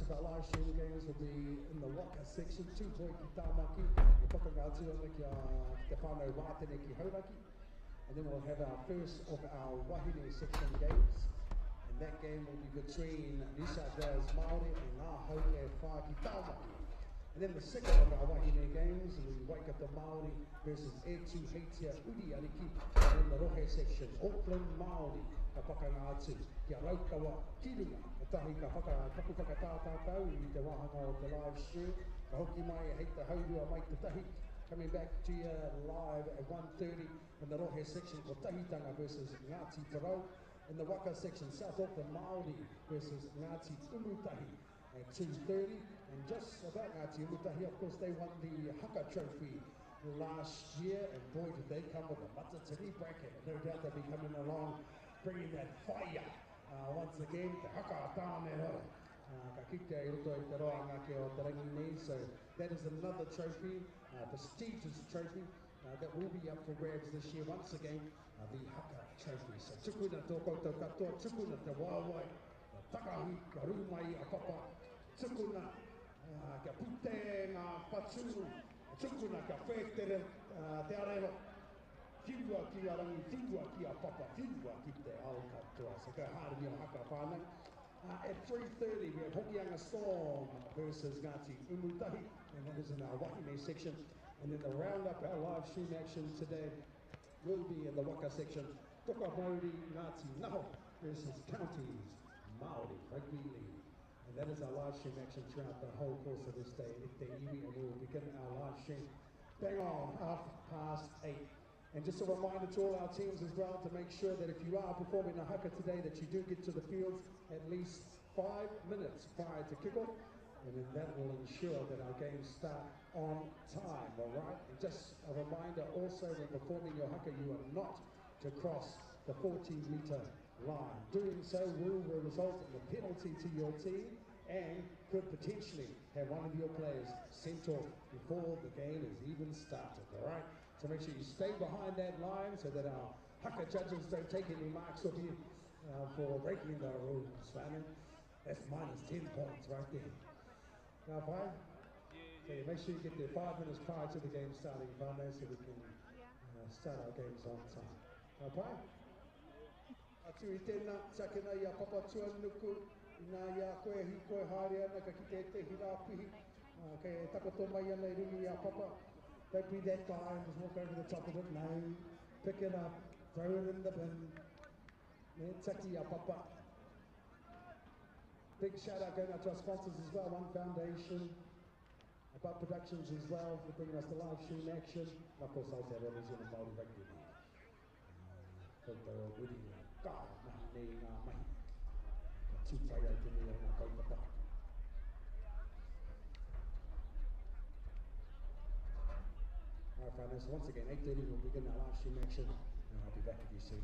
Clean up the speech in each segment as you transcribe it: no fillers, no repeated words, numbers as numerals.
of our live stream games will be in the waka section, 2 poi ki tāmaki, e whakangātua ki te whānau wātene ki hauraki. And then we'll have our first of our wahine section games. And that game will be between New South Wales Māori and Ngā Aotearoa ki tāmaki. And then the second of our wahine games will be Waikato Māori versus Aotearoa Uri Ariki. And in the rohe section, Auckland Māori ka whakangātu ki a Raukawa Kirunga. E tahi ka whakatātātau i te wahanga o te live stream. Ka hoki mai e hei te haurua mai te tahi. Coming back to you live at 1:30 in the rohe section ko Tahitanga versus Ngāti Parau. In the waka section, South Auckland Māori versus Ngāti Umutahi at 2:30. And just about Ngāti Umutahi, of course, they won the Haka Trophy last year, and boy, did they come with a matatini bracket. No doubt they'll be coming along, bringing that fire once again. The Haka Aotearoa. Ka kite I roto I te roa ngake o te rangi nei, so that is another trophy, prestigious trophy that will be up for grabs this year once again, the Haka Trophy. So tukuna tō koutou katoa, tukuna te wāwai, takahi, ka rūmai a papa, tukuna ka pute ngā patu, tukuna ka whētere te arero, whiua ki a rangi, whiua ki a papa, whiua ki te ao katoa. So go hard in your Haka whānau. At 3:30 we have Hokianga Storm versus Ngāti Umutahi, and that is in our wahine section. And then the roundup, our live stream action today will be in the waka section, Toka Māori Ngāti Naho versus Counties Māori Rugby League. And that is our live stream action throughout the whole course of this day, and we will begin our live stream bang on 8:30. And just a reminder to all our teams as well to make sure that if you are performing a haka today, that you do get to the fields at least 5 minutes prior to kickoff, and then that will ensure that our games start on time, all right? And just a reminder also, when performing your haka, you are not to cross the 40-metre line. Doing so will result in a penalty to your team and could potentially have one of your players sent off before the game is even started, all right? So make sure you stay behind that line so that our haka judges don't take any marks off you for breaking the rules, man. That's -10 points right there. Now, fine? So you make sure you get there 5 minutes prior to the game starting, Vane, so we can start our games on time. Now, fine? Atu I tēnā, takena I a papa tuanuku, nā ia koe hi koe haere ana ka ki te hirapihi, kei takoto mai ana I rungi a papa. Don't be that guy and just walk over the top of it. No, pick it up, throw it in the bin. Taki a papa. Big shout out going out to our sponsors as well, One Foundation, Above Productions as well for bringing us the live stream action. And of course, Aotearoa New Zealand Māori Rugby League. Koutou Wiri, ka mahi nei ngā mahi. Ka tūtai au te mea ngā kaupapa. Alright, so once again, 8:30 we'll begin our live stream action, and I'll be back with you soon.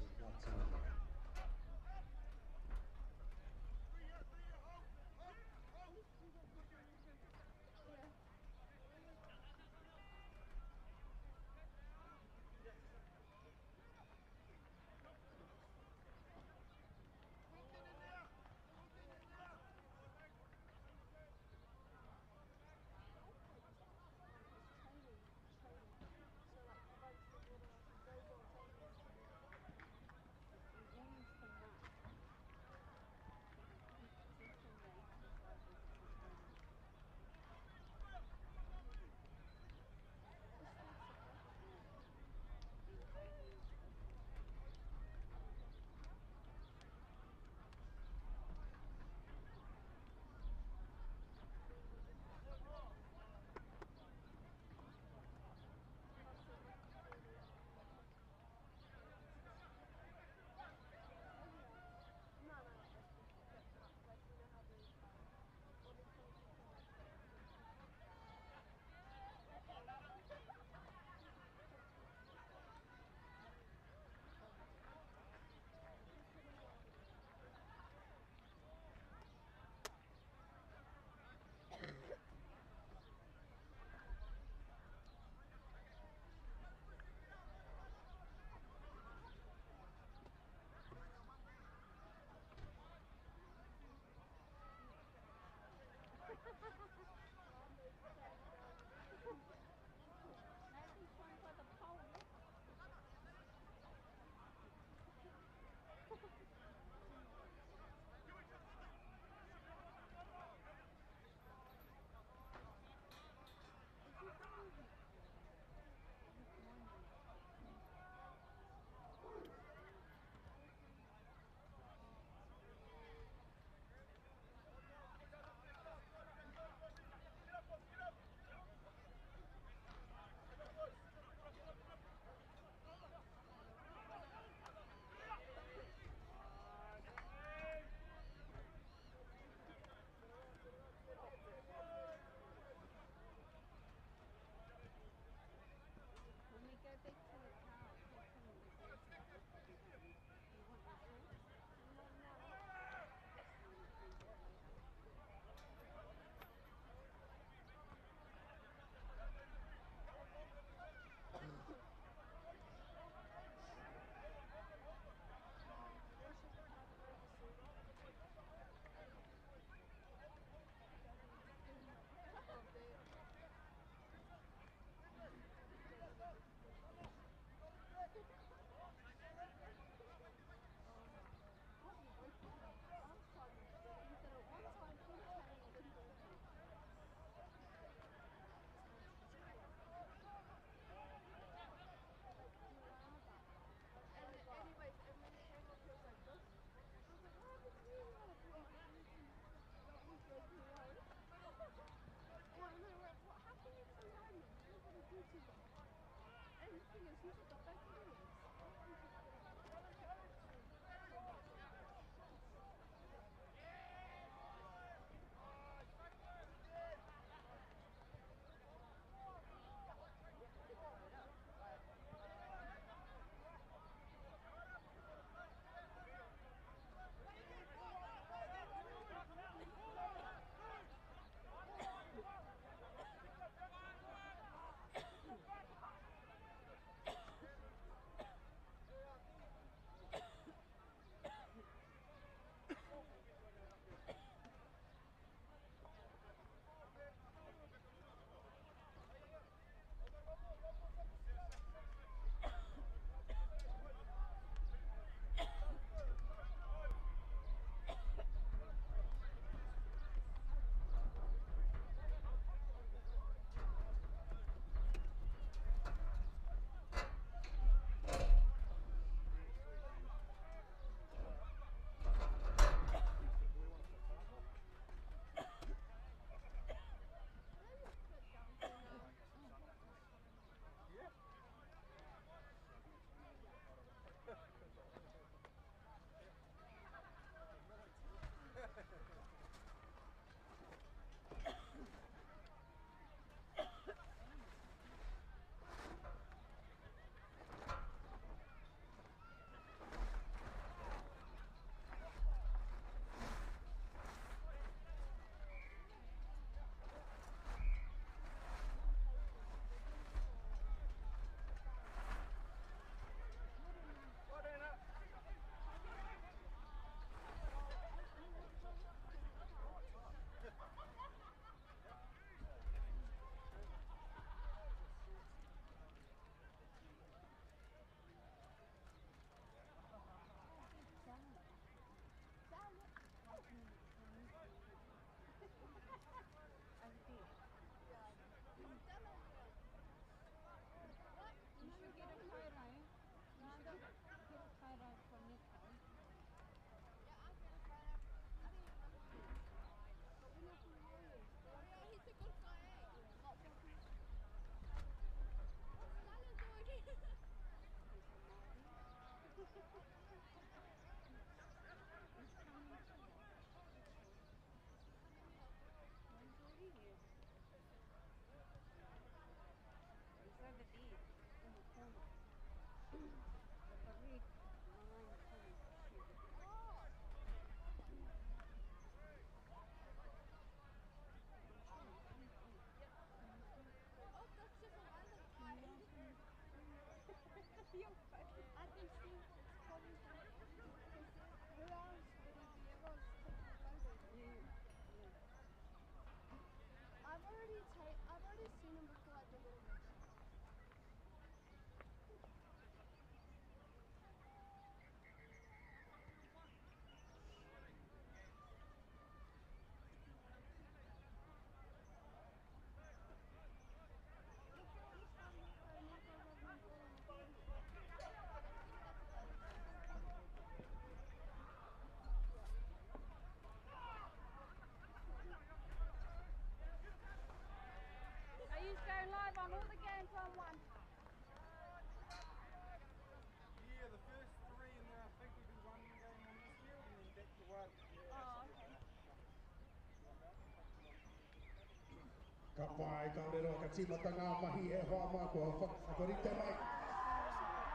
Ka pai, ka rero, ka tīmata ngā mahi e hoa mā kua whakarite mai.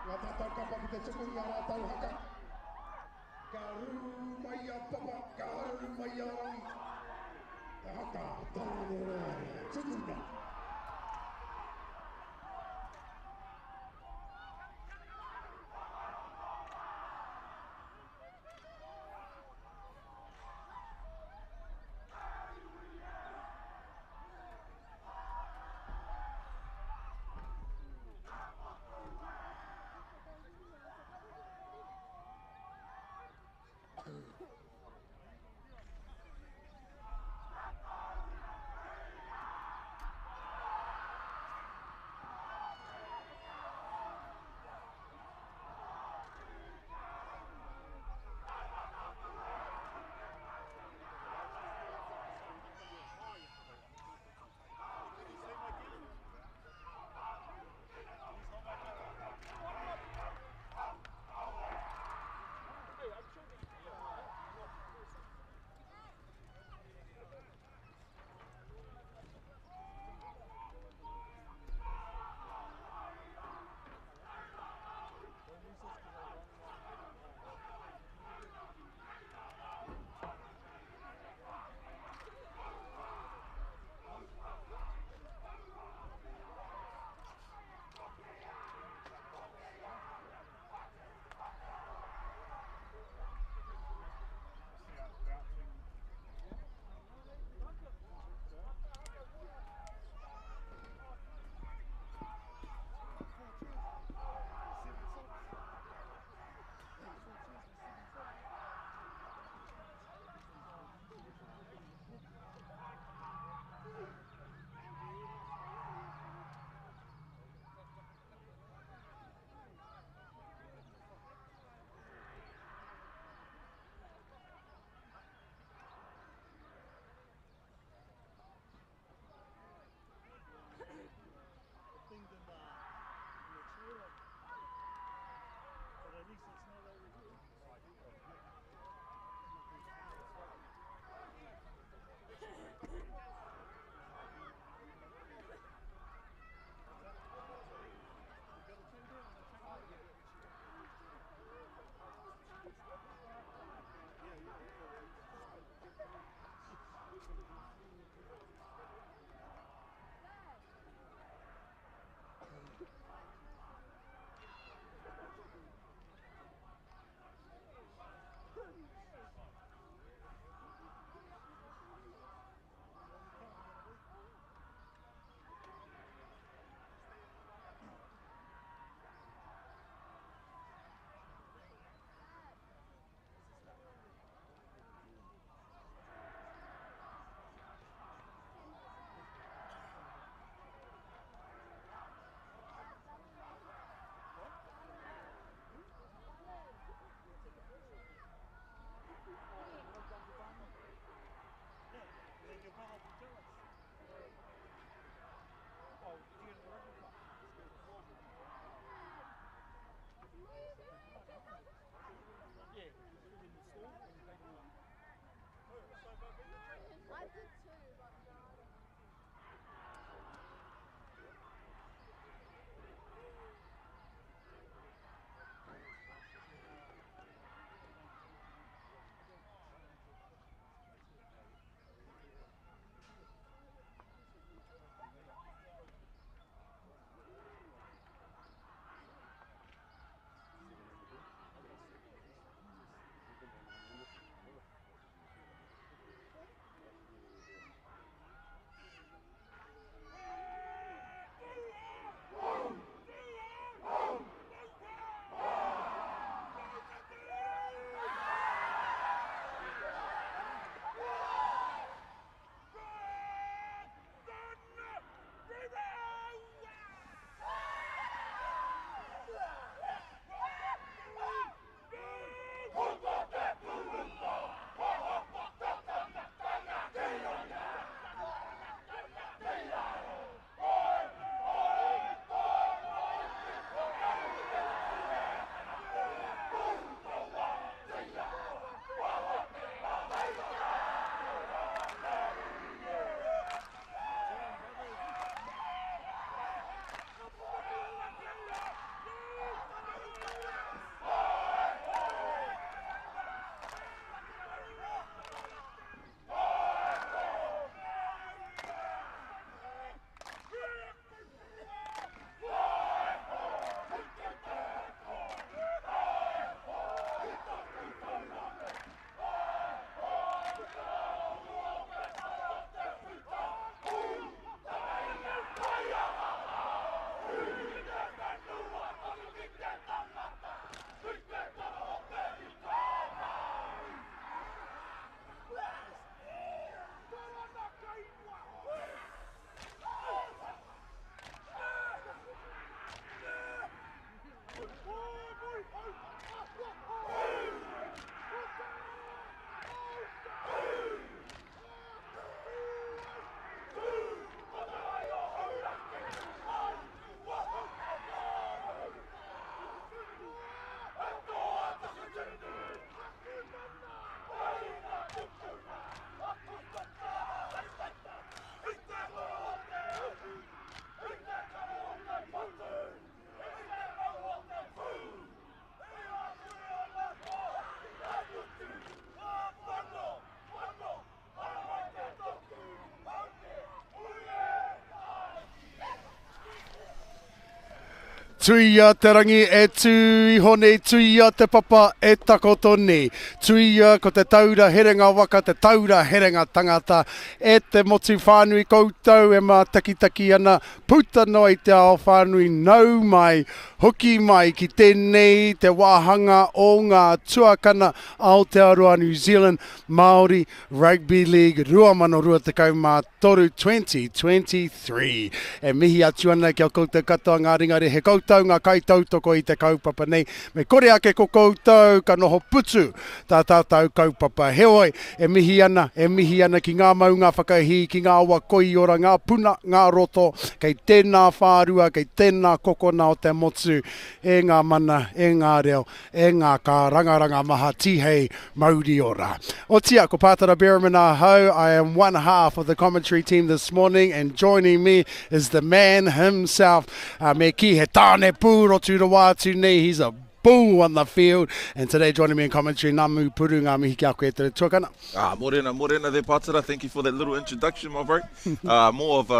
Ngā tātou kapa ki te tukungi a rātau haka. Ka rū mai a papa, ka rū mai a rangi. Ka haka, tāne roa, tukuna. Tui a te rangi e tui hone, tui a te papa e takotoni. Tui a ko te taura herenga waka, te taura herenga tangata. E te motu whānui koutou e mā taki ana. Puta noi te ao whānui nau mai, hoki mai ki tēnei te wāhanga o ngā Tuakana Aotearoa New Zealand Māori Rugby League Rua mano rua te kau mā toru 2023. E mihi atu ana kia koutou katoa ngā ringare he koutou ngā kaitautoko i te kaupapa nei. Me kore ake ko koutou ka noho putu tā tātou kaupapa. Heoi, e mihi ana ki ngā mau ngā whakahi, ki ngā awa koiora, ngā puna, ngā roto, kei tēnā whārua, kei tēnā kokona o te motu, e ngā mana, e ngā reo, e ngā kā rangaranga maha tihei mauri ora. O tia, ko Pātara Beramana hau, I am one half of the commentary team this morning, and joining me is the man himself, me ki he tāne pū Rotorua wātu nei, he's a bull on the field, and today joining me in commentary, Namu Puru, ngā mihi kia koe te tuakana. Morena there, Pātara. Thank you for that little introduction, my bro. More of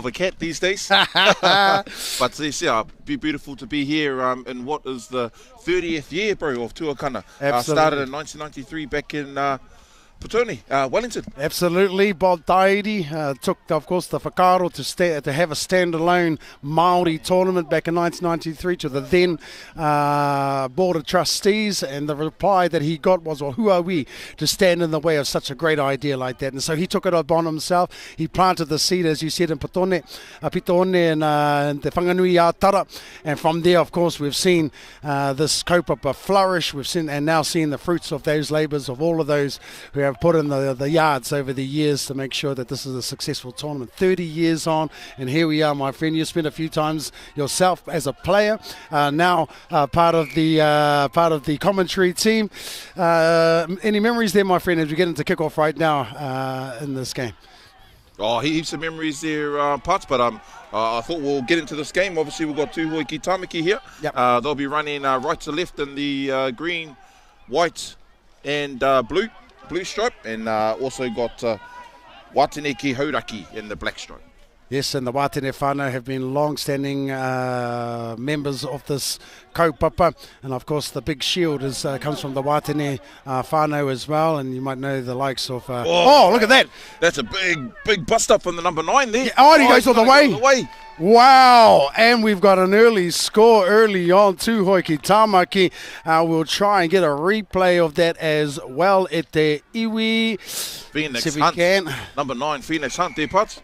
a cat these days. But yeah, be beautiful to be here in what is the 30th year, bro, of Tuakana. Started in 1993 back in Petone, Wellington. Absolutely. Bob Daidi took, of course, the whakaaro to have a standalone Māori tournament back in 1993 to the then Board of Trustees, and the reply that he got was, well, who are we to stand in the way of such a great idea like that? And so he took it upon himself. He planted the seed, as you said, in Petone, and Te Whanganui a Tara. And from there, of course, we've seen this kaupapa flourish. We've seen and now seen the fruits of those labours of all of those who have put in the yards over the years to make sure that this is a successful tournament. 30 years on, and here we are, my friend. You spent a few times yourself as a player, now part of the commentary team. Any memories there, my friend, as we get into kickoff right now in this game? Oh, heaps of memories there, Pats, but I thought we'll get into this game. Obviously, we've got Tūhoi ki Tāmaki here. Yep. They'll be running right to left in the green, white, and blue stripe, and also got Watene ki Hauraki in the black stripe. Yes, and the Watene whānau have been long-standing members of this kaupapa, and of course the big shield comes from the Watene whānau as well, and you might know the likes of... oh, look at that! That's a big bust-up from the number 9 there. Yeah, he goes all the way! Wow, and we've got an early score early on. Tūhoi ki Tāmaki. We'll try and get a replay of that as well at the iwi. Phoenix Hunt, number 9, Phoenix Hunt there, Pats.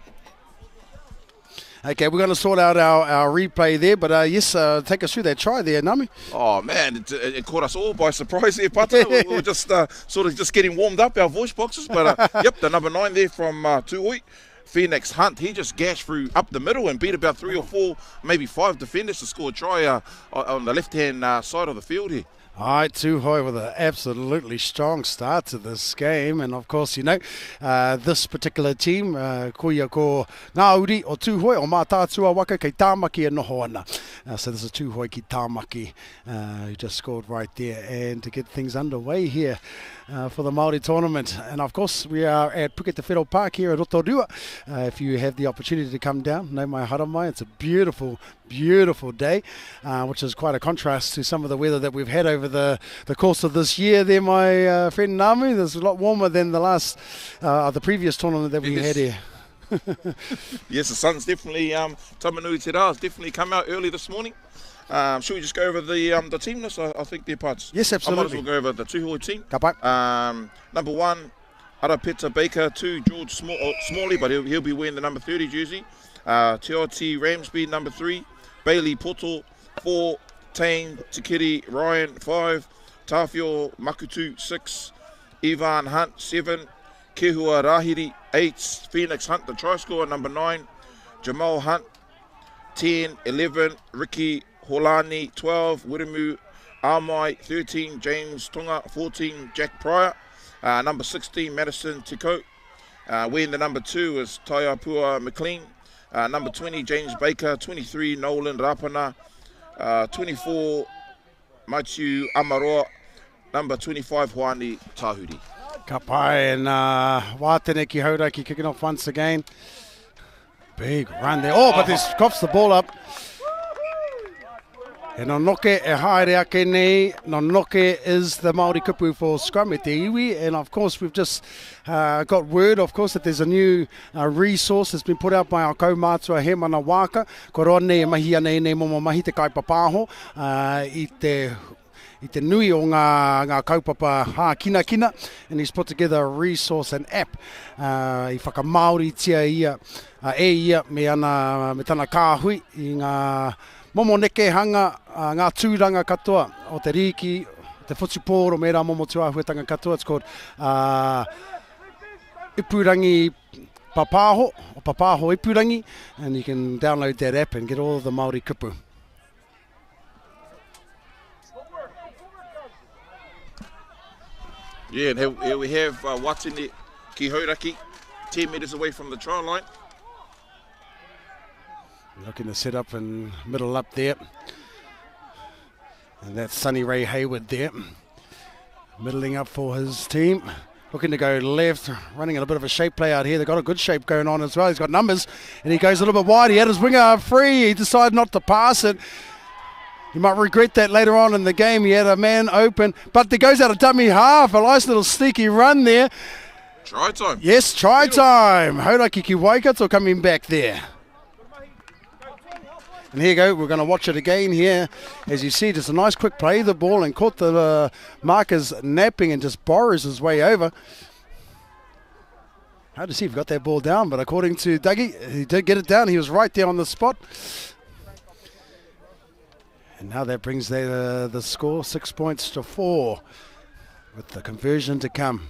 Okay, we're going to sort out our replay there, but yes, take us through that try there, Nami. Oh man, it caught us all by surprise there, Pata. We were just sort of just getting warmed up, our voice boxes, but yep, the number 9 there from Tūhoi. Phoenix Hunt, he just gashed through up the middle and beat about 3 or 4, maybe 5 defenders to score a try on the left-hand side of the field here. All right, Tūhoi with an absolutely strong start to this game. And, of course, you know, this particular team, koia ko ngā uri o Tūhoi, o mā tātua waka kei Tāmaki e noho ana. So this is Tūhoi ki Tāmaki, who just scored right there. And to get things underway here for the Māori tournament. And, of course, we are at Puketawhero Park here at Rotorua. If you have the opportunity to come down, no mai haramai, it's a beautiful day, which is quite a contrast to some of the weather that we've had over the course of this year there, my friend Namu. There's a lot warmer than the previous tournament that we had here. Yes, the sun's definitely, Tamanui Te Rā has definitely come out early this morning. Should we just go over the team list, I think, there, Parts? Yes, absolutely. I might as well go over the Tūhoi team. Ka pai. Number 1, Arapeta Baker. 2, George Smalley, but he'll be wearing the number 30 jersey. Te Oti Ramsby, number 3. Bailey Poto, 4, Tane Tikiri Ryan, 5, Tawhio Makutu, 6, Ivan Hunt, 7, Kehua Rahiri, 8, Phoenix Hunt, the try scorer, number 9, Jamal Hunt, 10, 11, Ricky Holani, 12, Wiremu Amai, 13, James Tonga, 14, Jack Pryor, number 16, Madison Tiko, wearing the number 2 is Taiapua McLean, number 20, James Baker. 23, Nolan Rapana. 24, Matiu Amaroa. Number 25, Hoani Tahuri. Ka pai, and Watene ki Hauraki kicking off once again. Big run there. Oh, but this coughs the ball up. E no noke e haere ake nei, no noke is the Māori kupu for scrum at te iwi, and of course we've just got word, of course, that there's a new resource that's been put out by our kaumātua he mana waka, ko roa nei e mahi anei nei momo mahi te kaipapāho, I te nui o ngā kaupapa kina kina, and he's put together a resource, an app, I whakamaori tia ia, ia me tana kāhui I ngā momo neke hanga ngā tūranga katoa o te riki, te whutupōro me rā momo tuahuetanga katoa. It's called Ipurangi Papāho, or Papāho Ipurangi, and you can download that app and get all the Māori kupu. Yeah, and here we have Watene ki Hauraki, 10 metres away from the try line. Looking to set up and middle up there. And that's Sonny Ray Hayward there. Middling up for his team. Looking to go left, running in a bit of a shape play out here. They've got a good shape going on as well. He's got numbers, and he goes a little bit wide. He had his winger free. He decided not to pass it. He might regret that later on in the game. He had a man open, but there goes out a dummy half. A nice little sneaky run there. Try time. Yes, try time. Hauraki ki Waikato coming back there. And here you go, we're going to watch it again here. As you see, just a nice quick play, the ball, and caught the markers napping and just borrows his way over. Hard to see if he got that ball down, but according to Dougie, he did get it down. He was right there on the spot. And now that brings the score 6 points to 4 with the conversion to come.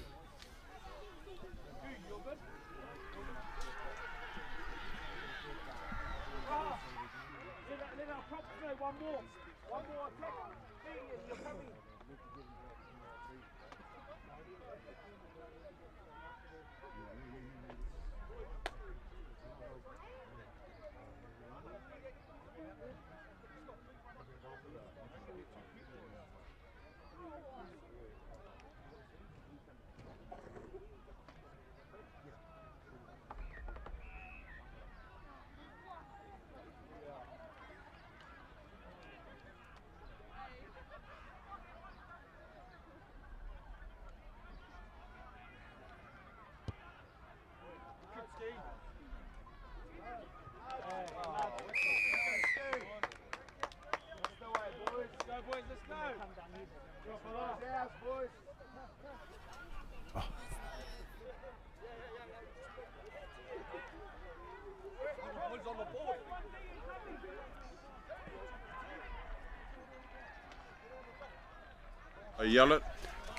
I yell it.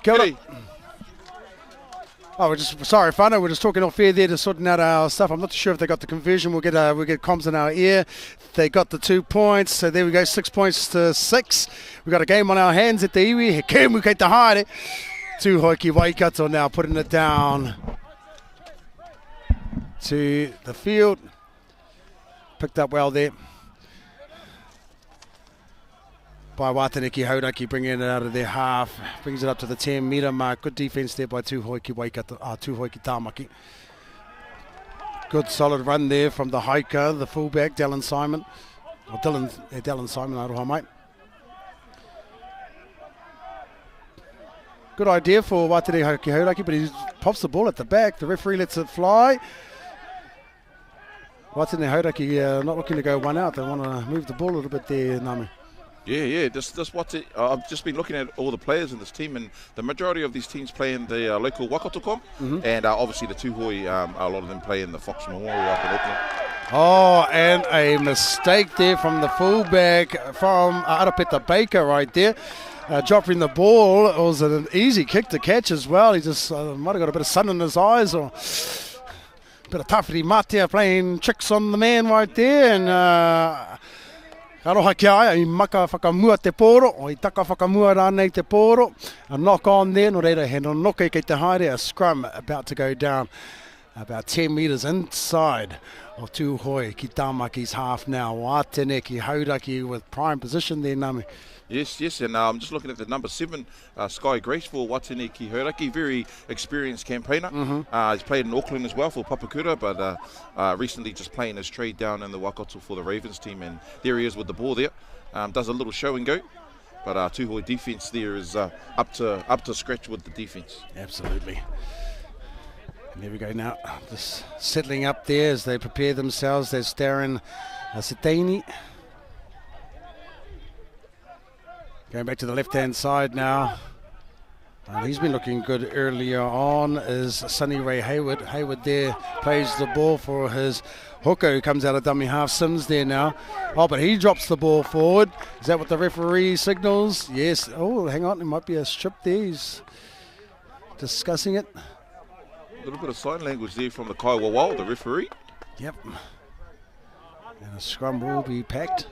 Kia ora. Hey. Oh, we're just sorry, whānau. We're just talking off air there, just sorting out our stuff. I'm not too sure if they got the conversion. We'll get comms in our ear. They got the 2 points, so there we go, 6 points to 6. We got a game on our hands at the iwi. He kēmu kei te haere. Tūhoi ki Waikato now putting it down to the field. Picked up well there by Watene ki Hauraki, bringing it out of their half. Brings it up to the 10 metre mark. Good defence there by Tūhoi ki Waikato, Tūhoi ki Tāmaki. Good solid run there from the hiker, the fullback, Dylan Simon. Or Dylan Simon, aroha mate. Good idea for Watene ki Hauraki, but he pops the ball at the back. The referee lets it fly. Watene Hauraki not looking to go one out. They want to move the ball a little bit there, Nami. Yeah. This what's it? I've just been looking at all the players in this team, and the majority of these teams play in the local Waikato comp, and obviously the Tūhoi, a lot of them play in the Fox Memorial up in Auckland. Oh, and a mistake there from the fullback from Arapeta Baker right there. Dropping the ball. It was an easy kick to catch as well. He just might have got a bit of sun in his eyes, or a bit of Tawhiri Matia playing tricks on the man right there. And aroha ki ai, I maka whakamua te pōro, o I taka whakamua rānei te pōro. A knock on there, no reira he no noke kei te haere, a scrum about to go down about 10 metres inside of Tūhoi ki Tāmaki's half now. Watene ki Hauraki with prime position there, Nami. Yes, and I'm just looking at the number 7, Sky Grace for Watene ki Hauraki, very experienced campaigner. He's played in Auckland as well for Papakura, but recently just playing his trade down in the Waikato for the Ravens team, and there he is with the ball there. does a little show and go. But Tūhoi defence there is up to scratch with the defence. Absolutely. And there we go now. Just settling up there as they prepare themselves. There's Darren Setaini. Going back to the left-hand side now. He's been looking good earlier on is Sonny Ray Hayward. Hayward there plays the ball for his hooker who comes out of dummy half. Sims there now. Oh, but he drops the ball forward. Is that what the referee signals? Yes. Oh, hang on. There might be a strip there. He's discussing it. A little bit of sign language there from the Kaiwawao, the referee. Yep. And a scrum will be packed.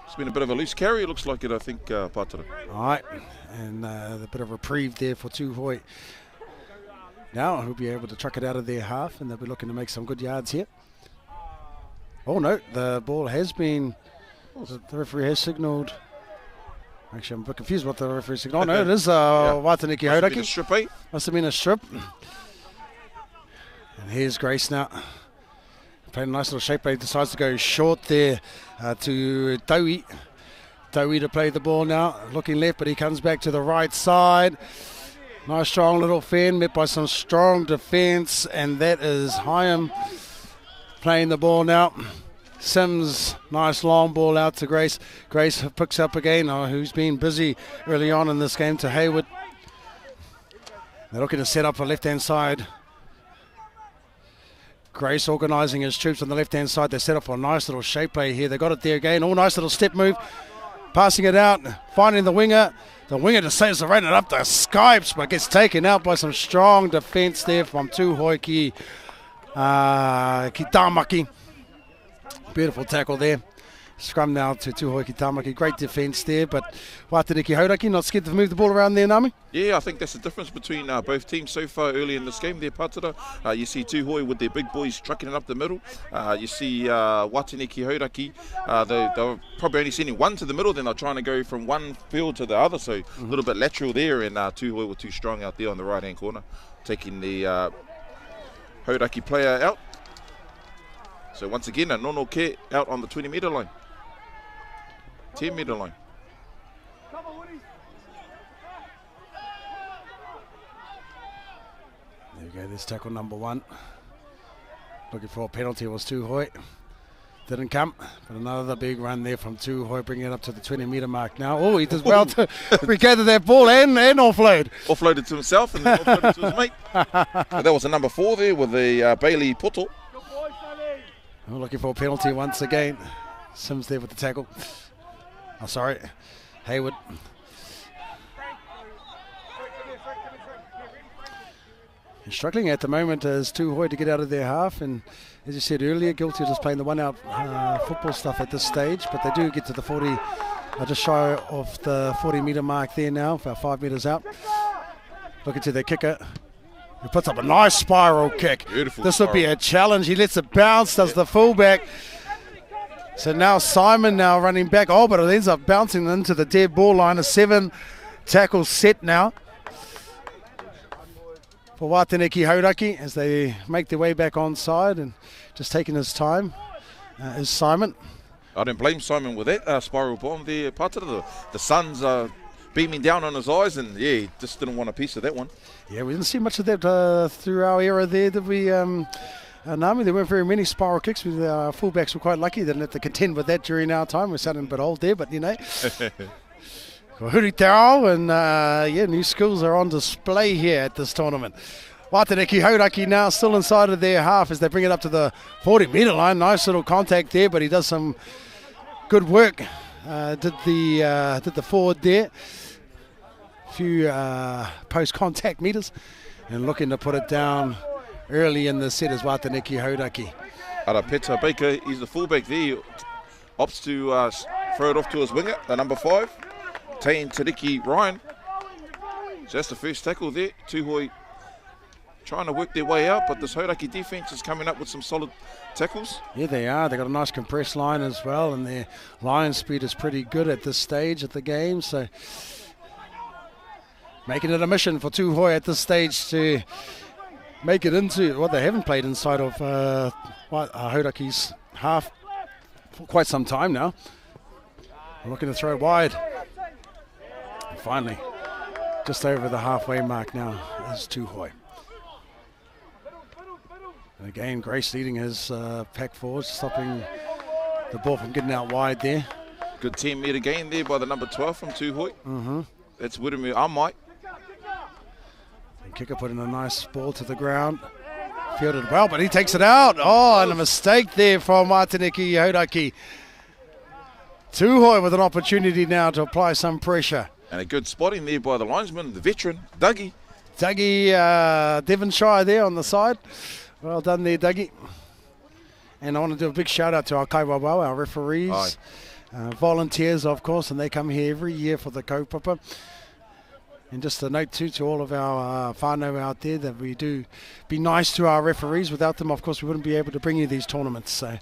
It's been a bit of a loose carry, it looks like it, I think, Pātara. All right, and a bit of reprieve there for Tūhoi. Now he'll be able to truck it out of their half, and they'll be looking to make some good yards here. Oh no, the ball has been, the referee has signalled. Actually, I'm a bit confused what the referee signalled. Oh no, it is Wataniki Hauraki. Must have been a strip, eh? Must have been a strip. And here's Grace now. Playing a nice little shape play, decides to go short there to Taui. Taui to play the ball now, looking left, but he comes back to the right side. Nice strong little fan, met by some strong defence, and that is Hyam playing the ball now. Sims, nice long ball out to Grace. Grace picks up again, who's been busy early on in this game, to Hayward. They're looking to set up a left-hand side. Grace organising his troops on the left-hand side. They set up a nice little shape play here. They got it there again. Oh, nice little step move. Passing it out, finding the winger. The winger just saves the run it up the Skypes, but gets taken out by some strong defence there from Tūhoi ki Tamaki. Beautiful tackle there. Scrum now to Tūhoi ki Tamaki. Great defence there, but Wataniki Hauraki not scared to move the ball around there, Nami? Yeah, I think that's the difference between both teams so far early in this game there, Pātara. You see Tūhoi with their big boys trucking it up the middle. You see Wataniki Hauraki, they're probably only sending one to the middle, then they're trying to go from one field to the other, so a little bit lateral there, and Tūhoi were too strong out there on the right-hand corner, taking the Hauraki player out. So once again, a nono ke out on the 20-metre line. 10-metre line. There we go, there's tackle number one. Looking for a penalty was Tūhoi. Didn't come, but another big run there from Tūhoi, bringing it up to the 20-metre mark now. Oh, he does well to regather that ball and offload. Offloaded to himself and offloaded to his mate. But that was a number 4 there with the Bailey Poto. We're looking for a penalty once again. Sims there with the tackle. Oh, sorry, Hayward. He's struggling at the moment as Tūhoi to get out of their half, and as you said earlier, guilty of just playing the one-out football stuff at this stage, but they do get to the 40, just shy of the 40-metre mark there now, about 5 metres out. Looking to their kicker, who puts up a nice spiral kick. Beautiful. This would be a challenge. He lets it bounce, does the fullback. So now Simon now running back. Oh, but it ends up bouncing into the dead ball line. A 7 tackle set now for Wataniki Hauraki as they make their way back onside, and just taking his time is Simon. I don't blame Simon with that spiral bomb there, Pātara. The sun's beaming down on his eyes, and yeah, he just didn't want a piece of that one. Yeah, we didn't see much of that through our era there, did we? Nami, there weren't very many spiral kicks. Our fullbacks were quite lucky. They didn't have to contend with that during our time. We're sounding a bit old there, but you know. Huri Tao, and new skills are on display here at this tournament. Wataniki Hauraki now still inside of their half as they bring it up to the 40-metre line. Nice little contact there, but he does some good work. Did the forward there. A few post-contact meters, and looking to put it down early in the set is Wataniki Hauraki. Arapeta Baker, he's the fullback there. He opts to throw it off to his winger, the number 5, Tain Tariki Ryan. So that's the first tackle there. Tūhoi trying to work their way out, but this Hauraki defence is coming up with some solid tackles. Yeah, they are. They've got a nice compressed line as well, and their line speed is pretty good at this stage of the game. So making it a mission for Tūhoi at this stage to make it into what they haven't played inside of Hauraki's half for quite some time now. Looking to throw wide. And finally, just over the halfway mark now is Tuakana. And again, Grace leading his pack forward, stopping the ball from getting out wide there. Good 10-metre gain there by the number 12 from Tuakana. That's Wiremu Amai. And kicker putting a nice ball to the ground. Fielded well, but he takes it out. Oh, and a mistake there from Martiniki Hodaki. Tuakana with an opportunity now to apply some pressure. And a good spotting there by the linesman, the veteran, Dougie. Dougie Devonshire there on the side. Well done there, Dougie. And I want to do a big shout out to our kaiwawau, our referees, volunteers, of course, and they come here every year for the kaupapa. And just a note too to all of our whānau out there that we do be nice to our referees. Without them, of course, we wouldn't be able to bring you these tournaments. So,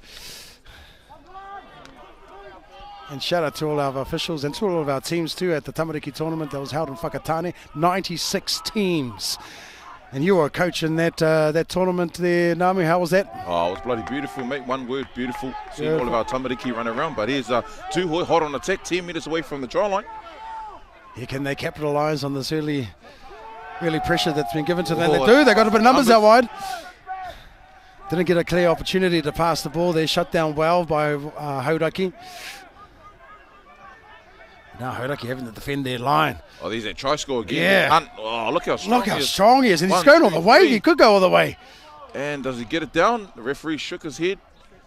and shout out to all our officials and to all of our teams too at the Tamariki tournament that was held in Whakatane. 96 teams. And you were a coach in that tournament there, Nami. How was that? Oh, it was bloody beautiful, mate. One word, beautiful. Seeing all of our Tamariki run around. But here's Tuakana hot on attack, 10 metres away from the try line. Yeah, can they capitalise on this early pressure that's been given to them? They do. They got a bit of numbers out wide. Didn't get a clear opportunity to pass the ball there. Shut down well by Hodaki. Now Hodaki having to defend their line. Oh, there's that try score again. Yeah. Hunt. Oh, look how strong he is. And he's going all the way. He could go all the way. And does he get it down? The referee shook his head.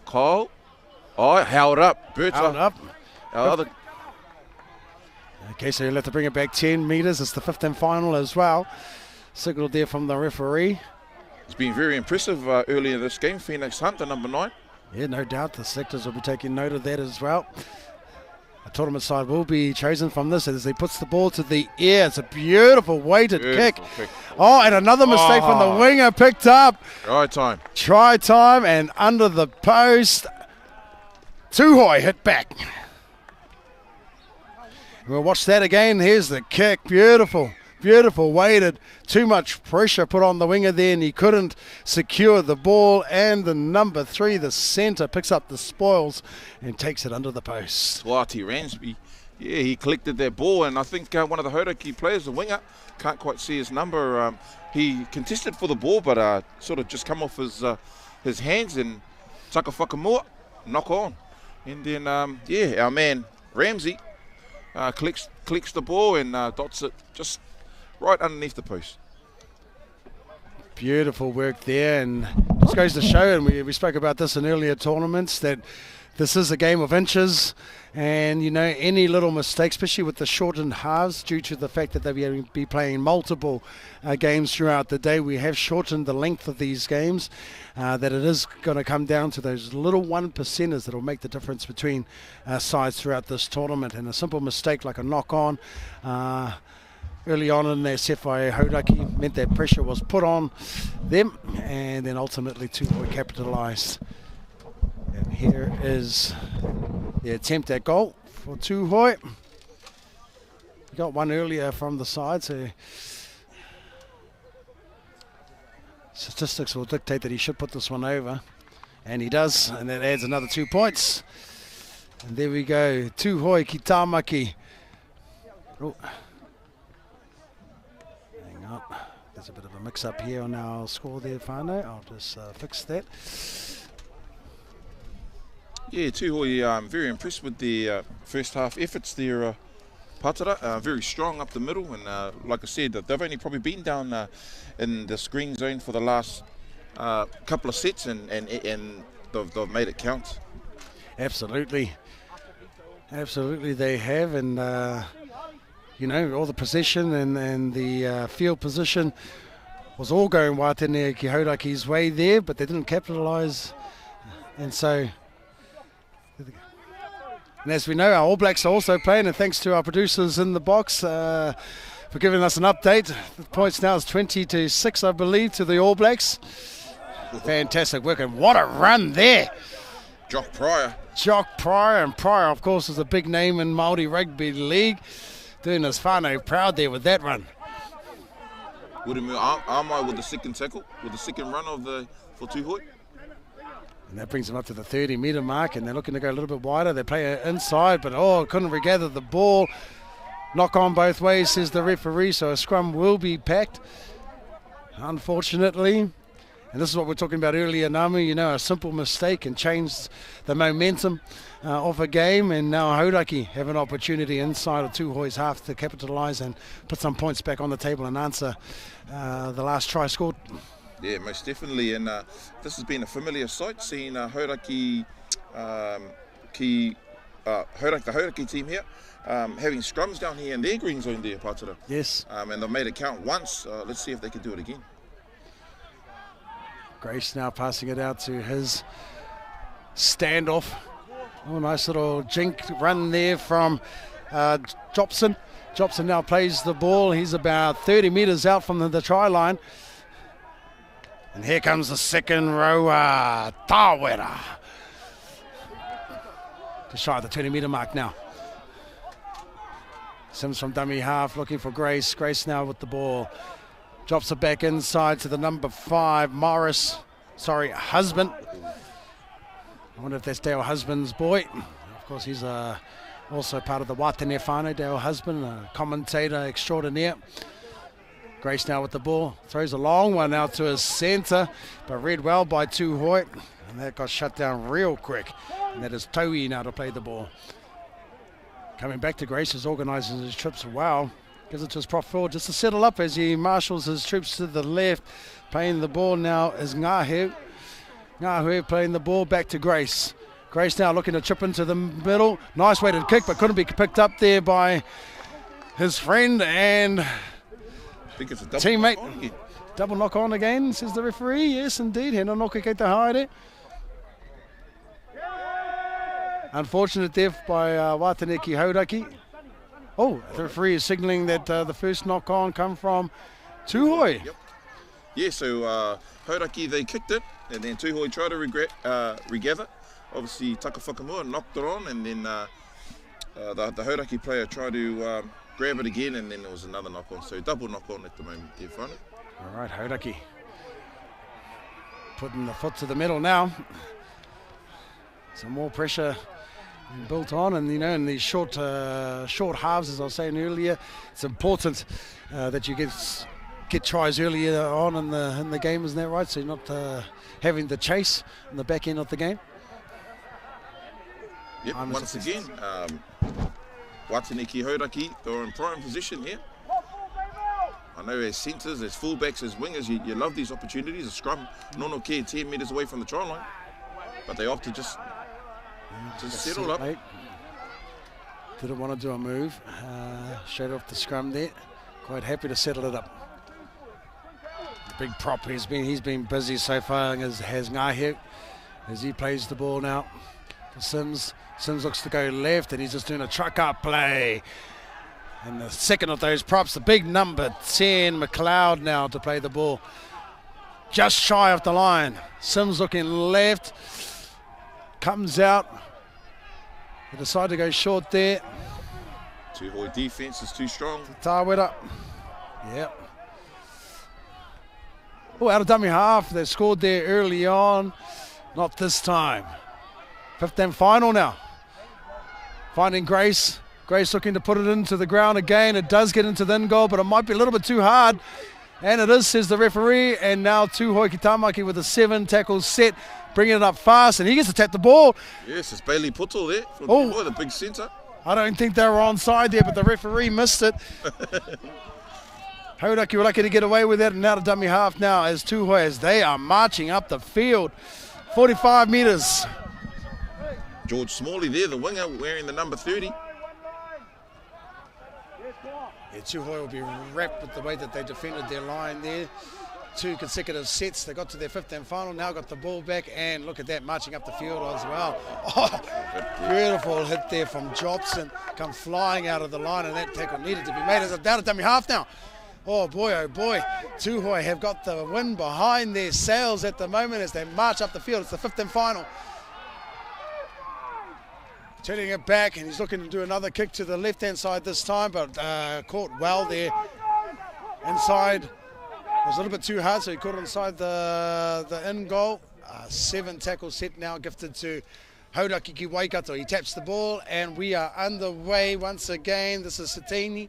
Kyle. Oh, held up. Bertha. Held up. Our other. Okay, so he'll have to bring it back 10 metres. It's the 5th and final as well. Signalled there from the referee. It's been very impressive early in this game. Phoenix Hunt, the number 9. Yeah, no doubt. The selectors will be taking note of that as well. The tournament side will be chosen from this as he puts the ball to the air. It's a beautiful weighted kick. Oh, and another mistake from the winger picked up. Try time and under the post. Tuakana hit back. We'll watch that again. Here's the kick. Beautiful. Beautiful, weighted. Too much pressure put on the winger there and he couldn't secure the ball. And the number 3, the centre, picks up the spoils and takes it under the post. Wati Ransby, yeah, he collected that ball. And I think one of the Hodaki players, the winger, can't quite see his number. He contested for the ball, but sort of just come off his hands and Taka Whakamua, knock on. And then, our man Ramsey collects the ball and dots it just right underneath the post. Beautiful work there, and just goes to show, and we spoke about this in earlier tournaments, that this is a game of inches, and you know, any little mistake, especially with the shortened halves, due to the fact that they'll be playing multiple games throughout the day, we have shortened the length of these games, that it is going to come down to those little 1%ers that will make the difference between sides throughout this tournament. And a simple mistake like a knock-on early on in their set by Hodaki meant that pressure was put on them, and then ultimately Tuakana capitalised. And here is the attempt at goal for Tuakana. He got one earlier from the side, so statistics will dictate that he should put this one over, and he does, and that adds another 2 points. And there we go, Tuakana ki Tāmaki. Oh. Hang on, there's a bit of a mix-up here on our score there, whānau. I'll just fix that. Yeah, Tuakana, I'm very impressed with the first half efforts there, Patara. Very strong up the middle, and like I said, they've only probably been down in the screen zone for the last couple of sets, and they've made it count. Absolutely. Absolutely they have, and you know, all the possession and the field position was all going Watene ki Hodaki's way there, but they didn't capitalise, and so... And as we know, our All Blacks are also playing, and thanks to our producers in the box for giving us an update. The points now is 20-6, I believe, to the All Blacks. Fantastic work, and what a run there. Jock Pryor. Jock Pryor, and Pryor, of course, is a big name in Māori Rugby League. Doing his whānau proud there with that run. Wiremu Amai with the second tackle, with the second run for Tuakana. And that brings them up to the 30-metre mark, and they're looking to go a little bit wider. They play it inside, but couldn't regather the ball. Knock on both ways, says the referee, so a scrum will be packed, unfortunately. And this is what we we're talking about earlier, Namu. You know, a simple mistake can change the momentum of a game, and now Hauraki have an opportunity inside of Tuhoi's half to capitalise and put some points back on the table and answer the last try scored. Yeah, most definitely, and this has been a familiar sight, seeing Hauraki, the Hauraki team here, having scrums down here in their green zone there, Pātara. Yes. And they've made it count once. Let's see if they can do it again. Grace now passing it out to his standoff. Oh, nice little jink run there from Jobson. Jobson now plays the ball. He's about 30 metres out from the try line. And here comes the second rower, Tawera. Just shy of the 20-metre mark now. Sims from dummy half looking for Grace. Grace now with the ball. Drops it back inside to the number 5, Husband. I wonder if that's Dale Husband's boy. Of course, he's also part of the Watene whānau, Dale Husband, a commentator extraordinaire. Grace now with the ball, throws a long one out to his centre, but read well by Tuhoi, and that got shut down real quick. And that is Taui now to play the ball. Coming back to Grace, is organising his trips well. Gives it to his prop forward just to settle up as he marshals his troops to the left. Playing the ball now is Ngahu. Ngahu playing the ball back to Grace. Grace now looking to chip into the middle. Nice weighted kick, but couldn't be picked up there by his friend and I think it's a teammate. Double knock on again, says the referee. Yes, indeed. Hena noka kei te haere. Unfortunate death by Wataneki Hauraki. Oh, the referee is signalling that the first knock on come from Tuhoi. Yep. Yeah, so Hauraki, they kicked it, and then Tuhoi tried to regather. Obviously, Taka Whakamua knocked it on, and then the Hauraki player tried to grab it again, and then there was another knock on. So double knock on at the moment there, whānau. All right, Hauraki putting the foot to the middle now. Some more pressure built on, and you know, in these short halves, as I was saying earlier, it's important that you get tries earlier on in the game, isn't that right? So you're not having the chase in the back end of the game. Yep, once again, Wataneki Hauraki, they're in prime position here. I know as centres, as fullbacks, as wingers, you love these opportunities. A scrum, nono care 10 metres away from the try line, but they opt to just settle up. Didn't want to do a move, straight off the scrum there. Quite happy to settle it up. The big prop, he's been busy so far, as has Ngahu, as he plays the ball now for Sims. Sims looks to go left, and he's just doing a truck up play. And the second of those props, the big number 10, McLeod now to play the ball. Just shy of the line. Sims looking left. Comes out. They decide to go short there. Tuhoi defence is too strong. Tawera. Yep. Oh, out of dummy half. They scored there early on. Not this time. 15 final now. Finding Grace. Grace looking to put it into the ground again. It does get into the in goal, but it might be a little bit too hard. And it is, says the referee. And now Tuhoi Kitamaki with a 7 tackles set, bringing it up fast, and he gets to tap the ball. Yes, it's Bailey Puto there from the big centre. I don't think they were onside there, but the referee missed it. Hauraki were lucky to get away with that, and now to dummy half now as Tuhoi, as they are marching up the field. 45 metres. George Smalley there, the winger, wearing the number 30. Yeah, Tuhoi will be wrapped with the way that they defended their line there. 2 consecutive sets. They got to their 15th final, now got the ball back, and look at that, marching up the field as well. Oh, beautiful hit there from Jobson. Come flying out of the line, and that tackle needed to be made. As a down at dummy half now. Oh boy, Tuhoi have got the wind behind their sails at the moment as they march up the field. It's the 15th final. Turning it back, and he's looking to do another kick to the left-hand side this time, but caught well there. Inside, it was a little bit too hard, so he caught it inside the in goal. 7 tackle set now gifted to Hauraki ki Waikato. He taps the ball and we are underway once again. This is Satini.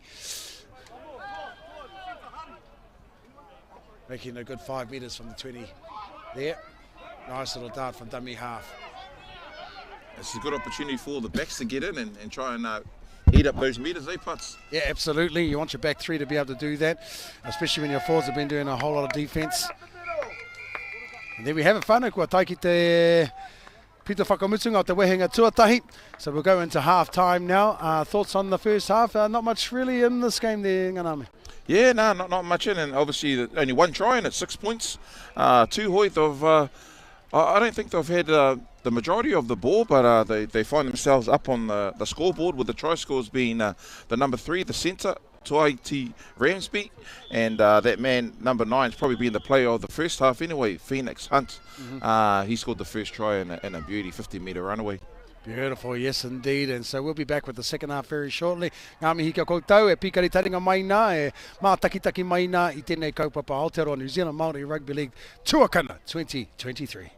Making a good 5 metres from the 20 there. Nice little dart from dummy half. It's a good opportunity for the backs to get in and try and eat up those metres, Putz? Yeah, absolutely. You want your back three to be able to do that, especially when your forwards have been doing a whole lot of defence. And there we have it, whānau, kua taiki te pita whakamutunga o te wehenga tuatahi. So we'll go into half-time now. Thoughts on the first half? Not much really in this game there, Nganame. Yeah, no, not much in, and obviously only 1 try and it's 6 points. Hoyt of... I don't think they've had the majority of the ball, but they find themselves up on the scoreboard with the try scores being the number 3, the centre, Tuakana Ramsby, and that man, number 9, has probably been the player of the first half anyway, Phoenix Hunt. He scored the first try in a beauty 50-metre runaway. Beautiful, yes indeed, and so we'll be back with the second half very shortly. Ngā mihi kia koutou, e pikari taringa mai nā, e mā takitaki mai nā I tēnei kaupapa Aotearoa New Zealand Māori Rugby League Tuakana 2023.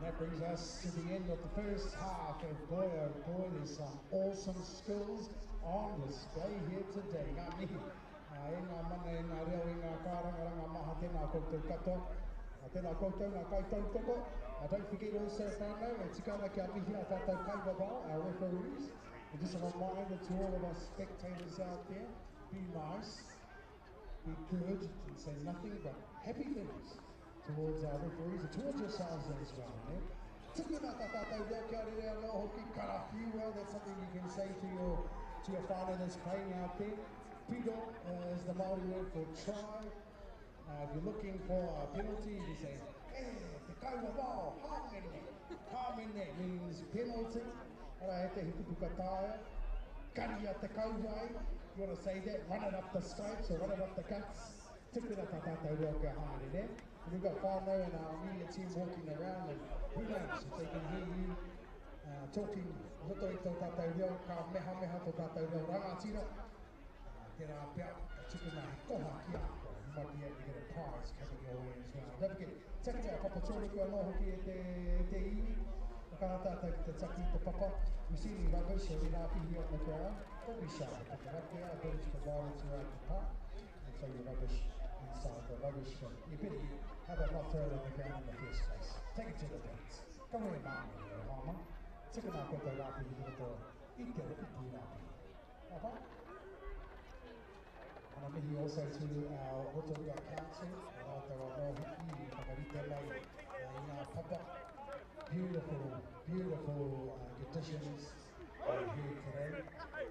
That brings us to the end of the first half, and boy oh boy, there's some awesome skills on display here today. Ngā mihi, e ngā mana e ngā reo, e ngā kārangaranga maha tēnā koutou katoa, tēnā koutou ngā kaitautoko. Don't forget also, whānau, e tikana kia mihi a tātou kaibabao, our referees. And just a reminder to all of our spectators out there, be nice, be good, and say nothing but happy things towards our referees and towards yourselves as well. That's something you can say to your father that's playing out there. Pido is the Māori word for try. If you're looking for a penalty, you say, hey, te kaua wao, hāmene. Hāmene means penalty. Ara he te hiku pukataya. Kari a te kauwai. You want to say that, run it up the stripes or run it up the guts. Tikuna tātātou reo kia haere there. We've got whānau and our media team walking around, and who knows if they can hear you talking roto I tō tātou reo, ka meha meha tō tātou reo rangatira. Tērā pia, tikuna he koha ki ako. You might be able to get a prize coming your way as well. Don't forget, take out papa tōne kua no hoki e te iwi. Ka tātou ki te taki te papa. We see the rubbish or the rāpihi on the ground. Don't be shy. Put the rugby out, that is provided throughout the park. And so your rubbish inside the rubbish bin. You better have it not thrown on the ground in the first place. Take it to the bins. Come on, Māori, Hama. Tika nā koutou rāpihi ki roto I te rupipi rāpihi. Papa? And a mihi also to our Rotorua Council, Aotearoa Hiki, whakarite mai, I ngā papa. Beautiful, beautiful conditions here today.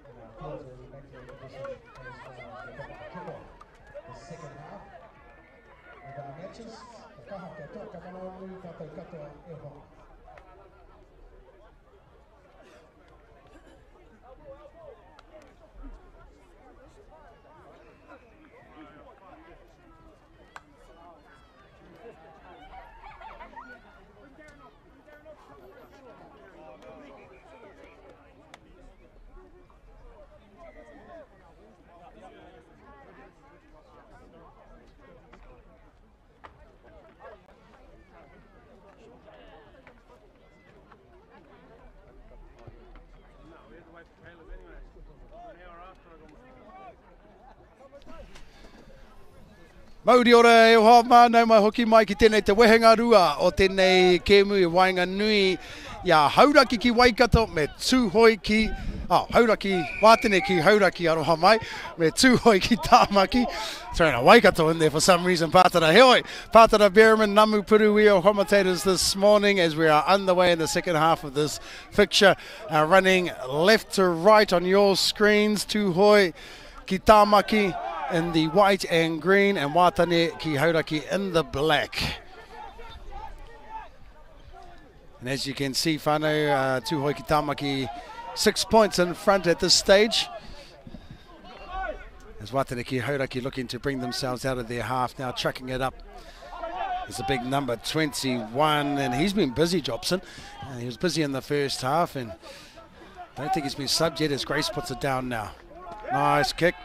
And our fields are in immaculate condition as we're about to kick off the second half of our matches. Kaha kia toka manaonu, tātou katoa e hoa. Mauri ora e hoa mānau mai hoki mai ki tēnei te wehenga rua o tēnei kēmu I Wainga Nui ia hauraki ki Waikato me tūhoi ki hauraki, wātene ki hauraki aroha mai, me tūhoi ki Tāmaki. Throwing a Waikato in there for some reason, Pātara. Heoi, Pātara Berriman, Namu Puru, we are commentators this morning as we are underway in the second half of this fixture. Running left to right on your screens, tūhoi ki Tāmaki in the white and green, and Wātane ki hauraki in the black. And as you can see, whānau, tūhoi ki Tāmaki 6 points in front at this stage. As Wātane ki hauraki looking to bring themselves out of their half now, trucking it up. There's a big number, 21, and he's been busy, Jobson. He was busy in the first half, and I don't think he's been subbed yet as Grace puts it down now. Nice kick.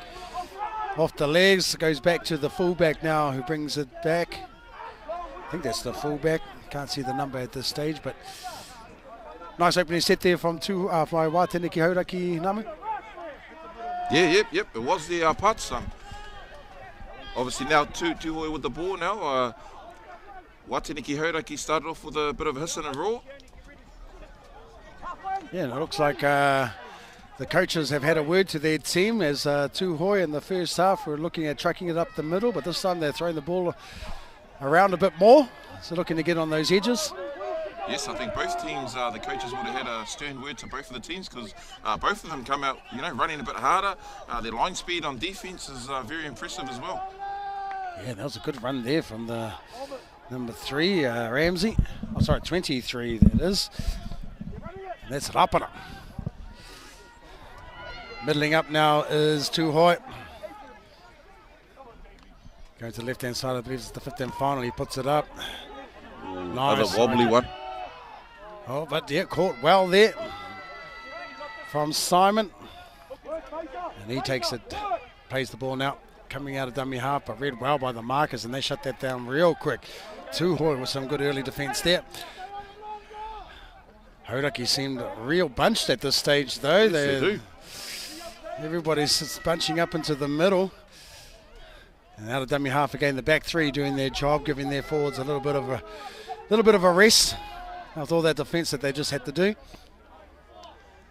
Off the legs, goes back to the fullback now, who brings it back. I think that's the fullback. Can't see the number at this stage, but nice opening set there from Wātane ki hauraki, Namu. Yeah, yep. It was the putts. Obviously now Tūhoi with the ball now. Wātane ki hauraki started off with a bit of a hiss and a roar. Yeah, and it looks like the coaches have had a word to their team as Tūhoi in the first half were looking at trucking it up the middle, but this time they're throwing the ball around a bit more, so looking to get on those edges. Yes, I think both teams, the coaches would have had a stern word to both of the teams because both of them come out, running a bit harder. Their line speed on defence is very impressive as well. Yeah, that was a good run there from the number 3, Ramsey. 23 that is. That's Rapana. Middling up now is Tūhoi. Going to the left-hand side, I believe it's the 15th final. He puts it up. Nice. Another wobbly one. Oh, but yeah, caught well there from Simon. And he takes it, plays the ball now, coming out of dummy half, but read well by the markers, and they shut that down real quick. Tūhoi with some good early defence there. Hauraki seemed real bunched at this stage, though. Yes, they do. Everybody's just bunching up into the middle. And out of dummy half again, the back 3 doing their job, giving their forwards a little bit of a rest after all that defence that they just had to do.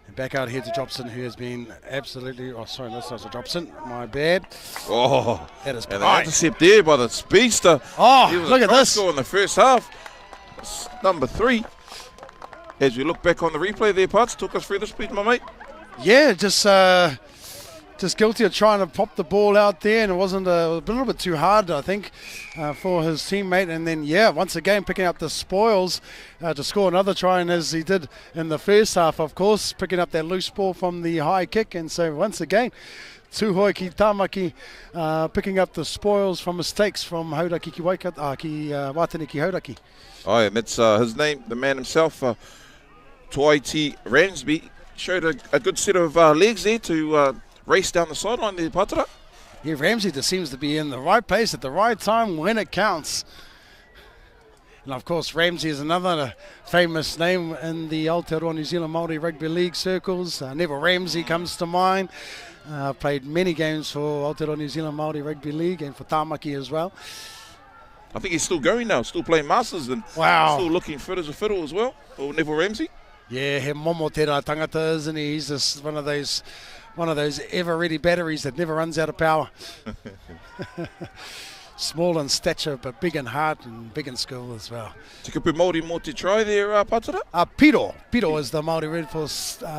And back out here to Jobson, who has been absolutely... Oh, sorry, this was a Jobson. My bad. Oh, that is and the intercept there by the speedster. Oh, look at this. Score in the first half. It's number 3. As we look back on the replay there, Parts, talk us through this, please, my mate. Yeah, just guilty of trying to pop the ball out there, and it was a little bit too hard, I think, for his teammate. And then, once again, picking up the spoils to score another try, and as he did in the first half, of course, picking up that loose ball from the high kick. And so, once again, Tūhoi ki Tāmaki picking up the spoils from mistakes from Hauraki ki Wātane ki hauraki. Oh, and that's his name, the man himself, Tuakana Ramsby, showed a good set of legs there to race down the sideline there, Pātara. Yeah, Ramsey just seems to be in the right place at the right time when it counts. And of course, Ramsey is another famous name in the Aotearoa New Zealand Māori Rugby League circles. Neville Ramsey comes to mind. Played many games for Aotearoa New Zealand Māori Rugby League and for Tāmaki as well. I think he's still going now, still playing Masters, and still looking fit as a fiddle as well, for Neville Ramsey. Yeah, he momo tērā tangata, isn't he? He's just one of those ever-ready batteries that never runs out of power. Small in stature, but big in heart and big in skill as well. Te kupu Māori mō te try there, Pātara? Piro. Piro is the Māori word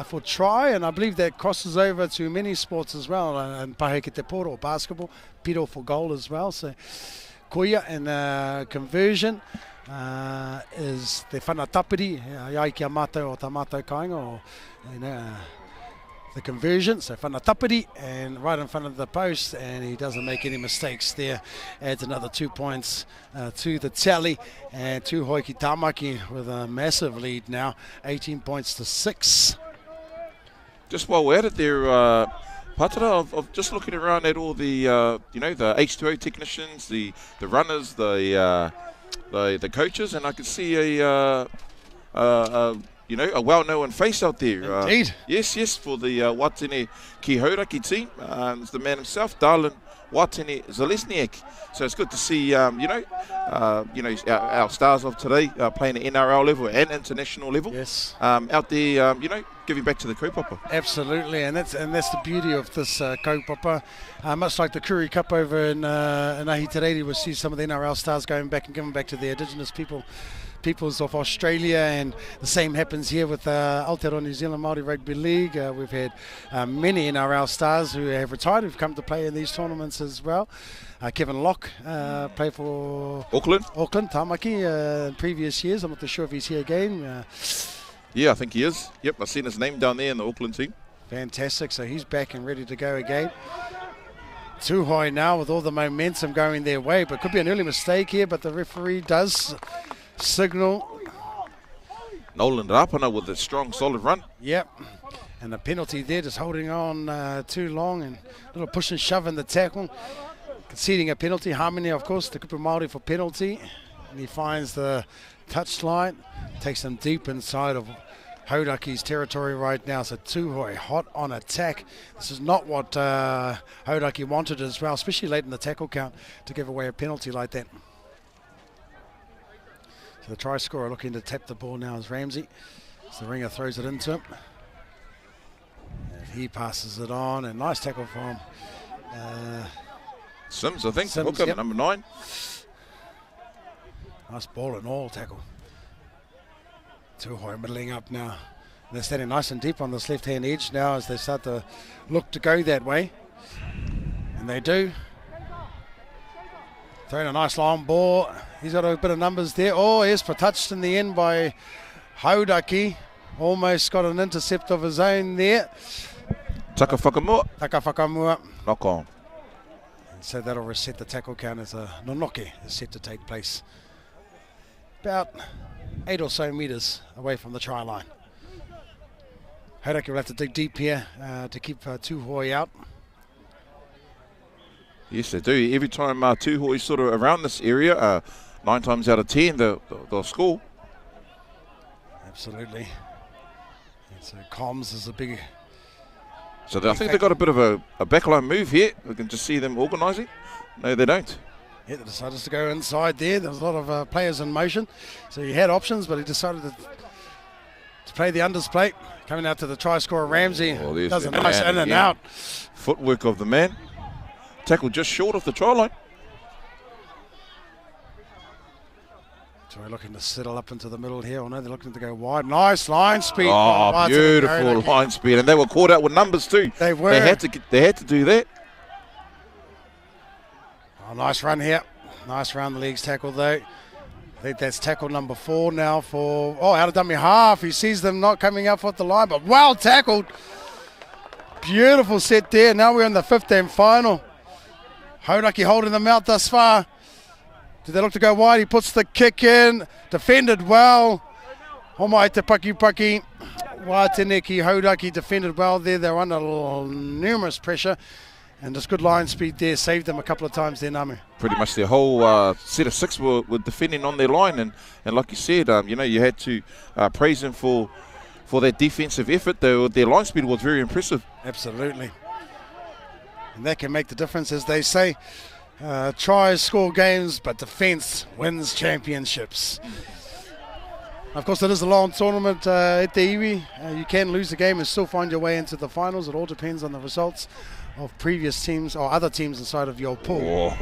for try, and I believe that crosses over to many sports as well. And pahe ki te poro, basketball, piro for goal as well. So, koia and conversion is te whanatapiri, iai kia mātou o ta mātou kāinga, or, the conversion, so whanatapiri, and right in front of the post, and he doesn't make any mistakes there. Adds another 2 points to the tally, and Tūhoi ki Tāmaki with a massive lead now, 18 points to 6. Just while we're at it there, Pātara, of just looking around at all the, the H2O technicians, the runners, the coaches, and I could see a you know, a well-known face out there. Indeed. Yes, for the Watene Ki Hauraki team. It's the man himself, Darlin Watene Zalesniak. So it's good to see, our stars of today playing at NRL level and international level. Yes. Out there, giving back to the kaupapa. Absolutely, and that's the beauty of this kaupapa. Much like the Kuri Cup over in Aotearoa, we see some of the NRL stars going back and giving back to the Indigenous peoples of Australia, and the same happens here with Aotearoa New Zealand Māori Rugby League. We've had many NRL stars who have retired, who've come to play in these tournaments as well. Kevin Locke played for Auckland, Tamaki, in previous years. I'm not too sure if he's here again. Yeah, I think he is. Yep, I've seen his name down there in the Auckland team. Fantastic, so he's back and ready to go again. Tūhoe now with all the momentum going their way, but could be an early mistake here, but the referee does signal. Nolan Rapana with a strong, solid run. Yep, and the penalty there, just holding on too long, and a little push and shove in the tackle. Conceding a penalty. Harmony, of course, the Kupu Māori for penalty. And he finds the touchline, takes them deep inside of Hauraki's territory right now. So Tūhoe hot on attack. This is not what Hauraki wanted as well, especially late in the tackle count, to give away a penalty like that. So the try scorer looking to tap the ball now is Ramsey. So the ringer throws it into him. And he passes it on, and nice tackle from Sims, I think. Sims, Hooker, yep. number 9. Nice ball and all tackle. Tūhoe middling up now. They're standing nice and deep on this left-hand edge now as they start to look to go that way. And they do. Throwing a nice long ball. He's got a bit of numbers there. Oh, yes, but touched in the end by Hauraki. Almost got an intercept of his own there. Taka Whakamua. knock on. So that'll reset the tackle count as a nonoke is set to take place. About 8 or so metres away from the try line. Hauraki will have to dig deep here to keep Tūhoe out. Yes, they do. Every time Tūhoe is sort of around this area, 9 times out of 10, they'll score. Absolutely. And so comms is a big... So I think they've got a bit of a backline move here. We can just see them organising. No, they don't. Yeah, they decided to go inside there. There was a lot of players in motion. So he had options, but he decided to play the unders plate. Coming out to the try scorer, Ramsey. Oh, does a nice in and out. Footwork of the man. Tackle just short of the try line. So we're looking to settle up into the middle here. Oh no, they're looking to go wide. Nice line speed. Oh, beautiful line speed. And they were caught out with numbers too. They were. They had to do that. Oh, nice run here. Nice round the legs tackle though. I think that's tackle number 4 now for, out of dummy half. He sees them not coming up off the line, but well tackled. Beautiful set there. Now we're in the 5th and final. Hauraki holding them out thus far. Did they look to go wide? He puts the kick in. Defended well. Homai te paki. Wateneki Hauraki defended well there. They're under numerous pressure. And just good line speed there. Saved them a couple of times there, Namu. Pretty much their whole set of 6 were defending on their line. And like you said, you had to praise them for that defensive effort. Their line speed was very impressive. Absolutely. And that can make the difference, as they say. Tries score games, but defence wins championships. Of course, it is a long tournament at the iwi. You can lose the game and still find your way into the finals. It all depends on the results of previous teams or other teams inside of your pool.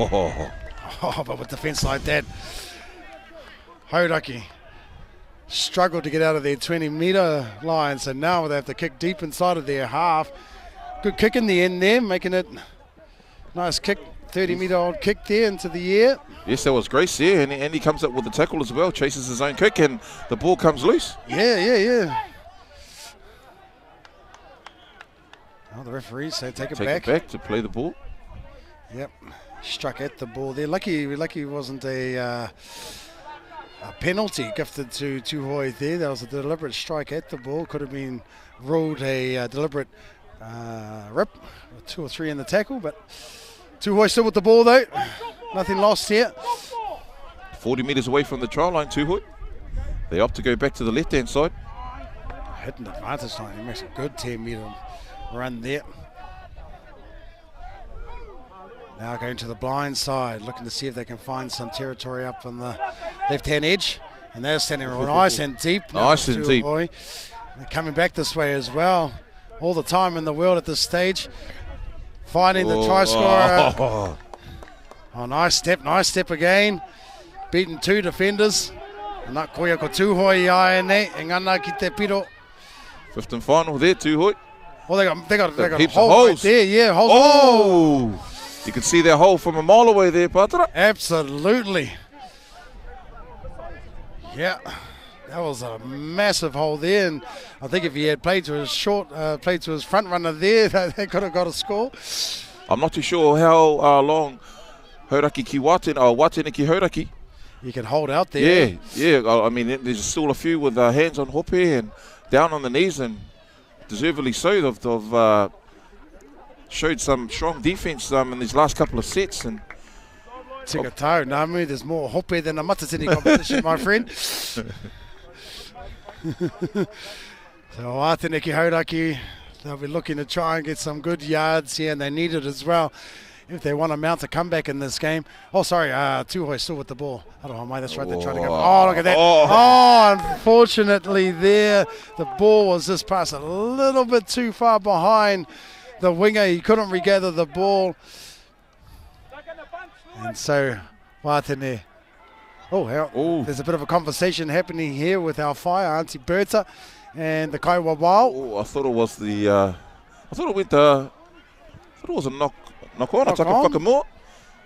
But with defence like that, Hauraki struggled to get out of their 20-metre line, so now they have to kick deep inside of their half. Good kick in the end there, making it nice kick. 30-metre-old kick there into the air. Yes, that was Grace there, and he comes up with the tackle as well, chases his own kick, and the ball comes loose. Yeah. Well, the referees say take it back to play the ball. Yep, struck at the ball there. Lucky it wasn't a penalty gifted to Tūhoe there. That was a deliberate strike at the ball. Could have been ruled a deliberate rip, 2 or 3 in the tackle, but Tūhoe still with the ball though. Nothing lost here. 40 metres away from the try line, Tūhoe. They opt to go back to the left-hand side. hitting the advantage line. He makes a good 10-metre run there. Now going to the blind side, looking to see if they can find some territory up on the left-hand edge. And they're standing nice and deep. Nice and deep. They're coming back this way as well. All the time in the world at this stage. Finding the try scorer. Oh, nice step again. Beating 2 defenders. Nā koia ko Tūhoi ai nei, e ngana ki te piro. Fifth and final there, Tūhoi. Well, they got a heaps hole of holes. right there, yeah. Holes. Oh! You can see that hole from a mile away there, Pātara. Absolutely. Yeah, that was a massive hole there, and I think if he had played to his played to his front runner there, they could have got a score. I'm not too sure how long Hauraki ki Watene ki Hauraki. You can hold out there. Yeah. I mean, there's still a few with hands on hope and down on the knees, and deservedly so. They've showed some strong defence in these last couple of sets. And Tika tau, Namu, there's more hope than a matatini competition, my friend. So Watene ki Hauraki, they'll be looking to try and get some good yards here, and they need it as well if they want to mount a comeback in this game. Oh, sorry, Tūhoi still with the ball. I don't know why, that's right, they're trying to go. Oh, look at that. Oh, unfortunately there, the ball was just passed a little bit too far behind the winger. He couldn't regather the ball. And so, Watene. There's a bit of a conversation happening here with our fire, Auntie Berta, and the Kaiwa Wao. Oh, I thought it was I thought it was a knock on. It's like a whakamua.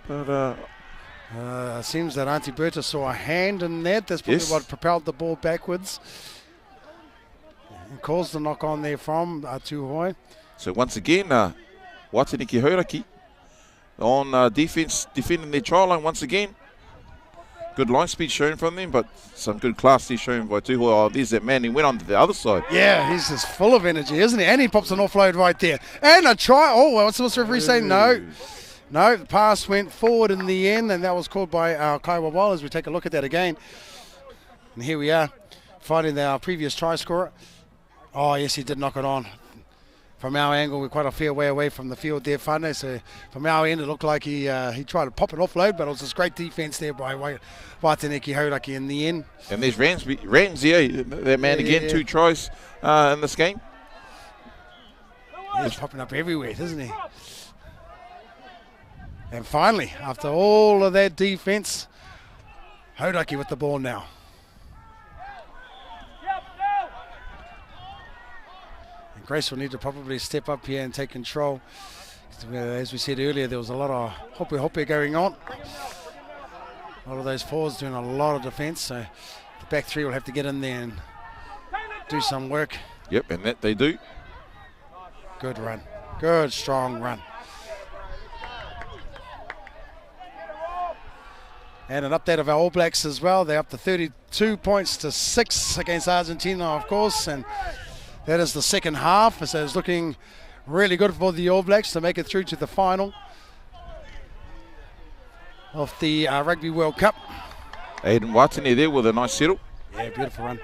But seems that Auntie Berta saw a hand in that. That's probably what propelled the ball backwards. And caused the knock on there from Tūhoi. So once again, Watene ki Hauraki on defence, defending their try line once again. Good line speed shown from them, but some good class there shown by Tūhoi. Oh, there's that man. He went on to the other side. Yeah, he's just full of energy, isn't he? And he pops an offload right there. And a try. Oh, what's the referee saying? No, the pass went forward in the end, and that was called by our Kaiwa Wao as we take a look at that again. And here we are, finding our previous try scorer. Oh, yes, he did knock it on. From our angle, we're quite a fair way away from the field there, Whane. So from our end, it looked like he tried to pop an offload, but it was just great defence there by Watene ki Hauraki in the end. And there's Ramsey, that man again, 2 tries in this game. He's popping up everywhere, isn't he? And finally, after all of that defence, Hauraki with the ball now. Grace will need to probably step up here and take control. As we said earlier, there was a lot of hope going on. A lot of those forwards doing a lot of defence, so the back three will have to get in there and do some work. Yep, and that they do. Good run. Good, strong run. And an update of our All Blacks as well. They're up to 32 points to 6 against Argentina, of course, and that is the second half, so it's looking really good for the All Blacks to make it through to the final of the Rugby World Cup. Aiden Watene there with a nice settle. Yeah, beautiful run.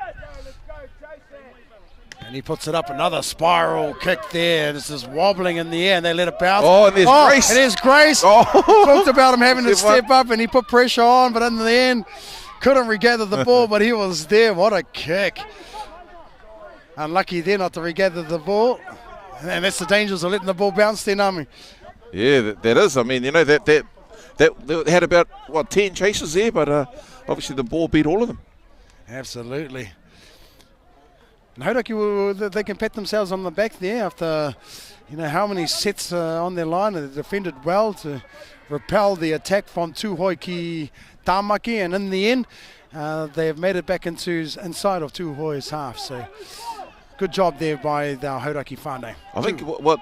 And he puts it up, another spiral kick there, and it's just wobbling in the air, and they let it bounce. Oh, and there's Grace. And there's Grace. Talked about him having to step up, and he put pressure on, but in the end, couldn't regather the ball, but he was there. What a kick. Unlucky there not to regather the ball. And that's the dangers of letting the ball bounce there, Nami. Yeah, that is. I mean, you know, that they had about, 10 chases there, but obviously the ball beat all of them. Absolutely. And Hauraki, they can pat themselves on the back there after, how many sets on their line. They defended well to repel the attack from Tūhoi ki Tāmaki, and in the end, they have made it back inside of Tūhoi's half. So good job there by the Hauraki whānau. I think what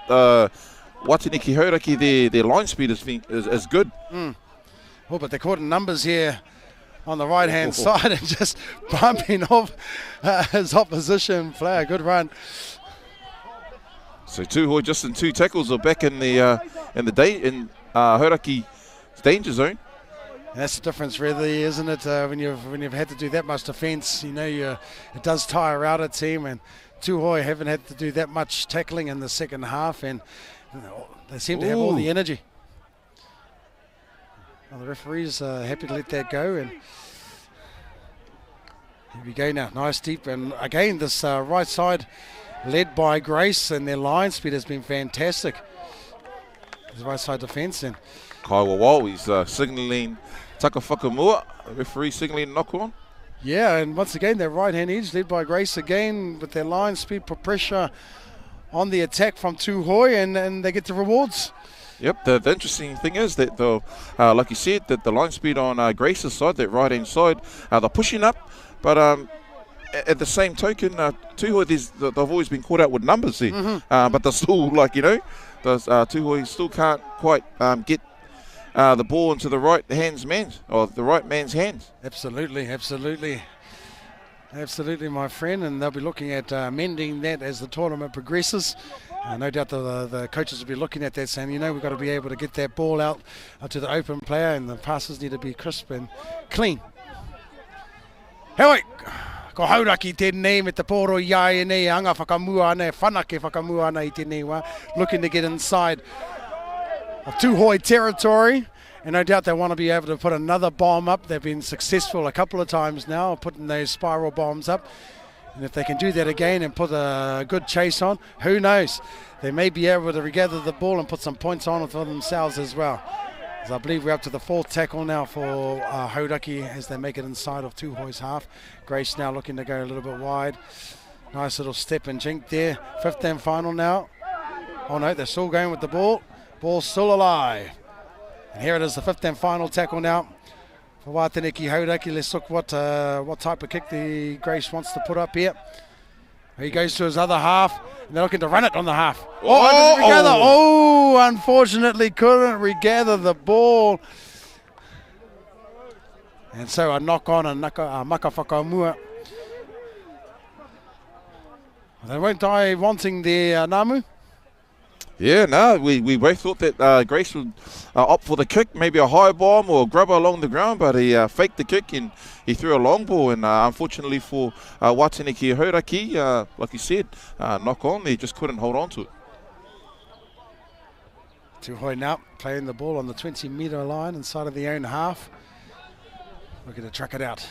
Watene ki Hauraki, their line speed is good. Oh, but they're caught in numbers here on the right-hand side and just bumping off his opposition player. Good run. So Tūhoi just in 2 tackles are back in Hauraki's danger zone. And that's the difference, really, isn't it? When you've had to do that much defence, it does tire out a team, and Tuhoi haven't had to do that much tackling in the second half, and they seem to have all the energy. Well, the referee's happy to let that go, and here we go now. Nice deep, and again this right side led by Grace, and their line speed has been fantastic. His right side defence, and Kaiwa, he's signalling Taka Whakamua, the referee signalling knock on. Yeah, and once again, their right-hand edge led by Grace again with their line speed, put pressure on the attack from Tuhoi, and they get the rewards. Yep, the interesting thing is that, like you said, that the line speed on Grace's side, that right-hand side, they're pushing up, but at the same token, Tuhoi, they've always been caught out with numbers there, but they're still, like, Tuhoi still can't quite get the ball into the right man's hands. Absolutely, my friend, and they'll be looking at mending that as the tournament progresses. No doubt the coaches will be looking at that, saying, we've got to be able to get that ball out to the open player, and the passes need to be crisp and clean. Hei, ko hauraki tēnei me te poro iai nei anga whakamua nei, whanake whakamua nei tēnei wā, looking to get inside of Tuhoi territory, and no doubt they want to be able to put another bomb up. They've been successful a couple of times now, putting those spiral bombs up, and if they can do that again and put a good chase on, who knows? They may be able to regather the ball and put some points on for themselves as well. As I believe we're up to the fourth tackle now for Hauraki as they make it inside of Tuhoi's half. Grace now looking to go a little bit wide. Nice little step and jink there. Fifth and final now. Oh no, they're still going with the ball. Ball's still alive. And here it is, the fifth and final tackle now for Wātaniki Hauraki. Let's look what type of kick the Grace wants to put up here. He goes to his other half, and they're looking to run it on the half. Unfortunately couldn't regather the ball. And so a knock on and maka whakamua. They won't die wanting their Namu. Yeah, no, we both thought that Grace would opt for the kick, maybe a high bomb or grubber along the ground, but he faked the kick and he threw a long ball, and unfortunately for Wātaniki Hauraki, like you said, knock on, they just couldn't hold on to it. Tuhoi now playing the ball on the 20-metre line inside of their own half. Looking to truck it out.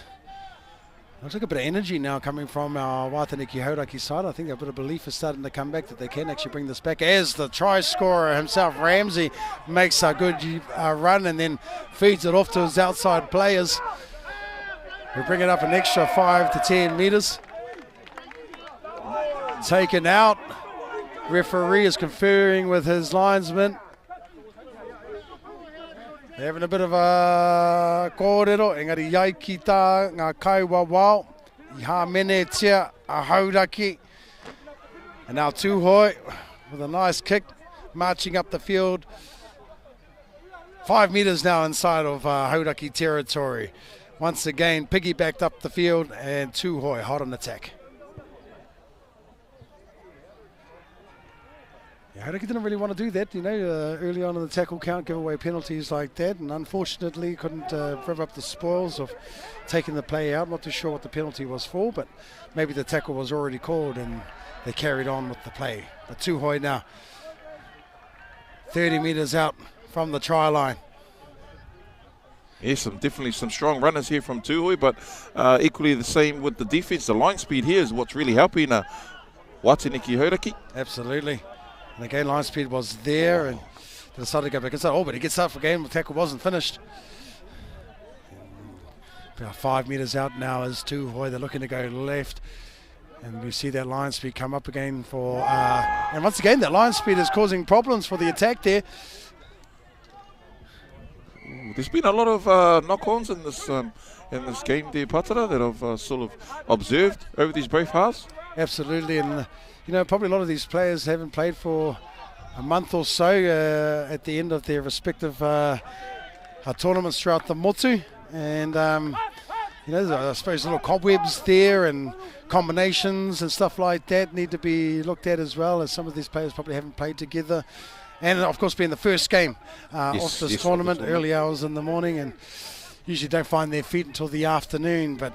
Looks like a bit of energy now coming from our Wātaniki Hauraki side. I think a bit of belief is starting to come back that they can actually bring this back, as the try scorer himself, Ramsey, makes a good run and then feeds it off to his outside players. We bring it up an extra 5 to 10 metres. Taken out. Referee is conferring with his linesman. They're having a bit of a kōrero, engari iai ki tā ngā kaiwa wao, I hā mene tia a Hauraki. And now Tuhoi with a nice kick, marching up the field. 5 metres now inside of Hauraki territory. Once again, piggybacked up the field, and Tuhoi hot on attack. Hauraki didn't really want to do that, early on in the tackle count, give away penalties like that, and unfortunately couldn't rev up the spoils of taking the play out. Not too sure what the penalty was for, but maybe the tackle was already called and they carried on with the play. But Tuhoi now 30 metres out from the try line. Yes, definitely some strong runners here from Tuhoi, but equally the same with the defence. The line speed here is what's really helping Wātaniki Hauraki. Absolutely. And again, line speed was there, and they decided to go back inside. But he gets up again. The tackle wasn't finished. About 5 metres out now is Tuhoi. They're looking to go left. And we see that line speed come up again for... and once again, that line speed is causing problems for the attack there. There's been a lot of knock-ons in this game there, Patara, that I've sort of observed over these both halves. Absolutely, and probably a lot of these players haven't played for a month or so at the end of their respective tournaments throughout the motu, and I suppose little cobwebs there and combinations and stuff like that need to be looked at as well, as some of these players probably haven't played together. And of course being the first game of this tournament, early hours in the morning, and usually don't find their feet until the afternoon, but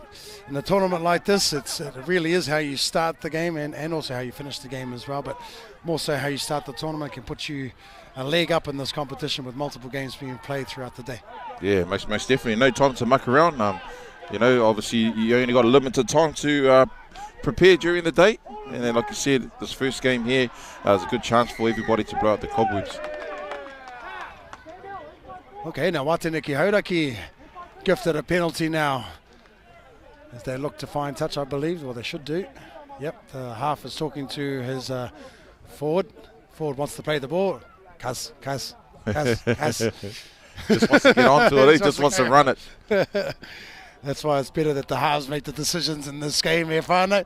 in a tournament like this, it really is how you start the game and also how you finish the game as well, but more so how you start the tournament can put you a leg up in this competition with multiple games being played throughout the day. Yeah, most definitely. No time to muck around. You know, obviously you only got a limited time to prepare during the day, and then like you said, this first game here is a good chance for everybody to blow out the cobwebs. Okay, now Wataniki Hauraki gifted a penalty now as they look to find touch, I believe, or they should do. Yep, the half is talking to his forward. Forward wants to play the ball. Kaz. Just wants to get onto it, he just wants to run it. That's why it's better that the halves make the decisions in this game here, whānau.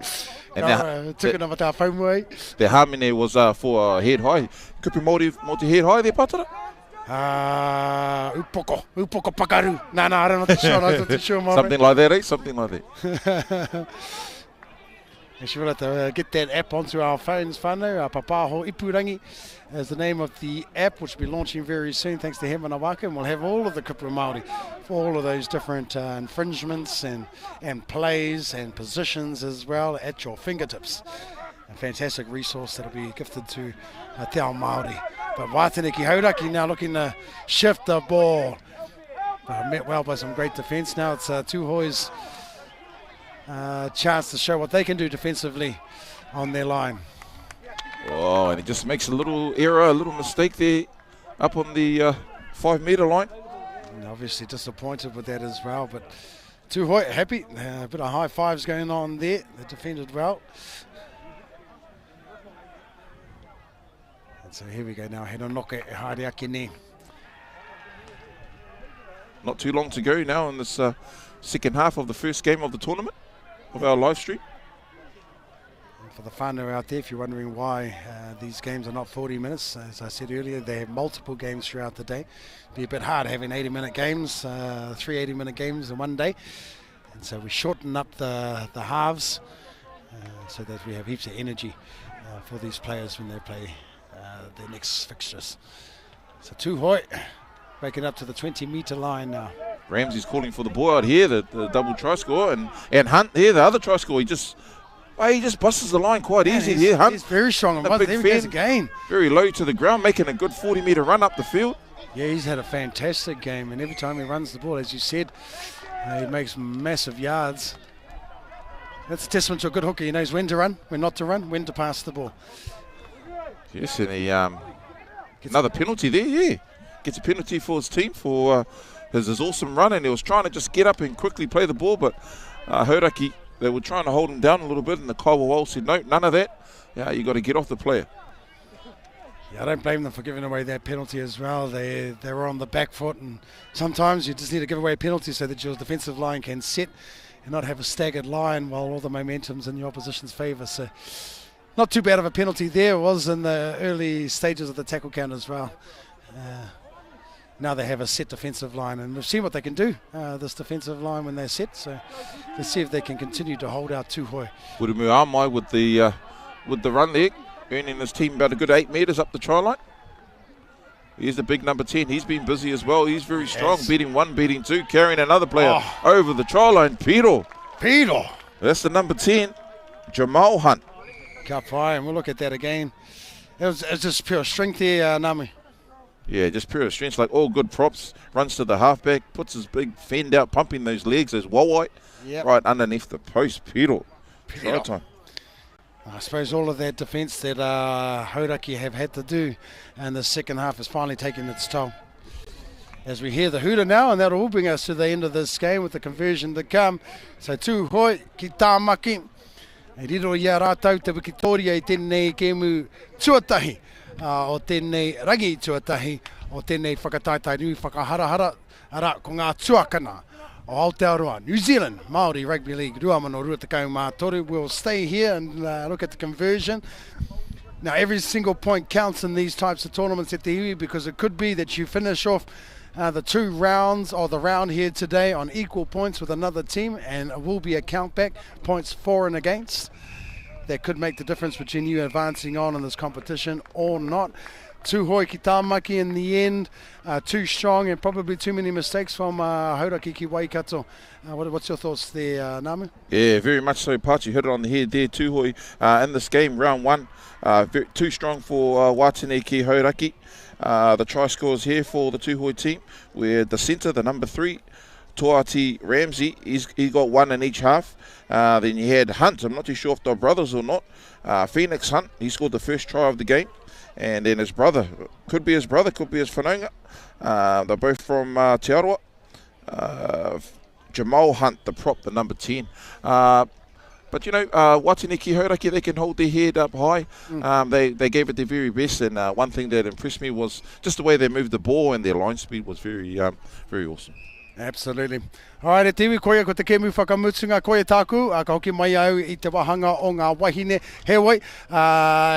And Tukuna mata whaumui. The harmony was for head high. Kupu Māori head high there, Patara? Upoko pakaru. No, I'm not sure. Something like that, eh? Something like that. And she will have to get that app onto our phones, whānau. Papaho Ipurangi is the name of the app, which will be launching very soon, thanks to Hemana Waka, and we'll have all of the Kupu Māori for all of those different infringements and plays and positions as well at your fingertips. A fantastic resource that will be gifted to Te Ao Māori. But Wataniki Hauraki now looking to shift the ball. Met well by some great defence. Now it's Tuhoi's chance to show what they can do defensively on their line. Oh, and he just makes a little error, a little mistake there up on the 5 metre line. And obviously disappointed with that as well, but Tuhoi happy. A bit of high fives going on there. They defended well. And so here we go now. Henonoke Hariakine. Not too long to go now in this second half of the first game of the tournament of our live stream. For the whānau out there, if you're wondering why these games are not 40 minutes, as I said earlier, they have multiple games throughout the day. It'd be a bit hard having 80-minute games, 3 80-minute games in one day. And so we shorten up the halves so that we have heaps of energy for these players when they play their next fixtures. So Tuhoi breaking up to the 20-metre line now. Ramsey's calling for the ball out here, the double try score, and Hunt here, the other try score, he just busts the line quite easy here. Hunt, he's very strong. A big there he goes again. Very low to the ground, making a good 40-metre run up the field. Yeah, he's had a fantastic game, and every time he runs the ball, as you said, he makes massive yards. That's a testament to a good hooker. He knows when to run, when not to run, when to pass the ball. Yes, and he another penalty there, yeah. Gets a penalty for his team for his awesome run, and he was trying to just get up and quickly play the ball, but Hauraki, they were trying to hold him down a little bit, and the Kaiwa said, no, none of that. Yeah, you got to get off the player. Yeah, I don't blame them for giving away that penalty as well. They were on the back foot, and sometimes you just need to give away a penalty so that your defensive line can sit and not have a staggered line while all the momentum's in the opposition's favour. So not too bad of a penalty there. It was in the early stages of the tackle count as well. Now they have a set defensive line, and we've seen what they can do, this defensive line when they're set. So let's see if they can continue to hold out Tuhoi. Urumu Amai with the run there, earning his team about a good 8 metres up the try line. Here's the big number 10. He's been busy as well. He's very strong, beating one, beating two, carrying another player over the try line. Piro. That's the number 10, Jamal Hunt. Ka pai, and we'll look at that again. It was just pure strength there, Nami. Yeah, just pure strength, like all good props. Runs to the halfback, puts his big fend out, pumping those legs, those wawai, right underneath the post. Piro. Try time. I suppose all of that defence that Hauraki have had to do in the second half is finally taking its toll. As we hear the hooter now, and that'll all bring us to the end of this game with the conversion to come. So Tuhoi ki tāmaki. E riro ia rātau te wikitoria i tēnei kēmu tuatahi. O tēnei rangi tuatahi, o tēnei whakataitai nui whakaharahara, ara ko ngā Tuakana o Aotearoa, New Zealand, Māori Rugby League, rua mano rua tekau mātoru. We'll stay here and look at the conversion. Now every single point counts in these types of tournaments at the iwi, because it could be that you finish off the 2 rounds or the round here today on equal points with another team, and it will be a count back, points for and against. That could make the difference between you advancing on in this competition or not. too hoi ki tāmaki in the end, too strong and probably too many mistakes from Hauraki ki Waikato. What's your thoughts there, Namu? Yeah, very much so, Pat. You hit it on the head there, Tuhoi. In this game, round one, too strong for Watene ki Hauraki. The try scores here for the Tuhoi team, where the centre, the number 3, Tuati Ramsey, he got one in each half. Then you had Hunt, I'm not too sure if they're brothers or not. Phoenix Hunt, he scored the first try of the game. And then his brother, could be his whanaunga. They're both from Aotearoa. Jamal Hunt, the prop, the number 10. But you know, Watene ki Hauraki, they can hold their head up high. They gave it their very best, and one thing that impressed me was just the way they moved the ball, and their line speed was very awesome. Absolutely. Alright, e tiwi koia ko te kemu whakamutunga koia tāku, ka hoki mai au I te wahanga o ngā wahine. Heoi,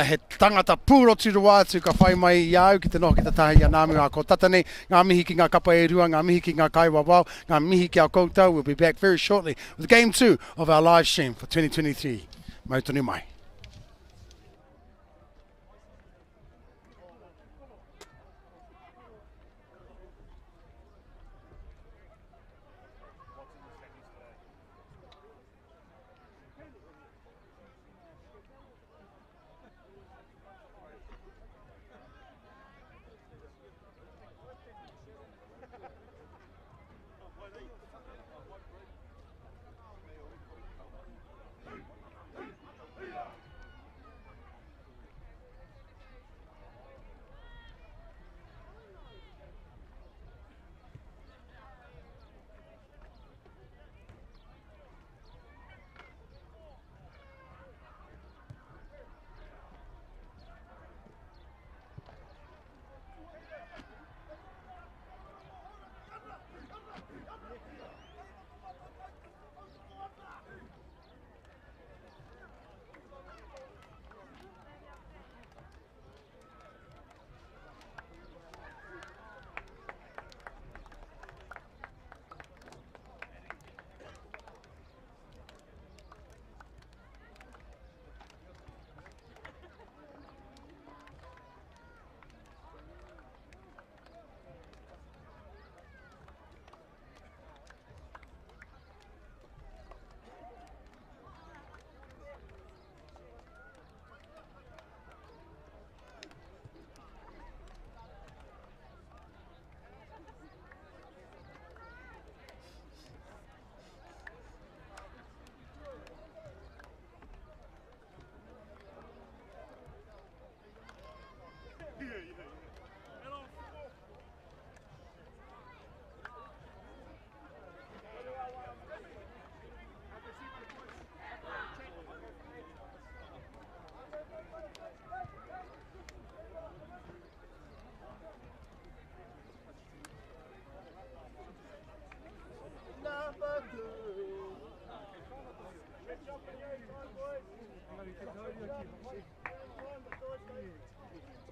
he tangata pūrotu rua atu ka whai mai I au ki te noho ki te tahi a Namu a ko tatane, ngā mihi ki ngā kapa e rua, ngā mihi ki ngā kai wawao, ngā mihi ki au koutou. We'll be back very shortly with game 2 of our live stream for 2023. Mautonu mai.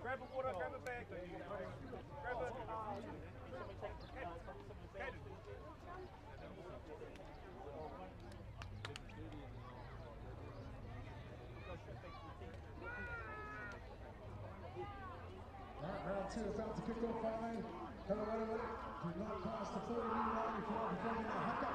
Grab a water, grab a bag. Grab a... Round 2 about to kick off. Do not pass the 40 metre line before performing the haka.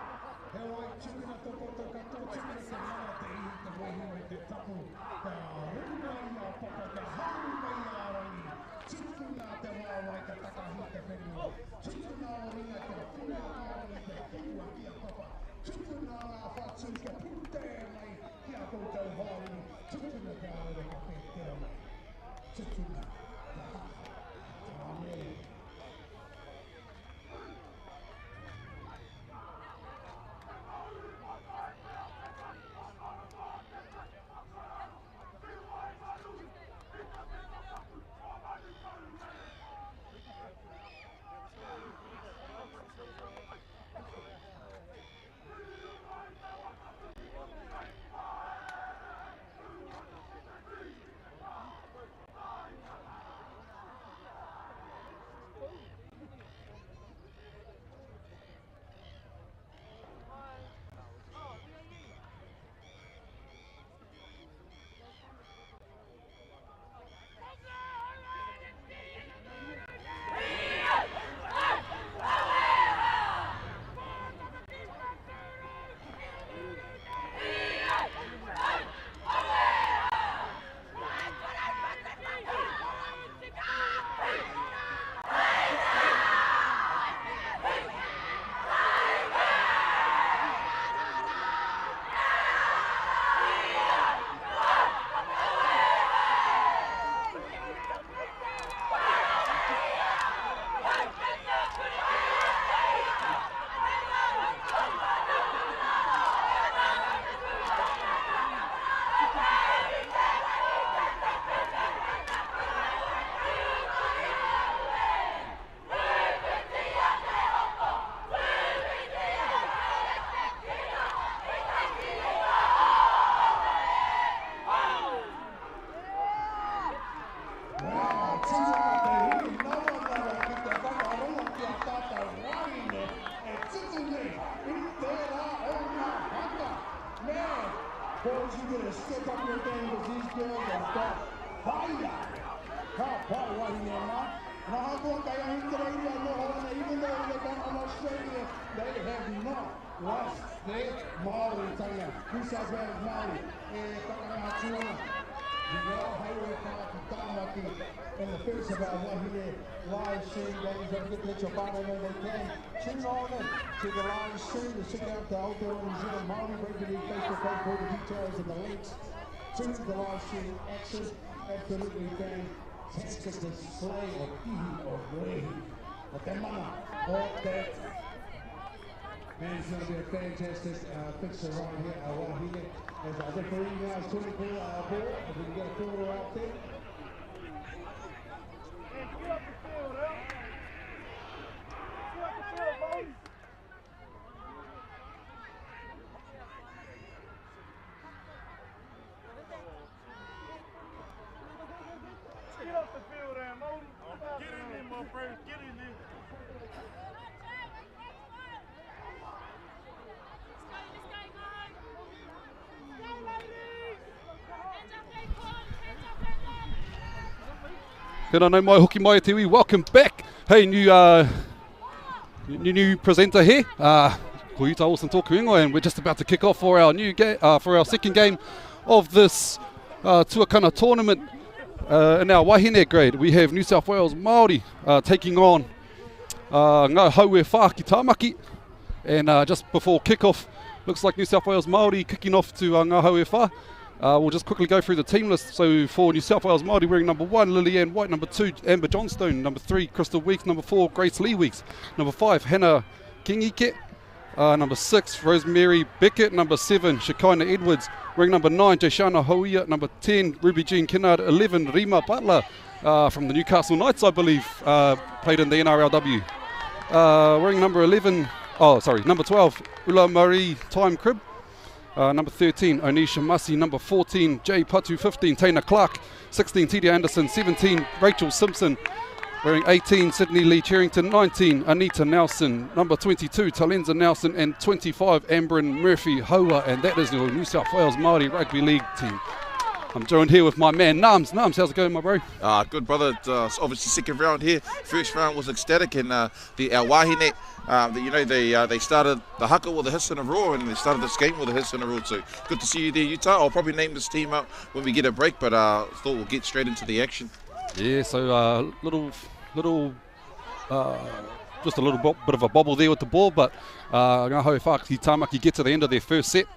Heoi, tukuna toko toka tō, tukuna te mana te I te mohi me te tapu. Ka rungai a papa, ka haurungai a rangi. Tukuna te wāwai ka takahi te whenua. Tukuna o ringa ka puna a rangi te kiwa ki a papa. Tukuna a whatu ka pute mai ki a koutou hauri. Tukuna ka aure ka pētea mai. Tukuna. Amen. step up your game because these girls have got fire. Pai wahine ana. Nā hako kai ahintarairi anō hana, even though they've gone on Australia, they have not lost their Māori tanga. New South Wales Māori, Tuakana. In the first of our wahine live stream games, don't forget to let your partner know they can tune on in to the live stream to check out the Aotearoa New Zealand Māori Rugby League Facebook page for the details and the links to the live stream action. Absolutely fantastic display of ihi of rehi. O te mana o te. Man, it's going to be a fantastic fixture right here, our wahine. As our referee now is calling for our ball, if we can get a quarter out there. Get up the field, huh? Get up the field, boys. Get up the field there, Modi. Get in there, my friend. Get in there. Tēnā nau mai, hoki mai te iwi, welcome back. Hey, new presenter here. Ko Utah Olsen tōku ingoa, and we're just about to kick off for our for our second game of this Tuakana tournament in our wahine grade. We have New South Wales Māori taking on ngā haue whā ki Tāmaki, and just before kick-off, looks like New South Wales Māori kicking off to ngā haue whā. We'll just quickly go through the team list. So for New South Wales Māori, wearing number 1, Lillian White, number 2, Amber Johnstone, number 3, Crystal Weeks, number 4, Grace Lee Weeks, number 5, Hannah Kingike, number 6, Rosemary Beckett, number 7, Shekinah Edwards, wearing number 9, Jashana Hauia, number 10, Ruby Jean Kennard, 11, Rima Butler, from the Newcastle Knights, I believe, played in the NRLW. Wearing number 12, Ula Marie Time Crib. Number 13, Onisha Masi. Number 14, Jay Patu. 15, Taina Clark. 16, Tidia Anderson. 17, Rachel Simpson. Wearing 18, Sydney Lee Cherrington. 19, Anita Nelson. Number 22, Talenza Nelson. And 25, Ambrin Murphy Hoa. And that is the New South Wales Māori Rugby League team. I'm joined here with my man Nams. Nams, how's it going, my bro? Good, brother. It's obviously second round here. First round was ecstatic, and our wahine, they started the haka with a hiss and a roar, and they started this game with a hiss and a roar too. Good to see you there, Utah. I'll probably name this team up when we get a break, but thought we'll get straight into the action. Yeah, so just a little bit of a bobble there with the ball, but ngā haue whā ki Tāmaki get to the end of their first set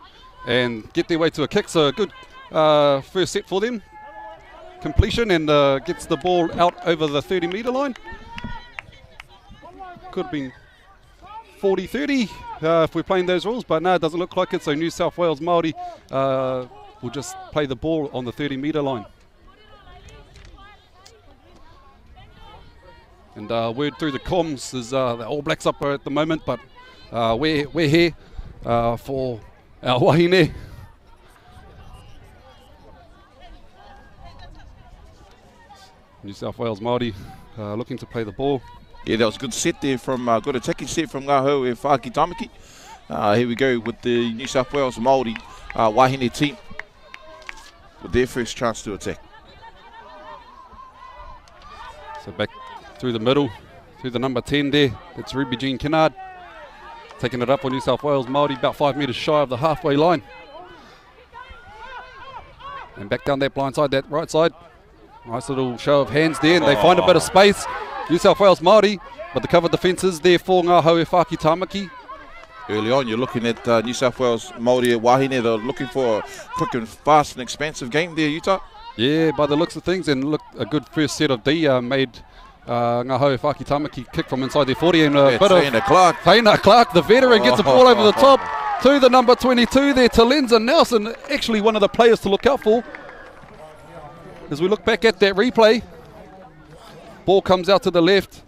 and get their way to a kick. So a good first set for them, completion, and gets the ball out over the 30-metre line. Could have been 40-30 if we're playing those rules, but no, it doesn't look like it. So New South Wales Māori will just play the ball on the 30-metre line. And word through the comms is the All Blacks up at the moment, but we're here for our wahine. New South Wales Māori looking to play the ball. Yeah, that was a good set there from good attacking set from ngā haue whā ki Tāmaki. Here we go with the New South Wales Māori wahine team with their first chance to attack. So back through the middle, through the number 10 there. That's Ruby Jean Kennard. Taking it up for New South Wales Māori, about 5 metres shy of the halfway line. And back down that blind side, that right side. Nice little show of hands there, and they find a bit of space. New South Wales Māori, but the cover defence is there for ngā haue whā ki Tāmaki. Early on, you're looking at New South Wales Māori at wahine. They're looking for a quick and fast and expansive game there, Utah. Yeah, by the looks of things, and look, a good first set of D made ngā haue whā ki Tāmaki kick from inside their 40, and a bit of Taina Clark, the veteran, gets the ball over the top to the number 22 there, Talenza Nelson, actually one of the players to look out for. As we look back at that replay, ball comes out to the left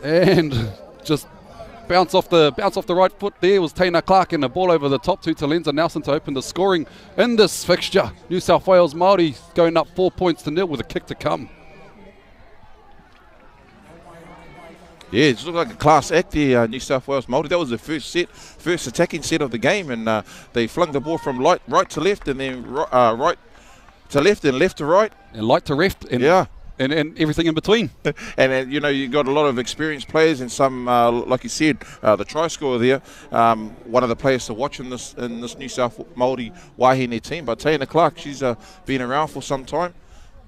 and just bounce off the right foot. There was Taina Clark, and the ball over the top to Talenza Nelson to open the scoring in this fixture. New South Wales Māori going up 4 points to 0 with a kick to come. Yeah, it looked like a class act there, New South Wales Māori. That was the first attacking set of the game, and they flung the ball from right to left, and then right to left and left to right. And light to left, and, yeah. and everything in between. And, you know, you got a lot of experienced players and some, like you said, the try scorer there, one of the players to watch in this New South Māori Wahine team. But Taina Clark, she's been around for some time.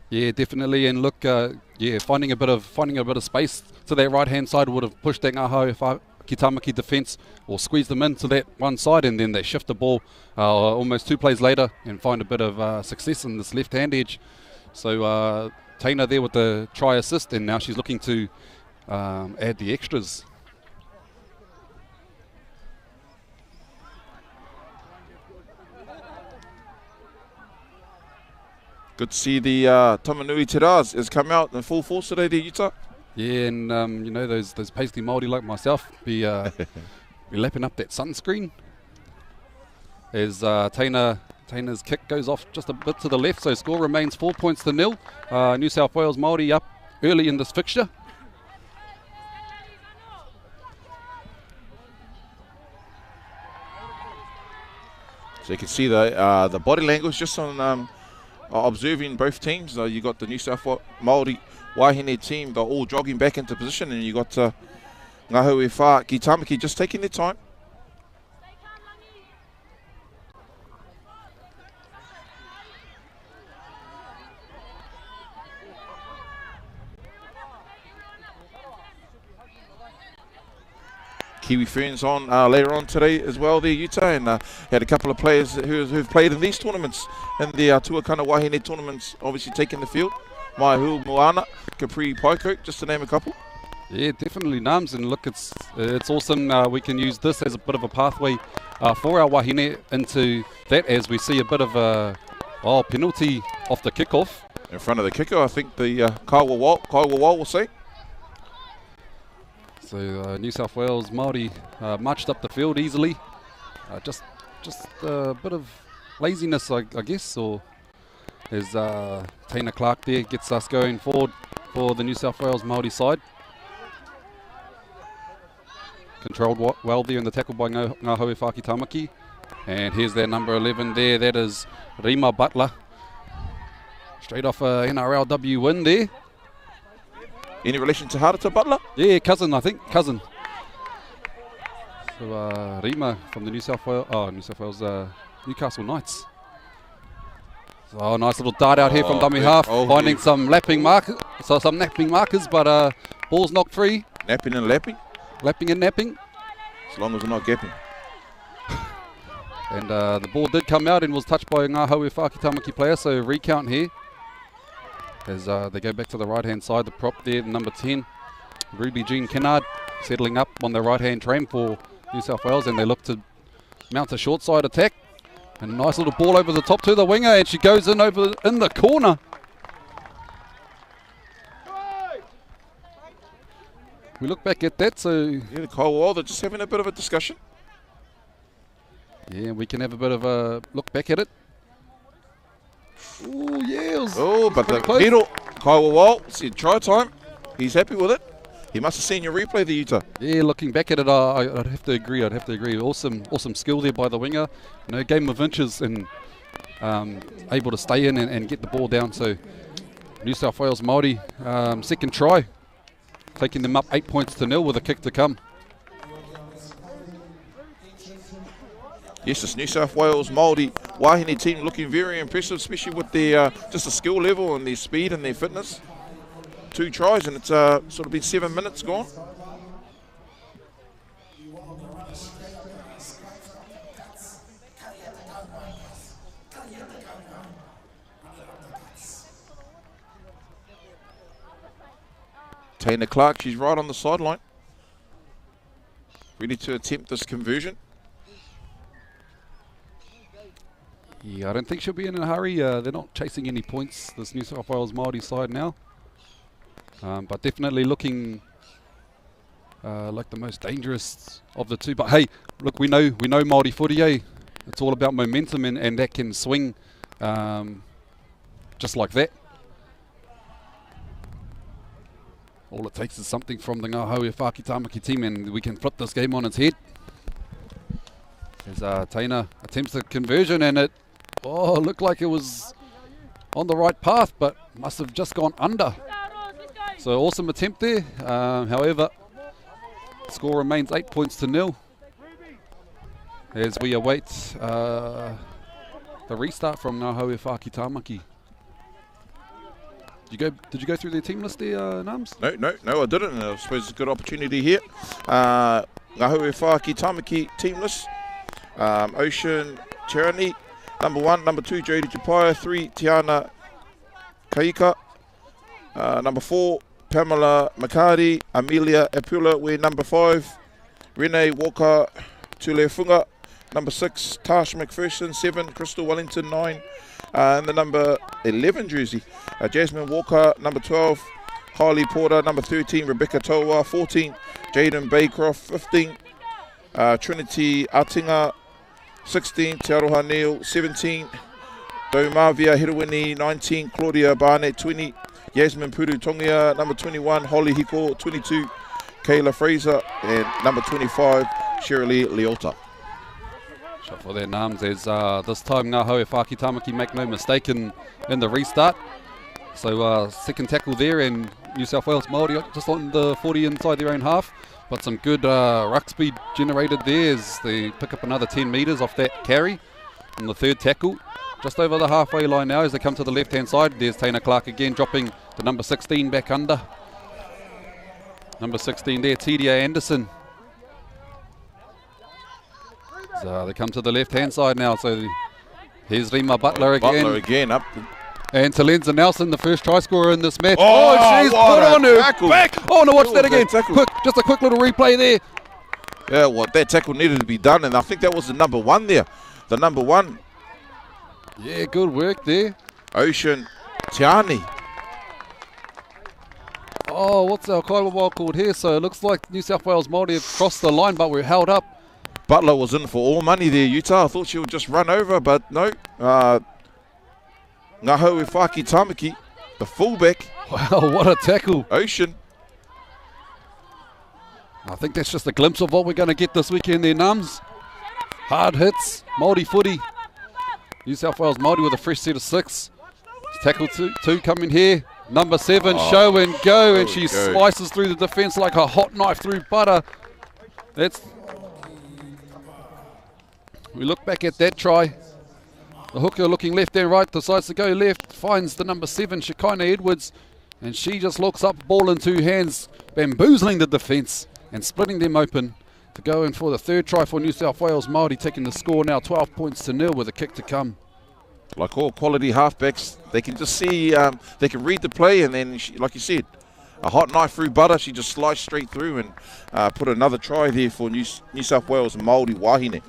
Yeah, definitely. And look, finding a bit of space to that right-hand side would have pushed that Ngāhau Kitamaki defence or squeezed them into that one side, and then they shift the ball almost 2 plays later and find a bit of success in this left-hand edge. So Taina there with the try assist, and now she's looking to add the extras. Good to see the Tamanui Tiraz has come out in full force today there, Utah. Yeah, and you know, those pasty Māori like myself be lapping up that sunscreen. As Taina's kick goes off just a bit to the left, so score remains 4 points to 0. New South Wales Māori up early in this fixture. So you can see the body language just on observing both teams. You got the New South Māori Wahine team, they're all jogging back into position, and you got Ngāhau Whā Kitamaki just taking their time. Kiwi Ferns on later on today as well there, Utah, and had a couple of players who've played in these tournaments, in the Tuakana Wahine tournaments, obviously taking the field. Maihu Moana, Capri Paikok, just to name a couple. Yeah, definitely Nams, and look, it's awesome. We can use this as a bit of a pathway for our Wahine into that, as we see a bit of a penalty off the kickoff. In front of the kicker, I think the Kaiwa will say. So New South Wales Māori marched up the field easily. Just a bit of laziness, I guess, or as Taina Clark there gets us going forward for the New South Wales Māori side. Controlled well there in the tackle by Ngāhau Whā Kitamaki. And here's their number 11 there, that is Rima Butler. Straight off a NRLW win there. Any relation to Harata Butler? Yeah, cousin, I think. Cousin. So Rima from the New South Wales Newcastle Knights. So nice little dart out here from dummy half, finding some napping markers, but ball's knocked free. Napping and lapping? Lapping and napping. As long as we're not gapping. And the ball did come out and was touched by a Ngāhau Whā Kitamaki player, so recount here. As they go back to the right-hand side, the prop there, number 10, Ruby Jean Kennard, settling up on the right-hand tram for New South Wales, and they look to mount a short side attack. And a nice little ball over the top to the winger, and she goes in the corner. We look back at that, so... Yeah, the Kaiwa, they're just having a bit of a discussion. Yeah, we can have a bit of a look back at it. Oh, yeah. But the middle, Kaiwa said try time. He's happy with it. He must have seen your replay there, Utah. Yeah, looking back at it, I'd have to agree. Awesome skill there by the winger. You know, game of inches and able to stay in and get the ball down. So New South Wales Māori, second try, taking them up 8 points to 0 with a kick to come. Yes, this New South Wales Māori Wahine team looking very impressive, especially with their just the skill level and their speed and their fitness. 2 tries, and it's sort of been 7 minutes gone. Taina Clark, she's right on the sideline, ready to attempt this conversion. Yeah, I don't think she'll be in a hurry. They're not chasing any points, this New South Wales Māori side now. But definitely looking like the most dangerous of the two. But hey, look, we know Māori footy, eh? It's all about momentum, and that can swing just like that. All it takes is something from the Ngāhau Whaki Tāmaki team and we can flip this game on its head. As Taina attempts the conversion and it looked like it was on the right path, but must have just gone under. So awesome attempt there. However, score remains 8-0 as we await the restart from Ngāhau Whaki Tāmaki. Did you go through their team list there, Nams? No, I didn't. I suppose it's a good opportunity here. Ngāhau Whaki Tāmaki team list. Ocean Tirani, number 1, number 2, Jodie Tupaia, 3, Tiana Kaika, number 4, Pamela Makari, Amelia Epula, we're number 5, Renee Walker Tulefunga, number 6, Tash McPherson, 7, Crystal Wellington, 9, and the number 11 jersey, Jasmine Walker, number 12, Harley Porter, number 13, Rebecca Toa, 14, Jaden Baycroft, 15, Trinity Atinga, 16, Te Aroha Neil, 17, Domavia Hiruini, 19, Claudia Barnett, 20, Yasmin Puru Tongia, number 21, Holly Hiko, 22, Kayla Fraser, and number 25, Shirley Leota. Shot for their names as this time Ngāhau Whaki Tāmaki make no mistake in the restart. So second tackle there and New South Wales Māori just on the 40 inside their own half. But some good ruck speed generated there as they pick up another 10 metres off that carry. And the third tackle, just over the halfway line now as they come to the left-hand side. There's Taina Clark again dropping the number 16 back under. Number 16 there, Tidia Anderson. So they come to the left-hand side now. So here's Rima Butler again. Butler again up. And Talenza Nelson, the first try scorer in this match. Oh, she's what put a on her tackle. back. Oh, no, watch that again. Tackle. Just a quick little replay there. Yeah, well, that tackle needed to be done, and I think that was the number 1 there. The number 1. Yeah, good work there. Ocean Tiani. Oh, what's our Kaiwa called here? So it looks like New South Wales Māori have crossed the line, but we're held up. Butler was in for all money there, Utah. I thought she would just run over, but no. Ngāhau Whaki Tāmaki, the fullback. Wow, what a tackle. Ocean. I think that's just a glimpse of what we're going to get this weekend there, Nums. Hard hits, Māori footy. New South Wales Māori with a fresh set of 6. Tackle two coming here. Number 7, show and go, and she slices through the defence like a hot knife through butter. We look back at that try. The hooker looking left and right, decides to go left, finds the number 7, Shekinah Edwards, and she just looks up, ball in 2 hands, bamboozling the defence and splitting them open to go in for the third try for New South Wales Māori, taking the score now 12-0 with a kick to come. Like all quality halfbacks, they can just see, they can read the play, and then, like you said, a hot knife through butter, she just sliced straight through and put another try there for New South Wales Māori wahine.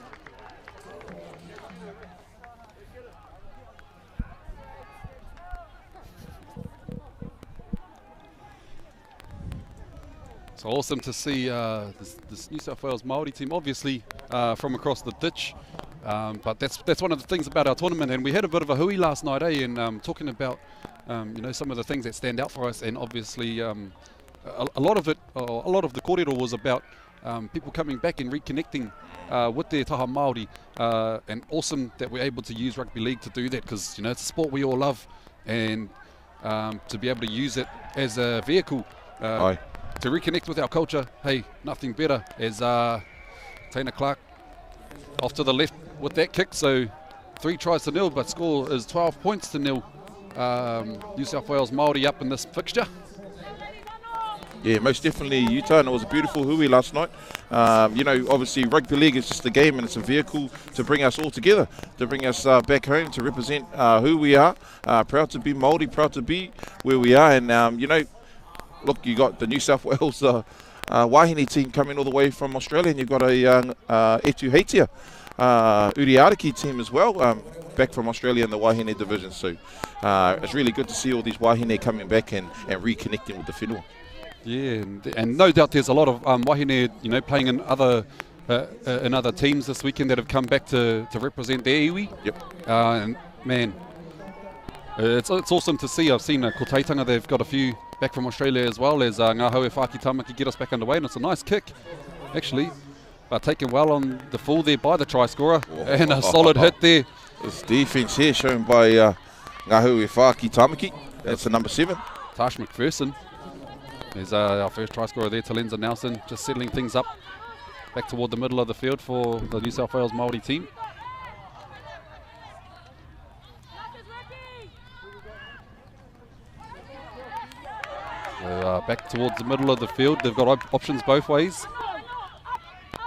So awesome to see this New South Wales Māori team, obviously from across the ditch. But that's one of the things about our tournament, and we had a bit of a hui last night, and talking about some of the things that stand out for us, and obviously a lot of the kōrero was about people coming back and reconnecting with their taha Māori, and awesome that we're able to use rugby league to do that, because it's a sport we all love, and to be able to use it as a vehicle to reconnect with our culture. Hey, nothing better as Taina Clark off to the left with that kick. So 3-0, but score is 12-0. New South Wales Māori up in this fixture. Yeah, most definitely, Utah, and it was a beautiful hui last night. Obviously rugby league is just a game, and it's a vehicle to bring us all together, to bring us back home, to represent who we are. Proud to be Māori, proud to be where we are, and look, you got the New South Wales wahine team coming all the way from Australia, and you've got a young Etuheitia Uriariki team as well, back from Australia in the wahine division. So it's really good to see all these wahine coming back and reconnecting with the whenua. Yeah, and no doubt there's a lot of wahine, playing in other teams this weekend that have come back to represent their iwi. Yep. And man, it's awesome to see. I've seen Kotaitanga, they've got a few back from Australia as well as Ngā Haue Whāki Tamaki get us back underway, and it's a nice kick, actually, but taken well on the full there by the try scorer, and a solid hit there. This defence here shown by Ngā Haue Whāki Tamaki. That's the number 7. Tash McPherson is our first try scorer there. Talenza Nelson just settling things up back toward the middle of the field for the New South Wales Māori team. So, back towards the middle of the field. They've got options both ways.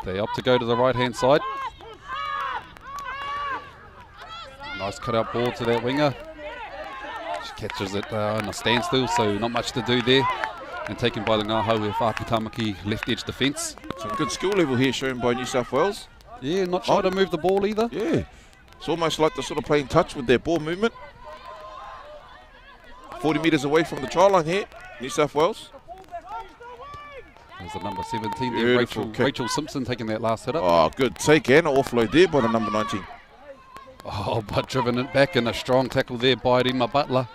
They opt to go to the right-hand side. Nice cut-out ball to that winger. She catches it on a standstill, so not much to do there. And taken by the Ngā Haue Whāki Tamaki left edge defence. Some good skill level here shown by New South Wales. Yeah, not shy to move the ball either. Yeah, it's almost like they're sort of playing touch with their ball movement. 40 metres away from the try line here, New South Wales. There's the number 17 there, Rachel Simpson taking that last hit up. Oh, good take and offload there by the number 19. Oh, but driven it back, and a strong tackle there by Rima Butler.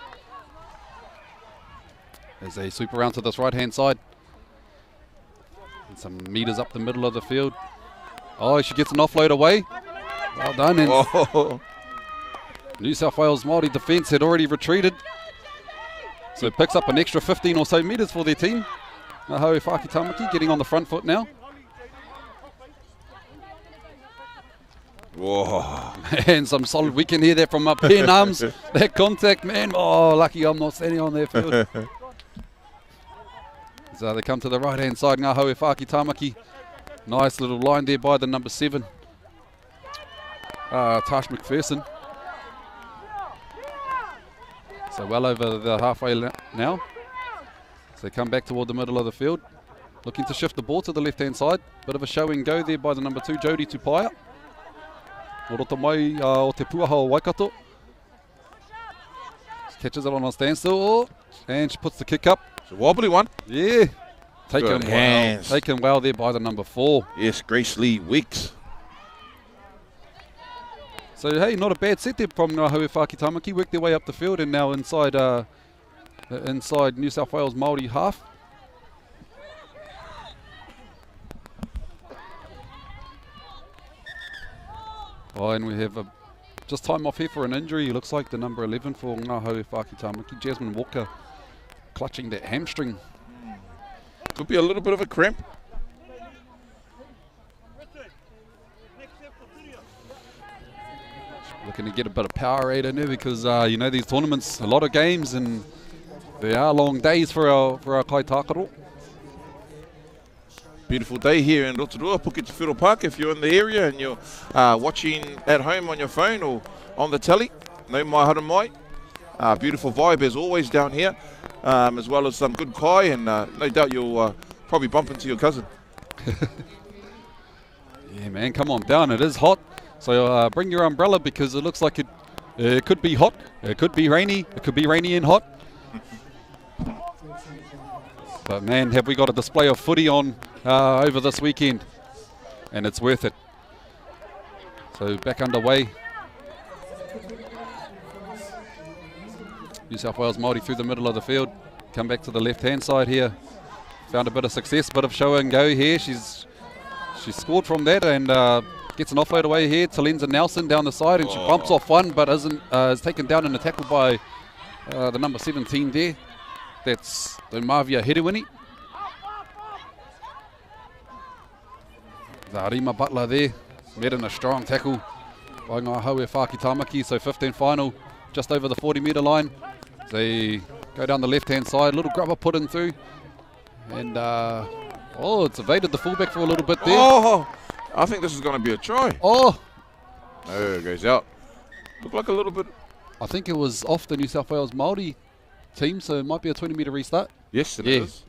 As they sweep around to this right-hand side. And some metres up the middle of the field. Oh, she gets an offload away. Well done. And New South Wales Māori defence had already retreated. So it picks up an extra 15 or so metres for their team. Ngā Haue Whāki Tamaki getting on the front foot now. Whoa. And some solid, we can hear that from up here in arms. That contact, man. Oh, lucky I'm not standing on their field. So they come to the right-hand side, Ngā Haue Whāki Tamaki. Nice little line there by the number 7. Tash McPherson. So well over the halfway now. So they come back toward the middle of the field. Looking to shift the ball to the left-hand side. Bit of a show and go there by the number 2, Jodie Tupaia. Orota mai o te puaha o Waikato. Catches it on a standstill. And she puts the kick up. It's a wobbly one. Yeah. Taken well there by the number 4. Yes, Grace Lee Weeks. So, hey, not a bad set there from Ngā Haue Whāki Tamaki. Worked their way up the field and now inside inside New South Wales Māori half. Oh, and we have just time off here for an injury. It looks like the number 11 for Ngā Haue Whāki Tamaki, Jasmine Walker, clutching that hamstring. Could be a little bit of a cramp. Looking to get a bit of Powerade in there because, you know, these tournaments, a lot of games and they are long days for our Kaitakaroa. Beautiful day here in Rotorua, Puketawhero Park. If you're in the area and you're watching at home on your phone or on the telly, no mai hara mai. Beautiful vibe as always down here, as well as some good kai, and no doubt you'll probably bump into your cousin. Yeah, man, come on down. It is hot. So bring your umbrella because it looks like it could be hot, it could be rainy, it could be rainy and hot. But man, have we got a display of footy on over this weekend, and it's worth it. So back underway. New South Wales Māori through the middle of the field. Come back to the left-hand side here. Found a bit of success, bit of show and go here. She's scored from that and gets an offload away here. Talenza Nelson down the side, and she bumps off one, but is taken down in a tackle by the number 17 there. That's the Mavia Herewini. Rima Butler there, met in a strong tackle by Ngā Haue Whāki Tamaki. So 15 final, just over the 40-metre line. They go down the left-hand side, little grubber put in through. And, it's evaded the fullback for a little bit there. Oh, I think this is going to be a try. Oh! No, it goes out. Looked like a little bit. I think it was off the New South Wales Māori team, so it might be a 20-metre restart. Yes, it is.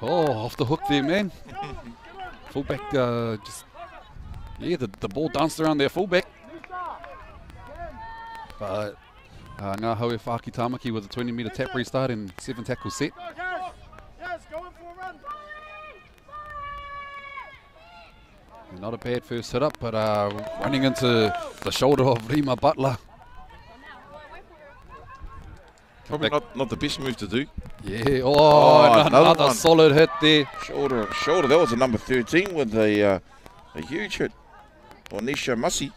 Oh, off the hook there, man. Fullback the ball danced around their fullback. But Ngā Haue Whāki Tamaki with a 20-metre tap restart and 7 tackle set. Not a bad first hit up, but running into the shoulder of Rima Butler. Probably not the best move to do. Yeah, another one. solid hit there. Shoulder. That was a number 13 with a huge hit. Onisha Masi.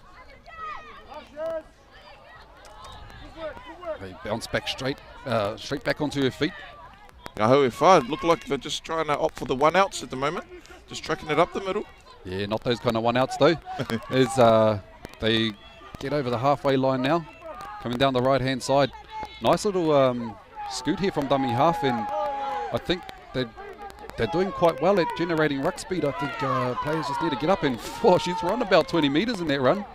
They bounce back straight back onto her feet. Ngāhoewhā look like they're just trying to opt for the one outs at the moment. Just trucking it up the middle. Yeah, not those kind of one outs though. As they get over the halfway line now, coming down the right hand side. Nice little scoot here from dummy half, and I think they're doing quite well at generating ruck speed. I think players just need to get up, and she's run about 20 metres in that run.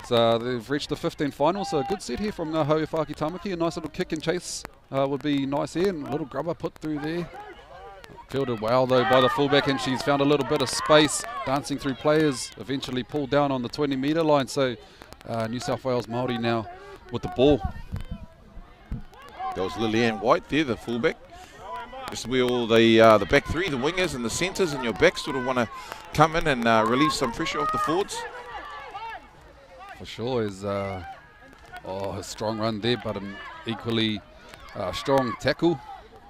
So they've reached the 15 final, so a good set here from Ngāhoewhā Tamaki. A nice little kick and chase would be nice here, and a little grubber put through there. Fielded well though by the fullback, and she's found a little bit of space, dancing through players, eventually pulled down on the 20 metre line. So New South Wales Māori now with the ball. That was Lillian White there, the fullback. This is where all the back three, the wingers and the centres and your backs sort of want to come in and relieve some pressure off the forwards. For sure is a strong run there, but an equally strong tackle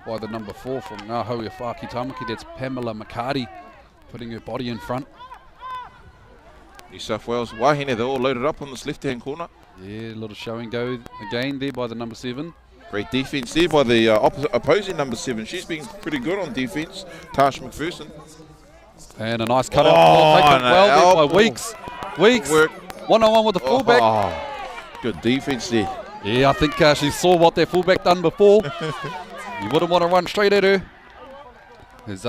by the number 4 from Ngāhoewhā Tamaki. That's Pamela McCarty putting her body in front. New South Wales wahine, they're all loaded up on this left-hand corner. Yeah, a little show and go again there by the number 7. Great defence there by the opposing number 7. She's been pretty good on defence, Tash McPherson. And a nice cut out taken well there by Weeks. Work. One-on-one with the fullback. Good defence there. Yeah, I think she saw what their fullback done before. You wouldn't want to run straight at her. As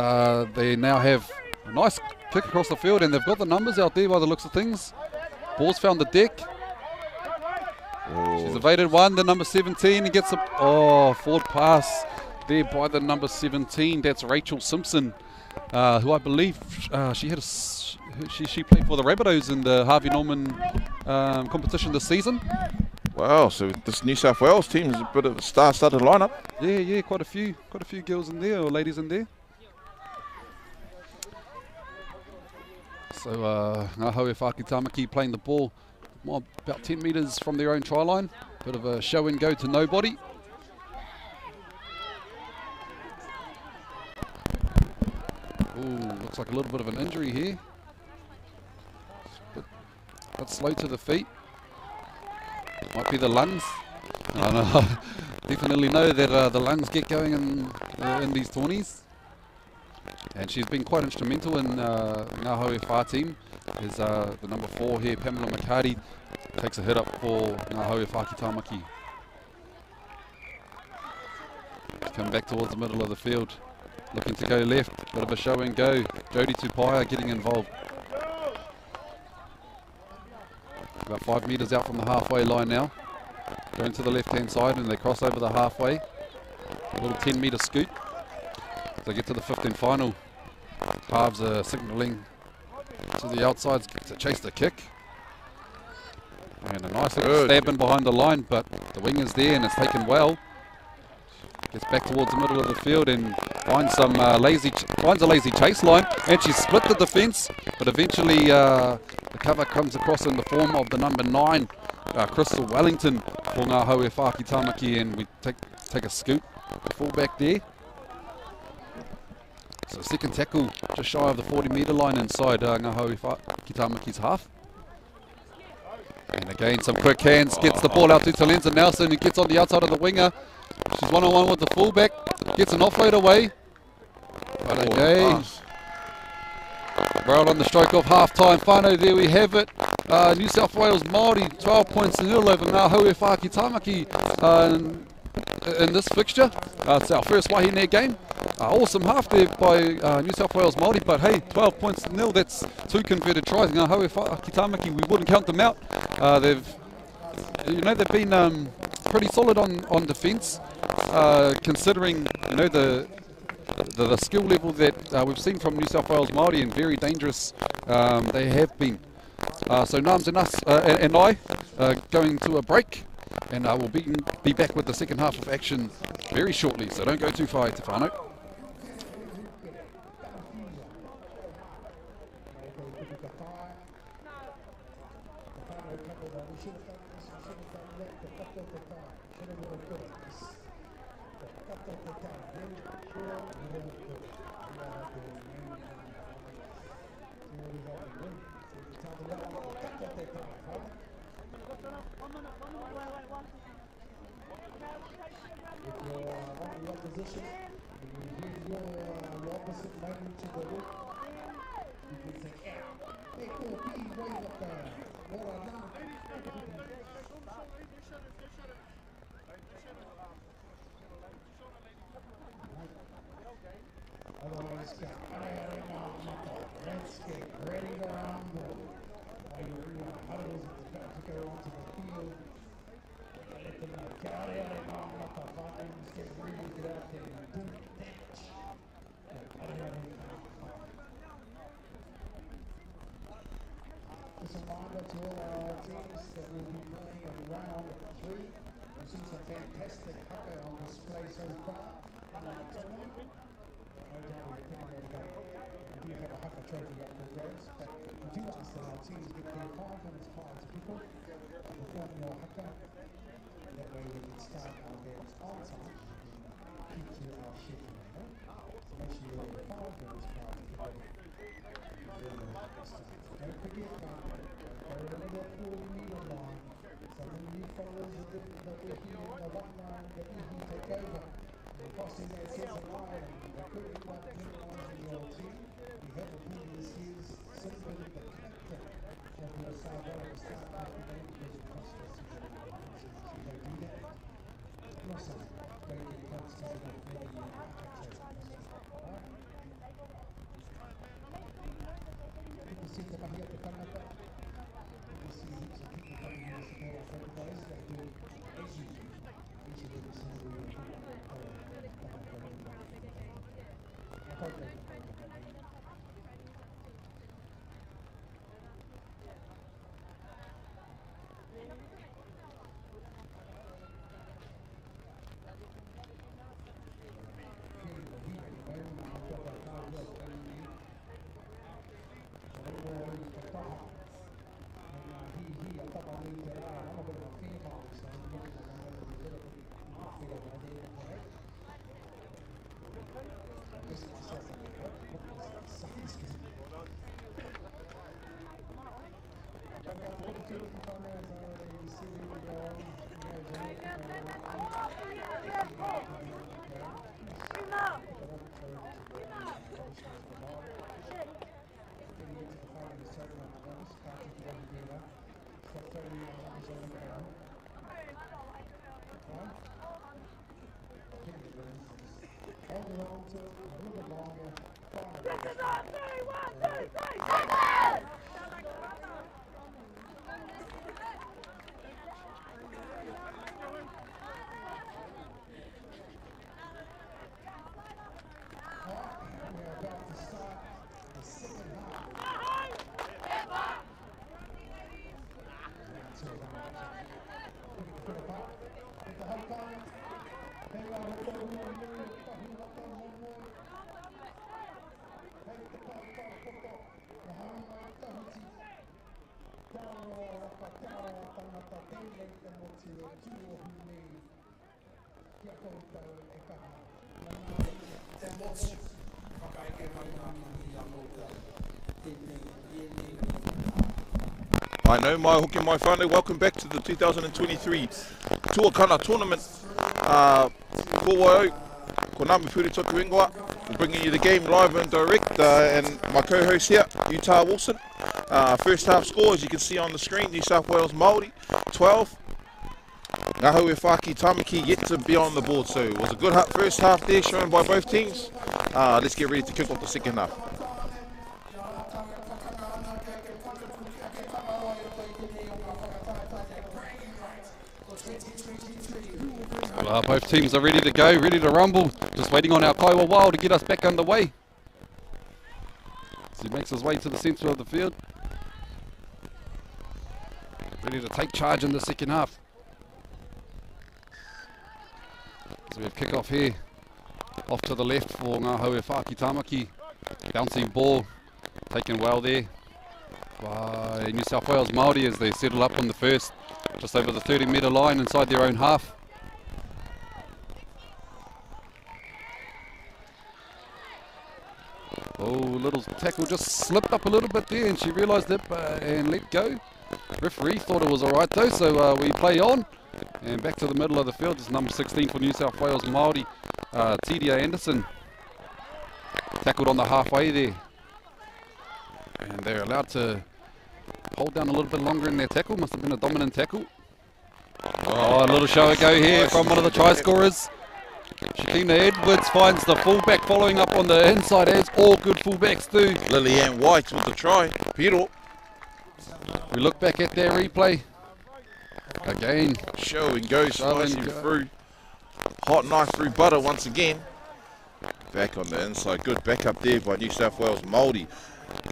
they now have a nice kick across the field, and they've got the numbers out there by the looks of things. Ball's found the deck. She's evaded one, the number 17, and gets a forward pass there by the number 17. That's Rachel Simpson, who I believe she played for the Rabbitohs in the Harvey Norman competition this season. Wow, so this New South Wales team is a bit of a star-studded lineup. Yeah, quite a few girls in there, or ladies in there. So Ngāhoewhā Tamaki playing the ball about 10 metres from their own try line. Bit of a show and go to nobody. Ooh, looks like a little bit of an injury here. But slow to the feet. Might be the lungs. No, definitely know that the lungs get going in these tourneys. And she's been quite instrumental in Ngāhoewhā team. Is the number 4 here, Pamela McCarty, takes a hit up for Ngāhoewhā Tamaki. Come back towards the middle of the field, looking to go left, bit of a show and go. Jodie Tupaia getting involved. About 5 metres out from the halfway line now. Going to the left-hand side, and they cross over the halfway. A little 10-metre scoot. They get to the 15 final. Halves are signalling to the outsides to chase the kick. And a nice little stab in behind the line, but the wing is there and it's taken well. Gets back towards the middle of the field and finds a lazy chase line, and she's split the defence, but eventually the cover comes across in the form of the number 9, Crystal Wellington for Ngāhoewhā Tamaki, and we take a scoot, full back there. So second tackle just shy of the 40-metre line inside Ngāhoewhā Tamaki's half. And again, some quick hands, gets the ball out to Talenza Nelson, who gets on the outside of the winger. She's one-on-one with the fullback, gets an offload away. But again, right on the stroke of half-time. Whānau, there we have it. New South Wales Māori, 12 points to 0 over Ngāhoewhā Tamaki in this fixture. It's our first wahine game. Awesome half there by New South Wales Māori, but hey, 12 points to 0, that's 2 converted tries. Ngāhoewhā Tamaki, we wouldn't count them out. They've been pretty solid on defence, considering the skill level that we've seen from New South Wales Māori, and very dangerous they have been. So Nams and us and I going to a break, and we'll be back with the second half of action very shortly, so don't go too far, Te Whānau. Position, and you hear your opposite moving to the left, you can say, yeah, hey, cool, be way up there. Well done. Otherwise, let's get ready to rumble. While you're in your huddles, it's about to go onto the field. Let them know, get out of there, just get ready to get out there and do it. Just a reminder to all our teams that we'll be playing in round 3. We've seen some fantastic haka on display so far in our tournament. No doubt we're picking it up. We do have a haka trophy up for grabs, but we do ask that our teams get their 5 minutes prior to people performing your haka. That way we can start our games on time and keep to our schedule. So make sure you're 5 minutes prior to people. Don't forget, go over that 4-meter line. Some of you fellas that we're here in the one line that you can take over. You're crossing that centre line and there could be one penalising your team. We have a previous years simply the captain of your side to start off the game because you crossed that centre line. So you don't do that. And also, don't get points because you're not ready yet. See the back of the Canada. You see heaps of people coming in to support our friend guys. They do as usual. Each of them is somebody who will I know my hook and my whānau, welcome back to the 2023 Tuakana tournament. Ko wai au, ko Ngā Puri Toku Ingoa. We're bringing you the game live and direct, and my co-host here, Utah Wilson. First half score, as you can see on the screen, New South Wales Māori, 12. Ngā Haue Whaki Tamaki yet to be on the board, so it was a good first half there shown by both teams. Let's get ready to kick off the second half. Both teams are ready to go, ready to rumble. Just waiting on our Kaiwa Wild to get us back underway. So he makes his way to the centre of the field. Ready to take charge in the second half. So we have kick-off here. Off to the left for Ngā Haue Whaki Tamaki. Bouncing ball, taken well there by New South Wales Māori as they settle up on the first, just over the 30-metre line inside their own half. Oh, little tackle just slipped up a little bit there and she realised it and let go. Referee thought it was alright though, so we play on. And back to the middle of the field is number 16 for New South Wales Māori, Tidia Anderson. Tackled on the halfway there. And they're allowed to hold down a little bit longer in their tackle. Must have been a dominant tackle. Oh, a little show go here from one of the try scorers. Shakina Edwards finds the fullback following up on the inside, as all good fullbacks do. Lillian White with the try. Pero. We look back at their replay. Again. Show and go, slicing through. Hot knife through butter once again. Back on the inside. Good backup there by New South Wales Māori.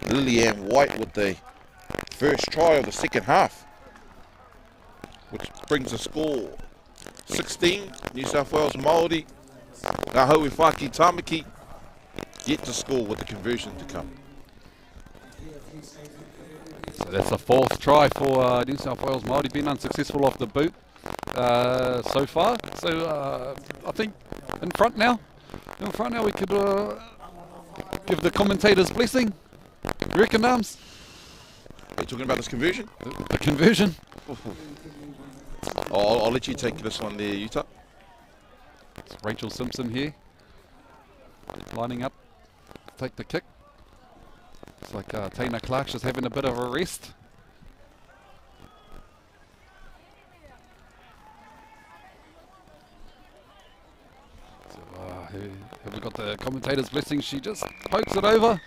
Lillian White with the first try of the second half, which brings the score 16. New South Wales Māori. Ngāhoe Whaki Tamaki yet to score with the conversion to come. So that's the fourth try for New South Wales Māori, been unsuccessful off the boot so far. So I think in front now we could give the commentators blessing. You reckon, Arms? Are you talking about this conversion? The conversion. I'll let you take this one there, Utah. It's Rachel Simpson here, lining up to take the kick. It's like Taina Clark's just having a bit of a rest. So, have we got the commentator's blessing? She just pokes it over.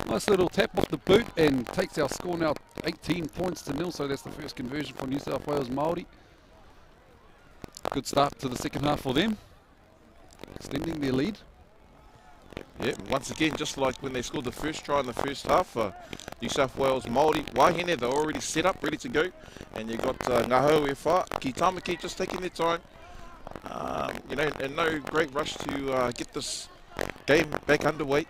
Nice little tap off the boot and takes our score now 18 points to 0. So that's the first conversion for New South Wales Māori. Good start to the second half for them, extending their lead. Yeah, once again, just like when they scored the first try in the first half, New South Wales Māori, Wahine, they're already set up, ready to go. And you got Ngāhoe Whaki Tamaki just taking their time. You know, and no great rush to get this game back underway.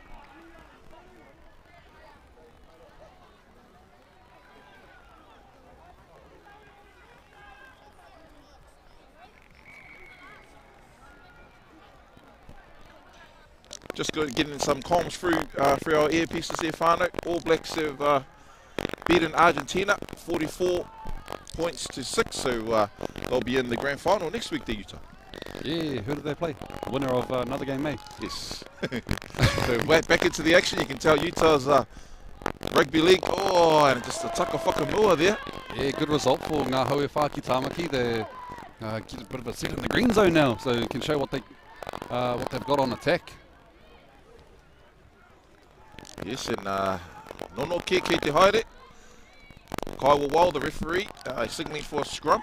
Just getting some comms through our earpieces there, Whānau. All Blacks have beaten Argentina 44 points to 6, so they'll be in the grand final next week, the Utah. Yeah, who did they play? The winner of another game, mate. Yes. So back into the action. You can tell Utah's rugby league. Oh, and just a tuka whakamua there. Yeah, good result for Ngāhoe Whaki Tamaki. They get a bit of a set in the green zone now, so you can show what they've got on attack. Yes, and Nono Ke Te Haere. Kaiwa Wau, the referee, signalling for a scrum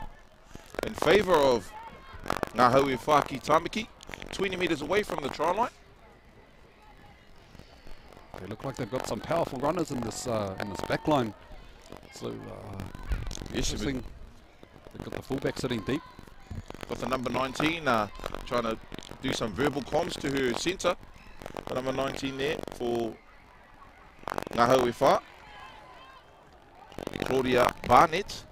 in favour of Ngāhoe Whaki Tamaki, 20 metres away from the try line. They look like they've got some powerful runners in this back line. So, yes, they've got the fullback sitting deep. Got the number 19 trying to do some verbal comms to her centre. The number 19 there for Ngāhoe Whā, Claudia Barnett.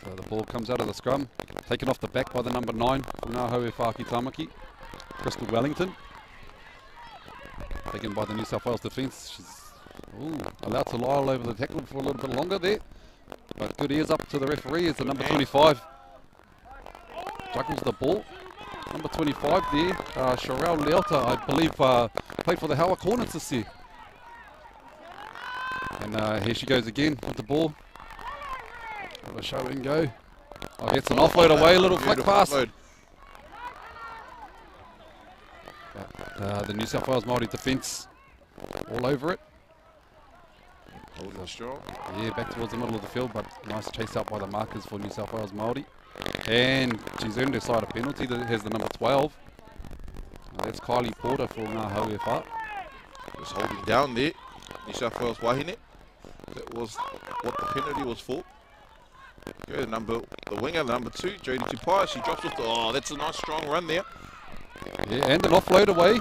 So the ball comes out of the scrum, taken off the back by the number 9 for Ngāhoe Whaki Tamaki, Crystal Wellington. Taken by the New South Wales defence. She's allowed to lie all over the tackle for a little bit longer there. But good ears up to the referee as the number 25 juggles the ball. Number 25 there, Sherelle Leota, I believe, played for the Howard Hornets this year. And here she goes again with the ball. Have a show and go. Oh, gets an offload away, a little flick pass. But, the New South Wales Māori defence all over it. Holding strong. Yeah, back towards the middle of the field, but nice chase out by the markers for New South Wales Māori. And she's earned her side a penalty that has the number 12. That's Kylie Porter for Ngāhoe Whā. Just holding down there, New South Wales Wahine. That was what the penalty was for. Okay, the winger, the number 2, Jodie Tupai. She drops off the. Oh, that's a nice strong run there. Yeah, and an offload away.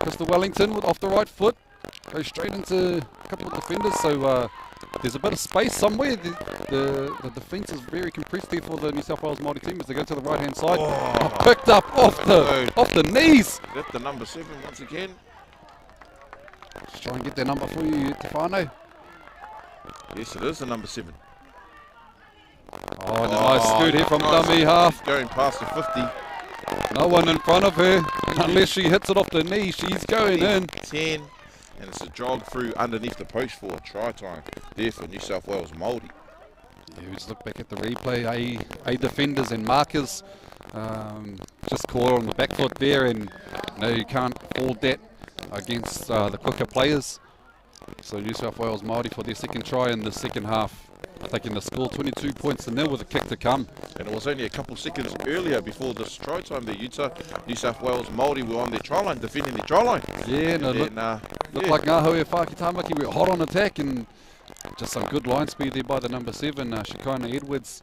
Crystal Wellington off the right foot. goes straight into a couple of defenders. So there's a bit of space somewhere. The defence is very compressed here for the New South Wales Māori team as they go to the right hand side. Oh, Picked up off the knees. That's the number 7 once again. Let's try and get their number for you, Tefano. Yes, it is the number 7. Oh, nice scoot here from dummy half. Going past the 50. No one in front of her. Unless she hits it off the knee, she's going in. 10. And it's a jog through underneath the post for a try time there for New South Wales Māori. Yeah, we just look back at the replay. A defenders and markers just caught on the back foot there, and no, you can't afford that against the quicker players. So New South Wales Māori for their second try in the second half, taking the score 22 points to nil with a kick to come. And it was only a couple seconds earlier before this try time there, Utah. New South Wales Māori were on their try line, defending their try line. Yeah, no, looked like Ngāhoe Whākitamaki were hot on attack, and just some good line speed there by the number 7, Shikona Edwards,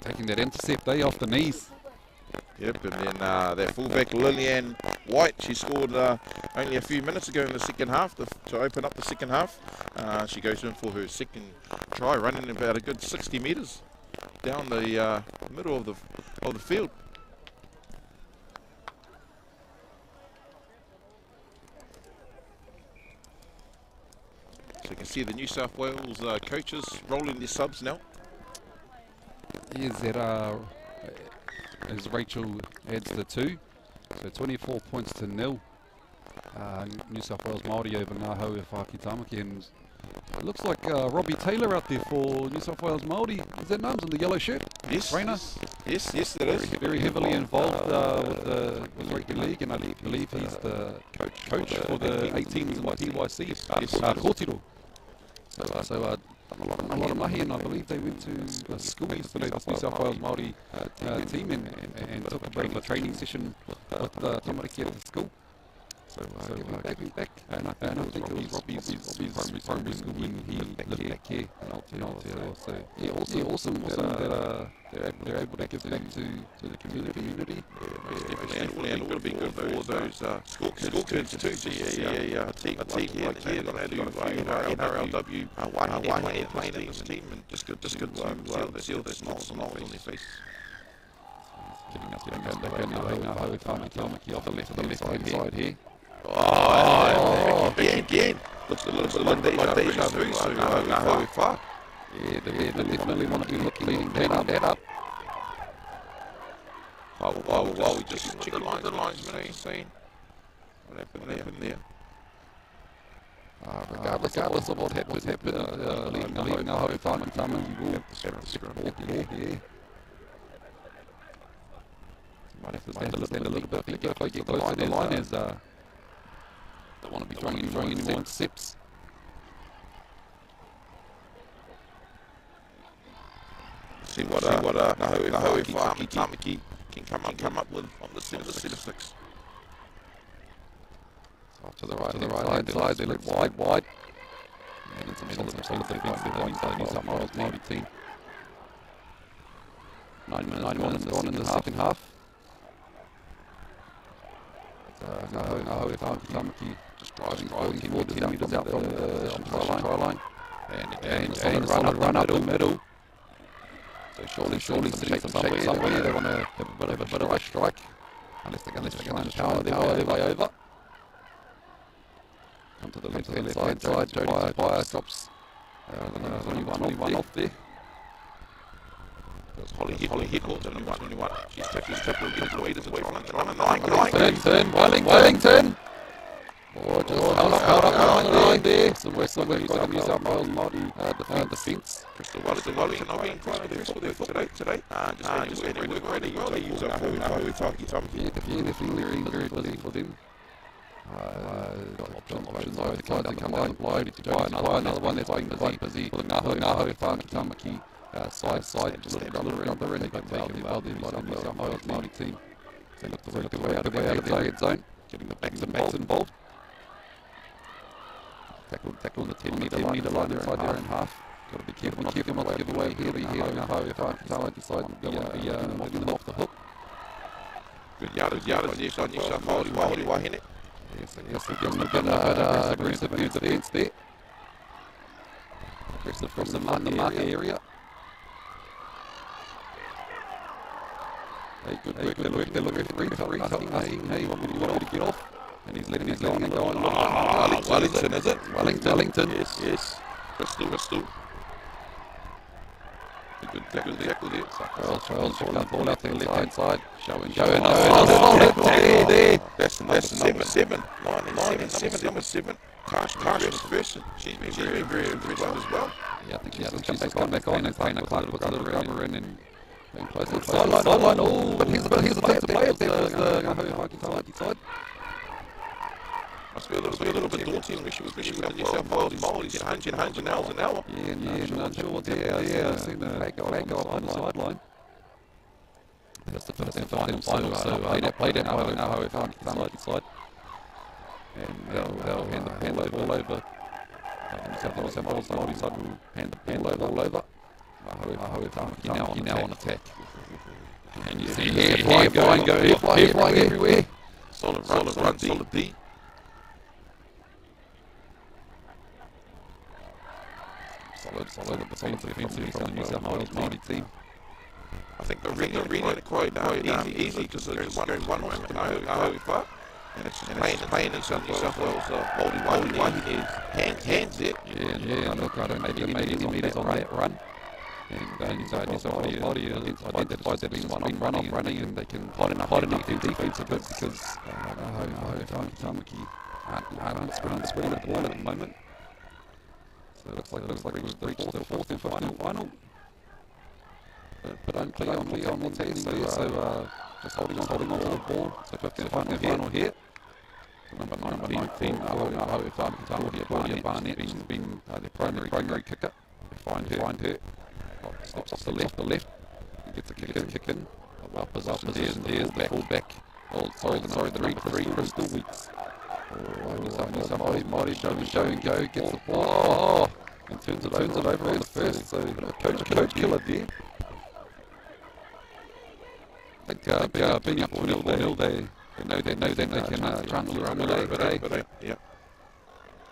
taking that intercept off the knees. Yep, and then that fullback Lillian White, she scored only a few minutes ago in the second half to open up the second half. She goes in for her second try, running about a good 60 metres down the middle of the field. So you can see the New South Wales coaches rolling their subs now. Here's that as Rachel adds the 2, so 24 points to nil. New South Wales Māori over Ngāhoe Whākitamaki, and it looks like Robbie Taylor out there for New South Wales Māori. Is that names in the yellow shirt? Yes, trainer. Yes, it is. Very heavily involved with the Rugby League, and I believe he's the coach for the 18s in the PYC. Kōtiro. So a lot of mahi, and I believe they went to school with the New South Wales Māori team and took a bit of a training session with Tamariki at the school. So giving back, and I think it was Robbie's primary school when he lived back here in Aotearoa. So yeah, also awesome that they're able to give back to the community. And it would be good for those school kids to see a team like here that do NRLW playing in this team, and just good to see all those smiles on their faces. Getting back in Ngāhoe Whākitamaki off the left-hand side here. Oh, again. Looks a little bit like deja vu, so Ngāhoe Whā. Yeah, they definitely want to be looking that up. Oh, we just check the lines, saying what happened there. Regardless of what happened, I believe Ngāhoe Whākitamaki will have the scrum. Yeah. Might have to stand a little bit to get close to the line as don't want to be throwing any more intercepts. See what Ngāhoe Whākitamaki can come up with on the set of 6. Off to the right side, they look wide. And some solid defence there by the New South Wales Māori team. 9 minutes gone in the second half. Ngāhoe Whākitamaki just driving forward 10 metres out from the try line. And again, run up the middle. So surely to take some shape somewhere. They want to have a bit of a strike. Unless they're going to power their way over. Come to the left-hand side. Jody Fire drops. There's only one off there. Holly hit caught on 21. She's taking the weight away from the turn, Wellington. Oh, just held up the line there. Some West by the New South Wales Māori defence. Crystal Wellington are being praised for their football today. Just ready to use up Ngāhoe Whākitamaki. Yeah, definitely very busy for them. Options over the card to come down the blow to buy another one that's being busy for the Ngāhoe Whākitamaki. Side, just a little rubber, and they got taken by the New South Wales Māori team. They look the way out of their head zone, getting the backs involved. Tackle on the 10 metre line inside their own half. Got to be careful not to give away here. Ngāhoe Whākitamaki side will be off the hook. Good yardage there for New South Wales Māori wahine. Yes, we're getting a bit aggressive defence there. Aggressive from the marker area. Hey, good work. They're looking for recovery. Asking, hey, what do you want me to get off? And he's letting it go. Wellington, is it? Wellington. Yes. Bristol. Good tackle there. Charles, ball out there, left-hand side. Showing. There. That's number 7. Number 7. Tarsha Person. She's been very impressive as well. Yeah, I think she's come back on and Clark puts a little cover in and close to the sideline. Oh, but here's a play there. The side. Must be a little bit daunting, especially with New South Wales Māori get 100 miles an hour. Yeah, not sure what's happening. Yeah, I've seen the flag go on the sideline. That's the first time for him, so played it now if I'm side. And they'll hand the ball over. New South Wales Māori side will hand the ball over. Now on attack. And you see hair flying everywhere. Solid run, D. Solid defensive from the New South Wales Māori team. I think the arena quite easy because it's just going one moment Aotearoa, and it's just playing in New South Wales Māori hands it. Yeah, look, I don't make any meters on that run. And New South Māori identifies that being one running and they can hide enough defensive bits because Tamaki aren't spreading the ball at the moment. So it looks like it was the fourth and final. But don't play on what's happening there. So just holding on to the ball. So 15th final here. Number 19, Claudia Barnett has been the primary kicker. Find her. Steps off the left. Gets a kick in. Well positioned there. Full back. Sorry, the three Crystal Weeks. New South Māori showing go, gets the ball, and turns it over on the first, so coach killer there. I think being up 4-0 they know that they can run away, but yeah.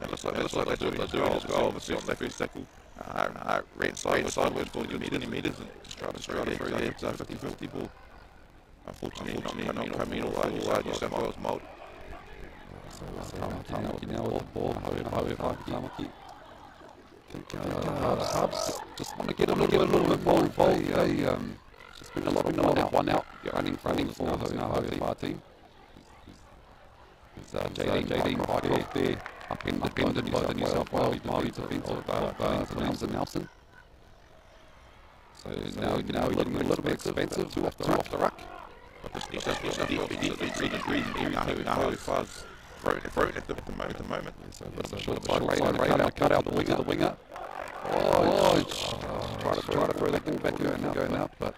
And looks like they're doing it as well, obviously on their first tackle. Ran sideways, 40 metres, and just trying to throw there, it's a 50-50 ball. Unfortunately, not coming all over New South Wales Māori. Tamaki now with the ball. Tamaki. Hubs just want to get a little bit more involved. Just been a lot of one out running for the Aotearoa team. JD right off there, upended by the New South Wales Māori defence of Nelson. So now getting a little bit expensive, two off the ruck. But this New South Wales really Aotearoa thrown at the moment. So a bit of a short radar cut out the winger. Try to throw that ball back going out, but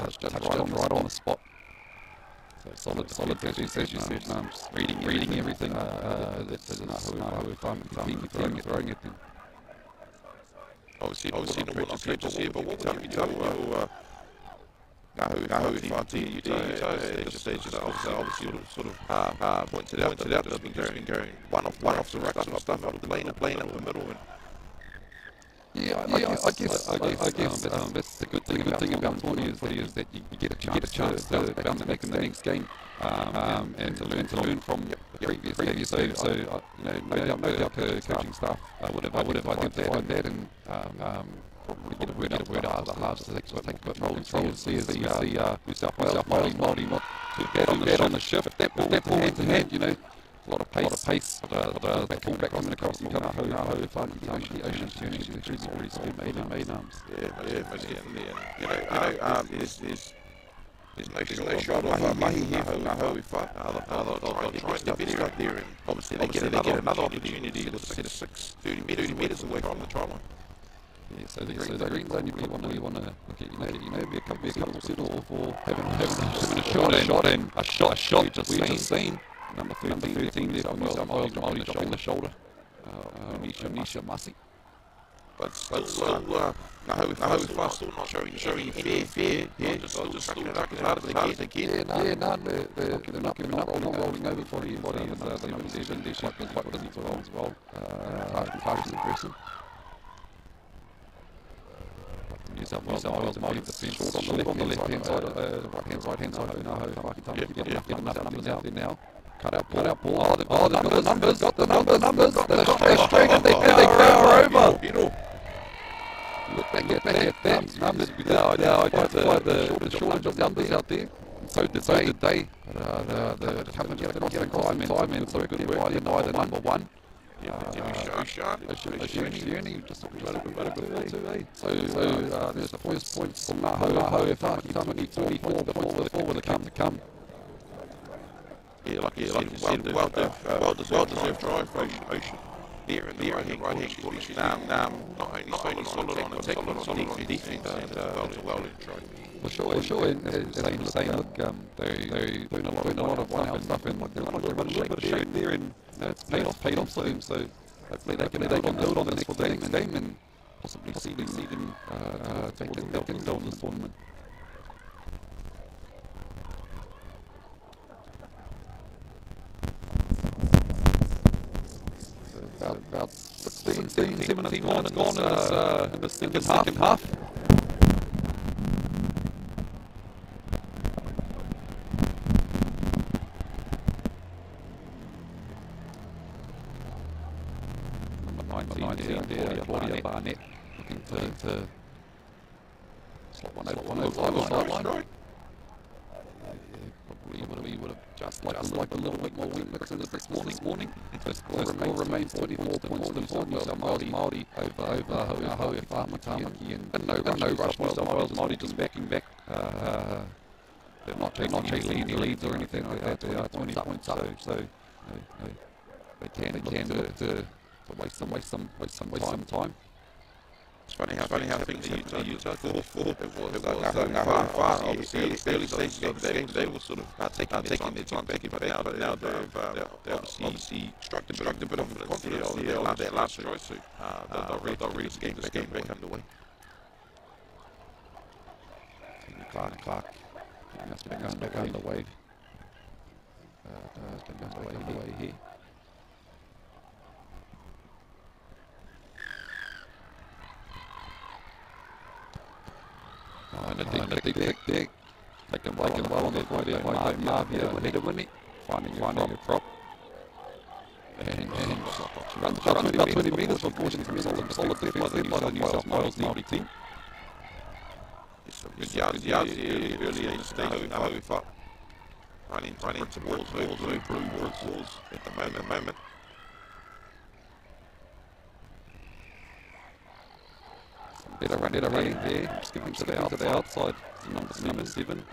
it's just right on the spot. So solid as you said, just reading everything. That's throwing it then. Obviously not what I'm to see, but what time you tell Aotearoa team, they just obviously sort of pointed out that it's been going one off the ruck stuff out of the lane up the middle. I guess that's the good thing about Tawny is that you get a chance to bounce back in the next game and to learn from the previous. So no doubt coaching staff would have identified that and probably get a word out of the halves to take control and see as the New South Wales Māori not too bad on the shift. That ball hand to hand, a lot of pace. The fullback coming across the Ocean's turning to really speed made arms. There's no shot of Mahi here for Aotearoa. They'll try and step up there, and obviously they get another opportunity to set 30 metres away from the try line. Yeah, so the Greens only really want to look at, maybe a couple settle for having a shot we've just seen. Number 13 there from New South Wales dropping the shoulder. Nisha Masi. still, Naho far still not showing fair here. Just stuck as hard as they can. Yeah, no, they're not giving up, rolling over for you. Quite busy as well. Target's impressive. New South Wales Māori defence short on the left-hand side, right-hand side. Get enough numbers out there now. Cut out ball. The numbers. Got the numbers. They're straight and they power over. Look back at that. Numbers. Now I got the shortage of numbers out there. So did they. The coverage across time and so good work there by the number one. Shani just talking about a good ball too, So there's the first points from Maho. If Taki 24 points before the come. Like you said, well deserved drive for Ocean. There in the right-hand position. Not only solid on attack, but solid on defence and well in try. Sure. And saying, look, they're doing a lot of one-out stuff and like, there's a little bit of shape there, and it's paid off for them. So hopefully they can build on the next game and possibly see them take themselves this tournament. About 17 minutes gone in the second half. Number 19 there, Claudia Barnett, looking to slot one over sideline. Probably would have just like a little bit more wing mix this morning. So score remains 24 points to Māori over Hoia Whamaki and no rush. Māori just backing back. They're not chasing any leads or anything like that. They are 20 points up. So they can look to waste some time. It's funny how things you took for it was fast. Obviously, early stages of the game, they were sort of taking their time back, but now they obviously struck a bit of confidence there after that last try, so they'll really this game back underway. Clark, that's back underway. Underway here. And a deep dig. Taken well on the way by Marvia. Winnie. Finding a prop. And she runs about 20 metres before she's missed a solid defence there by the New South Wales Māori team. Some good yards early in the stage. Running towards blue balls at the moment. Better running there, skipping to the outside. Number 7,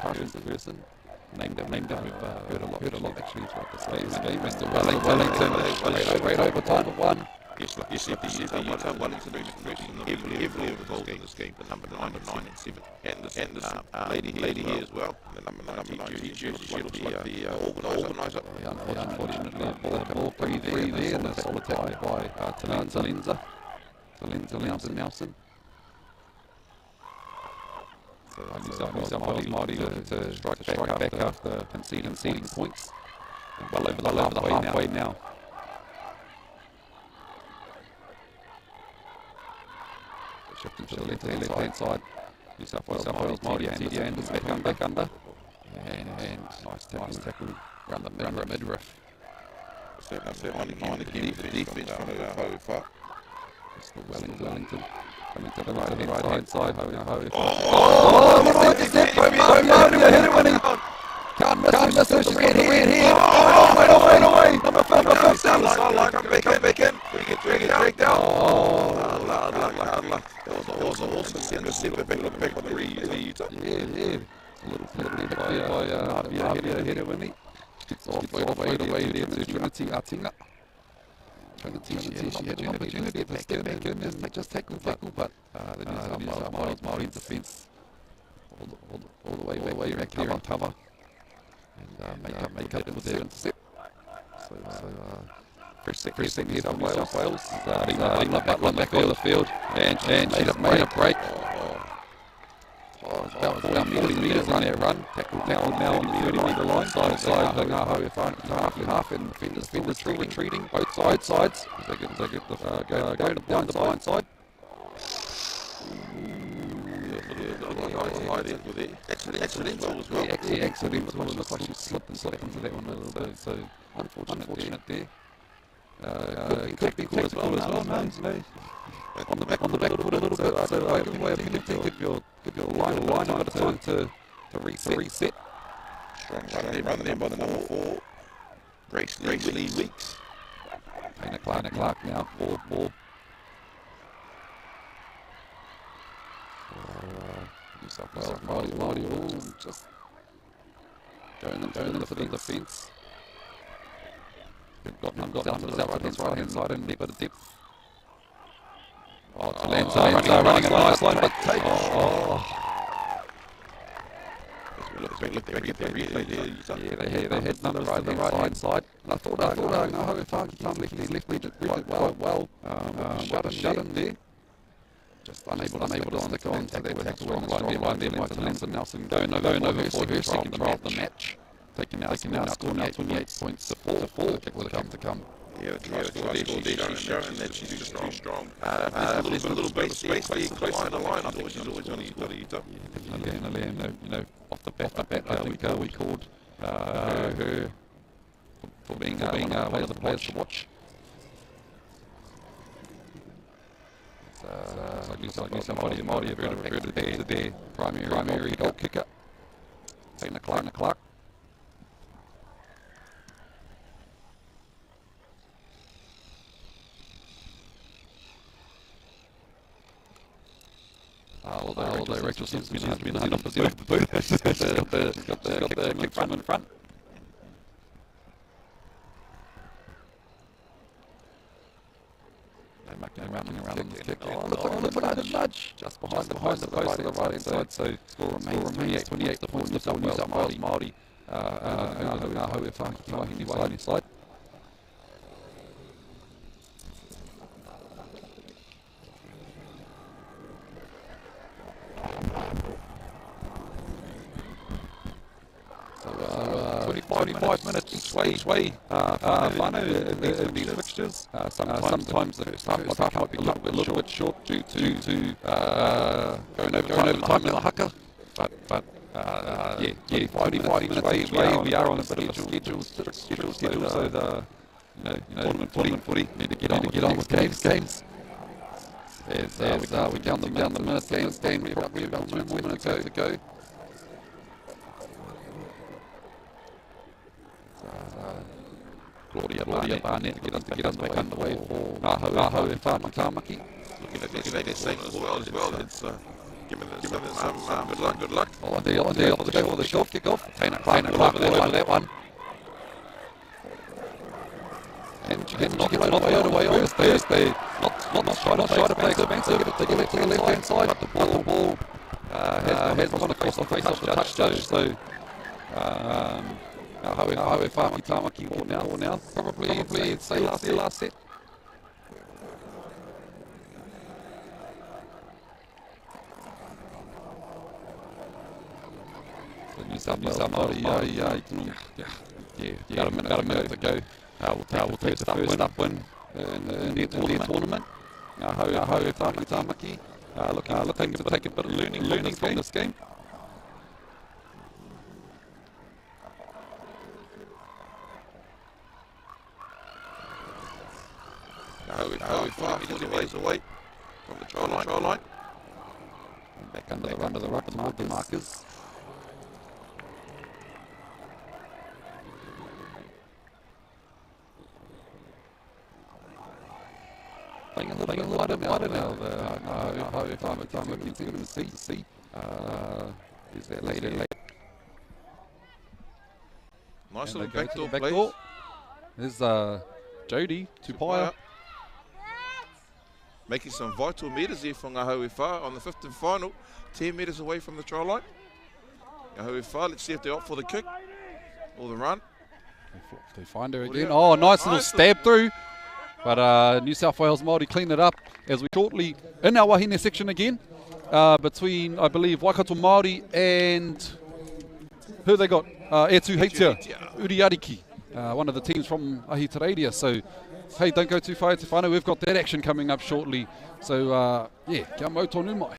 Target's the person. Named him. We've heard a lot actually throughout this game. Mr. Wellington, great overtime of one. Yes, Wellington heavily involved in this game. The number 9 and 7, and this lady here as well. The number 9 jersey, she'll be the organiser. Unfortunately, ball free there, and a solid tackle by Talenza Nelson. So New South Wales Māori to strike back after conceding points. And well over the halfway now. Shifting to the left-hand side. New South Wales Māori and back under. And nice tackle around the midriff. Certainly on the defence from Still Wellington coming to the right-hand side. What is that? Hit it when he can't miss it. She's getting here. Right away. Number 5 sideline. Come back in. Bring it down. That was awesome. Step back on the read. Yeah. A little flip by hit it when he gets all the way to Trinity Atinga. She had an opportunity to step back in and just tackle, but the New South Wales Māori defence all the way back here and cover and make up with their intercept. So pressing New South Wales. Back on the field, and she's made a break. About 40 metres on their run. Tackle now on the 30-metre line. Side, half, and defenders retreating. Both sides. They get the blind side. Excellent. Looks like she slipped into that one a little bit. So unfortunate there. Could be tactical as well, man. On the back foot a little bit. So way of connecting. Give your line a bit of time to reset. Strong run there by the number 4. Grace Lee Weeks. Taina Clark now. Ball. New South Wales Māori rules. Just going in for the defence. Got down to the right hand side and a bit of depth. Talenza running a nice line, but they had none right the right hand side. And I thought Ngāhoe left me quite well. Shut him there. Just unable to stick on to that strong line there by Talenza Nelson going over for her second control of the match. Taking out score now 28 points to 4. Kick will come to come. Yeah, she's showing that she's just too strong. There's a little bit of space there close to the line. I think she's always going to eat up. Definitely, off the bat, we called her for being one of the players to watch. Looks like somebody have got their primary goal kicker. Taina Clark. Although Rachel Simpson has been hard off the boot. She's got the kick from in front. Around the kick. Look at that nudge. Just behind the post to the right hand side. So score remains 28 points to New South Wales Māori. Ngāhoe Whānui side. So 25 minutes each way. Whānau in these fixtures. Sometimes the first half might be a little bit short due to going over time in the haka. But 25 minutes each way. We are on a bit of a schedule. So the tournament footy need to get on with games. As we count them down the minutes, game probably about 2 more minutes to go. Claudia Barnett to get us back underway for Ngāhoe Tāmaki. Looking at their statement as well. It's giving them some good luck. Oh, and they'll go for the short kick-off. Taina Clark over that one. And she gets knocked away on Thursday. Not trying to play good man, so they give it to the left-hand side. But the ball has gone across the face of the touch, so Ngāhoe Tāmaki or now. Probably say last set. So New South Māori, about a minute to go. We'll take the first win in the tournament. Ngāhoe Tāmaki looking to take a bit of learning from this game. Ngāhoe 40 metres away from the try line. Back under the ruck markers. Playing a little lighter now. Ngāhoe Tāmaki going to see. Is that later? Nice little backdoor play. There's Jody Tupaia. Making some vital metres here for Ngāhoe Whā on the 5th and final. 10 metres away from the try line. Ngāhoe Whā, let's see if they opt for the kick or the run. They find her again. Oh, nice little stab through. But New South Wales Māori clean it up as we shortly in our wahine section again between, I believe, Waikato Māori and who they got? Aotearoa, Uriariki, one of the teams from Aotearoa. So, hey, don't go too far to whānau. We've got that action coming up shortly. So, yeah, kia mau tonu mai.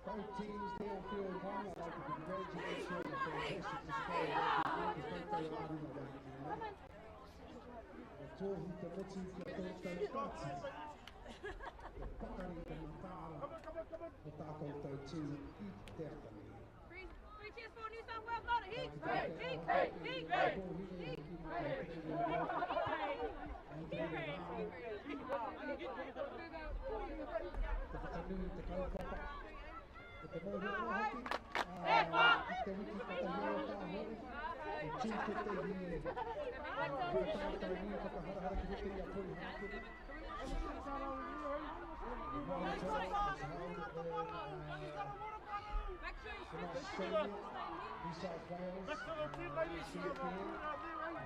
Both teams there on field one. I'd like to congratulate you on the fantastic display of rugby because they are in the rugby. Tohi te mutu kia tōtou pāti. Te pakari te mataara o tātou tau tū I te atani. Three cheers for New South Wales Māori. Heat, heat, Te whakanui te kaupapa. Te mōhio no hoki, te wiki Puketawhero tāhori, e tū te te hi, kua tātou ni whakaharahara ki te ia pui hākiri. Australia, New South Wales, I'm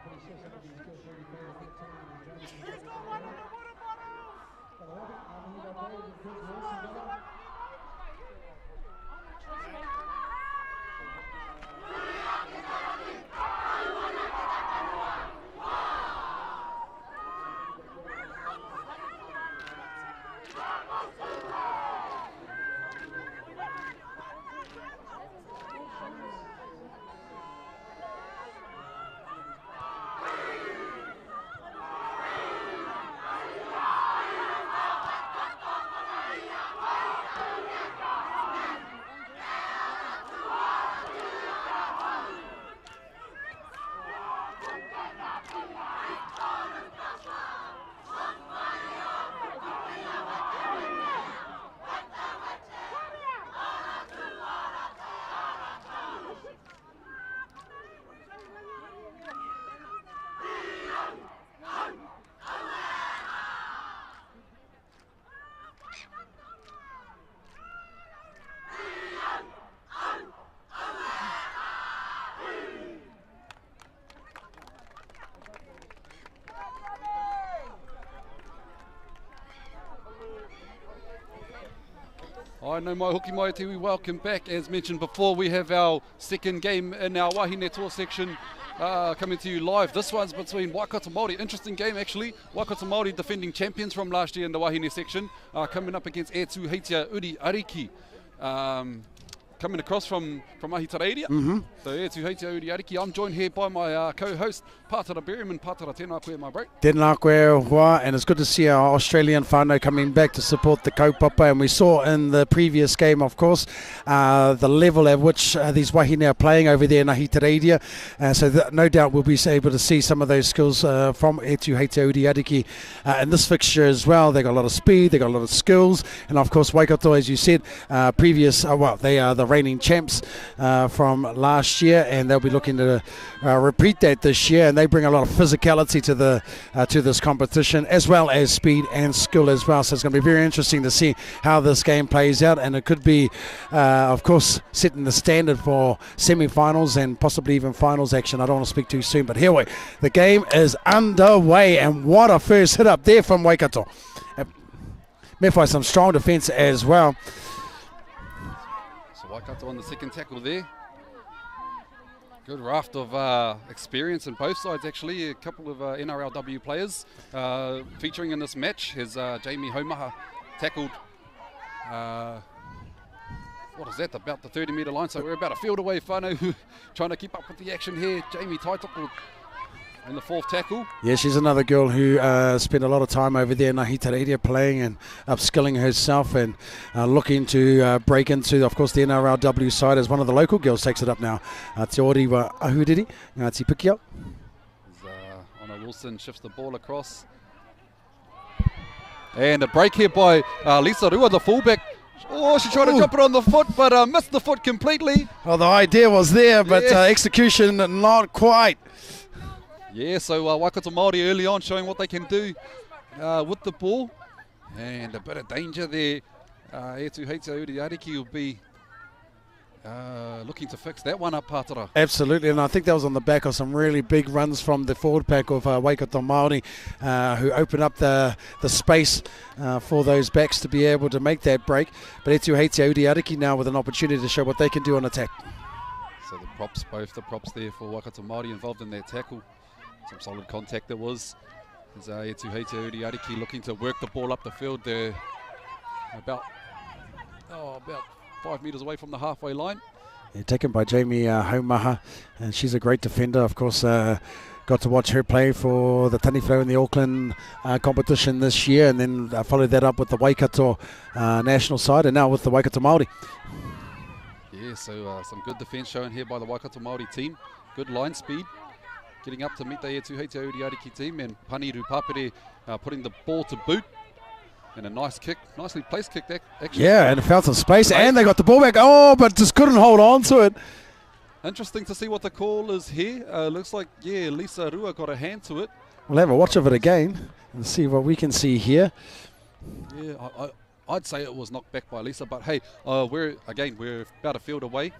pretty sure some of these girls already played a bit of time in the judges. But I think I'm here to play with Chris Wilson. I know my hoki mai te we welcome back. As mentioned before, we have our second game in our wahine tour section coming to you live. This one's between Waikato Māori. Interesting game actually. Waikato Māori defending champions from last year in the wahine section, coming up against Aotearoa Uriariki. Coming across from Aotearoa. So Aotearoa Uriariki. I'm joined here by my co-host, Pātara Berryman. Pātara, tēnā koe, my bro. Tēnā koe hoa, and it's good to see our Australian whānau coming back to support the kaupapa. And we saw in the previous game, of course, the level at which these wahine are playing over there in Aotearoa. So no doubt we'll be able to see some of those skills from Aotearoa Uriariki in this fixture as well. They got a lot of speed, they got a lot of skills, and of course Waikato, as you said, they are the reigning champs from last year, and they'll be looking to repeat that this year. And they bring a lot of physicality to this competition, as well as speed and skill as well. So it's going to be very interesting to see how this game plays out, and it could be, of course, setting the standard for semi-finals and possibly even finals action. I don't want to speak too soon, but here the game is underway, and what a first hit up there from Waikato. Met by some strong defence as well. So Waikato on the second tackle there. Good raft of experience in both sides actually. A couple of NRLW players featuring in this match. Has Jamie Homaha tackled what is that, about the 30-metre line. So we're about a field away, whānau, trying to keep up with the action here. Jamie Taitoko in the 4th tackle. Yeah, she's another girl who spent a lot of time over there in Aotearoa playing and upskilling herself and looking to break into, of course, the NRLW side as one of the local girls takes it up now. Te ori wa ahuriri, Ngāti Puketawhero. Anna Wilson shifts the ball across. And a break here by Lisa Rua, the fullback. Oh, she tried to drop it on the foot, but missed the foot completely. Well, the idea was there, but execution not quite. Yeah, so Waikato Māori early on showing what they can do with the ball. And a bit of danger there. Ariki will be looking to fix that one up, Pātara. Absolutely, and I think that was on the back of some really big runs from the forward pack of Waikato Māori, who opened up the space for those backs to be able to make that break. But Ariki now with an opportunity to show what they can do on attack. So the props, both the props there for Waikato Māori involved in that tackle. Some solid contact there was. As Ariki looking to work the ball up the field. They're about 5 metres away from the halfway line. Yeah, taken by Jamie Haumaha, and she's a great defender. Of course, got to watch her play for the Taniwhau in the Auckland competition this year, and then followed that up with the Waikato national side, and now with the Waikato Māori. Yeah, so some good defence shown here by the Waikato Māori team. Good line speed, getting up to meet the Ariki team, and Pani Rupapere putting the ball to boot. And a nice kick, nicely placed kick actually. Yeah, and it found some space, and they got the ball back. Oh, but just couldn't hold on to it. Interesting to see what the call is here. Looks like, yeah, Lisa Rua got a hand to it. We'll have a watch of it again and see what we can see here. Yeah, I'd say it was knocked back by Lisa, but hey, we're about a field away.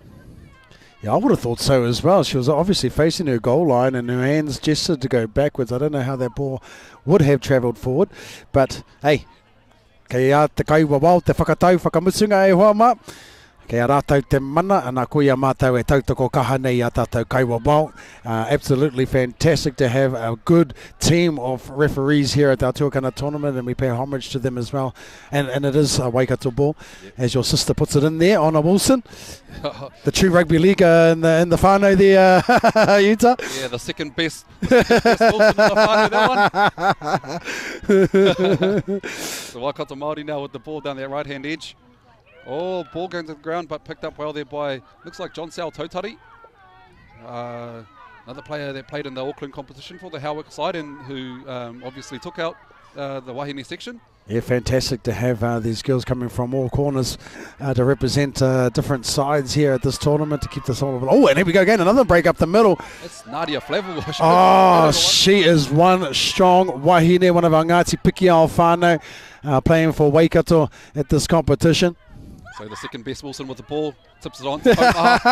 Yeah, I would have thought so as well. She was obviously facing her goal line and her hands gestured to go backwards. I don't know how that ball would have travelled forward, but hey, kei a te kaiwa wau, te whakatau, whakamutunga e hoa mā. Kei a rātau te mana, and a kuia mātau e tautoko kaha nei a tātou kaiwa wau. Absolutely fantastic to have a good team of referees here at our Tuakana tournament, and we pay homage to them as well. And it is a Waikato ball, as your sister puts it in there, Anna Wilson. The true rugby league in the whānau there, Utah. Yeah, the second best Wilson in the whānau, that one. The Waikato Māori now with the ball down their right-hand edge. Oh, ball going to the ground, but picked up well there by, looks like John Sal Tautari. Another player that played in the Auckland competition for the Howick side and who obviously took out the Wahine section. Yeah, fantastic to have these girls coming from all corners to represent different sides here at this tournament to keep this all. Oh, and here we go again, another break up the middle. It's Nadia Flavel. Oh, she is one strong wahine, one of our Ngāti Puketawhero whānau, playing for Waikato at this competition. So the second best Wilson with the ball, tips it on. I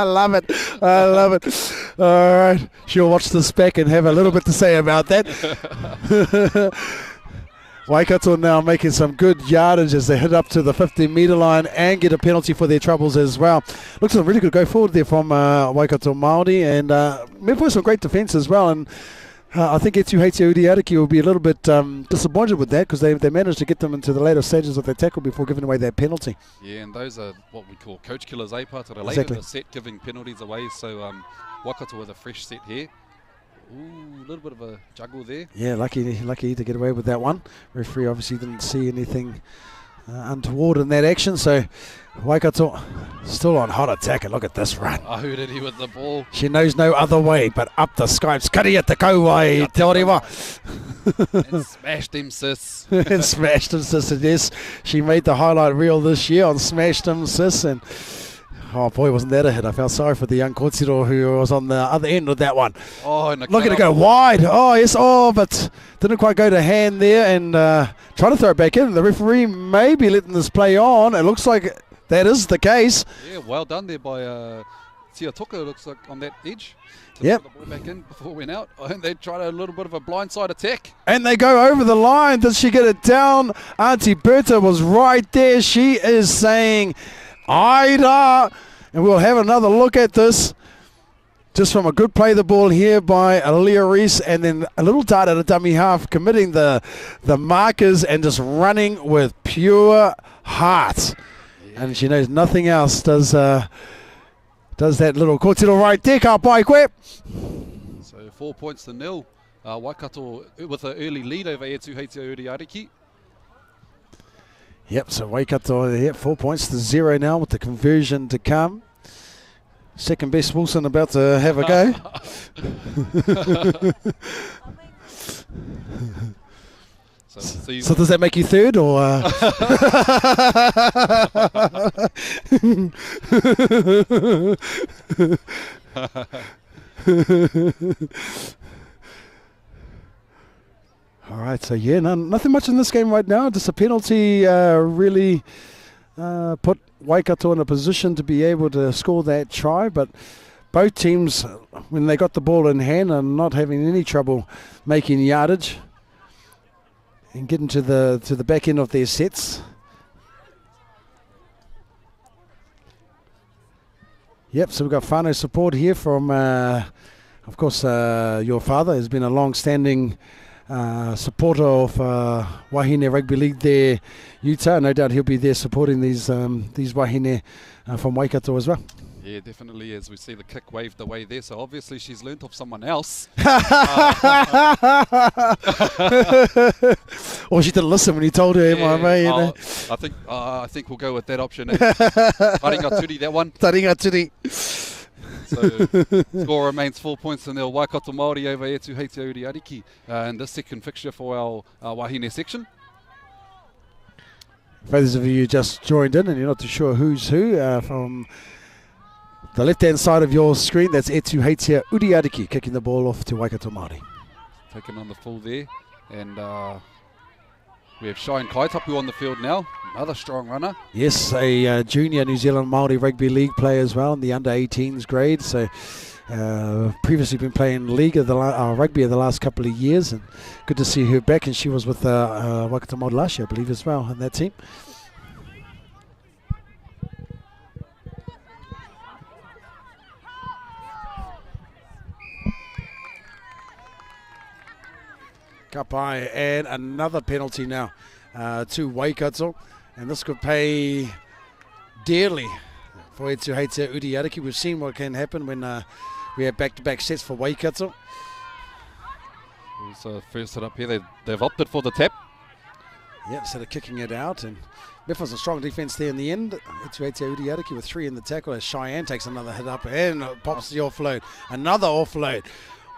love it. I love it. All right. She'll watch this back and have a little bit to say about that. Waikato now making some good yardage as they hit up to the 15-metre line and get a penalty for their troubles as well. Looks like a really good go forward there from Waikato Māori, and we've put some great defence as well. And I think Ariki will be a little bit disappointed with that because they managed to get them into the later stages of their tackle before giving away that penalty. Yeah, and those are what we call coach killers, part of the later Exactly. in the set, giving penalties away. So Waikato with a fresh set here. Ooh, a little bit of a juggle there. Yeah, lucky to get away with that one. Referee obviously didn't see anything untoward in that action, so Waikato still on hot attack, and look at this run. Ahuriri with the ball. She knows no other way but up the Skypes. Kari at the kauai, te oriwa. And smashed him, sis. And smashed him, sis, yes. She made the highlight reel this year on Smashed Him, sis, and oh boy, wasn't that a hit. I felt sorry for the young Kōtiro who was on the other end of that one. Oh, and look at it go wide. Oh, yes. Oh, but didn't quite go to hand there and try to throw it back in. The referee may be letting this play on. It looks like that is the case. Yeah, well done there by Tia Toka, looks like, on that edge. Yep. Put the ball back in before it went out. I think they tried a little bit of a blindside attack. And they go over the line. Does she get it down? Auntie Berta was right there. She is saying, Aira. And we'll have another look at this. Just from a good play the ball here by Aaliyah Reese, and then a little dart at a dummy half, committing the markers and just running with pure heart. and she knows nothing else. Does that little kōtiro right there, ka pai koe. So 4 points to nil. Waikato with an early lead over Etuheitia Uriariki. Yep, so Waikato, 4 points to 0 now with the conversion to come. Second best Wilson about to have a go. So does that make you third, or? All right, so yeah, nothing much in this game right now. Just a penalty really put Waikato in a position to be able to score that try, but both teams, when they got the ball in hand, are not having any trouble making yardage and getting to the back end of their sets. Yep, so we've got whānau support here from, of course, your father has been a long-standing supporter of Wahine Rugby League there, Utah. No doubt he'll be there supporting these Wahine from Waikato as well. Yeah, definitely, as we see the kick waved away there. So obviously she's learnt off someone else. Or she didn't listen when he told her, MMA, you know. I think we'll go with that option. Taringa Turi, that one. Taringa Turi. So score remains 4 points to nil. Waikato Māori over Etuheitia Uriariki in the second fixture for our Wahine section. For those of you who just joined in and you're not too sure who's who, from the left-hand side of your screen, that's Etuheitia Uriariki kicking the ball off to Waikato Māori. Taking on the full there, and we have Shine Kaitapu on the field now, another strong runner. Yes, a junior New Zealand Māori Rugby League player as well in the under-18s grade. So previously been playing league of the rugby of the last couple of years, and good to see her back. And she was with Waikato Māori last year, I believe, as well in that team. Kapai, and another penalty now to Waikato, and this could pay dearly for Etuheitia Uriariki. We've seen what can happen when we have back-to-back sets for Waikato. So first set up here, they've opted for the tap. Yeah, instead of kicking it out, and Biff was a strong defence there in the end. Etuheitia Uriariki with 3 in the tackle as Cheyenne takes another hit up and pops the offload. Another offload.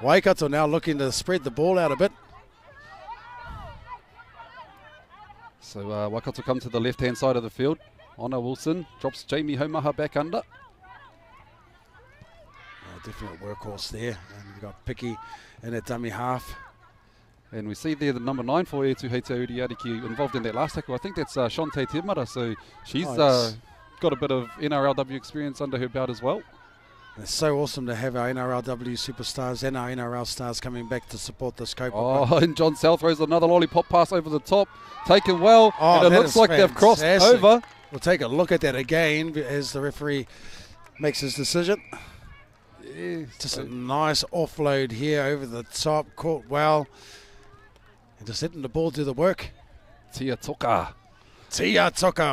Waikato now looking to spread the ball out a bit. So Waikato come to the left-hand side of the field. Honor Wilson drops Jamie Homaha back under. Definite workhorse there. And we've got Picky in at dummy half. And we see there the number 9 for Etuheitia Uriariki involved in that last tackle. I think that's Shante Timara. So she's got a bit of NRLW experience under her belt as well. It's so awesome to have our NRLW superstars and our NRL stars coming back to support this Copa. Oh, and John South throws another lollipop pass over the top. Taken well, and it looks like they've crossed over. We'll take a look at that again as the referee makes his decision. Yeah, just a nice offload here over the top, caught well. And just letting the ball do the work. Tia Toka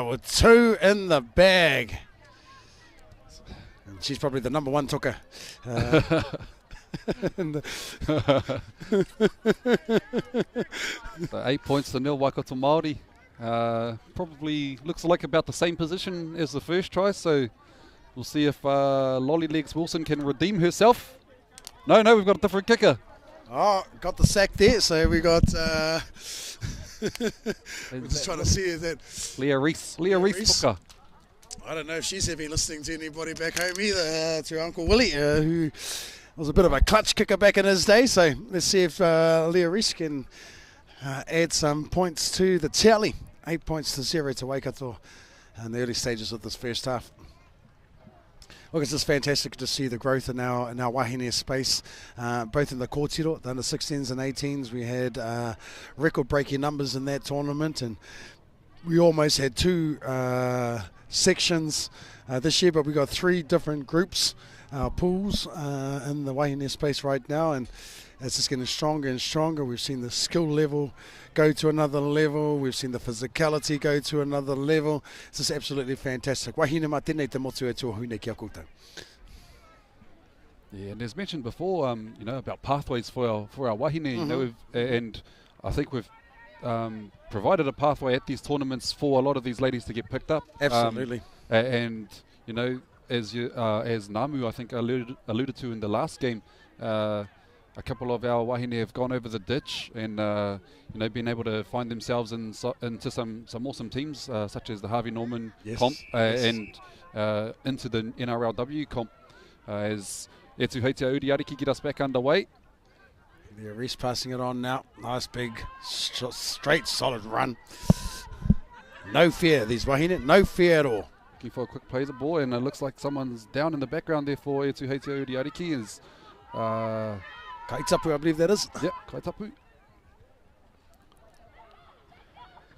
with 2 in the bag. And she's probably the number 1 Toka. So 8 points to nil, Waikato Māori. Probably looks like about the same position as the first try, so we'll see if Lollylegs Wilson can redeem herself. No, we've got a different kicker. Oh, got the sack there, so we got... we're just trying to see if that... Leah Reese Puka. I don't know if she's been listening to anybody back home either, to Uncle Willie, who was a bit of a clutch kicker back in his day. So let's see if Leah Reese can add some points to the tally. 8 points to 0 to Waikato in the early stages of this first half. Look, it's just fantastic to see the growth in our Wahine space, both in the kōtiro, the under 16s and 18s. We had record-breaking numbers in that tournament, and we almost had two sections this year, but we've got 3 different groups, pools in the wahine space right now, and it's just getting stronger and stronger. We've seen the skill level go to another level. We've seen the physicality go to another level. It's just absolutely fantastic. Wahine mā tēnei te motu e tuahune ki a koutou. Yeah, and as mentioned before, you know, about pathways for our wahine, you know, and I think we've provided a pathway at these tournaments for a lot of these ladies to get picked up. Absolutely. And you know, as Namu I think alluded to in the last game, a couple of our wahine have gone over the ditch and you know, been able to find themselves into some awesome teams such as the Harvey Norman comp and into the NRLW comp as Etu Heitea Uriariki get us back underway. Yeah, Reese passing it on now. Nice big, straight, solid run. No fear, these wahine, no fear at all. Looking for a quick play the ball, and it looks like someone's down in the background there for Etu Heitea Uriariki is Kaitapu, I believe that is. Yep, Kaitapu.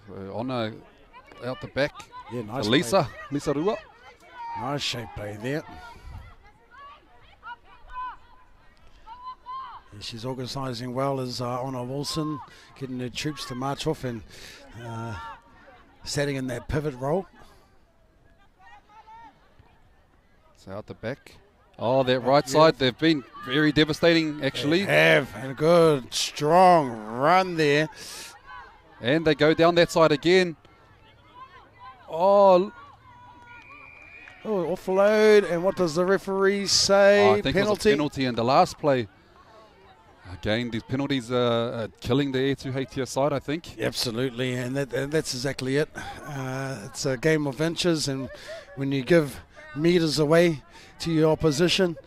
So Ona out the back. Yeah, nice. Lisa Rua. Nice shape play there. Yeah, she's organising well as Ona Wilson, getting her troops to march off and setting in that pivot role. So out the back. Oh, that right side, they've been very devastating, actually. They have, and a good, strong run there. And they go down that side again. Oh, offload, and what does the referee say? I think penalty. It was a penalty in the last play. Again, these penalties are killing the Etu Heitea side, I think. Absolutely, and that's exactly it. It's a game of inches, and when you give meters away to your opposition,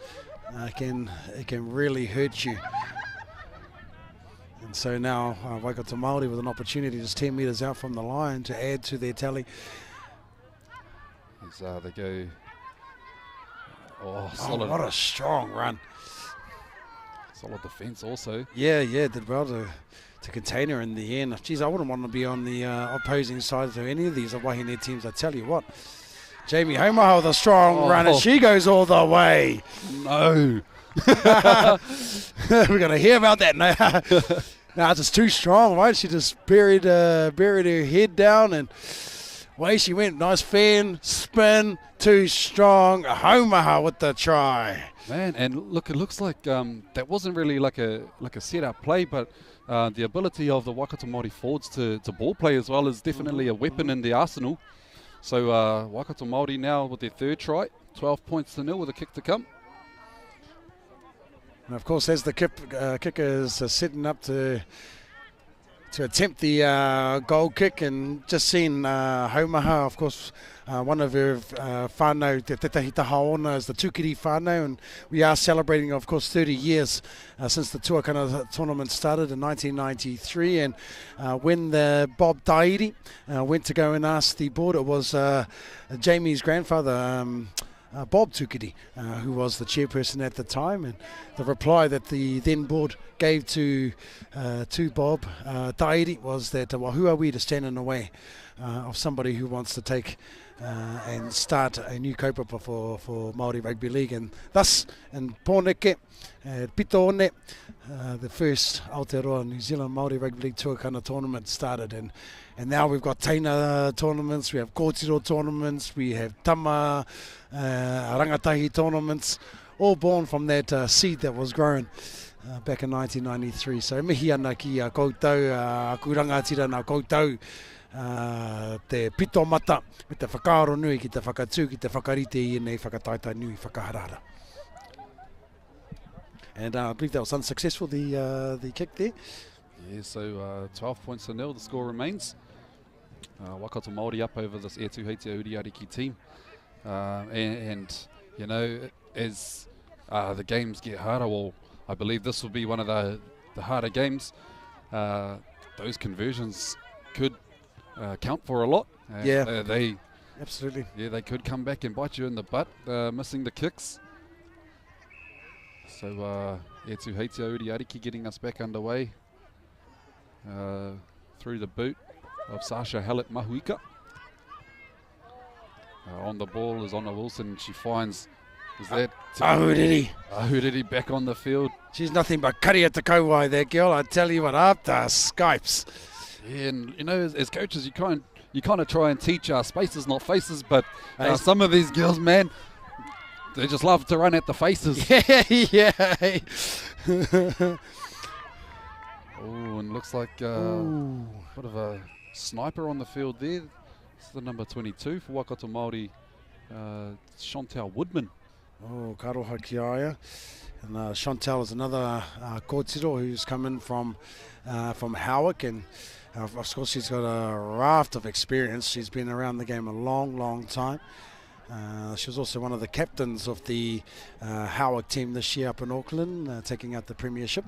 it can really hurt you. And so now Waikato Māori with an opportunity just 10 metres out from the line to add to their tally. As they go, solid. What a strong run. Solid defence also. Yeah, did well to contain her in the end. Geez, I wouldn't want to be on the opposing side to any of these wahine teams, I tell you what. Jamie Homaha with a strong run, and she goes all the way. No. We're going to hear about that now. No, it's just too strong, right? She just buried her head down, and away she went. Nice fan, spin, too strong. Homaha with the try. Man, and look, it looks like that wasn't really like a set-up play, but the ability of the Waikato Māori forwards to ball play as well is definitely a weapon in the arsenal. So Waikato Māori now with their 3rd try, 12 points to 0 with a kick to come. And of course, as the kicker is setting up to attempt the goal kick, and just seeing Homaha, of course, one of her whānau, Te Tetahi Tahaona, is the Tukiri whānau, and we are celebrating, of course, 30 years since the Tuakana tournament started in 1993, and when the Bob Tairi went to go and ask the board, it was Jamie's grandfather, Bob Tukiri, who was the chairperson at the time, and the reply that the then board gave to Bob Tairi was that, well, who are we to stand in the way of somebody who wants to take and start a new kaupapa for Māori Rugby League, and thus in Pōneke, Pitoone, the first Aotearoa New Zealand Māori Rugby League Tuakana tournament started, and now we've got Teina tournaments, we have Kōtiro tournaments, we have Tama, Rangatahi tournaments, all born from that seed that was grown back in 1993. So mihi ana ki a koutou, aku rangatira nā koutou, te pito mata, me te whakaaro nui ki te whakatū, ki te whakarite I nei whakataita nui whakaharara. And I believe that was unsuccessful, the kick there. Yeah, so 12 points to 0, the score remains. Waikato Māori up over this Etu Heitea Uriariki team. And you know, as the games get harder, well, I believe this will be one of the harder games. Those conversions could count for a lot. They absolutely. Yeah, they could come back and bite you in the butt, missing the kicks. So Etu Heitea Uriariki getting us back underway through the boot of Sasha Hallett Mahuika. On the ball is Anna Wilson. She finds, is that Ahuriri back on the field. She's nothing but karia te kauai, that girl. I tell you what, up the Skypes. Yeah, and you know, as coaches, you kind of try and teach spaces, not faces. But Hey. some of these girls, man, they just love to run at the faces. Yeah. Oh, and looks like a bit of a sniper on the field there. It's the number 22 for Waikato Māori, Chantal Woodman. Oh, karoha ki aia. And Chantal is another kōtiro who's come in from Howick, and of course she's got a raft of experience. She's been around the game a long, long time. She was also one of the captains of the Howick team this year up in Auckland, taking out the premiership.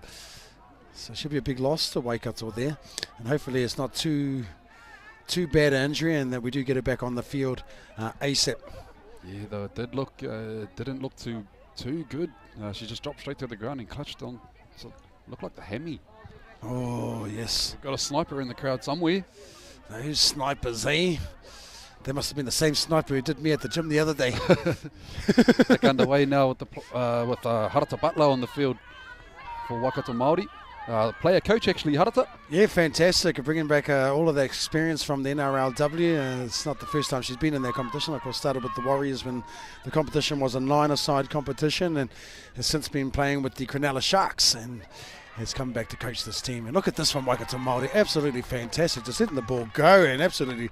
So she'll be a big loss to Waikato there, and hopefully it's not too bad an injury, and that we do get her back on the field ASAP. Yeah, though it did look, didn't look too good. She just dropped straight to the ground and clutched on. So it looked like the hammy. Oh yes, We've got a sniper in the crowd somewhere. those snipers, eh? They must have been the same sniper who did me at the gym the other day. Back underway now with Harata Butler on the field for Waikato Māori. Player coach actually, Harata. Yeah, fantastic. Bringing back all of that experience from the NRLW. It's not the first time she's been in that competition. Of course, started with the Warriors when the competition was a 9-a-side competition, and has since been playing with the Cronulla Sharks, and has come back to coach this team. And look at this from Waikato Māori. Absolutely fantastic. Just letting the ball go, and absolutely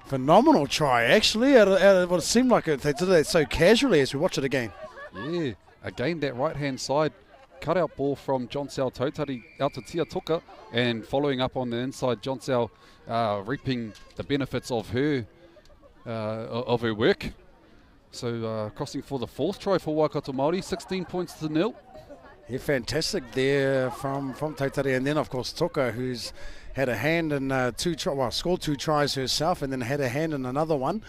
phenomenal try, actually. Out of what it seemed like they did it so casually as we watch it again. Yeah, again that right-hand side cut-out ball from John Sal Tautari out to Tia Tuka, and following up on the inside, John Sal reaping the benefits of her work. So crossing for the 4th try for Waikato Māori, 16 points to 0. Yeah, fantastic there from Tautari, and then of course Tuka, who's had a hand in scored 2 tries herself, and then had a hand in another one.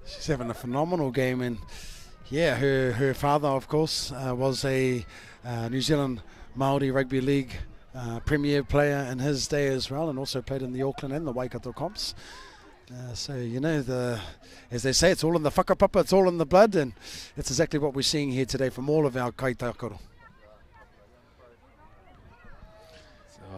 She's having a phenomenal game, and yeah, her father, of course, was a New Zealand Māori Rugby League premier player in his day as well, and also played in the Auckland and the Waikato comps. So, you know, as they say, it's all in the whakapapa, it's all in the blood, and it's exactly what we're seeing here today from all of our kaitaokoro.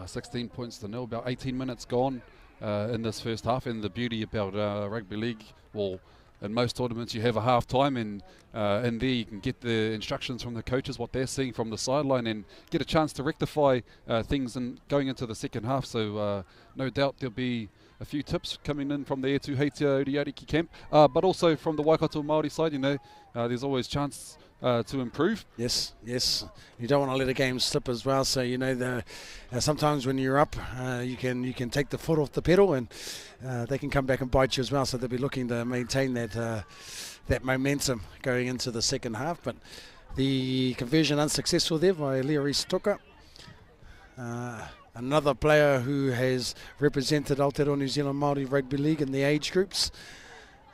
16 points to 0, about 18 minutes gone in this first half. And the beauty about rugby league, well, in most tournaments you have a half time, and in there you can get the instructions from the coaches, what they're seeing from the sideline, and get a chance to rectify things and going into the second half. So no doubt there'll be a few tips coming in from the Aotearoa Uriariki camp, but also from the Waikato Māori side. You know, there's always chance to improve. Yes. You don't want to let a game slip as well. So, you know, sometimes when you're up, you can take the foot off the pedal, and they can come back and bite you as well. So they'll be looking to maintain that momentum going into the second half. But the conversion unsuccessful there by Leoris Tuka. Another player who has represented Aotearoa New Zealand Māori Rugby League in the age groups.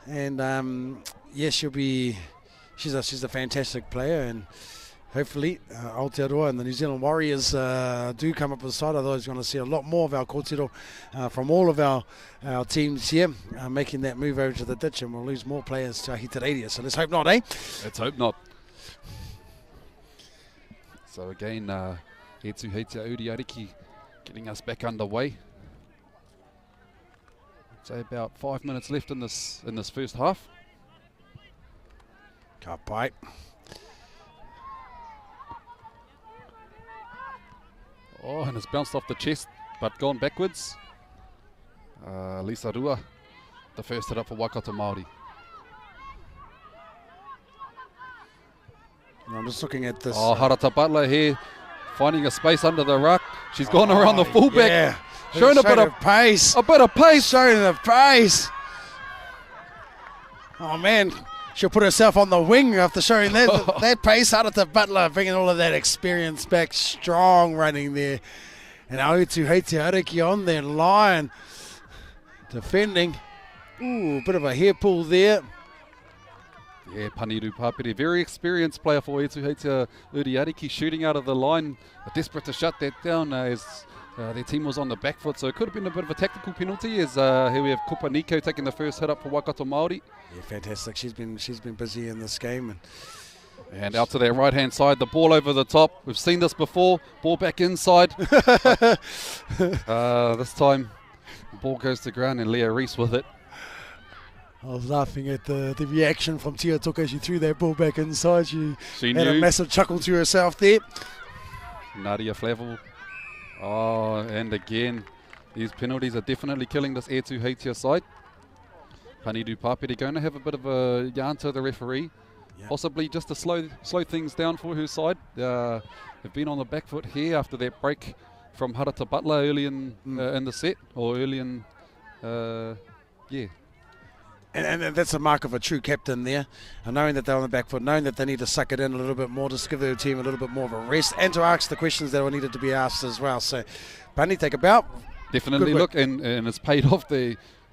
And yes, she's a fantastic player, and hopefully Aotearoa and the New Zealand Warriors do come up with the side. Otherwise, we're going to see a lot more of our kōtiro from all of our teams here making that move over to the ditch, and we'll lose more players to Ahitereiria. So let's hope not, eh? Let's hope not. So again, Hetuheitia Uriariki getting us back underway. Say about 5 minutes left in this first half. Ka pai. Oh, and it's bounced off the chest, but gone backwards. Lisa Rua, the first hit up for Waikato Māori. I'm just looking at this. Oh, Harata Butler here, finding a space under the ruck. She's gone around the fullback, yeah. showing a bit of pace. A bit of pace. Showing the pace. Oh man, she'll put herself on the wing after showing that pace. Harata Butler bringing all of that experience back, strong running there. And Aotearoa Uriariki on their line, defending. Ooh, a bit of a hair pull there. Yeah, Paniru Papiri, very experienced player for Aotearoa Uriariki, shooting out of the line, desperate to shut that down as their team was on the back foot, so it could have been a bit of a tactical penalty. As here we have Kupa Nico taking the first hit up for Waikato Māori. Yeah, fantastic. She's been busy in this game. And out to their right-hand side, the ball over the top. We've seen this before. Ball back inside. This time, the ball goes to ground and Leah Reese with it. I was laughing at the reaction from Tia Toka as she threw that ball back inside. She had knew. a massive chuckle to herself there. Nadia Flavel. Oh, and again, these penalties are definitely killing this Air 2 Heitia side. Panidu Papiri going to have a bit of a yarn to the referee. Yeah. Possibly just to slow things down for her side. They've been on the back foot here after that break from Harata Butler early in the set, or early in, yeah. And that's a mark of a true captain there, and knowing that they're on the back foot, knowing that they need to suck it in a little bit more, just give their team a little bit more of a rest, and to ask the questions that were needed to be asked as well. So, Bunny, take a bow. Definitely look, and it's paid off.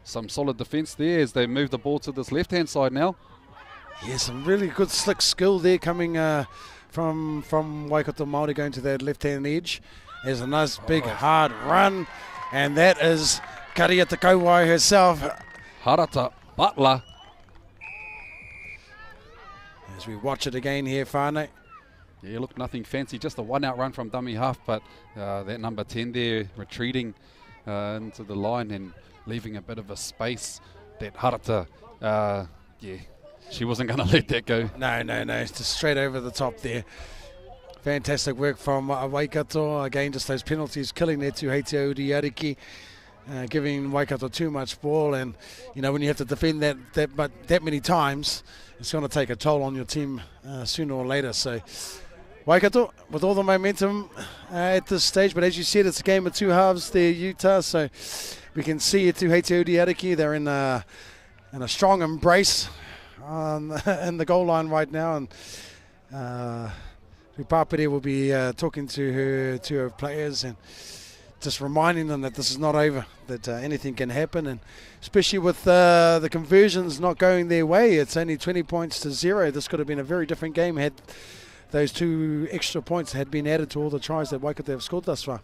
Some solid defence there as they move the ball to this left-hand side now. Yeah, some really good slick skill there coming from Waikato Māori going to that left-hand edge. There's a nice big hard run, and that is Karia Takauwai herself. Harata Butler. As we watch it again here, Whānau. Yeah, look, nothing fancy, just a one-out run from dummy half, but that number 10 there retreating into the line and leaving a bit of a space. That Harata, yeah, she wasn't going to let that go. No, it's just straight over the top there. Fantastic work from Waikato. Again, just those penalties killing their Tuheitia Uriariki. Giving Waikato too much ball, and you know when you have to defend that many times, it's going to take a toll on your team sooner or later. So Waikato with all the momentum at this stage, but as you said, it's a game of two halves there, Utah. So we can see it to Heitea Uriariki. They're in a strong embrace in the goal line right now, and Rupapere will be talking to her players and just reminding them that this is not over, that anything can happen, and especially with the conversions not going their way. It's only 20 points to 0. This could have been a very different game had those 2 extra points had been added to all the tries that Waikato have scored thus far.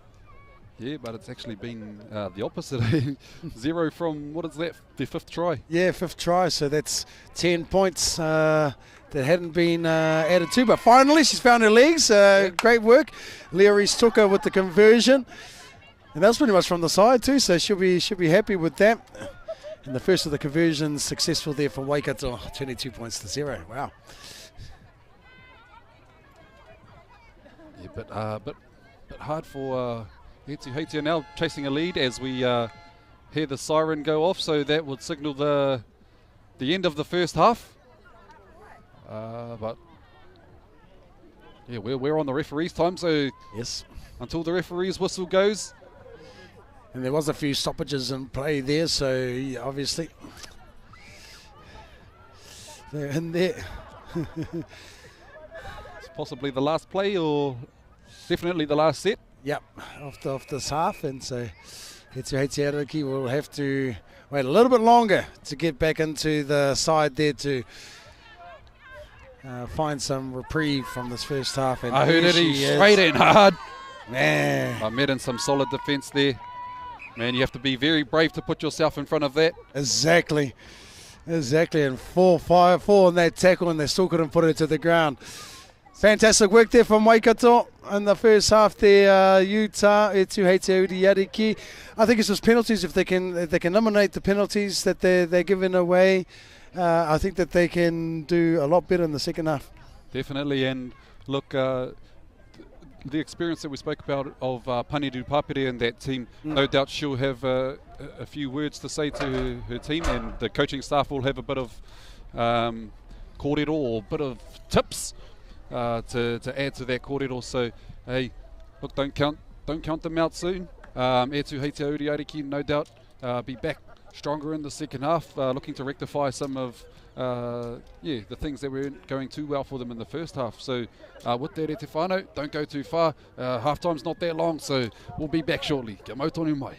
Yeah, but it's actually been the opposite. 0 from, what is that, the 5th try? Yeah, 5th try, so that's 10 points that hadn't been added to. But finally, she's found her legs. Great work. Leah Reese Tuka with the conversion. And that was pretty much from the side too, so she'll be happy with that. And the first of the conversions successful there for Waikato, 22 points to 0. Wow. Yeah, but hard for Heitea now chasing a lead as we hear the siren go off, so that would signal the end of the first half. But yeah, we're on the referee's time, so yes, until the referee's whistle goes. And there was a few stoppages in play there, so yeah, obviously they're in there. It's possibly the last play, or definitely the last set. Yep, off this half, and so Heitea will have to wait a little bit longer to get back into the side there to find some reprieve from this first half. And I heard it straight in hard. Man, I met in some solid defence there. Man, you have to be very brave to put yourself in front of that. Exactly. And 4-5-4 on that tackle, and they still couldn't put it to the ground. Fantastic work there from Waikato in the first half there. Utah, Heitea Uriariki. I think it's just penalties. If they can eliminate the penalties that they're giving away, I think that they can do a lot better in the second half. Definitely, and look, the experience that we spoke about of Panidu Papere and that team, no doubt she'll have a few words to say to her team, and the coaching staff will have a bit of kōrero or a bit of tips to add to that kōrero. So, hey, look, don't count them out soon. Heitea Uriariki, no doubt, be back stronger in the second half, looking to rectify some of the things that weren't going too well for them in the first half. So with that, Te whānau, don't go too far. Half time's not that long, so we'll be back shortly. Kia mau tonu mai.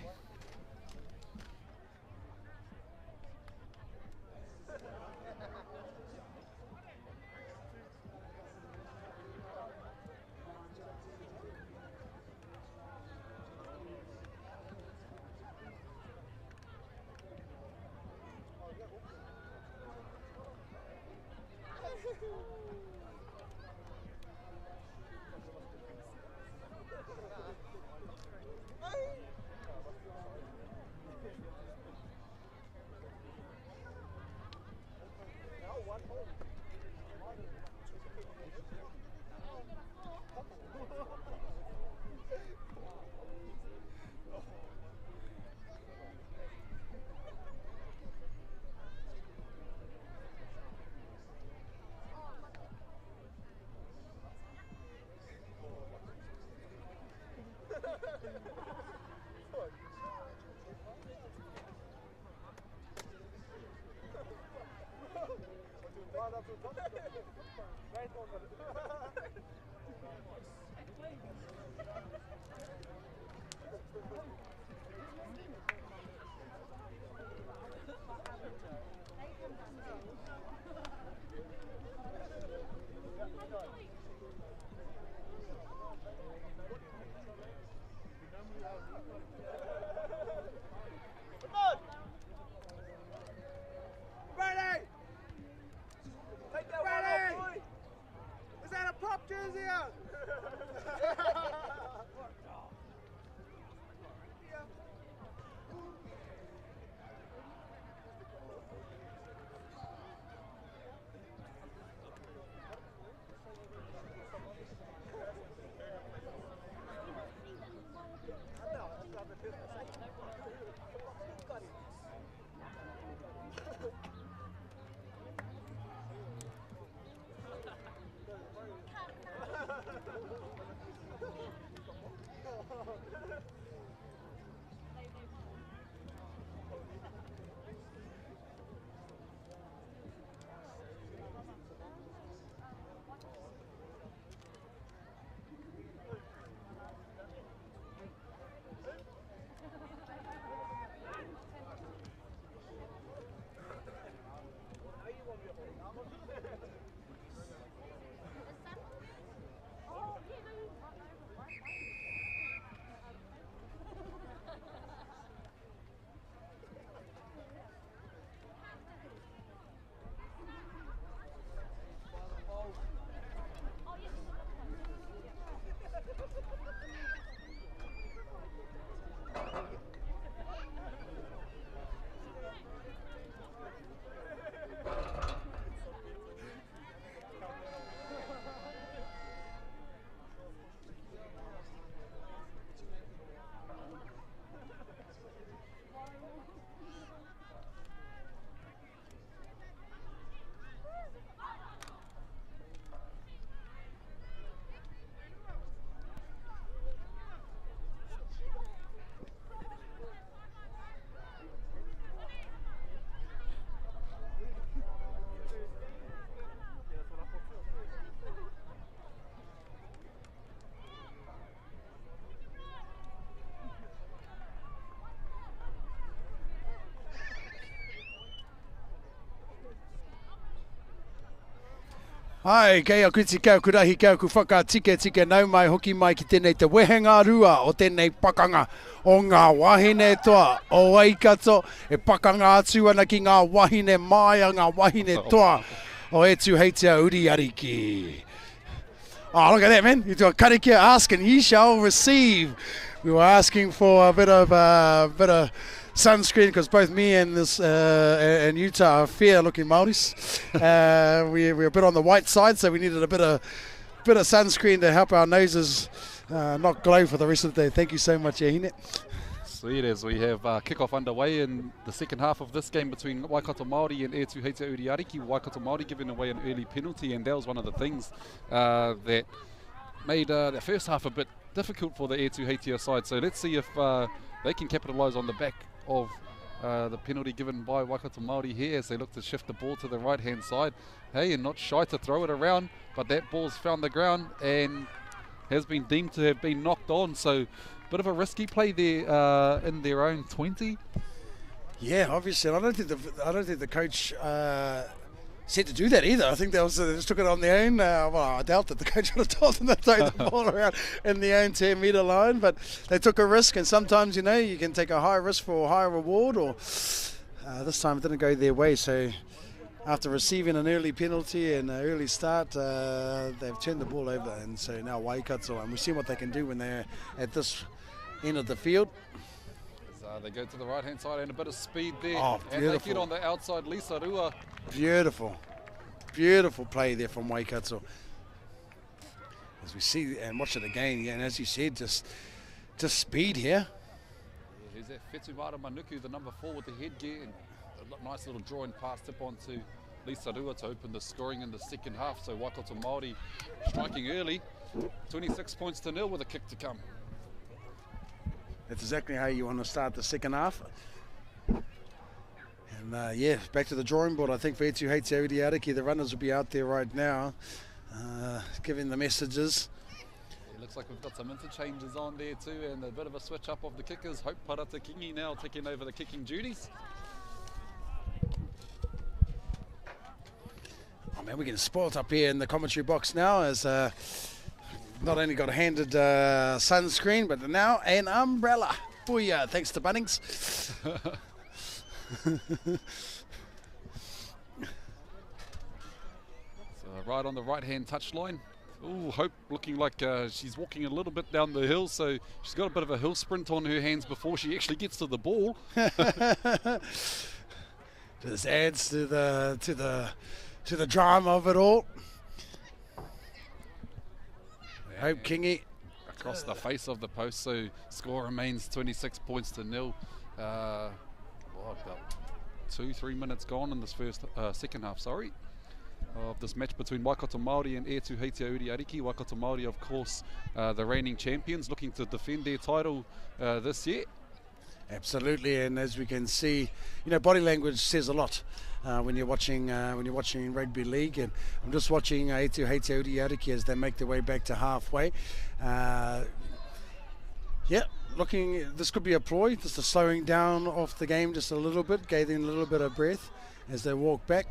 Ai, kei a kuti kau kurahi kau ku whakatike nau mai hoki mai ki tēnei te wehenga rua o tēnei pakanga o ngā wahine toa o Waikato e pakanga atu ana ki ngā wahine mai a ngā wahine toa o etu heitea uriariki. Oh, look at that, man. You do a karakia, ask and ye shall receive. We were asking for a bit of sunscreen because both me and this and Utah are fair-looking Māoris. We're a bit on the white side, so we needed a bit of sunscreen to help our noses not glow for the rest of the day. Thank you so much, Ehine. Sweet, as we have kick-off underway in the second half of this game between Waikato Māori and Etu Heitea Uriariki. Waikato Māori giving away an early penalty, and that was one of the things that made the first half a bit difficult for the Etu Heitea side. So let's see if they can capitalise on the back of the penalty given by Waikato Māori here as they look to shift the ball to the right-hand side. Hey, and not shy to throw it around, but that ball's found the ground and has been deemed to have been knocked on. So bit of a risky play there in their own 20. Yeah, obviously. I don't think the coach said to do that either. I think they just took it on their own. Well, I doubt that the coach would have told them to throw the ball around in their own 10-metre line, but they took a risk, and sometimes, you know, you can take a high risk for a high reward, or this time it didn't go their way, so after receiving an early penalty and an early start, they've turned the ball over, and so now Waikato, and we see what they can do when they're at this end of the field. They go to the right-hand side and a bit of speed there. Oh, and they get beautiful. on the outside, Lisa Rua. Beautiful, beautiful play there from Waikato. As we see and watch it again, yeah, and as you said, just speed here. Yeah, here's that Whetumara Manuku, the number 4 with the headgear, and a nice little drawing pass tip onto Lisa Rua to open the scoring in the second half. So Waikato Māori striking early, 26 points to 0 with a kick to come. That's exactly how you want to start the second half. And yeah, back to the drawing board. I think for Aotearoa, the runners will be out there right now, giving the messages. It looks like we've got some interchanges on there too, and a bit of a switch up of the kickers. Hope Paratakingi now taking over the kicking duties. Oh man, we're getting spoilt up here in the commentary box now, as not only got handed sunscreen, but now an umbrella. Booyah, thanks to Bunnings. So right on the right-hand touchline. Ooh, Hope looking like she's walking a little bit down the hill, so she's got a bit of a hill sprint on her hands before she actually gets to the ball. Just adds to the drama of it all. Hope Kingy Across the face of the post, so score remains 26 points to 0. About 2-3 minutes gone in this second half, of this match between Waikato Māori and Aotearoa. Waikato Māori, of course, the reigning champions, looking to defend their title this year. Absolutely, and as we can see, body language says a lot when you're watching rugby league. And I'm just watching Aotearoa as they make their way back to halfway. This could be a ploy, just a slowing down of the game just a little bit, gaining a little bit of breath as they walk back.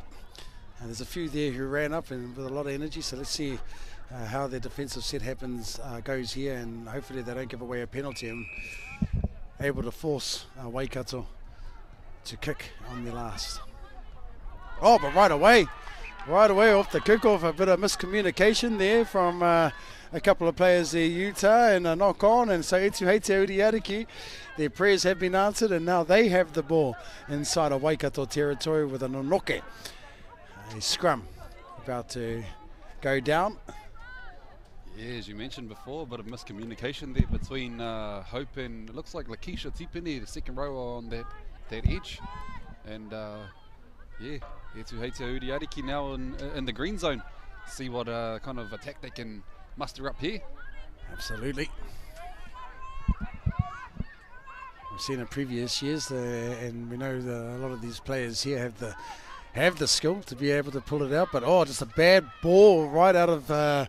And there's a few there who ran up and with a lot of energy. So let's see how their defensive set goes here, and hopefully they don't give away a penalty and able to force Waikato to kick on their last. Oh, but right away off the kickoff, a bit of miscommunication there from a couple of players there, Utah, and a knock on, and so Aotearoa, their prayers have been answered, and now they have the ball inside of Waikato territory with an onoke. A scrum about to go down. Yeah, as you mentioned before, a bit of miscommunication there between Hope and, it looks like Lakeisha Tipini, the second rower on that edge. And Aotearoa now in the green zone. See what kind of attack they can muster up here. Absolutely. We've seen in previous years, and we know that a lot of these players here have the skill to be able to pull it out, but just a bad ball right out of the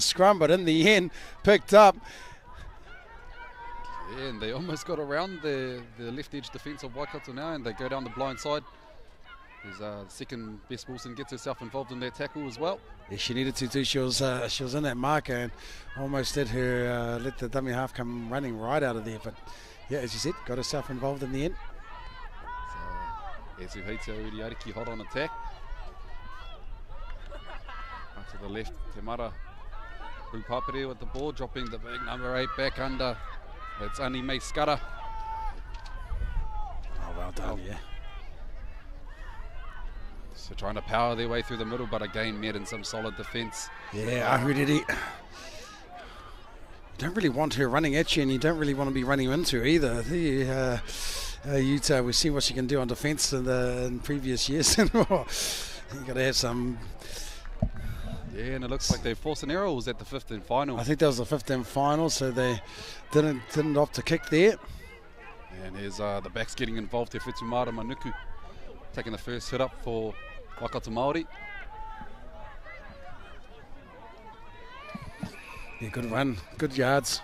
scrum, but in the end picked up. Yeah, and they almost got around the left edge defence of Waikato now, and they go down the blind side. There's second Bess Wilson gets herself involved in that tackle as well. Yeah, she needed to too. She was in that marker and almost let the dummy half come running right out of there, but yeah, as you said, got herself involved in the end. Aotearoa hot on attack. Up to the left, Te Mara Rupapere with the ball, dropping the big number 8 back under. It's Anime Skara. Oh, well done, yeah. So trying to power their way through the middle, but again met in some solid defence. Yeah, Ahuriri. You don't really want her running at you, and you don't really want to be running into her either. Utah, we've seen what she can do on defence in previous years. You've got to have some. Yeah, and it looks like they forced an error. Was that the 15 final? I think that was the 15 final, so they didn't opt to kick there. And here's the backs getting involved here. Whetumara Manuku taking the first hit up for Waikato Māori. Yeah, good run, good yards.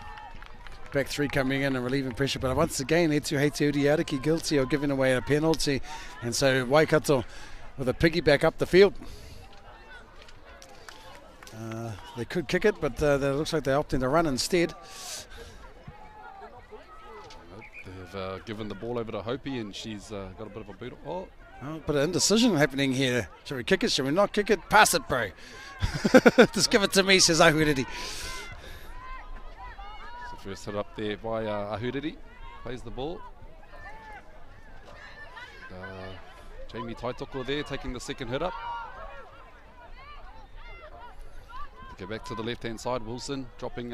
Back three coming in and relieving pressure, but once again Aotearoa guilty of giving away a penalty, and so Waikato with a piggyback up the field. They could kick it, but it looks like they're opting to run instead. They've given the ball over to Hopi, and she's got a bit of a boot. Oh, Oh, a bit of indecision happening here. Should we kick it? Should we not kick it? Pass it, bro. Just give it to me, says Ahuriri. So first hit up there by Ahuriri. Plays the ball. Jamie Taitoko there taking the second hit up. Go back to the left-hand side. Wilson dropping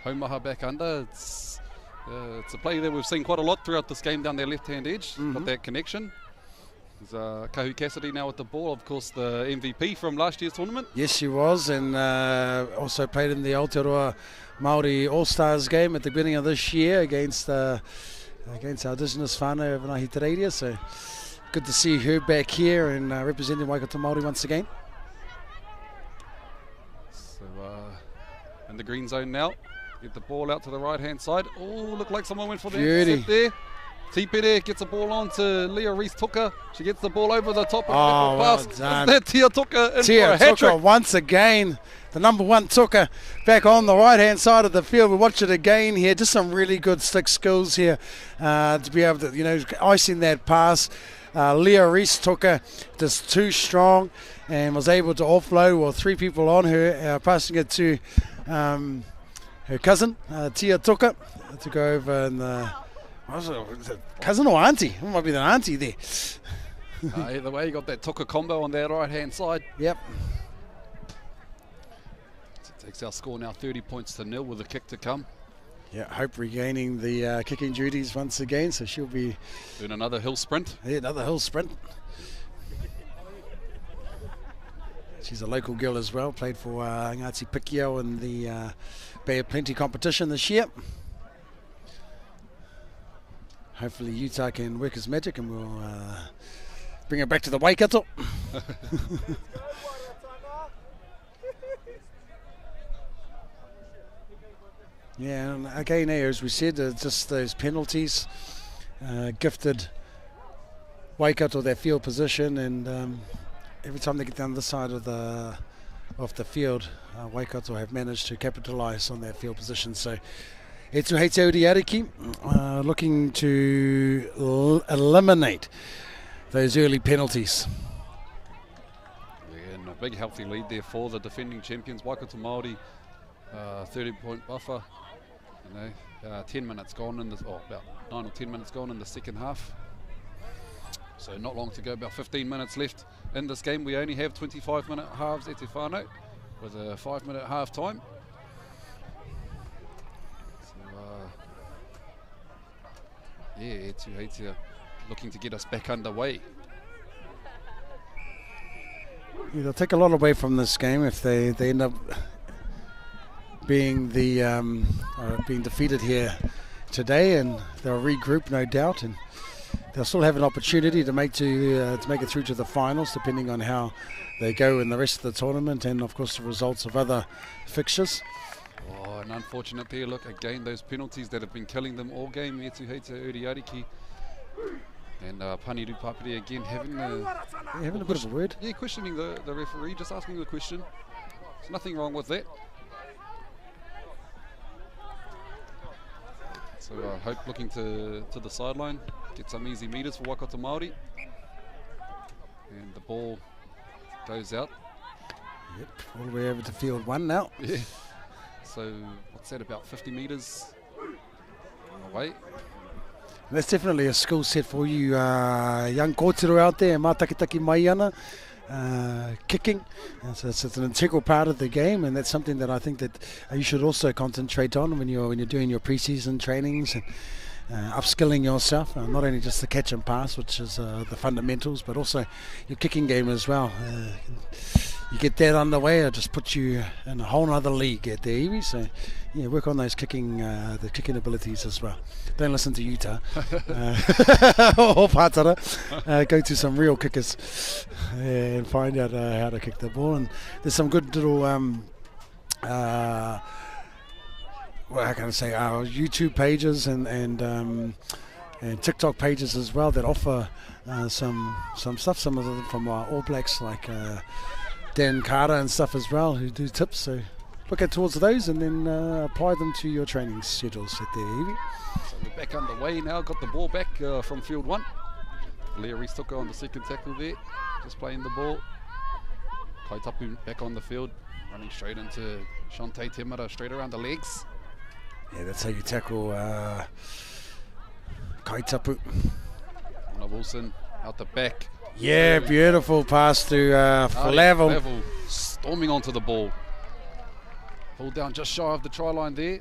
Homaha back under. It's a play that we've seen quite a lot throughout this game down their left-hand edge. Got that connection. There's Kahu Cassidy now with the ball, of course the MVP from last year's tournament. Yes, she was, and also played in the Aotearoa Māori All-Stars game at the beginning of this year against our Indigenous whānau of Ngāhi Te Reiria. So good to see her back here and representing Waikato Māori once again. So in the green zone now. Get the ball out to the right-hand side. Oh, looked like someone went for the intercept there. Tipere gets the ball on to Leah Reese-Tuka. She gets the ball over the top of the pass. Well done. Is that Tia Tuka in Tia for a hat-trick? Tuka once again. The number 1 Tuka back on the right-hand side of the field. We watch it again here. Just some really good stick skills here to be able to, icing that pass. Leah Reese-Tuka just too strong and was able to offload with 3 people on her, passing it to her cousin, Tia Tuka, to go over and was it cousin or auntie? It might be the auntie there. Either way, you got that Tuka combo on that right-hand side. Yep. So it takes our score now 30 points to 0 with a kick to come. Yeah, Hope regaining the kicking duties once again, so she'll be doing another hill sprint. Yeah, another hill sprint. She's a local girl as well, played for Ngāti Pikio in the Bay of Plenty competition this year. Hopefully Utah can work his magic and we'll bring her back to the Waikato. Yeah, and again, as we said, just those penalties gifted Waikato their field position, and every time they get down this side of the field, Waikato have managed to capitalise on their field position. So Etu Heite Uriariki looking to eliminate those early penalties. Yeah, and a big healthy lead there for the defending champions, Waikato Māori. 30-point buffer. 10 minutes gone in this, about 9 or 10 minutes gone in the second half. So not long to go, about 15 minutes left in this game. We only have 25-minute halves at Te Whānau with a 5-minute half time. Yeah, Etu Heite looking to get us back underway. Yeah, they'll take a lot away from this game if they end up being being defeated here today, and they'll regroup, no doubt, and they'll still have an opportunity to make it through to the finals, depending on how they go in the rest of the tournament, and of course the results of other fixtures. Oh, an unfortunate there. Look, again, those penalties that have been killing them all game. Etu Heite Uriariki and Paniru Papiri again having a bit of a word. Yeah, questioning the referee, just asking the question. There's nothing wrong with that. So Hope looking to the sideline, get some easy meters for Waikato Māori. And the ball goes out. Yep, all the way over to field 1 now. Yeah. So what's that, about 50 metres away? And that's definitely a skill set for you young kōtero out there, mātakitaki mai ana, kicking. And so it's an integral part of the game, and that's something that I think that you should also concentrate on when you're doing your pre-season trainings and upskilling yourself, not only just the catch and pass, which is the fundamentals, but also your kicking game as well. You get that underway, it'll just put you in a whole other league at the Iwi. So yeah, work on those kicking abilities as well. Don't listen to Utah or Pātara. Go to some real kickers and find out how to kick the ball. And there's some good little how can I say, our YouTube pages and TikTok pages as well that offer some stuff. Some of them from All Blacks, like Dan Carter and stuff as well, who do tips. So look at towards those and then apply them to your training schedules at the Evie. So we're back underway now. Got the ball back from field 1. Leah Reese took her on the second tackle there, just playing the ball. Kaitapu back on the field, running straight into Shantae Temara, straight around the legs. Yeah, that's how you tackle Kaitapu. Anna Wilson out the back. Yeah, beautiful pass to Flavel. Flavel storming onto the ball. Pulled down just shy of the try line there.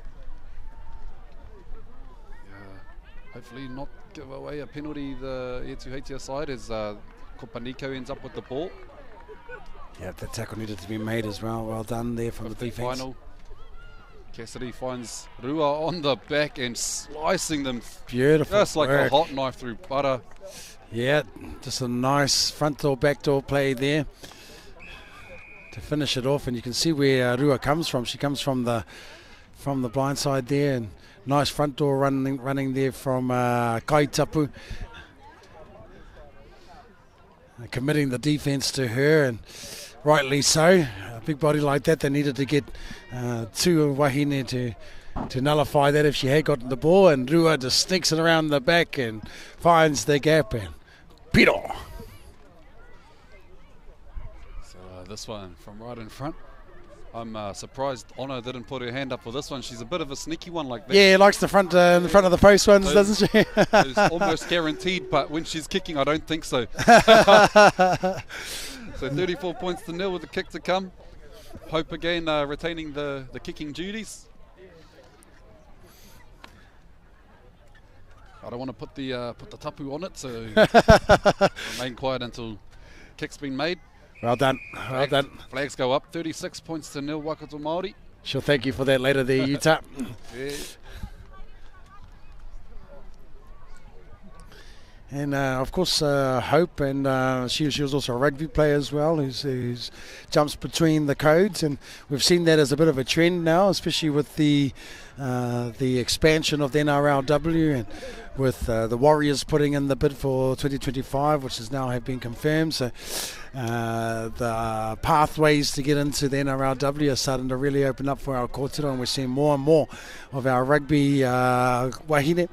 Hopefully not give away a penalty the Etuhatia side as Kopaniko ends up with the ball. Yeah, that tackle needed to be made as well. Well done there from the defence. Final. Cassidy finds Rua on the back and slicing them. Beautiful. Just like work. a hot knife through butter. Yeah, just a nice front door, back door play there to finish it off. And you can see where Rua comes from. She comes from the blind side there, and nice front door running there from Kaitapu. Committing the defence to her, and rightly so. A big body like that, they needed to get two Wahine to nullify that if she had gotten the ball, and Rua just sneaks it around the back and finds the gap, and Piro. So this one from right in front. I'm surprised Ono didn't put her hand up for this one. She's a bit of a sneaky one like that. Yeah, likes the front in the front of the post ones, doesn't she? It's almost guaranteed, but when she's kicking, I don't think so. So 34 points to 0 with the kick to come. Hope again retaining the kicking duties. I don't want to put the tapu on it, so remain quiet until kick's been made. Well done, well done. Flags go up, 36 points to 0, Waikato Māori. She'll thank you for that later there, Utah. Yeah. And of course, Hope, and she was also a rugby player as well, who's jumps between the codes, and we've seen that as a bit of a trend now, especially with the expansion of the NRLW, and with the Warriors putting in the bid for 2025, which has now have been confirmed. So the pathways to get into the NRLW are starting to really open up for our kōtero, and we're seeing more and more of our rugby wahine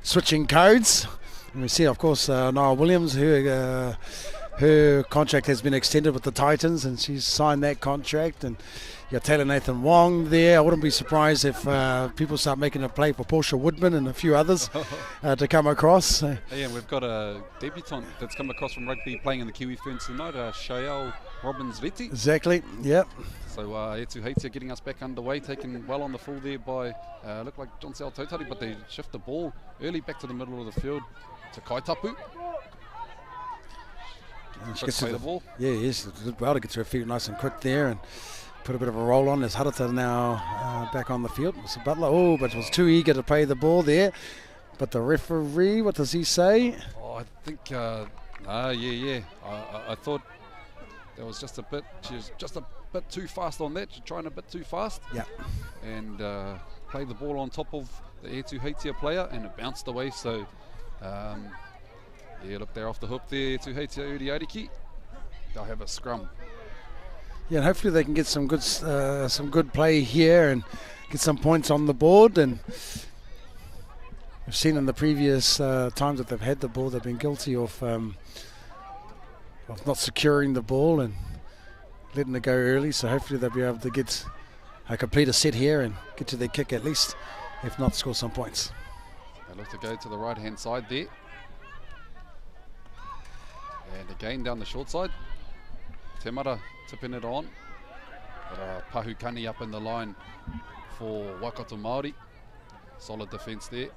switching codes. And we see, of course, Niall Williams, who her contract has been extended with the Titans, and she's signed that contract. And you got Taylor Nathan Wong there. I wouldn't be surprised if people start making a play for Portia Woodman and a few others to come across. Yeah, and we've got a debutant that's come across from rugby playing in the Kiwi Ferns tonight, Shael Robbins-Viti. Exactly, yep. So Etuhatia getting us back underway, taken well on the full there by, looked like John Sal Tautari, but they shift the ball early back to the middle of the field to Kaitapu. She gets play the ball. Yeah, yes, did well to get to her feet nice and quick there and put a bit of a roll on. There's Harata now back on the field. Mr. Butler, oh, but was too eager to play the ball there. But the referee, what does he say? Oh, I think, I thought there was just a bit, she was just a bit too fast on that. She's trying a bit too fast. Yeah. And played the ball on top of the Etuhatia player, and it bounced away. So, look, they're off the hook there, Etuhatia Uri Ariki. They'll have a scrum. Yeah, and hopefully they can get some good play here and get some points on the board. And we've seen in the previous times that they've had the ball, they've been guilty of not securing the ball and letting it go early. So hopefully they'll be able to get complete a set here and get to their kick at least, if not score some points. They look to go to the right hand side there. And again down the short side. Temara tipping it on. But Pahukani up in the line for Waikato Māori. Solid defence there.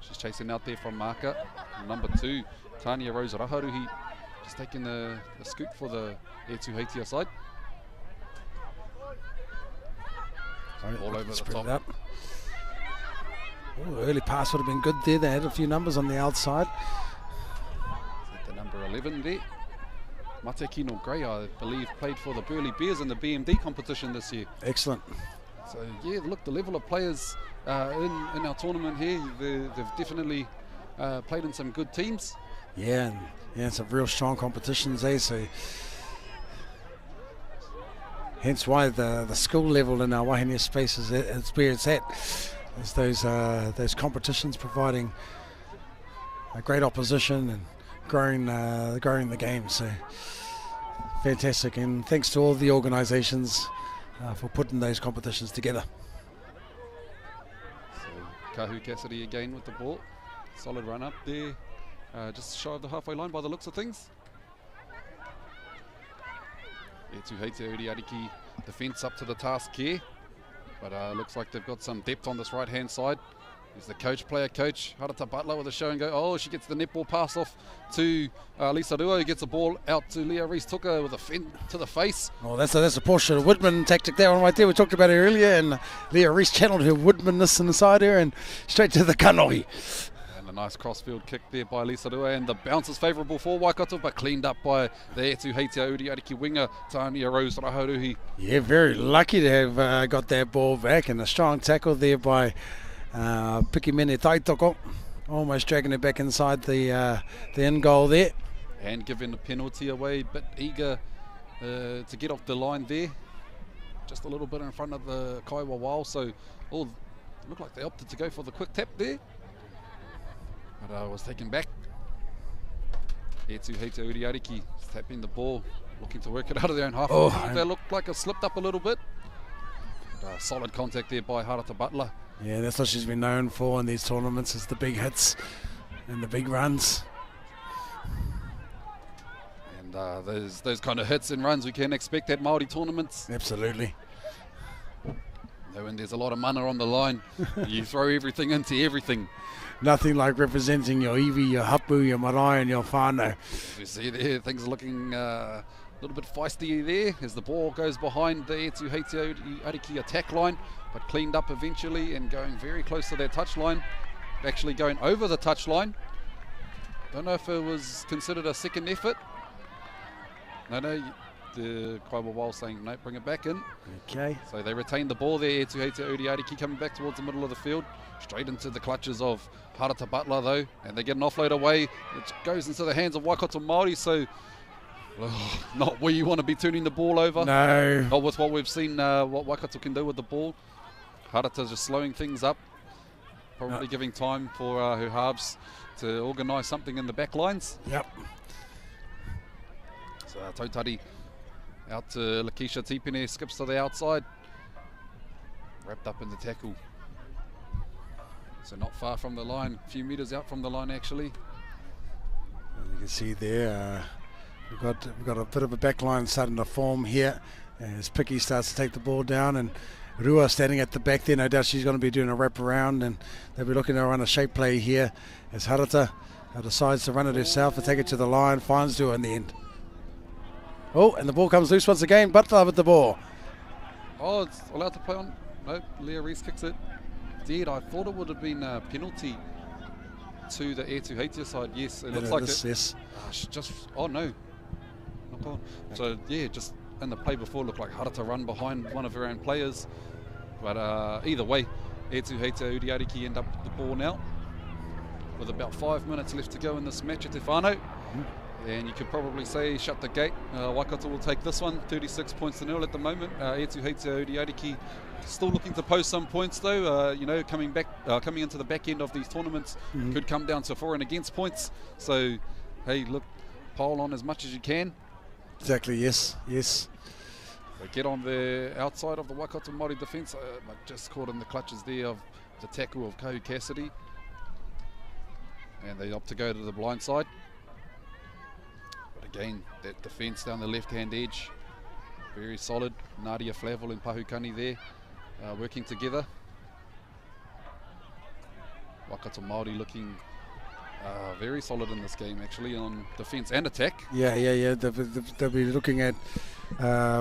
She's chasing out there from marker. Number 2, Tania Rose Raharuhi, just taking the scoop for the Etuhatia side. All over the top. Oh, early pass would have been good there. They had a few numbers on the outside. The number 11 there. Mate Kino Gray, I believe, played for the Burleigh Bears in the BMD competition this year. Excellent. So, yeah, look, the level of players in our tournament here, they've definitely played in some good teams. Yeah, some real strong competitions, so hence why the skill level in our wahine space is where it's at. Is those competitions providing a great opposition and growing the game. So fantastic, and thanks to all the organisations for putting those competitions together. So Kahu Cassidy again with the ball. Solid run up there, just shy of the halfway line by the looks of things. Tuakana Uriariki defence up to the task here, but looks like they've got some depth on this right hand side. There's the player coach, Harata Butler with a show and go. Oh, she gets the netball pass off to Lisa Rua, who gets the ball out to Leah Rees-Tuka with a fin to the face. Oh, that's a Portia Woodman tactic there, one right there. We talked about it earlier, and Leah Rees channeled her Woodmanness inside her and straight to the kanoi. And a nice crossfield kick there by Lisa Rua, and the bounce is favourable for Waikato, but cleaned up by the Tuakana Uriariki winger, Tania Rose Raharuhi. Yeah, very lucky to have got that ball back, and a strong tackle there by Pikimene Taitoko, almost dragging it back inside the end goal there. And giving the penalty away, but eager to get off the line there. Just a little bit in front of the Kaiwa Wild, so all looked like they opted to go for the quick tap there. But was taken back. Tuakana Uriariki tapping the ball, looking to work it out of their own half. Oh, They looked like it slipped up a little bit. But, solid contact there by Harata Butler. Yeah, that's what she's been known for in these tournaments, is the big hits and the big runs. And those kind of hits and runs we can expect at Māori tournaments. Absolutely. When there's a lot of mana on the line, you throw everything into everything. Nothing like representing your iwi, your hapu, your marae and your whānau. You see there, things are looking a little bit feisty there as the ball goes behind the Tuakana Uriariki attack line, but cleaned up eventually and going very close to their touch line. Actually going over the touch line. Don't know if it was considered a second effort. No, the Kaiwa Wild saying no, bring it back in. Okay. So they retain the ball there. Tuakana Uriariki coming back towards the middle of the field, straight into the clutches of Harata Butler though, and they get an offload away. It goes into the hands of Waikato Māori, so not where you want to be turning the ball over. No. Not with what we've seen, what Waikato can do with the ball. Harata's just slowing things up, probably giving time for her halves to organise something in the back lines. Yep. So Tautari out to Lakeisha Tipene, skips to the outside, wrapped up in the tackle. So not far from the line, a few metres out from the line actually. As you can see there, we've got a bit of a back line starting to form here as Picky starts to take the ball down, and Rua standing at the back there. No doubt she's going to be doing a wrap around, and they'll be looking to run a shape play here as Harata decides to run it herself and take it to the line, finds Rua in the end. Oh, and the ball comes loose once again. Butler with the ball. Oh, it's allowed to play on. No, Leah Rees kicks it. Dead. I thought it would have been a penalty to the Tuakana side. Yes, it looks like it. Yes. Oh no. Not on. So yeah, just in the play before looked like Harata run behind one of her own players. But either way, Tuakana Uriariki end up with the ball now. With about 5 minutes left to go in this match at Tefano. And you could probably say shut the gate. Waikato will take this one, 36 points to 0 at the moment. Tuakana Uriariki still looking to post some points though. You know, coming into the back end of these tournaments could come down to for and against points. So, hey, look, pile on as much as you can. Exactly. Yes. Yes. They get on the outside of the Waikato Māori defence, but just caught in the clutches there of the tackle of Kahu Cassidy, and they opt to go to the blind side. Again, that defence down the left-hand edge, very solid. Nadia Flavel and Pahukani there, working together. Waikato Māori looking very solid in this game, actually, on defence and attack. Yeah. They'll be looking at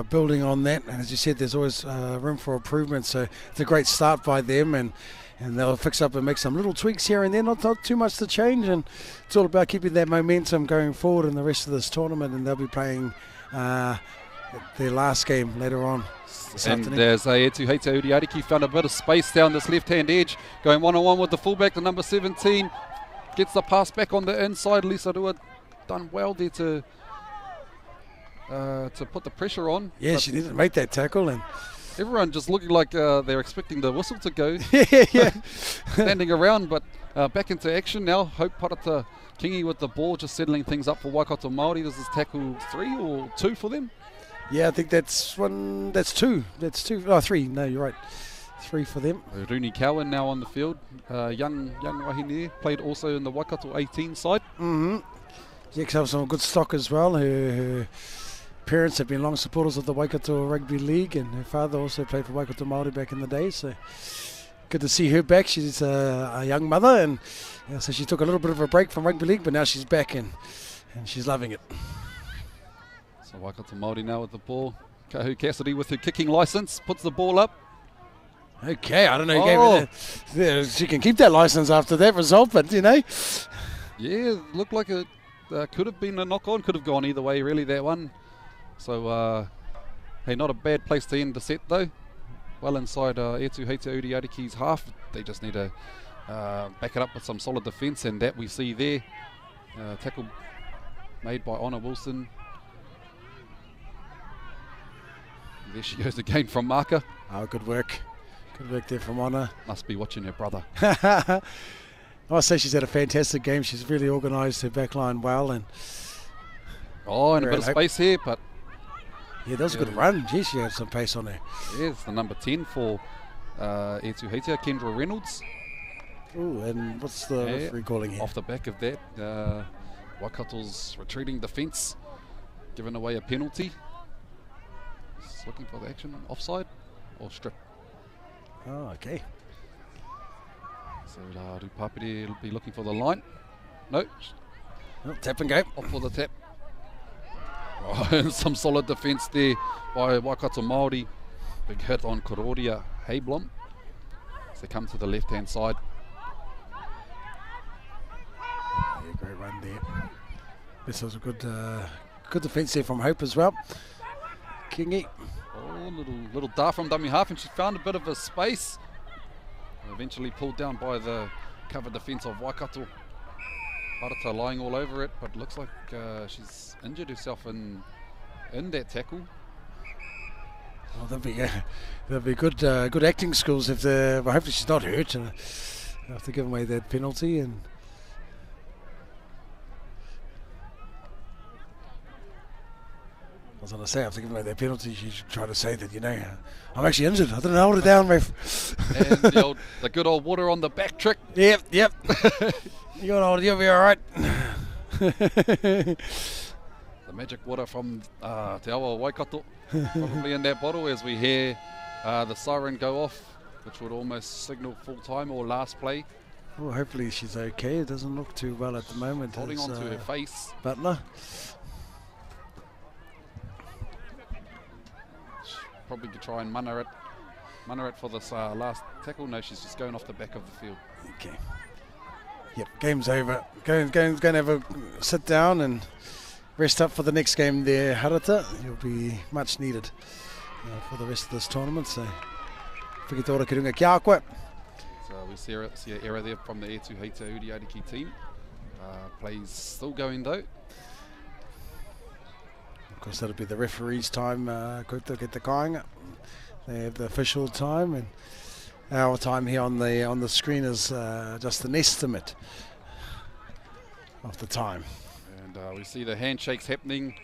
building on that. And as you said, there's always room for improvement. So it's a great start by them, and they'll fix up and make some little tweaks here and there, not too much to change, and it's all about keeping that momentum going forward in the rest of this tournament, and they'll be playing their last game later on this afternoon. There's Tuakana Uriariki found a bit of space down this left-hand edge, going one-on-one with the fullback, the number 17, gets the pass back on the inside. Lisa Rua done well there to put the pressure on. Yeah, she didn't make that tackle, and everyone just looking like they're expecting the whistle to go. yeah. Standing around, but back into action now. Hope Parata Kingi with the ball, just settling things up for Waikato Māori. This is tackle 3 or 2 for them. Yeah, I think that's one. That's 2. That's 2. Oh, 3. No, you're right. 3 for them. Rooney Cowan now on the field. Young wahine, played also in the Waikato 18 side. Mm-hmm. Jacks have some good stock as well. Her parents have been long supporters of the Waikato Rugby League, and her father also played for Waikato Māori back in the day. So good to see her back. She's a young mother, and so she took a little bit of a break from rugby league, but now she's back and she's loving it. So Waikato Māori now with the ball. Kahu Cassidy with her kicking license, puts the ball up. Okay, I don't know. Gave her that. She can keep that license after that result, but you know. Yeah, looked like it could have been a knock-on, could have gone either way, really, that one. So, hey, not a bad place to end the set, though. Well inside Aotearoa's half. They just need to back it up with some solid defence, and that we see there. Tackle made by Honor Wilson. There she goes again from marker. Oh, good work. Good work there from Honor. Must be watching her brother. I say she's had a fantastic game. She's really organised her back line well. And and a bit of space here, but... Yeah, that was a good run. Gee, she had some pace on her. Yeah, it's the number 10 for Etuhetia, Kendra Reynolds. Ooh, and what's the referee calling here? Off the back of that, Waikato's retreating defence, giving away a penalty. Just looking for the action. Offside or strip? Oh, okay. So Rupapiri will be looking for the line. No. Oh, tap and go. Off for the tap. Oh, and some solid defence there by Waikato Māori. Big hit on Kororia Heiblom as they come to the left-hand side. Yeah, great run there. This was a good defence there from Hope as well. Kingi. Oh, little dart from dummy half, and she found a bit of a space. Eventually pulled down by the cover defence of Waikato. Parata lying all over it, but looks like she's injured herself in that tackle. Well, that'd be good acting skills if well, hopefully she's not hurt after giving away that penalty. And I was going to say, after giving away that penalty, she should try to say that, you know, I'm actually injured. I didn't hold it down, ref. And the good old water on the back trick. Yep. You'll be all right. The magic water from Te Awa Waikato, probably in that bottle as we hear the siren go off, which would almost signal full time or last play. Well, hopefully she's okay. It doesn't look too well at the moment. Holding on to her face. Butler. Probably to try and munner it for this last tackle. No, she's just going off the back of the field. Okay. Yep, game's over. Going to have a sit down and rest up for the next game there, Harata. You'll be much needed for the rest of this tournament. So, Puketawhero ki runga ki a koe. So we see an error there from the Aotearoa team. Plays still going though. Of course, that'll be the referee's time. Koutou get the kāinga. They have the official time, and our time here on the screen is just an estimate of the time. And we see the handshakes happening,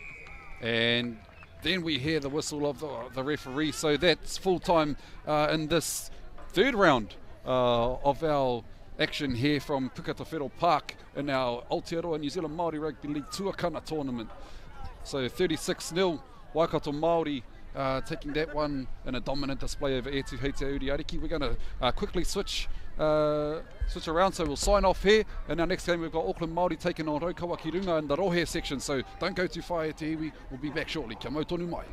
and then we hear the whistle of the referee. So that's full time in this third round of our action here from Puketawhero Park in our Aotearoa New Zealand Māori Rugby League Tuakana tournament. So 36-0, Waikato Māori taking that one in a dominant display over Aotearoa. We're going to quickly switch around, so we'll sign off here. In our next game, we've got Auckland Māori taking on Rotorua ki runga in the Rohe section. So don't go too far, Te Iwi. We'll be back shortly. Kia mau tonu mai.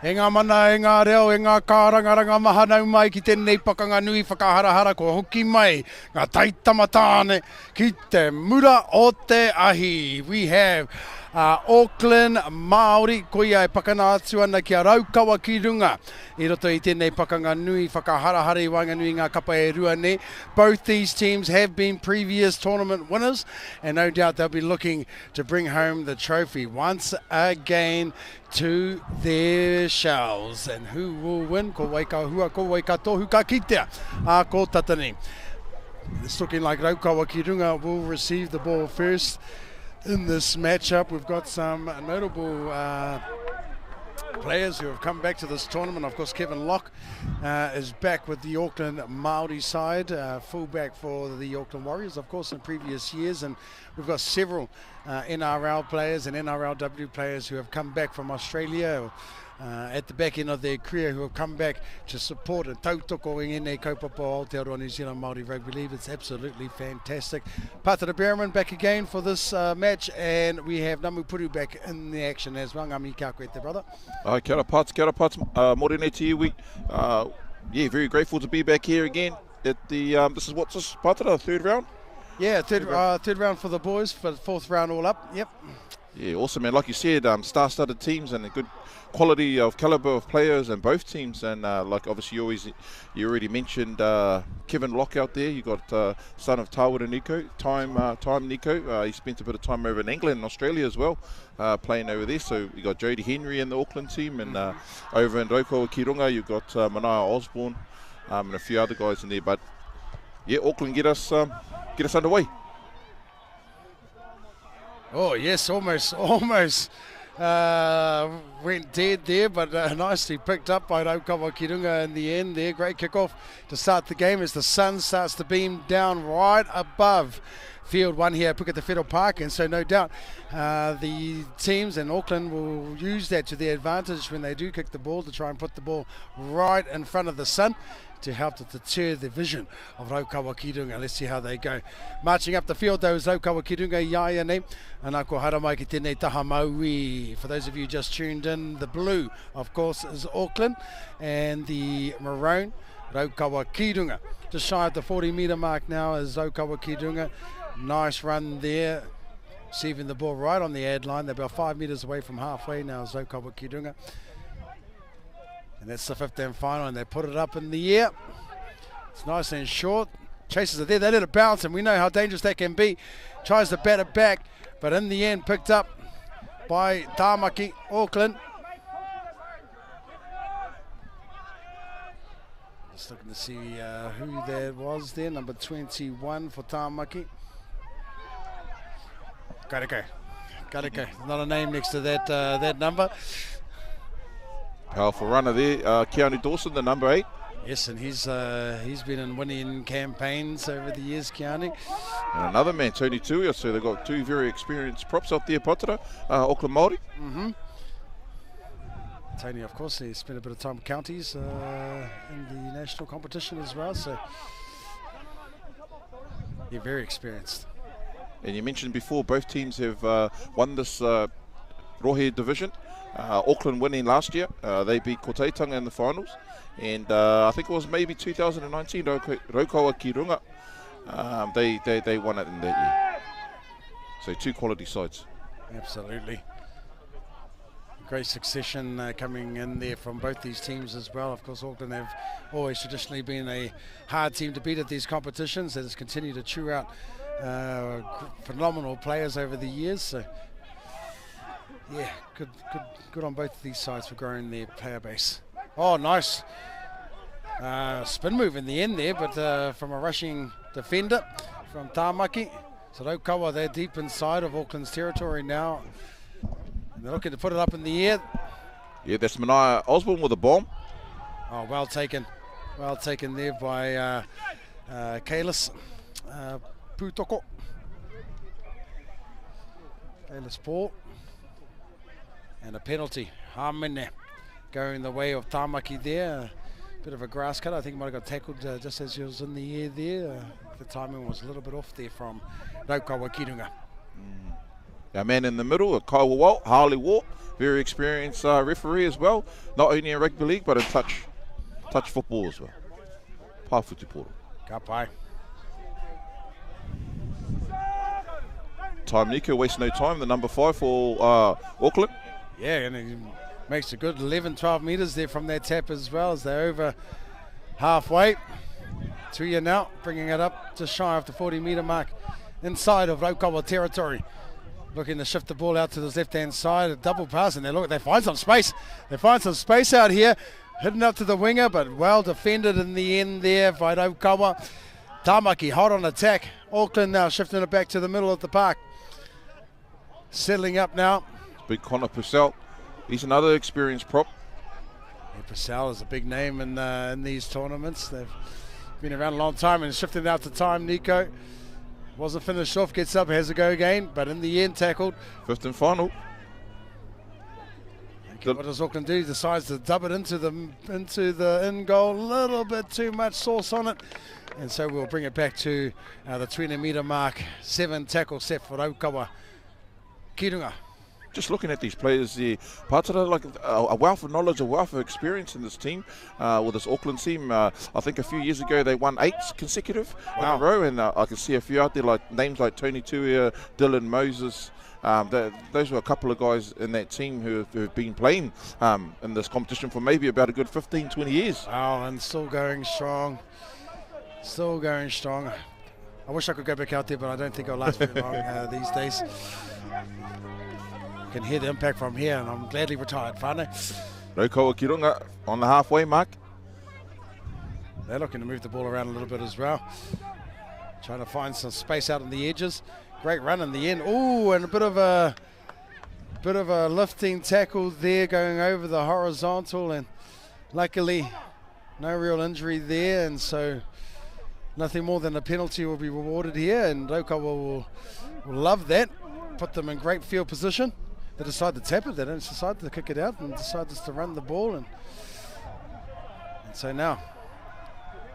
E ngā mana, e ngā reo, e ngā kārangaranga mahanau mai ki tēnei pakanga nui whakaharahara ko hoki mai ngā taitamatāne ki te mura o te ahi. We have Auckland Māori, ko ia e pakana atu ana ki a raukawa ki runga. I roto I tēnei pakanga nui whakaharahara I wanga nui ngā kapa e rua ne. Both these teams have been previous tournament winners and no doubt they'll be looking to bring home the trophy once again to their shells. And who will win? Ko waikahua, ko waikatohu ka kitea. Ko tatani. It's looking like Raukawa ki runga will receive the ball first in this matchup. We've got some notable players who have come back to this tournament. Of course, Kevin Locke is back with the Auckland Māori side, fullback for the Auckland Warriors, of course, in previous years. And we've got several NRL players and NRLW players who have come back from Australia at the back end of their career, who have come back to support and tautoko i nei kaupapa o Aotearoa New Zealand Māori Rugby League. It's absolutely fantastic. Pātara Berriman back again for this match, and we have Namu Puru back in the action as well. Ngā mihi kia koe te brother. Kia ora pāts, mōrene te iwi. Yeah, very grateful to be back here again at the, this is what's this, Pātara, third round? Yeah, third round for the boys, for the fourth round all up, yep. Yeah, awesome, man. Like you said, star-studded teams and a good quality of calibre of players in both teams. And like obviously you already mentioned Kevin Locke out there. You got son of Tawara Nico, time Nico. He spent a bit of time over in England and Australia as well, playing over there. So you got Jody Henry in the Auckland team, and over in Raukawa ki runga you got Manaia Osborne and a few other guys in there. But yeah, Auckland get us underway. Oh yes, almost went dead there, but nicely picked up by Raukawa Kirunga in the end there. Great kickoff to start the game as the sun starts to beam down right above Field 1 here at Puketawhero Park, and so no doubt the teams in Auckland will use that to their advantage when they do kick the ball, to try and put the ball right in front of the sun to help to deter the vision of Raukawa Kirunga. Let's see how they go. Marching up the field though is Raukawa Kirunga, Iaia ne, and ako hara mai ki tēnei taha maui. For those of you just tuned in, the blue of course is Auckland and the maroon Raukawa Kirunga. Just shy of the 40 metre mark now is Raukawa Kirunga. Nice run there, receiving the ball right on the ad line. They're about 5 metres away from halfway now, Raukawa Kirunga. And that's the 15 final, and they put it up in the air. It's nice and short. Chasers are there, they let it bounce, and we know how dangerous that can be. Tries to bat it back, but in the end picked up by Tāmaki, Auckland. Just looking to see who that was there, number 21 for Tāmaki. Gotta go. Not a name next to that that number. Powerful runner there, Keanu Dawson, the number 8. Yes, and he's been in winning campaigns over the years, Keanu. And another man, Tony Tuia, so they've got two very experienced props out there, Patara, Auckland Māori. Mm-hmm. Tony, of course, he spent a bit of time with counties in the national competition as well, so you're very experienced. And you mentioned before, both teams have won this Rohe division. Auckland winning last year, they beat Koteitanga in the finals, and I think it was maybe 2019, Raukawa Kirunga, they won it in that year. So two quality sides. Absolutely. Great succession coming in there from both these teams as well. Of course, Auckland have always traditionally been a hard team to beat at these competitions. That has continued to chew out phenomenal players over the years. So, yeah, good on both of these sides for growing their player base. Oh, nice spin move in the end there, but from a rushing defender from Tāmaki. So Raukawa, they're deep inside of Auckland's territory now. And they're looking to put it up in the air. Yeah, that's Manaia Osborne with a bomb. Oh, well taken there by Kalis Putoko. Kalis Paul. And a penalty. Hamene going the way of Tāmaki there. Bit of a grass cut. I think he might have got tackled just as he was in the air there. The timing was a little bit off there from Raukawa Kirunga. Our man in the middle, Kaiwa Walt, Harley Walt, very experienced referee as well. Not only in rugby league, but in touch football as well. Pāwhutu Poro. Ka pai. Time Nico, waste no time, the number 5 for Auckland. Yeah, and he makes a good 11-12 metres there from that tap as well as they're over halfway. Tuia now, bringing it up just shy of the 40-metre mark inside of Raukawa territory. Looking to shift the ball out to the left-hand side, a double pass, and they find some space. They find some space out here, hidden up to the winger, but well defended in the end there by Raukawa. Tāmaki hot on attack. Auckland now shifting it back to the middle of the park. Settling up now. Big Connor Purcell, he's another experienced prop. Yeah, Purcell is a big name in these tournaments. They've been around a long time and shifting out to time. Nico wasn't finished off, gets up, has a go again, but in the end tackled. 5th and final. Okay, what does Auckland do? He decides to dub it into the in goal. A little bit too much sauce on it. And so we'll bring it back to the 20-metre mark. 7 tackle set for Raukawa Kirunga. Just looking at these players there, Patara, like a wealth of knowledge, a wealth of experience in this team, with this Auckland team. I think a few years ago they won 8 consecutive in a row, and I can see a few out there, like names like Tony Tuia, Dylan Moses. Those were a couple of guys in that team who have been playing in this competition for maybe about a good 15, 20 years. Wow, and still going strong. Still going strong. I wish I could go back out there, but I don't think I'll last very long these days. Can hear the impact from here, and I'm gladly retired. Whānau. Raukawa Kirunga on the halfway mark. They're looking to move the ball around a little bit as well. Trying to find some space out on the edges. Great run in the end. Ooh, and a bit of bit of a lifting tackle there going over the horizontal, and luckily no real injury there, and so nothing more than a penalty will be rewarded here, and Rotorua will love that. Put them in great field position. They decide to tap it, they don't decide to kick it out, and decide just to run the ball, and so now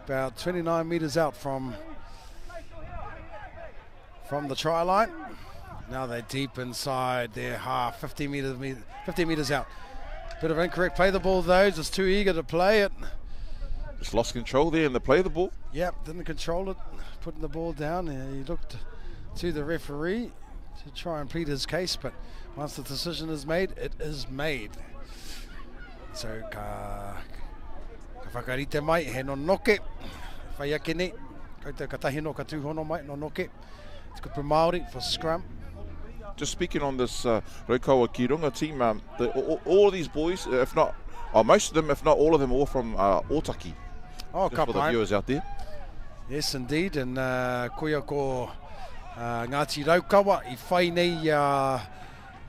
about 29 metres out from the try line. Now they're deep inside their half, 50 metres out. Bit of incorrect play the ball though, just too eager to play it. Just lost control there and they play the ball. Yep, didn't control it, putting the ball down. He looked to the referee to try and plead his case, but once the decision is made, it is made. So ka whakarite mai, he no noke, whai ake ne, koutou ka tahi no ka tūhono mai, no noke. It's good for Māori for scrum. Just speaking on this Rotorua ki runga team, all of these boys, if not, most of them, if not all of them, all from Otaki. Oh, just for the viewers out there. Yes, indeed, and koia ko Ngāti Raukawa I whai nei I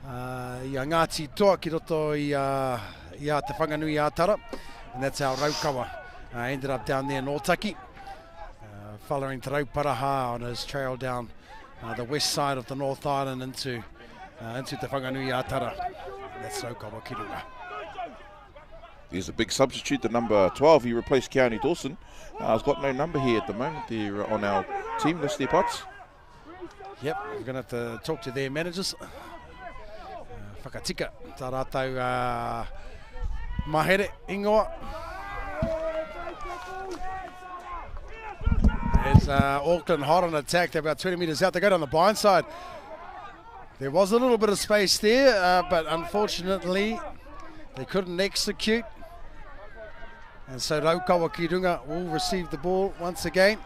a Ngāti Toa ki roto I te whanganui Ātara, and that's how Raukawa ended up down there in Otaki, following Te Rauparaha on his trail down the west side of the North Island into te whanganui Ātara. That's Raukawa ki runga. There's a big substitute, the number 12. He replaced Keone Dawson. He's got no number here at the moment. They're on our team list, their pots. Yep, we're going to have to talk to their managers. Whakatika, tā rātou mahere ingoa. There's Auckland hot on attack. They're about 20 metres out. They go down the blind side. There was a little bit of space there, but unfortunately they couldn't execute. And so Rotorua ki runga will receive the ball once again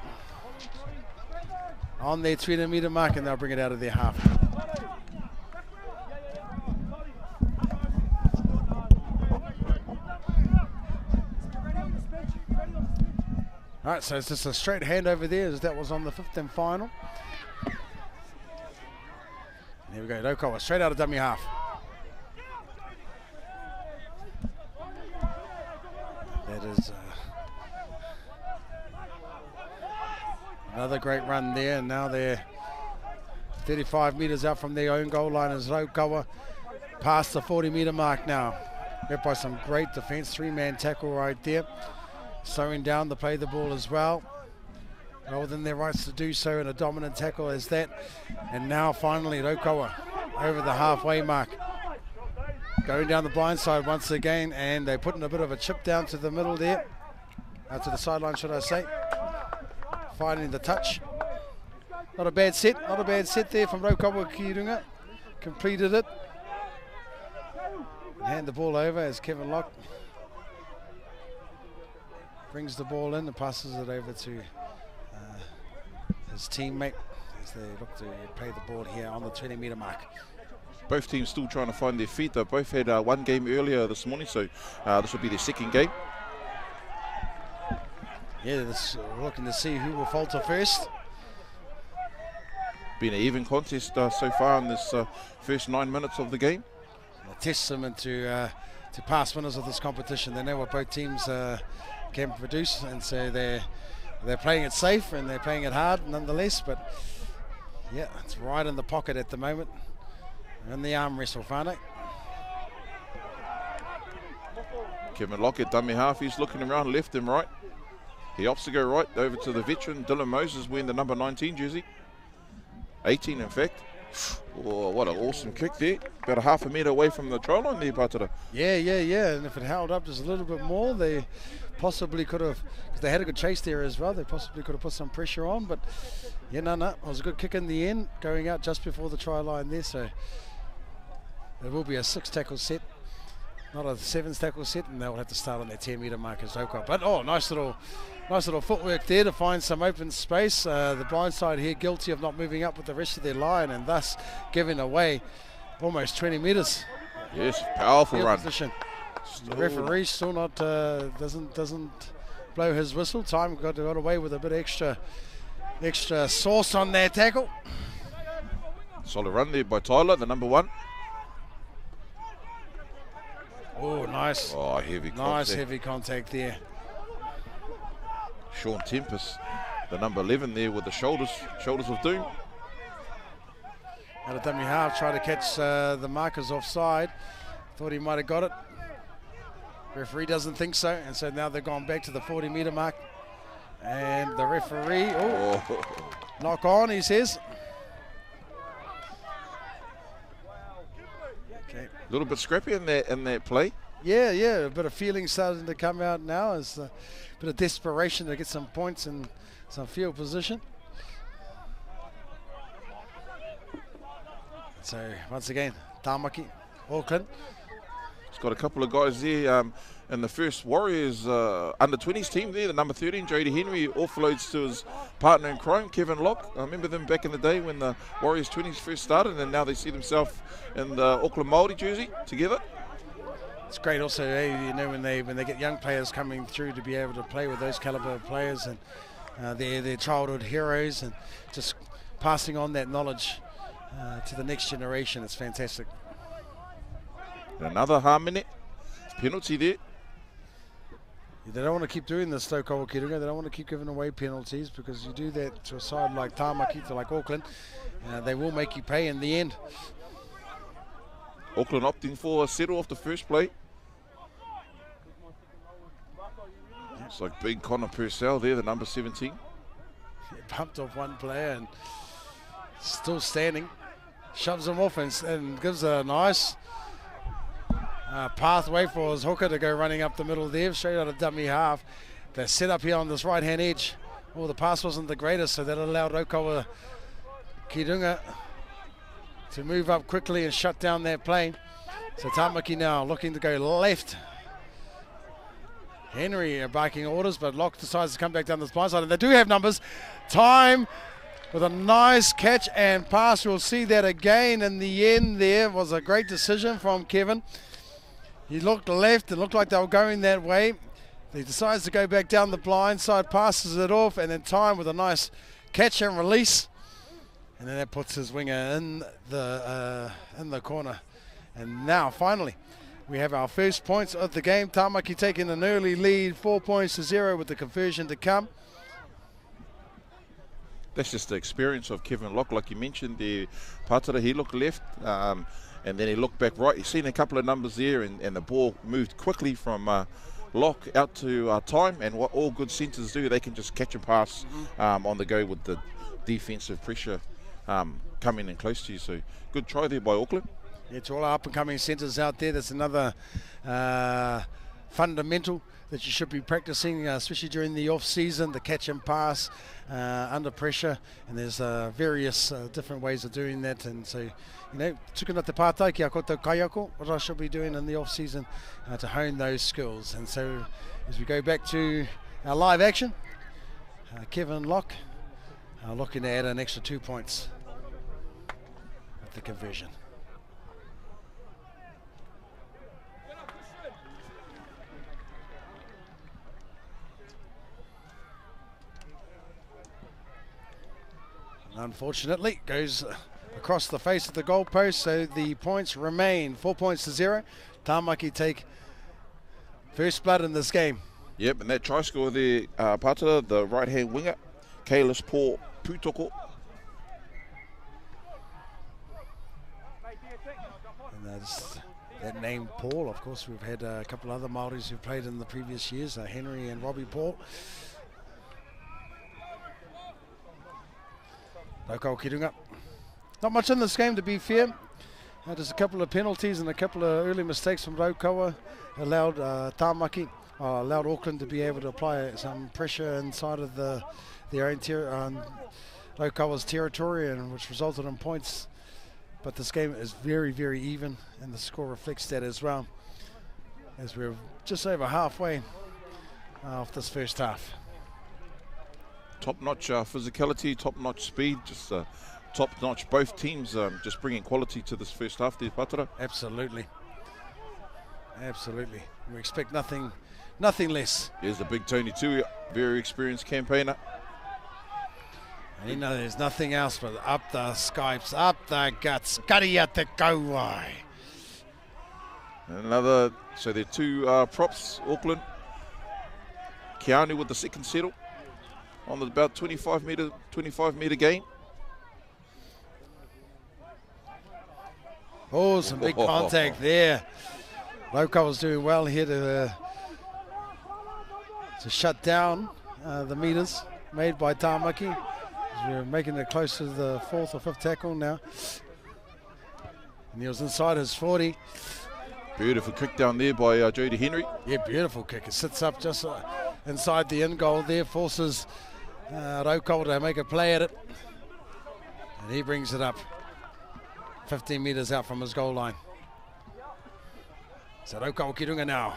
on their 20 metre mark, and they'll bring it out of their half. All right, so it's just a straight hand over there as that was on the 5th and final. And here we go, Rotorua straight out of dummy half. That is another great run there, and now they're 35 metres out from their own goal line as Rotorua past the 40 metre mark now. Met by some great defence, 3-man tackle right there. Slowing down to play the ball as well. Well within their rights to do so, and a dominant tackle as that. And now finally Rotorua over the halfway mark. Going down the blind side once again, and they're putting a bit of a chip down to the middle there. To the sideline, should I say. Finding the touch. Not a bad set there from Rotorua ki runga. Completed it. Hand the ball over as Kevin Locke brings the ball in and passes it over to his teammate as they look to play the ball here on the 20 metre mark. Both teams still trying to find their feet. They both had one game earlier this morning, so this will be their second game. Yeah, we're looking to see who will falter first. Been an even contest so far in this first 9 minutes of the game. A testament to past winners of this competition. They know what both teams can produce, and so they're playing it safe and they're playing it hard nonetheless. But yeah, it's right in the pocket at the moment. In the arm wrestle, whānau. Kevin Lockett, dummy half, he's looking around left and right. He opts to go right over to the veteran, Dylan Moses, wearing the number 19 jersey. 18 in fact. Oh, what an awesome kick there. About a half a metre away from the try line there, Patara. Yeah. And if it held up just a little bit more, they possibly could have, because they had a good chase there as well, they possibly could have put some pressure on. But yeah, no, it was a good kick in the end, going out just before the try line there. So there will be a 6 tackle set, not a 7 tackle set, and they'll have to start on their 10 metre mark as Rotorua. But nice little footwork there to find some open space. The blind side here guilty of not moving up with the rest of their line, and thus giving away almost 20 metres. Yes, powerful run. Position. The referee still not doesn't blow his whistle. Time got away with a bit extra sauce on their tackle. Solid run there by Tyler, the number 1. Oh, nice. Oh, heavy contact. Nice heavy contact there. Sean Tempest, the number 11 there with the shoulders of doom. Out of dummy half, try to catch the markers offside. Thought he might have got it. Referee doesn't think so, and so now they've gone back to the 40-metre mark. And the referee, knock on, he says. Okay. A little bit scrappy in that play. Yeah, a bit of feeling starting to come out now. It's a bit of desperation to get some points and some field position. So once again, Tāmaki, Auckland. He's got a couple of guys there in the first Warriors under-20s team there. The number 13, Jody Henry, offloads to his partner in crime, Kevin Locke. I remember them back in the day when the Warriors 20s first started, and now they see themselves in the Auckland Māori jersey together. It's great also, you know, when they get young players coming through to be able to play with those caliber of players, and they're childhood heroes, and just passing on that knowledge to the next generation. It's fantastic. Another harm-minute penalty there. They don't want to keep doing this, though, Kirunga. They don't want to keep giving away penalties, because you do that to a side like Tāmaki, to like Auckland, they will make you pay in the end. Auckland opting for a settle off the first play. It's like big Connor Purcell there, the number 17. He bumped off one player and still standing. Shoves him off and gives a nice pathway for his hooker to go running up the middle there, straight out of dummy half. They're set up here on this right-hand edge. Oh, the pass wasn't the greatest, so that allowed Okawa Kirunga to move up quickly and shut down that play. So Tāmaki now looking to go left. Henry barking orders, but Locke decides to come back down this blind side, and they do have numbers. Time with a nice catch and pass. We'll see that again in the end. There was a great decision from Kevin. He looked left and looked like they were going that way. He decides to go back down the blind side, passes it off, and then Time with a nice catch and release. And then that puts his winger in the corner. And now, finally, we have our first points of the game. Tāmaki taking an early lead, 4-0 with the conversion to come. That's just the experience of Kevin Locke, like you mentioned there. Patara, he looked left, and then he looked back right. You've seen a couple of numbers there, and the ball moved quickly from Locke out to Time. And what all good centres do, they can just catch and pass on the go with the defensive pressure coming in close to you. So good try there by Auckland. Yeah, to all our up-and-coming centres out there, that's another fundamental that you should be practicing, especially during the off-season, the catch and pass under pressure. And there's various different ways of doing that. And so, you know, tukuna te pātai ki a koutou kaiako, what I should be doing in the off-season to hone those skills. And so, as we go back to our live action, Kevin Locke looking to add an extra 2 points with the conversion. Unfortunately, goes across the face of the goalpost, so the points remain 4-0. Tāmaki take first blood in this game. Yep, and that try score there, Patara, the right-hand winger, Kailis Paul Putoko. And that name Paul, of course, we've had a couple other Māoris who played in the previous years, Henry and Robbie Paul. Rokau Kirunga. Not much in this game, to be fair. Just a couple of penalties and a couple of early mistakes from Raukawa allowed Tāmaki, allowed Auckland to be able to apply some pressure inside of their own Raukawa's territory, and which resulted in points. But this game is very, very even, and the score reflects that as well, as we're just over halfway off this first half. Top-notch physicality, top-notch speed, just top-notch both teams just bringing quality to this first half there, Patara. Absolutely. Absolutely. We expect nothing less. Here's the big Tony too, very experienced campaigner. And you know there's nothing else but up the Skypes, up the guts, kari te kauai. Another, so there are two props, Auckland. Keanu with the second settle on the about 25 metre gain. Oh, some big contact there. Loco was doing well here to shut down the meters made by Tāmaki. We're making it close to the 4th or 5th tackle now. And he was inside his 40. Beautiful kick down there by Jody Henry. Yeah, beautiful kick. It sits up just inside the in goal there, forces Roko to make a play at it. And he brings it up 15 metres out from his goal line. So Roko Kirunga now.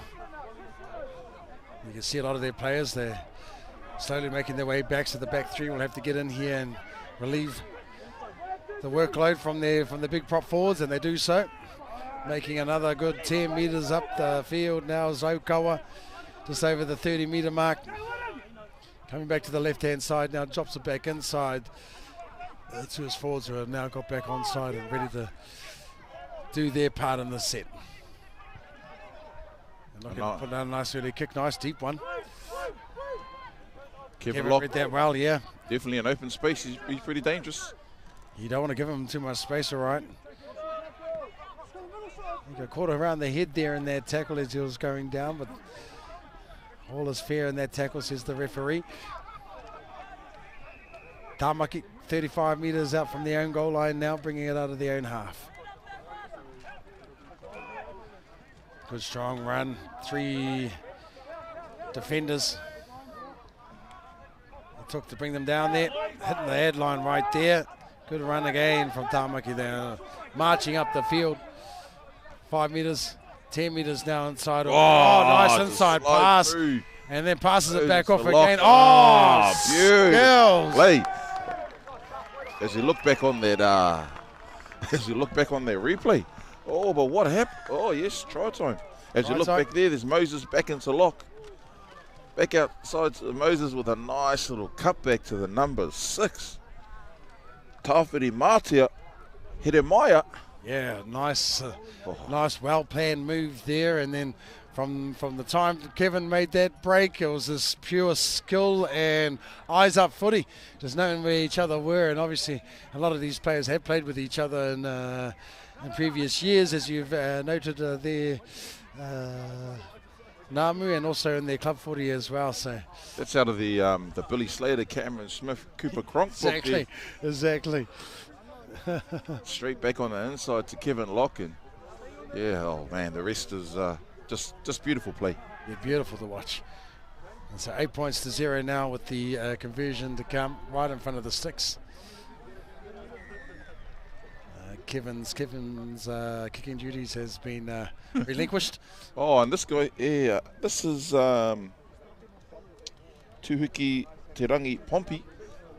You can see a lot of their players, they're slowly making their way back, so the back three will have to get in here and relieve the workload from the big prop forwards, and they do so. Making another good 10 metres up the field now is Raukawa, just over the 30 metre mark. Coming back to the left-hand side now, drops it back inside to his forwards who have now got back onside and ready to do their part in the set. And look at put down a nice early kick, nice deep one. Kevin read that well, yeah. Definitely an open space, he's pretty dangerous. You don't want to give him too much space, all right. He got caught around the head there in that tackle as he was going down, but all is fair in that tackle, says the referee. Tāmaki 35 metres out from their own goal line now, bringing it out of their own half. Good strong run, 3 defenders. It took to bring them down there, hitting the headline right there. Good run again from Tāmaki there, marching up the field. 5 metres, 10 metres now inside. Oh, nice inside pass. Through. And then passes it back off again. Oh, beautiful play. As you look back on that, replay. Oh, but what happened? Oh, yes, try time. As you look back there, there's Moses back into lock. Back outside to Moses with a nice little cutback to the number 6. Tawhiri Mātia, Heremaya. Yeah, nice, nice, well-planned move there. And then from the time Kevin made that break, it was this pure skill and eyes-up footy, just knowing where each other were. And obviously, a lot of these players have played with each other in previous years, as you've noted there, Namu, and also in their club footy as well. So that's out of the Billy Slater, Cameron Smith, Cooper Cronk book there. Exactly. Straight back on the inside to Kevin Locke, and yeah, oh man, the rest is just beautiful play. Yeah, beautiful to watch. And so 8 points to 0 now with the conversion to come right in front of the sticks. Kevin's kicking duties has been relinquished. Oh, and this guy, yeah, this is Tuhiki Te Rangi Pompey.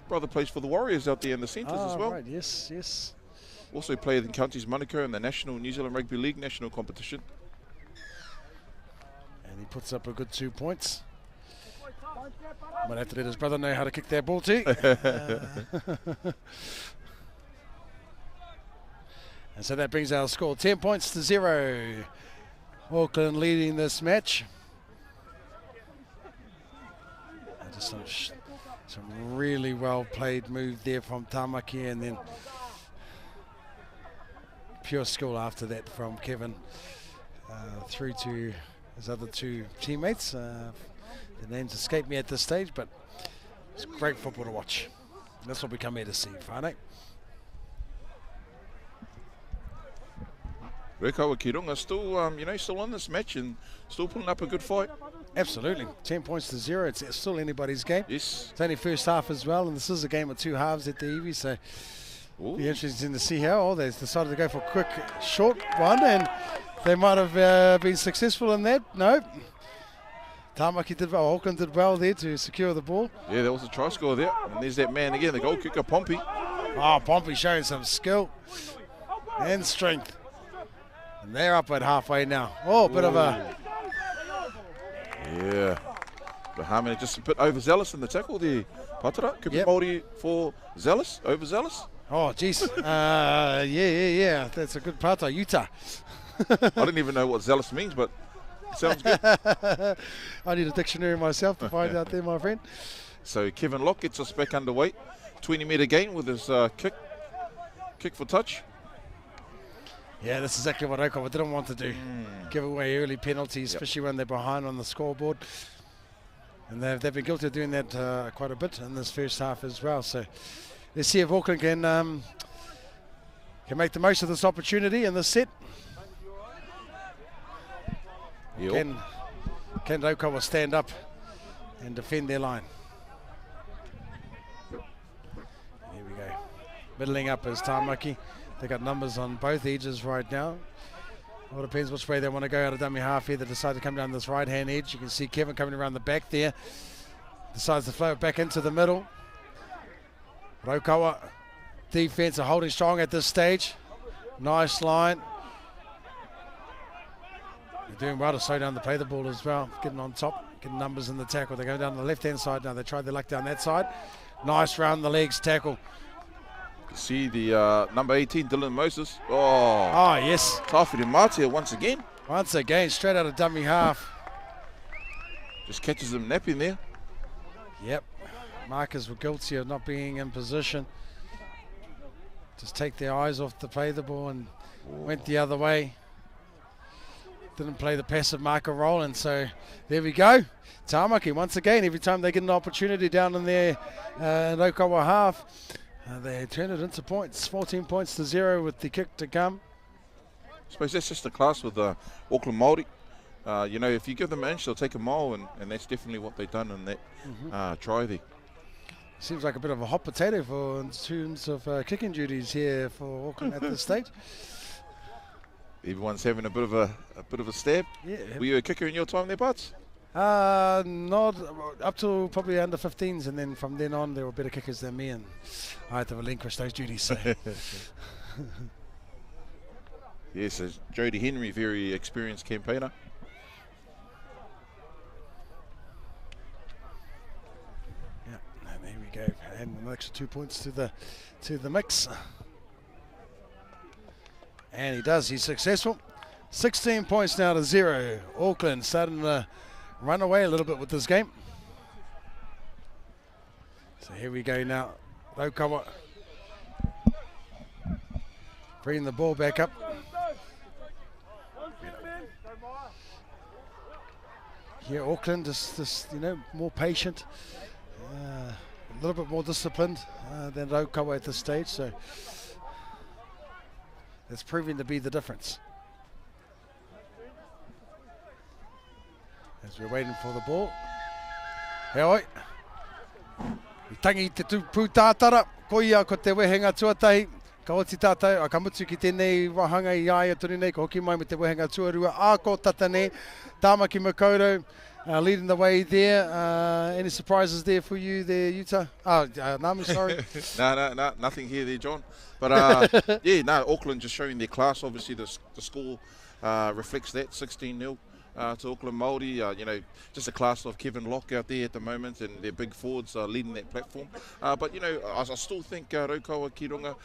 Brother plays for the Warriors out there in the centres as well. Right, yes. Also played in Counties Manukau in the National New Zealand Rugby League national competition. And he puts up a good 2 points. Might have to let his brother know how to kick that ball too. And so that brings our score 10 points to 0. Auckland leading this match. Just some really well played move there from Tāmaki, and then pure skill after that from Kevin through to his other 2 teammates. The names escape me at this stage, but it's great football to watch. That's what we come here to see, Whānau. Rekawa Kirunga still, still in this match and still putting up a good fight. Absolutely. 10 points to 0. It's still anybody's game. Yes. It's only first half as well, and this is a game of 2 halves at the Evie, so it'll be interesting to see how they've decided to go for a quick, short one, and they might have been successful in that. No. Tāmaki did well. Auckland did well there to secure the ball. Yeah, there was a try score there. And there's that man again, the goal kicker, Pompey. Oh, Pompey showing some skill and strength. And they're up at halfway now. Oh, a bit of a... Yeah. But Harmony just a bit overzealous in the tackle there. Patara, could be Māori for zealous, overzealous. Oh, geez. Yeah. That's a good pata. Utah. I didn't even know what zealous means, but it sounds good. I need a dictionary myself to find out there, my friend. So Kevin Locke gets us back underway. 20-metre gain with his kick for touch. Yeah, that's exactly what Okowa didn't want to do. Give away early penalties, especially when they're behind on the scoreboard. And they've been guilty of doing that quite a bit in this first half as well. So let's see if Auckland can make the most of this opportunity in this set. Yep. Can Okowa stand up and defend their line? Here we go. Middling up is Tamaki. They got numbers on both edges right now. Well, it depends which way they want to go out of dummy half here. They decide to come down this right-hand edge. You can see Kevin coming around the back there. Decides to flow it back into the middle. Okowa defense are holding strong at this stage. Nice line. They're doing well to slow down the play the ball as well. Getting on top, getting numbers in the tackle. They go down the left-hand side now. They tried their luck down that side. Nice round the legs tackle. See the number 18, Dylan Moses. Oh, yes. Tawhero Mātia once again. Once again, straight out of dummy half. Just catches him napping there. Yep. Markers were guilty of not being in position. Just take their eyes off the play the ball and went the other way. Didn't play the passive marker role, and so there we go. Tamaki once again, every time they get an opportunity down in their Okowa half, they turn it into points. 14 points to 0 with the kick to come. I suppose that's just the class with Auckland Māori. You know, if you give them an inch, they'll take a mile, and that's definitely what they've done in that try there. Seems like a bit of a hot potato for in terms of kicking duties here for Auckland at this stage. Everyone's having a bit of a stab. Yeah. Were you a kicker in your time there, Butts? Not up to probably under 15s, and then from then on, there were better kickers than me, and I had to relinquish those duties. So. Yes, so Jody Henry, very experienced campaigner. Yeah, and there we go, and an extra 2 points to the mix. And he does, he's successful. 16 points now to 0. Auckland starting to run away a little bit with this game. So here we go now. Okowa bringing the ball back up. Here Auckland just more patient, a little bit more disciplined than Okowa at this stage. So that's proving to be the difference. As we're waiting for the ball. He oi. I tangi te tūpū tātara. Ko ia ko te wehenga tuatahi. Ka oti tātai. A ka mutu ki tēnei wahanga I aia turi nei. Ka hoki mai me te wehenga tuarua. A ko tata nei. Tāmaki Makoto leading the way there. Any surprises there for you there, Utah? Namu, sorry. No, nothing here there, John. But yeah, no, Auckland just showing their class. Obviously, the score reflects that, 16-0 to Auckland Māori. You know, just a class of Kevin Locke out there at the moment, and their big forwards are leading that platform. But you know, I still think Rotorua, Ki Runga,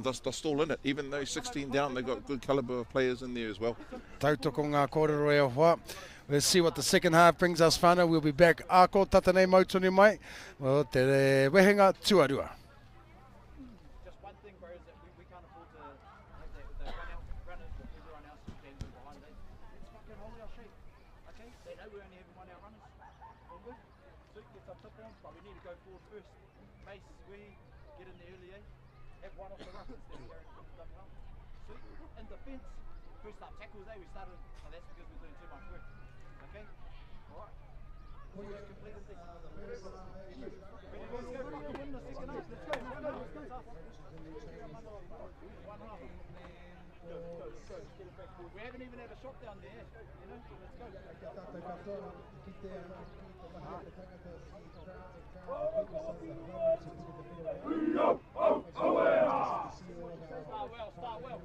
they're still in it. Even though 16 down, they've got good calibre of players in there as well. Tautoko ngā kōrero e hoa. Let's see what the second half brings us, whānau. We'll be back. Ako tatanei mautoni mai. Well, te wehenga tuarua. Just one thing, bro, is that we can't afford to have the runners with everyone else who stands behind it. Let's fucking hold our shape, okay? They know we only have 1 hour runners. All good? Suit gets up tip on, but we need to go forward first. Mace, we get in there early, eh? Have one off the ruck instead of going from the double up. Suit, in defence, first up tackles, eh? We started, well, that's because we're doing too much work. Okay? Alright. We'll just complete the thing. Ready, let's go fucking win the second half. Let's go. We haven't even had a shot down there, you know? Let's go. Start well.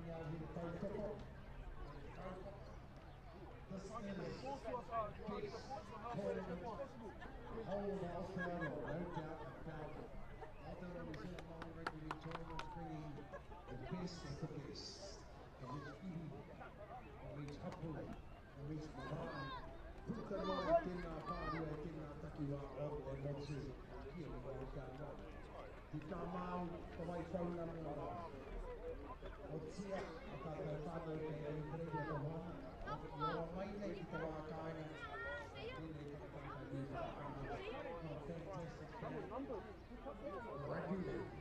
phone number. O tia, o tātou whānau ki e Rugby o Moana. O roa mai nei ki te wā kāinga. Tēnei kakataka ni fantastic Rugby League.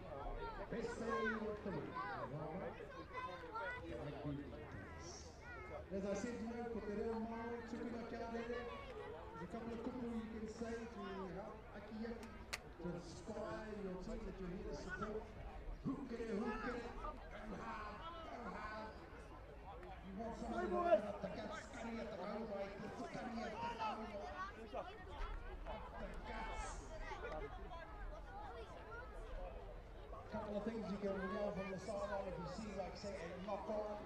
Best day of the week. Rugby League. As I said, you know, ko te reo Māori, tukuna kia rere. There's a couple of kupu you can say to help aki to inspire your team that you're here to support. Hukere, go hard. You want somebody to open up the guts, skari at the goal right, the tukani at the goal right. The guts. Couple of things you can yell from the sideline if you see, like say, a knock on.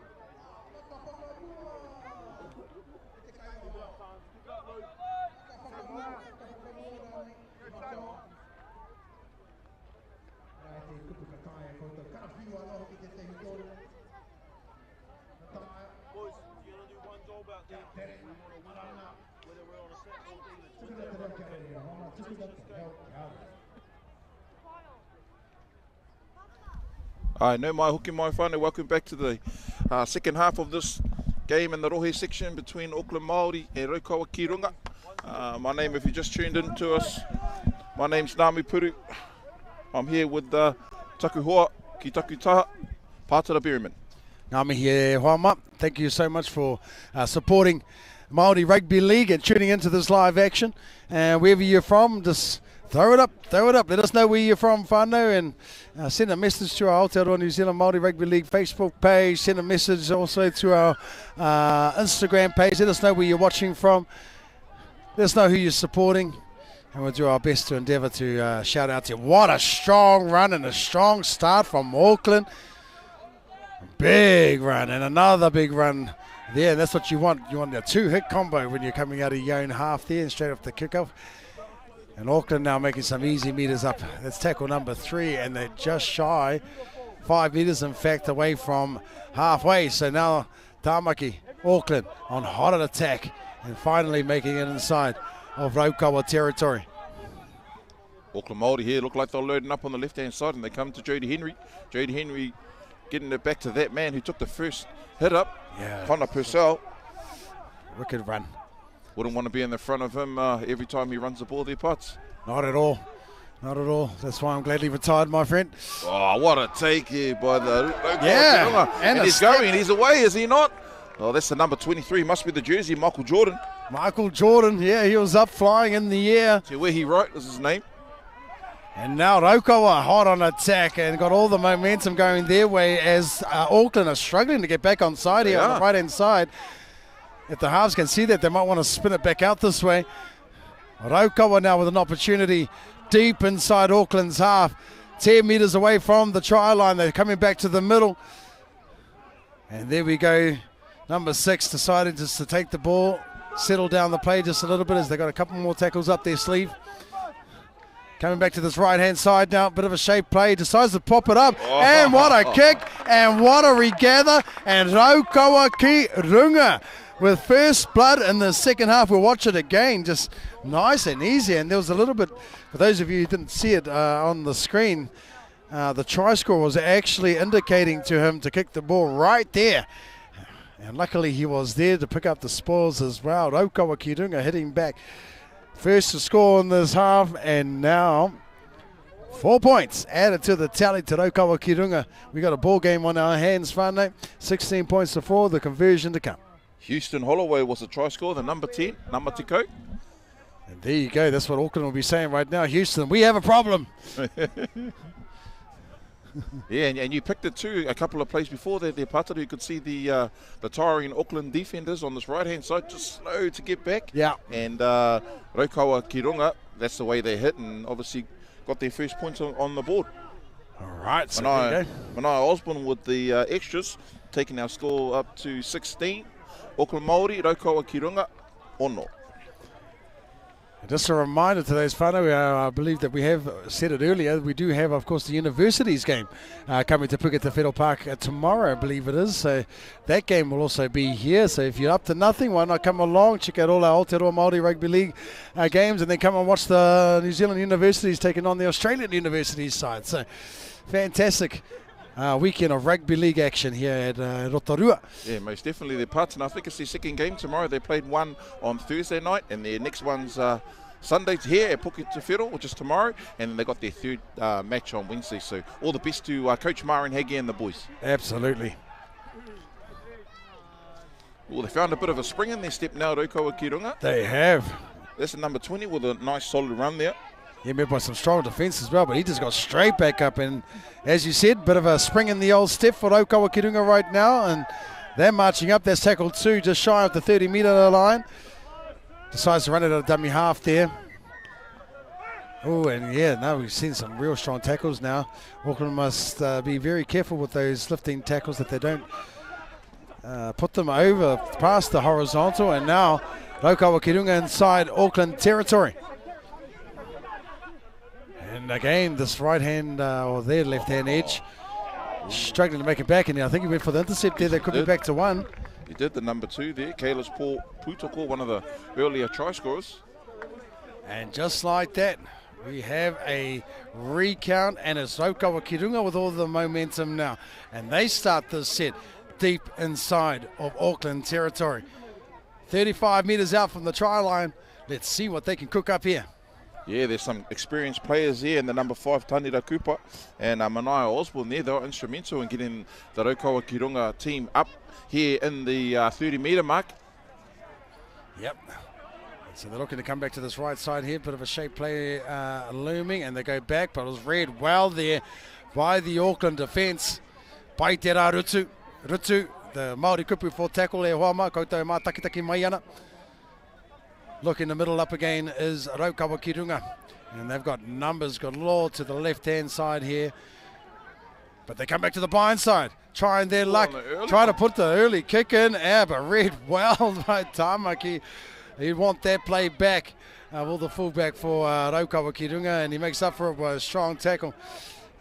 Boys, you're going to do one job out there. We want to win out, whether we're on a set or Ai, no mai hoki mai whānau, welcome back to the second half of this game in the Rohe section between Auckland Māori and Raukawa ki Runga. My name, if you just tuned in to us, my name's Nami Puru. I'm here with Taku Hoa ki Taku Taha, Pātara Berryman. Ngāmi he hoama. Thank you so much for supporting Māori Rugby League and tuning into this live action. And wherever you're from, just throw it up. Let us know where you're from, whānau, and send a message to our Aotearoa New Zealand Māori Rugby League Facebook page. Send a message also to our Instagram page. Let us know where you're watching from. Let us know who you're supporting. And we'll do our best to endeavour to shout out to you. What a strong run and a strong start from Auckland. Big run and another big run there. That's what you want. You want a two-hit combo when you're coming out of your own half there and straight off the kickoff. And Auckland now making some easy metres up. That's tackle number 3, and they're just shy, 5 metres in fact, away from halfway. So now Tāmaki, Auckland on hot attack and finally making it inside of Raukawa territory. Auckland Māori here look like they're loading up on the left-hand side, and they come to Jody Henry. Jody Henry getting it back to that man who took the first hit up, Connor Purcell. Wicked run. Wouldn't want to be in the front of him every time he runs the ball there, Putts. Not at all. Not at all. That's why I'm gladly retired, my friend. Oh, what a take here by the... Yeah. And he's going. He's away, is he not? Oh, that's the number 23. Must be the jersey, Michael Jordan. Michael Jordan, yeah, he was up flying in the air. See where he wrote was his name. And now Raukawa hot on attack and got all the momentum going their way as Auckland are struggling to get back on side here on the right-hand side. If the halves can see that, they might want to spin it back out this way. Raukawa now with an opportunity deep inside Auckland's half. 10 metres away from the try line. They're coming back to the middle. And there we go. Number 6 decided just to take the ball, settle down the play just a little bit as they got a couple more tackles up their sleeve. Coming back to this right-hand side now, bit of a shape play, decides to pop it up, and what a kick, and what a regather, and Raukawa ki Runga with first blood in the second half. We'll watch it again, just nice and easy, and there was a little bit, for those of you who didn't see it on the screen, the try score was actually indicating to him to kick the ball right there. And luckily he was there to pick up the spoils as well. Raukawa ki Runga hitting back. First to score in this half, and now 4 points added to the tally to Raukawa ki Runga. We got a ball game on our hands, whānau. 16 points to 4, the conversion to come. Houston Holloway was the try scorer, the number 10, number Tiko. And there you go, that's what Auckland will be saying right now. Houston, we have a problem. Yeah, and you picked it too a couple of plays before there, Pātara. You could see the tiring Auckland defenders on this right-hand side, just slow to get back. Yeah. And Raukawa ki Runga, that's the way they hit, and obviously got their first points on the board. All right, so there you go. Manai Osborne with the extras, taking our score up to 16. Auckland Māori, Raukawa ki Runga, ono. Just a reminder to those whānau, I believe that we have said it earlier, we do have, of course, the Universities game coming to Puketawhero Park tomorrow, I believe it is. So that game will also be here. So if you're up to nothing, why not come along, check out all our Aotearoa Māori Rugby League games, and then come and watch the New Zealand Universities taking on the Australian Universities side. So fantastic weekend of rugby league action here at Rotorua. Yeah, most definitely their parts, and I think it's their second game tomorrow. They played one on Thursday night, and their next one's Sunday here at Puketawhero, which is tomorrow, and then they got their third match on Wednesday. So all the best to Coach Marin Hagee and the boys. Absolutely. Well, they found a bit of a spring in their step now, Raukawa Ki Runga. They have. That's the number 20 with a nice solid run there. Yeah, met by some strong defence as well, but he just got straight back up. And as you said, bit of a spring in the old step for Raukawa Ki Runga right now. And they're marching up. That's tackle 2, just shy of the 30-metre line. Decides to run it at a dummy half there. Oh, and yeah, no, we've seen some real strong tackles now. Auckland must be very careful with those lifting tackles that they don't put them over past the horizontal. And now Raukawa Ki Runga inside Auckland territory. And again, this right hand or their left hand edge struggling to make it back. And I think he went for the intercept there. They could be back to 1. He did, the number 2 there. Kaila's Paul Putoko, one of the earlier try scorers. And just like that, we have a recount, and it's Raukawa Ki Runga with all the momentum now. And they start this set deep inside of Auckland territory. 35 metres out from the try line. Let's see what they can cook up here. Yeah, there's some experienced players there, and the number 5, Tanira Cooper, and Manaia Osborne there. They were instrumental in getting the Raukawa Ki Runga team up here in the 30-metre mark. Yep. So they're looking to come back to this right side here. Bit of a shape play looming, and they go back, but it was read well there by the Auckland defence. Paitera Rutu. Rutu, the Māori kupu for tackle e hoama, koutou mā takitaki mai ana. Look in the middle up again is Raukawa Ki Runga. And they've got numbers, got law to the left-hand side here. But they come back to the blind side, trying their luck, trying to put the early kick in. Yeah, but read well by Tamaki. He'd want that play back. Well, the fullback for Raukawa Ki Runga, and he makes up for it by a strong tackle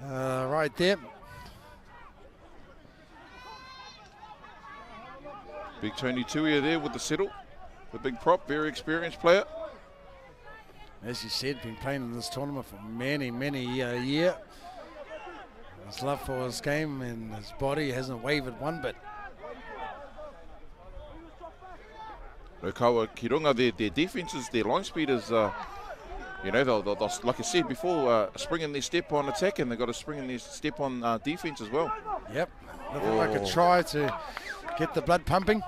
right there. Big Tony Tuia there with the settle. The big prop, very experienced player. As you said, been playing in this tournament for many years. His love for his game and his body hasn't wavered one bit. Raukawa Ki Runga, their defences, their line speed is, you know, they'll, like I said before, spring in their step on attack, and they've got a spring in their step on defence as well. Yep, looking like a try to get the blood pumping.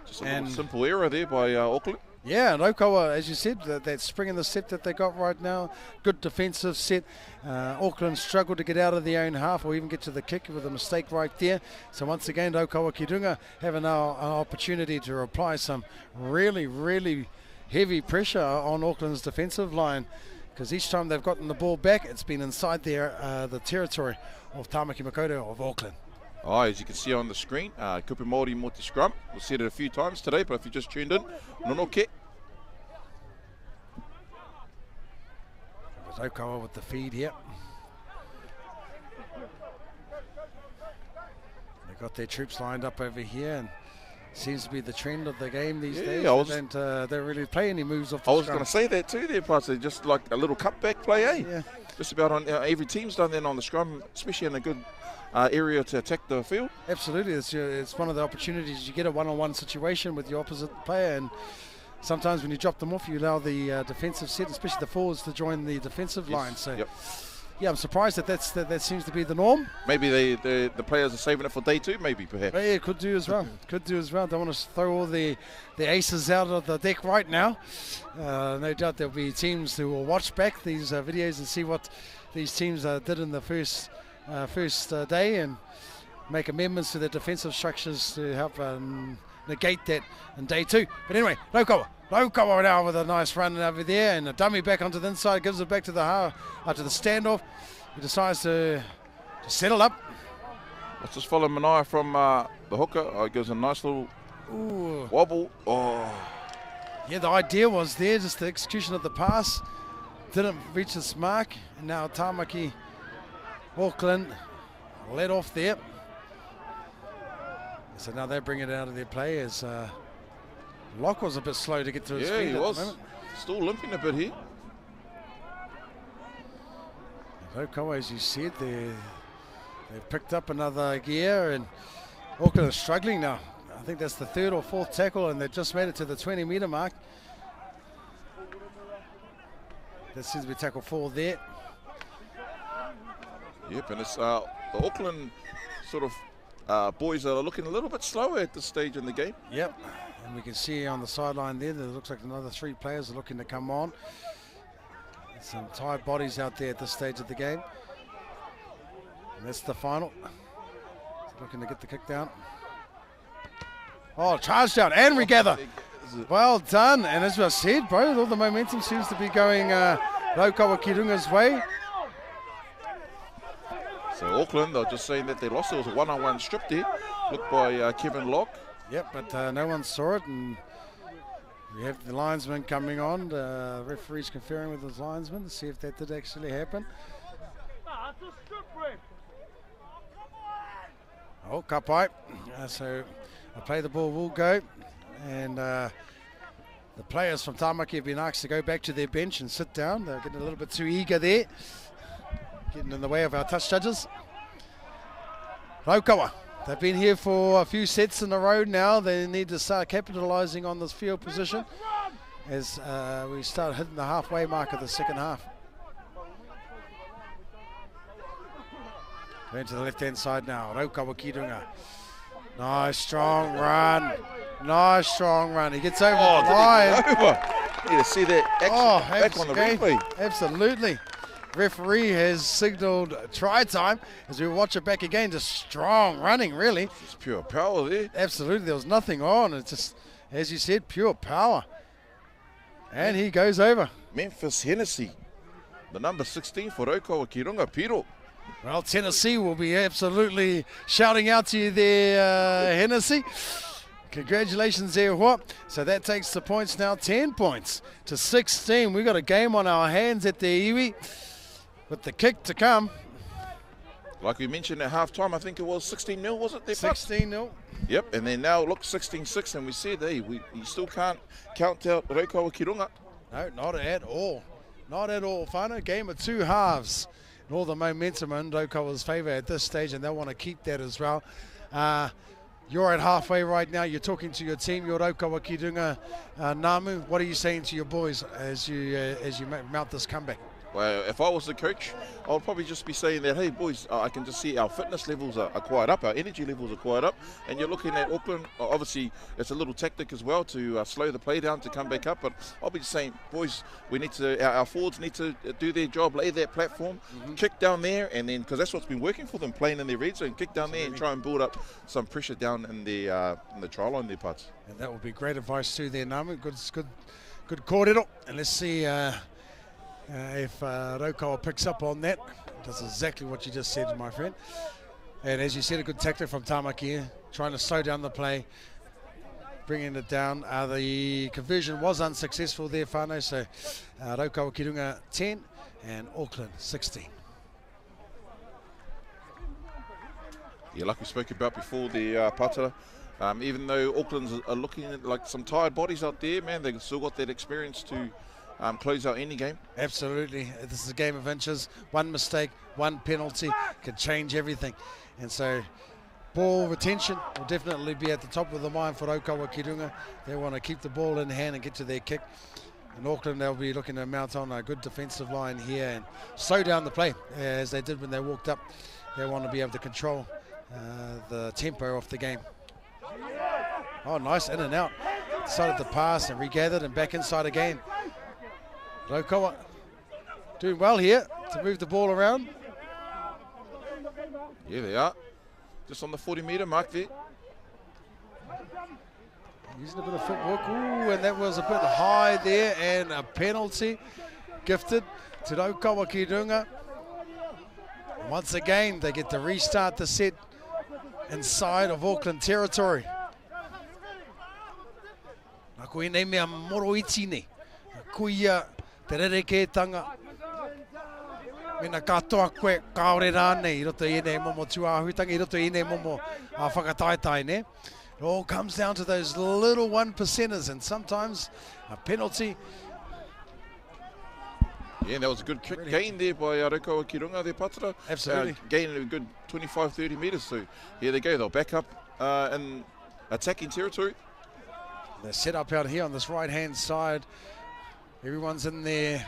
Just a little simple error there by Auckland. Yeah, Raukawa, as you said, that spring in the set that they got right now, good defensive set. Auckland struggled to get out of their own half or even get to the kick with a mistake right there. So once again, Raukawa Ki Runga having now an opportunity to apply some really heavy pressure on Auckland's defensive line, because each time they've gotten the ball back, it's been inside the territory of Tamaki Makaurau of Auckland. Oh, as you can see on the screen, Kupu Māori mo te scrum. We've said it a few times today, but if you just tuned in, nonoke. Raukawa with the feed here. They've got their troops lined up over here, and seems to be the trend of the game these days. They don't really play any moves off the I was scrum. going to say that too there, Pastor. Just like a little cutback play, eh? Yeah. Just about on every team's done that on the scrum, especially in a good area to attack the field. Absolutely, it's one of the opportunities. You get a one-on-one situation with your opposite player, and sometimes when you drop them off, you allow the defensive set, especially the forwards, to join the defensive line. So, yeah, I'm surprised that seems to be the norm. Maybe the players are saving it for day 2, maybe, perhaps. Yeah, could do as well. Don't want to throw all the aces out of the deck right now. No doubt there'll be teams who will watch back these videos and see what these teams did in the first day and make amendments to their defensive structures to help negate that in day 2. But anyway, Raukawa now with a nice run over there, and a dummy back onto the inside, gives it back to the standoff. He decides to settle up. Let's just follow Manaia from the hooker. Gives a nice little wobble. Oh. Yeah, the idea was there, just the execution of the pass didn't reach its mark, and now Tamaki Auckland let off there. So now they bring it out of their play as Locke was a bit slow to get to his feet. Yeah, he was. Still limping a bit here. Rotorua, as you said, they've picked up another gear, and Auckland are struggling now. I think that's the third or fourth tackle, and they've just made it to the 20-metre mark. That seems to be tackle 4 there. Yep, and it's the Auckland sort of boys are looking a little bit slower at this stage in the game. Yep, and we can see on the sideline there, there looks like another 3 players are looking to come on. There's some tired bodies out there at this stage of the game. And that's the final. Looking to get the kick down. Oh, charge down and regather. Well done. And as I said, bro, all the momentum seems to be going Rotorua Kirunga's way. So Auckland, they're just saying that they lost. There was a one-on-one strip there, looked by Kevin Locke. Yep, but no one saw it, and we have the linesman coming on. The referee's conferring with his linesman to see if that did actually happen. Oh, kapai. So a play the ball will go, and the players from Tamaki have been asked to go back to their bench and sit down. They're getting a little bit too eager there, getting in the way of our touch judges. Rotorua, they've been here for a few sets in a row now. They need to start capitalising on this field position as we start hitting the halfway mark of the second half. Going to the left-hand side now, Rotorua Kirunga. Nice strong run. Nice strong run. He gets over the line. You need to see that action back on the replay. Absolutely. Referee has signalled try time as we watch it back again. Just strong running, really. It's pure power there. Absolutely. There was nothing on. It's just, as you said, pure power. And he goes over. Memphis Hennessy, the number 16 for Rotorua Kirunga, Piro. Well, Tennessee will be absolutely shouting out to you there, Hennessy. Congratulations there, what? So that takes the points now, 10 points to 16. We've got a game on our hands at the iwi with the kick to come. Like we mentioned at halftime, I think it was 16-0, was it? 16-0. Yep, and then now look, 16-6, and we said, hey, you still can't count out Rotorua Kirunga. No, not at all. Not at all, whānau. Game of 2 halves. And all the momentum in Rotorua's favour at this stage, and they'll want to keep that as well. You're at halfway right now. You're talking to your team, your Rotorua Kirunga Namu. What are you saying to your boys as you mount this comeback? Well, if I was the coach, I would probably just be saying that, hey, boys, I can just see our fitness levels are quite up, our energy levels are quite up, and you're looking at Auckland. Obviously, it's a little tactic as well to slow the play down to come back up, but I'll be just saying, boys, we need to, our forwards need to do their job, lay that platform, kick down there, and then, because that's what's been working for them, playing in their red zone, kick down there and try and build up some pressure down in the try line there, parts. And that would be great advice too there, Namu. Good kōrero, and let's see if Rotorua picks up on that. Does exactly what you just said, my friend. And as you said, a good tactic from Tamaki, trying to slow down the play, bringing it down. The conversion was unsuccessful there, whānau, so Rotorua Kirunga 10 and Auckland 16. Yeah, like we spoke about before, the Patara, even though Auckland's are looking at like some tired bodies out there, man, they've still got that experience to close out any game. Absolutely. This is a game of inches. One mistake, one penalty can change everything. And so ball retention will definitely be at the top of the mind for Rotorua Kirunga. They want to keep the ball in hand and get to their kick. In Auckland, they'll be looking to mount on a good defensive line here and slow down the play as they did when they walked up. They want to be able to control the tempo of the game. Oh, nice in and out. Decided to pass and regathered and back inside again. Rotorua doing well here to move the ball around. Yeah, they are. Just on the 40-metre mark there. Using a bit of footwork. Ooh, and that was a bit high there, and a penalty gifted to Rotorua Kirunga. Once again, they get to restart the set inside of Auckland territory. Nā koe nei mea moro iti nei. Kuia te rerekētanga. Mena katoa koe kaore rānei, I roto I nei momo tuahutanga, I roto I nei momo whakataitai ne. It all comes down to those little 1%ers, and sometimes a penalty Yeah, that was a good kick gain there by Rokawa Kirunga there, Patara. Absolutely. Gaining a good 25-30 metres. So here they go. They'll back up in attacking territory. They're set up out here on this right-hand side. Everyone's in their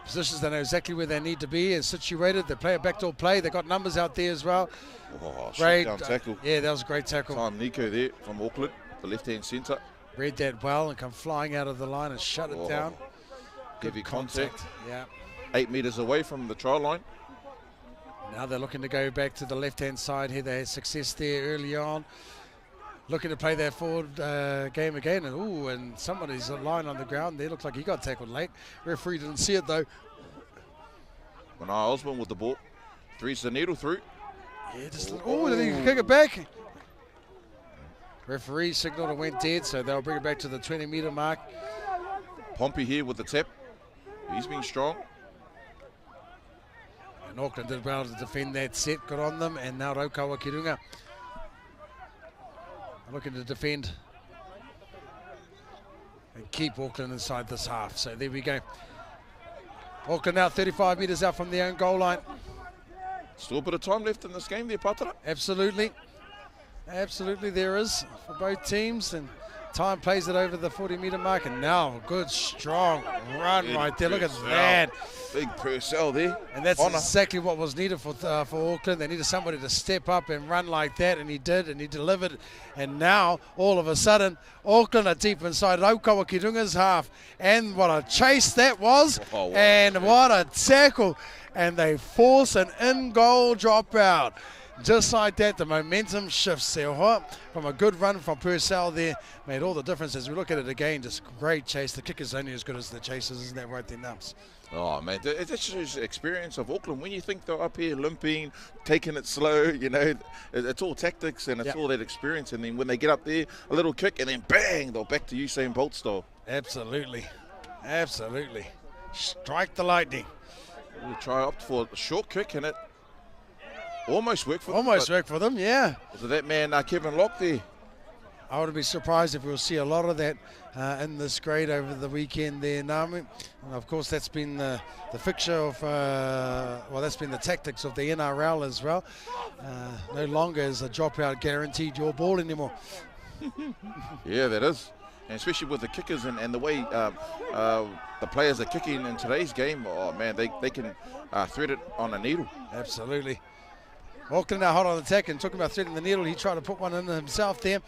positions. They know exactly where they need to be and situated. They play a backdoor play. They've got numbers out there as well. Oh, Great shot down tackle. Yeah, that was a great tackle. Time Nico there from Auckland, the left-hand centre. Read that well and come flying out of the line and shut it down. Heavy contact. Yeah. 8 metres away from the try line. Now they're looking to go back to the left-hand side here. They had success there early on. Looking to play their forward game again. And somebody's lying on the ground there. Looks like he got tackled late. Referee didn't see it though. Manai Osborne with the ball. Threads the needle through. Yeah, just then he can kick it back. Referee signaled it went dead, so they'll bring it back to the 20-metre mark. Pompey here with the tap. He's been strong. And Auckland did well to defend that set, got on them, and now Rokawa Kirunga looking to defend and keep Auckland inside this half. So there we go. Auckland now 35 metres out from their own goal line. Still a bit of time left in this game there, Patara. Absolutely. Absolutely there is for both teams, and time plays it over the 40-metre mark, and now a good strong run right there. Look at that. Big Purcell there. And that's exactly what was needed for Auckland. They needed somebody to step up and run like that, and he did, and he delivered. And now, all of a sudden, Auckland are deep inside Rokawa Kirunga's half. And what a chase that was, and what a tackle. And they force an in-goal dropout. Just like that, the momentum shifts there. From a good run from Purcell there, made all the difference. As we look at it again, just great chase. The kick is only as good as the chasers, isn't that right there, Nums? Oh, man, it shows the experience of Auckland. When you think they're up here limping, taking it slow, you know, it's all tactics and it's all that experience. And then when they get up there, a little kick, and then bang, they're back to Usain Bolt style. Absolutely. Absolutely. Strike the lightning. We'll try up for a short kick, and it almost worked for them. Almost worked for them, yeah. Was it that man, Kevin Locke there? I wouldn't be surprised if we'll see a lot of that in this grade over the weekend there, Nami. And of course, that's been the fixture of, that's been the tactics of the NRL as well. No longer is a dropout guaranteed your ball anymore. Yeah, that is. And especially with the kickers and the way the players are kicking in today's game, oh man, they can thread it on a needle. Absolutely. Auckland now hot on attack, and talking about threading the needle, he tried to put one in himself there.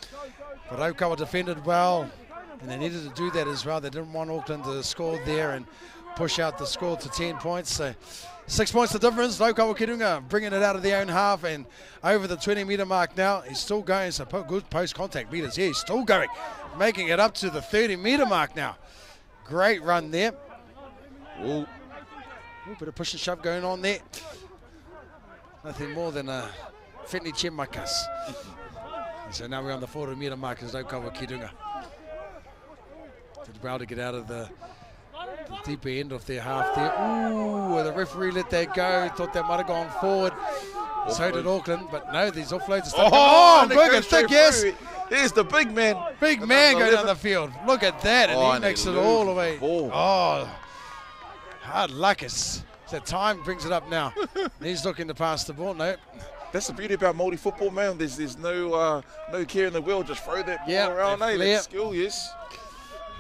But Okawa defended well, and they needed to do that as well. They didn't want Auckland to score there and push out the score to 10 points. So 6 points the difference. Okawa Kirunga bringing it out of their own half and over the 20-metre mark now. He's still going, so good post-contact meters here. He's still going, making it up to the 30-metre mark now. Great run there. Ooh, bit of push and shove going on there. Nothing more than a Fitney Chemakas. So now we're on the 40-metre mark as Okawa Kirunga. Did well to get out of the deeper end of their half there. Ooh, the referee let that go. Thought that might have gone forward. So did Auckland, but no, these offloads are stuck. Oh, big and thick, yes. Here's the big man. Big man going down the field. Look at that, and he makes it all the way. Oh, hard luck. The time brings it up now. He's looking to pass the ball. No. That's the beauty about Māori football, man. There's no care in the world. Just throw that ball around. Hey, that's skill, yes.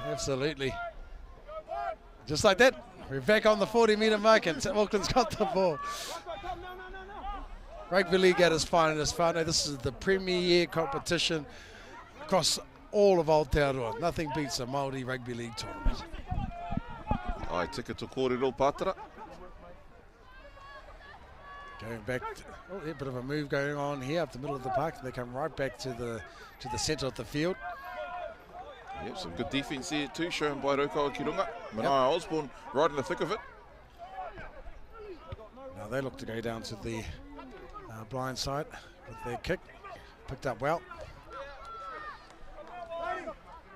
Absolutely. Just like that, we're back on the 40-metre mark, and Auckland's got the ball. Rugby League at its finest. This is the premier competition across all of Aotearoa. Nothing beats a Māori Rugby League tournament. Ai tika to kōrero Pātara. Going back, a bit of a move going on here up the middle of the park. They come right back to the centre of the field. Yep, some good defence here too, shown by Rokawa Kirunga. Manai Osborne right in the thick of it. Now they look to go down to the blind side with their kick. Picked up well.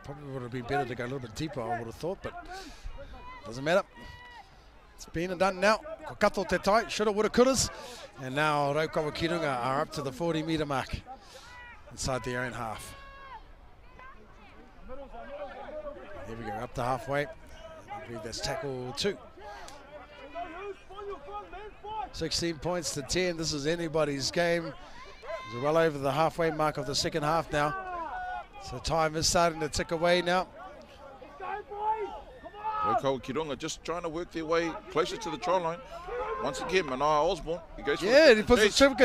Probably would have been better to go a little bit deeper, I would have thought, but doesn't matter. It's been and done now. Kato te tai, shoulda, woulda, couldas. And now Rokawa Kirunga are up to the 40-metre mark inside their own half. Here we go, up to halfway. I believe that's tackle 2. 16 points to 10. This is anybody's game. We're well over the halfway mark of the second half now. So time is starting to tick away now. Kirunga just trying to work their way closer to the try line. Once again, Manaia Osborne. He goes for Yeah, the he puts a chip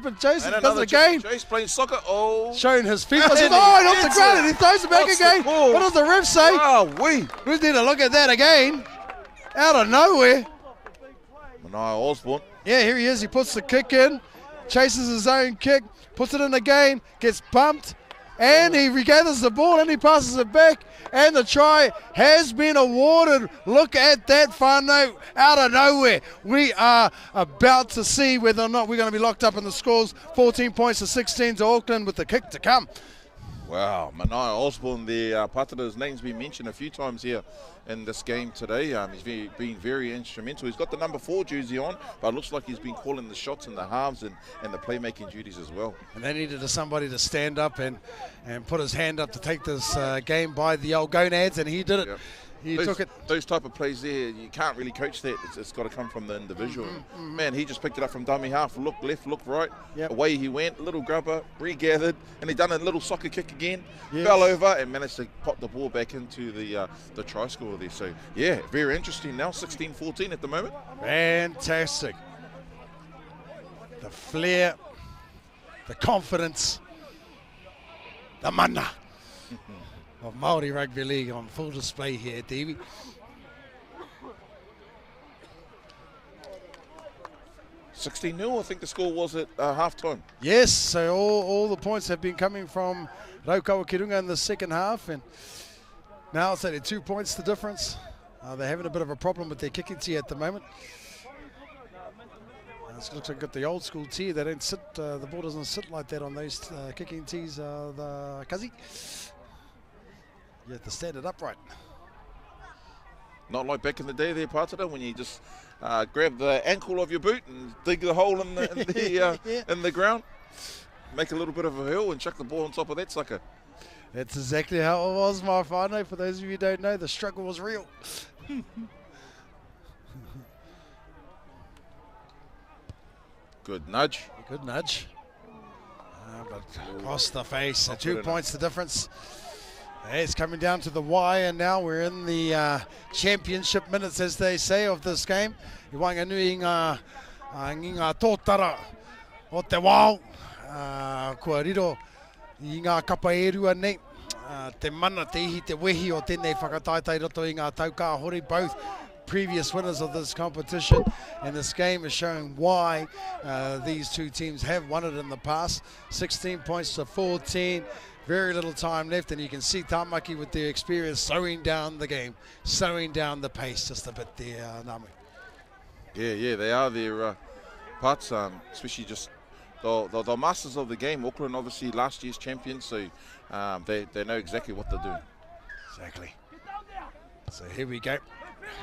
and chase and does another it again. Chase playing soccer. Oh, Showing his feet. And Oh, he off the gets ground it. and he throws it back What's the again. call? What does the ref say? wow, we. We need to look at that again. Out of nowhere. Manaia Osborne. Yeah, here he is. He puts the kick in, chases his own kick, puts it in again, gets bumped, and he regathers the ball and he passes it back. And the try has been awarded. Look at that, whānau, out of nowhere. We are about to see whether or not we're going to be locked up in the scores. 14 points to 16 to Auckland with the kick to come. Wow, Manaia Osborne, the Patara's name's been mentioned a few times here in this game today. He's been very instrumental. He's got the number 4 jersey on, but it looks like he's been calling the shots in the halves and the playmaking duties as well. And they needed somebody to stand up and put his hand up to take this game by the old gonads, and he did it. Yep. He took it. Those type of plays there, you can't really coach that. It's got to come from the individual. Man, he just picked it up from dummy half. Look left, look right. Yep. Away he went, little grubber, regathered, and he done a little soccer kick again. Yes. Fell over and managed to pop the ball back into the try score there. So, yeah, very interesting now. 16-14 at the moment. Fantastic. The flair, the confidence, the mana of Māori Rugby League on full display here at Davey. $16-0, I think the score was at half-time. Yes, so all the points have been coming from Raukawa Kirunga in the second half, and now it's only 2 points the difference. They're having a bit of a problem with their kicking tee at the moment. It looks like got the old school tee. They don't sit, the ball doesn't sit like that on those kicking tees, the Kazi. You have to stand it upright. Not like back in the day there, Patara, when you just grab the ankle of your boot and dig the hole in the ground, make a little bit of a hill and chuck the ball on top of that sucker. That's exactly how it was, my whānau. For those of you who don't know, the struggle was real. Good nudge. Good nudge. But across the face, so 2 points the difference. It's coming down to the wire, and now we're in the championship minutes, as they say, of this game. I wanga nui ngā tōtara o te wao. Kua riro i ngā kapa e rua nei. Te mana, te ihi, te wehi o tēnei whakataitai roto i ngā taukā hori, both previous winners of this competition, and this game is showing why these two teams have won it in the past. 16 points to 14. Very little time left, and you can see Tamaki with their experience slowing down the game, slowing down the pace just a bit there, Namu. Yeah, they are their parts, especially just the masters of the game. Auckland, obviously, last year's champions, so they know exactly what they're doing. Exactly. So here we go,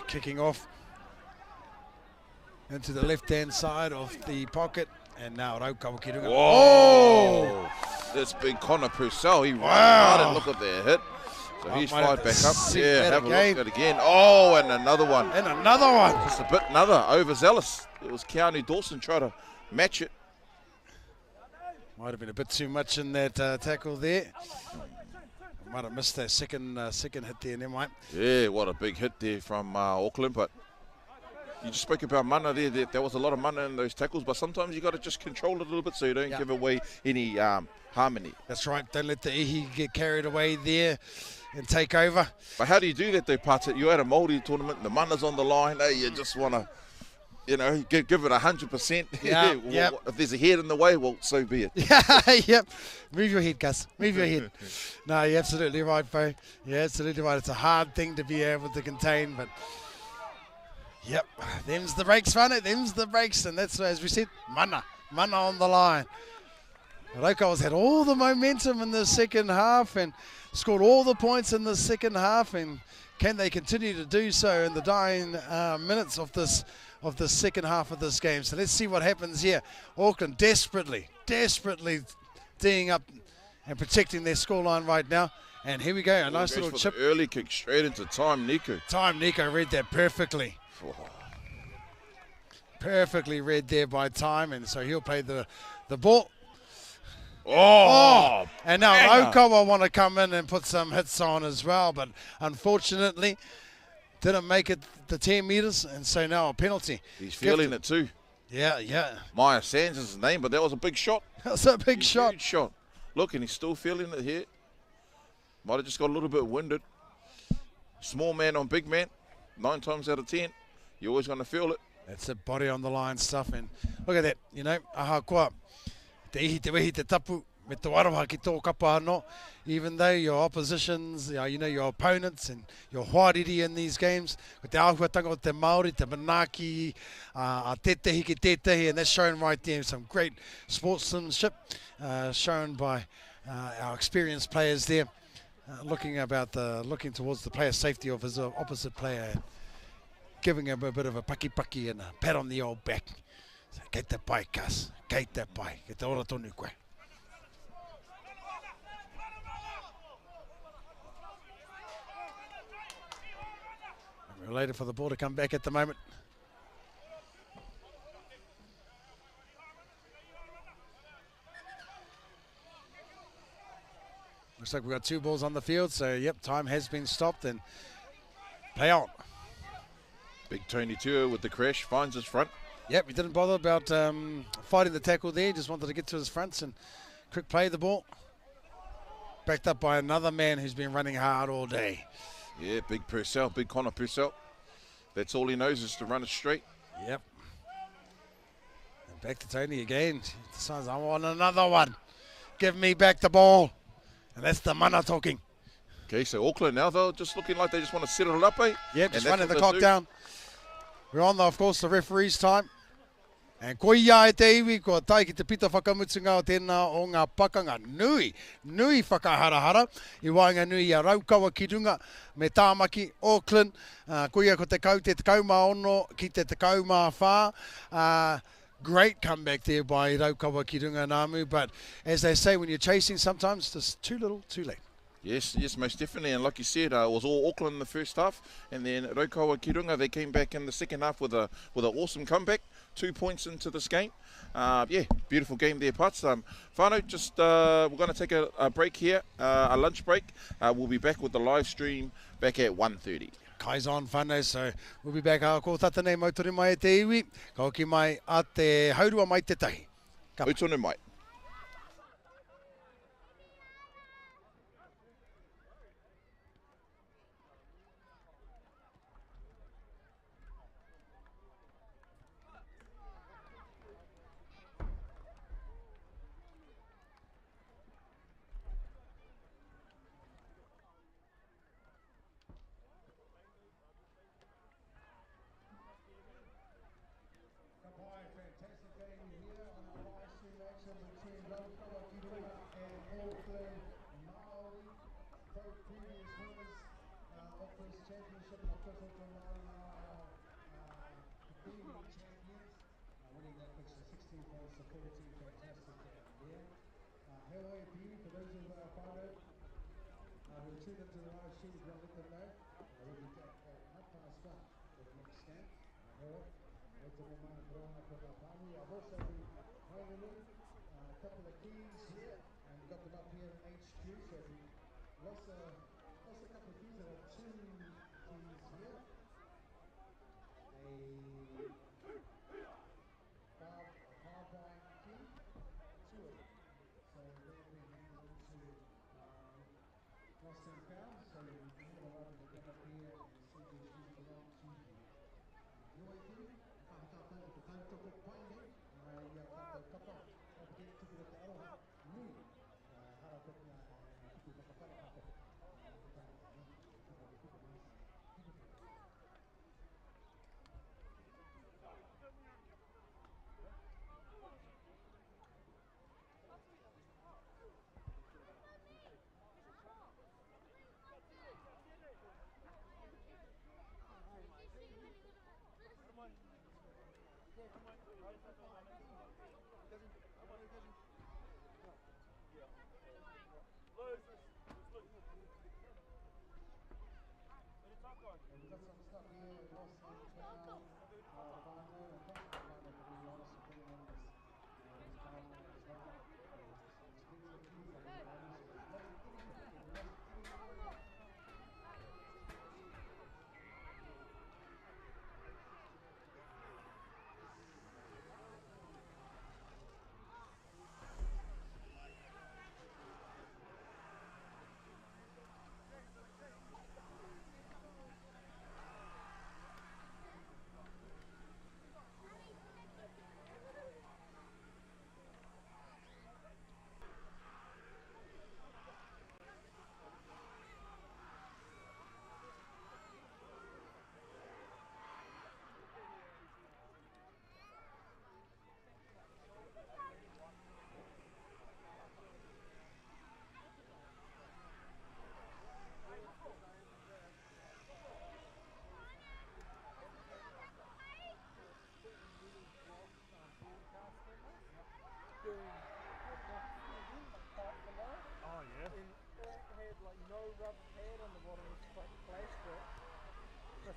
kicking off into the left-hand side of the pocket, and now Raukawa Kirunga. Whoa! This big Connor Purcell, he ran hard and look at their hit. So he's fired back up. Yeah, have a look at it again. Oh, and another one. And another one. Just a bit overzealous. It was Keanu Dawson trying to match it. Might have been a bit too much in that tackle there. Might have missed that second hit there, never mind. Yeah, what a big hit there from Auckland, but you just spoke about mana there. There was a lot of mana in those tackles, but sometimes you got to just control it a little bit so you don't give away any harmony. That's right. Don't let the ihi get carried away there and take over. But how do you do that, though, Pata? You're at a Māori tournament, the mana's on the line. Hey, you just want to, give it 100%. Yeah, Well, yep. if there's a head in the way, well, so be it. Yep. Move your head, Gus. Move your head. No, you're absolutely right, Bo. You're absolutely right. It's a hard thing to be able to contain, but yep, them's the breaks, Rana. Them's the breaks, and that's, as we said, mana on the line. Raukawa's had all the momentum in the second half and scored all the points in the second half, and can they continue to do so in the dying minutes of this second half of this game? So let's see what happens here. Auckland desperately teeing up and protecting their scoreline right now. And here we go, a nice little chip. Early kick straight into time, Nico. Nico read that perfectly. perfectly read there by time, and so he'll play the ball. Oh, And now banger. Okawa want to come in and put some hits on as well, but unfortunately didn't make it the 10 metres, and so now a penalty. He's feeling it too. Yeah. Maya Sands is his name, but that was a big shot. That's a big shot. Huge shot. Look, and he's still feeling it here. Might have just got a little bit winded. Small man on big man, 9 times out of 10. You're always going to feel it. That's it, body on the line stuff, and look at that, you know, aha koa. Te ihi te wehi te tapu, me te waroha ki tō kapa anō, even though your oppositions, you know, your opponents and your hoariri in these games, ko te āhuatanga o te Māori, te manaaki, a tetehi ki tetehi, and that's shown right there, some great sportsmanship shown by our experienced players there, looking towards the player safety of his opposite player, giving him a bit of a paki and a pat on the old back. So, kei te pai, kas. Kei te pai. Kei te ora tonu koe. And we're waiting for the ball to come back at the moment. Looks like we've got 2 balls on the field, so yep, time has been stopped and play on. Big Tony Tua with the crash, finds his front. Yep, he didn't bother about fighting the tackle there. He just wanted to get to his fronts and quick play the ball. Backed up by another man who's been running hard all day. Yeah, big Purcell, big Connor Purcell. That's all he knows is to run it straight. Yep. And back to Tony again. He decides, I want another one. Give me back the ball. And that's the mana talking. Okay, so Auckland now, though, just looking like they just want to settle it up, eh? Yep, just And running that's the what clock they'll do. down. We're on, of course, the referee's time. And ko ia e te iwi, ko tai ki te pita whakamutunga o tēnā o ngā pakanga nui whakaharahara. I wainga nui a Raukawa ki runga me tāmaki, Auckland. Ko ia ko te kauma ono ki te kauma whā. Great comeback there by Raukawa ki runga Namu. But as they say, when you're chasing, sometimes it's too little, too late. Yes, most definitely. And like you said, it was all Auckland in the first half. And then Raukawa ki runga, they came back in the second half with an awesome comeback. 2 points into this game. Yeah, beautiful game there, Pats. Whānau, just we're going to take a break here, a lunch break. We'll be back with the live stream back at 1:30. Kai's on whānau, so we'll be back. Ko tata nei mautore mai e te iwi. Ka hoki mai a te haurua mai te tahi. Ka Utonu mai. Fantastic game here on our live stream action between Rotorua, Kirunga and Auckland Māori. Both previous winners of this championship. Of course, Auckland Māori now are defending champions, winning that picture 16 points to 14. Fantastic game there. Hello, beauty for those of our whānau who tuned into the live stream. If you want to let them know, we'll be back at 1:30 for the next game. Hello. I've also been honing in a couple of keys here and got them up here in HQ. So we lost a couple of keys. There are 2 keys here. A hardline key, 2 of them. So they've been handed into lost and found. So we're going to run to get up here and see which keys belong to you. Your key. Tautoko paine, ia tātou kapa, tuku te aroha, nui, hara tokia, tuku whakapara hako. We've got some stuff here, lost and found, whānau, and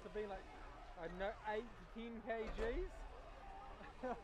must have been like, I don't know, 8 to 10 kgs.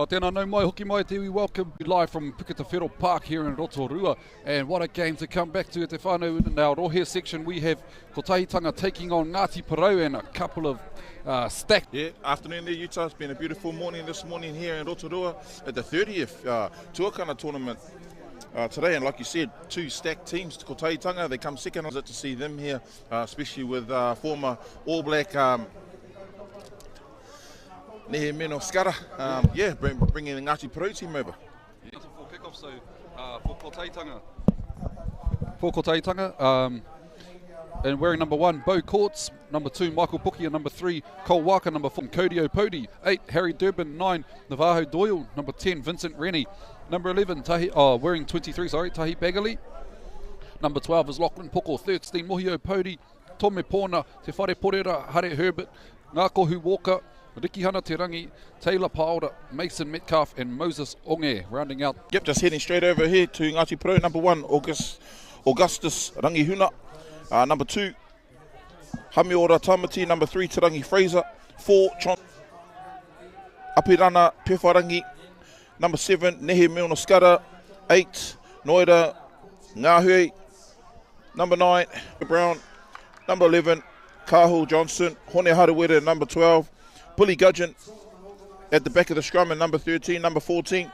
Tēnā nau mai, hoki mai te, we welcome you live from Puketawhero Park here in Rotorua. And what a game to come back to at the whānau. In our rohe section, we have Kotahitanga taking on Ngāti Porou and a couple of stacked. Yeah, afternoon there, Utah. It's been a beautiful morning this morning here in Rotorua at the 30th Tuakana tournament today. And like you said, two stacked teams. Kotahitanga, they come second. I was to see them here, especially with former All Black Nehe Meno Skara, bringing the Ngāti Porou team over. Yeah, for kick-off, so for Kotahitanga, and wearing number 1, Bo Courts, number 2, Michael Puki, and number 3, Cole Waka, number 4, Cody Opodi, 8, Harry Durbin, 9, Navajo Doyle, number 10, Vincent Rennie, number 11, wearing 23, Tahi Bagali, number 12 is Lachlan Poko, 13, Mohi Opodi, Tome Pona, Te Whare Porera, Hare Herbert, Ngākohu Walker, Riki Hana Te Rangi, Taylor Paoda, Mason Metcalf and Moses Onge rounding out. Yep, just heading straight over here to Ngāti Porou. Number 1, Augustus Rangihuna. Number 2, Hamiora Tamati. Number 3, Te Rangi Fraser. 4, Apirana Pewharangi. Number 7, Nehe Milna Skara. 8, Noira Ngahui. Number 9, Brown. Number 11, Kahul Johnson. Hone Harawera, number 12. Bully Gudgeon at the back of the scrum, and number 13, number 14,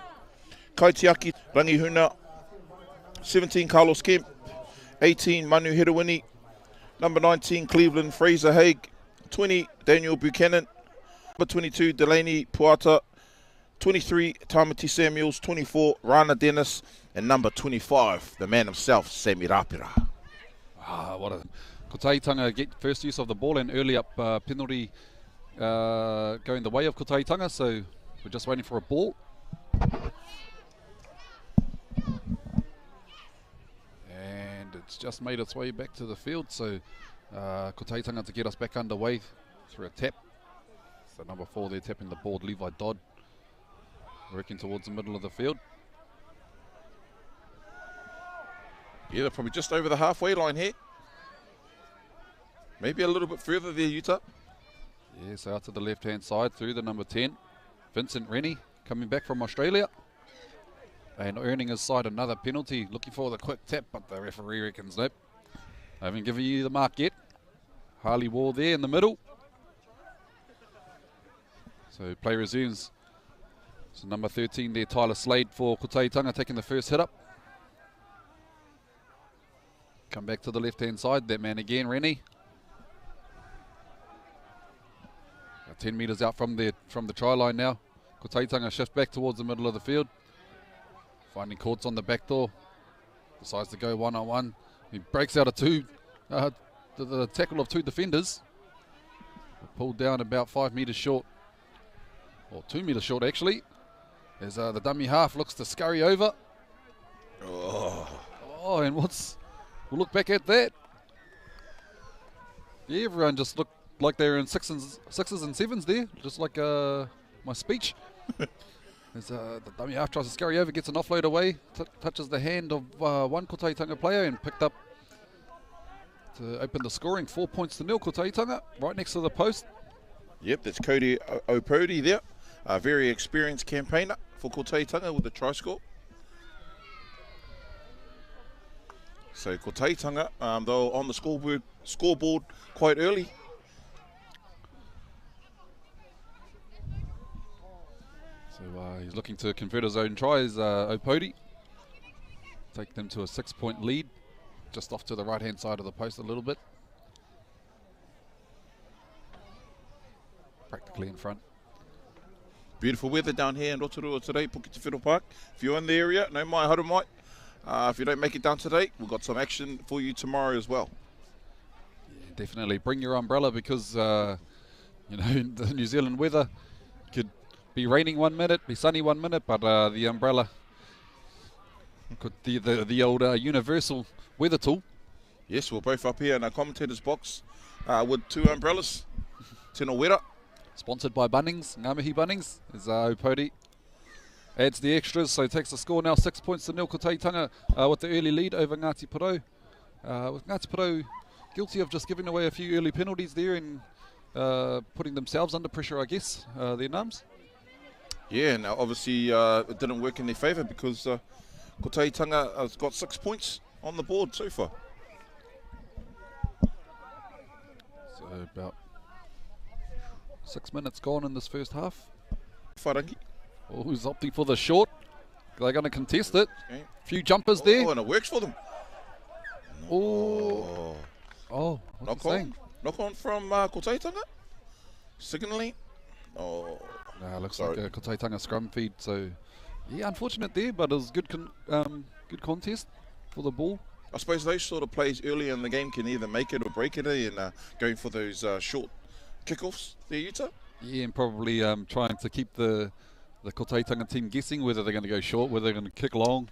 Kaitiaki Rangihuna, 17, Carlos Kemp, 18, Manu Herawini, number 19, Cleveland Fraser Haig, 20, Daniel Buchanan, number 22, Delaney Puata, 23, Tamati Samuels, 24, Rana Dennis, and number 25, the man himself, Sami Rapira. What a Kotahitanga get first use of the ball and early up penalty going the way of Kotahitanga, so we're just waiting for a ball. And it's just made its way back to the field, so Kotahitanga to get us back underway through a tap. So number 4 there tapping the ball, Levi Dodd, working towards the middle of the field. Yeah, they're probably just over the halfway line here. Maybe a little bit further there, Utah. Yeah, so out to the left-hand side through the number 10, Vincent Rennie, coming back from Australia. And earning his side another penalty, looking for the quick tap, but the referee reckons nope. I haven't given you the mark yet. Harley Wall there in the middle. So play resumes. So number 13 there, Tyler Slade for Kotahitanga, taking the first hit up. Come back to the left-hand side, that man again, Rennie. 10 metres out from the try line now. Kotahitanga shifts back towards the middle of the field. Finding Courts on the back door. Decides to go one-on-one. He breaks out of two. The tackle of 2 defenders. Pulled down about 5 metres short. Or 2 metres short actually. As the dummy half looks to scurry over. Oh, and we'll look back at that. Yeah, everyone just looked like they're in sixes and sevens there, just like my speech. As the dummy half tries to scurry over, gets an offload away, touches the hand of one Kotahitanga player and picked up to open the scoring. 4 points to 0 Kotahitanga, right next to the post. Yep, that's Cody Opodi there, a very experienced campaigner for Kotahitanga with the try score. So Kotahitanga, though on the scoreboard quite early. So he's looking to convert his own tries, Opodi. Take them to a 6-point lead, just off to the right-hand side of the post a little bit. Practically in front. Beautiful weather down here in Rotorua today, Puketawhero Park. If you're in the area, no mai, haru mai. If you don't make it down today, we've got some action for you tomorrow as well. Yeah, definitely bring your umbrella because, the New Zealand weather could be raining 1 minute, be sunny 1 minute, but the umbrella could the old universal weather tool. Yes, we're both up here in our commentator's box with 2 umbrellas. Tēnā wera. Sponsored by Bunnings, Ngāmihi Bunnings, is Opodi. Adds the extras, so takes the score now 6 points to 0 Kotahitanga with the early lead over Ngāti Porou. With Ngāti Porou guilty of just giving away a few early penalties there and putting themselves under pressure, I guess, their nums. Yeah, and obviously it didn't work in their favour because Kotaitanga has got 6 points on the board so far. So about 6 minutes gone in this first half. Wharangi. Oh, who's opting for the short? They're going to contest it. Okay. Few jumpers there. Oh, and it works for them. Oh, oh, what's he saying? Knock on from Kotaitanga. Signalling. Oh, Nah, looks sorry. like a Kotaitanga scrum feed. So, yeah, unfortunate there, but it was good good contest for the ball. I suppose those sort of plays earlier in the game can either make it or break it, and going for those short kickoffs there, Utah. Yeah, and probably trying to keep the Kotaitanga team guessing whether they're going to go short, whether they're going to kick long.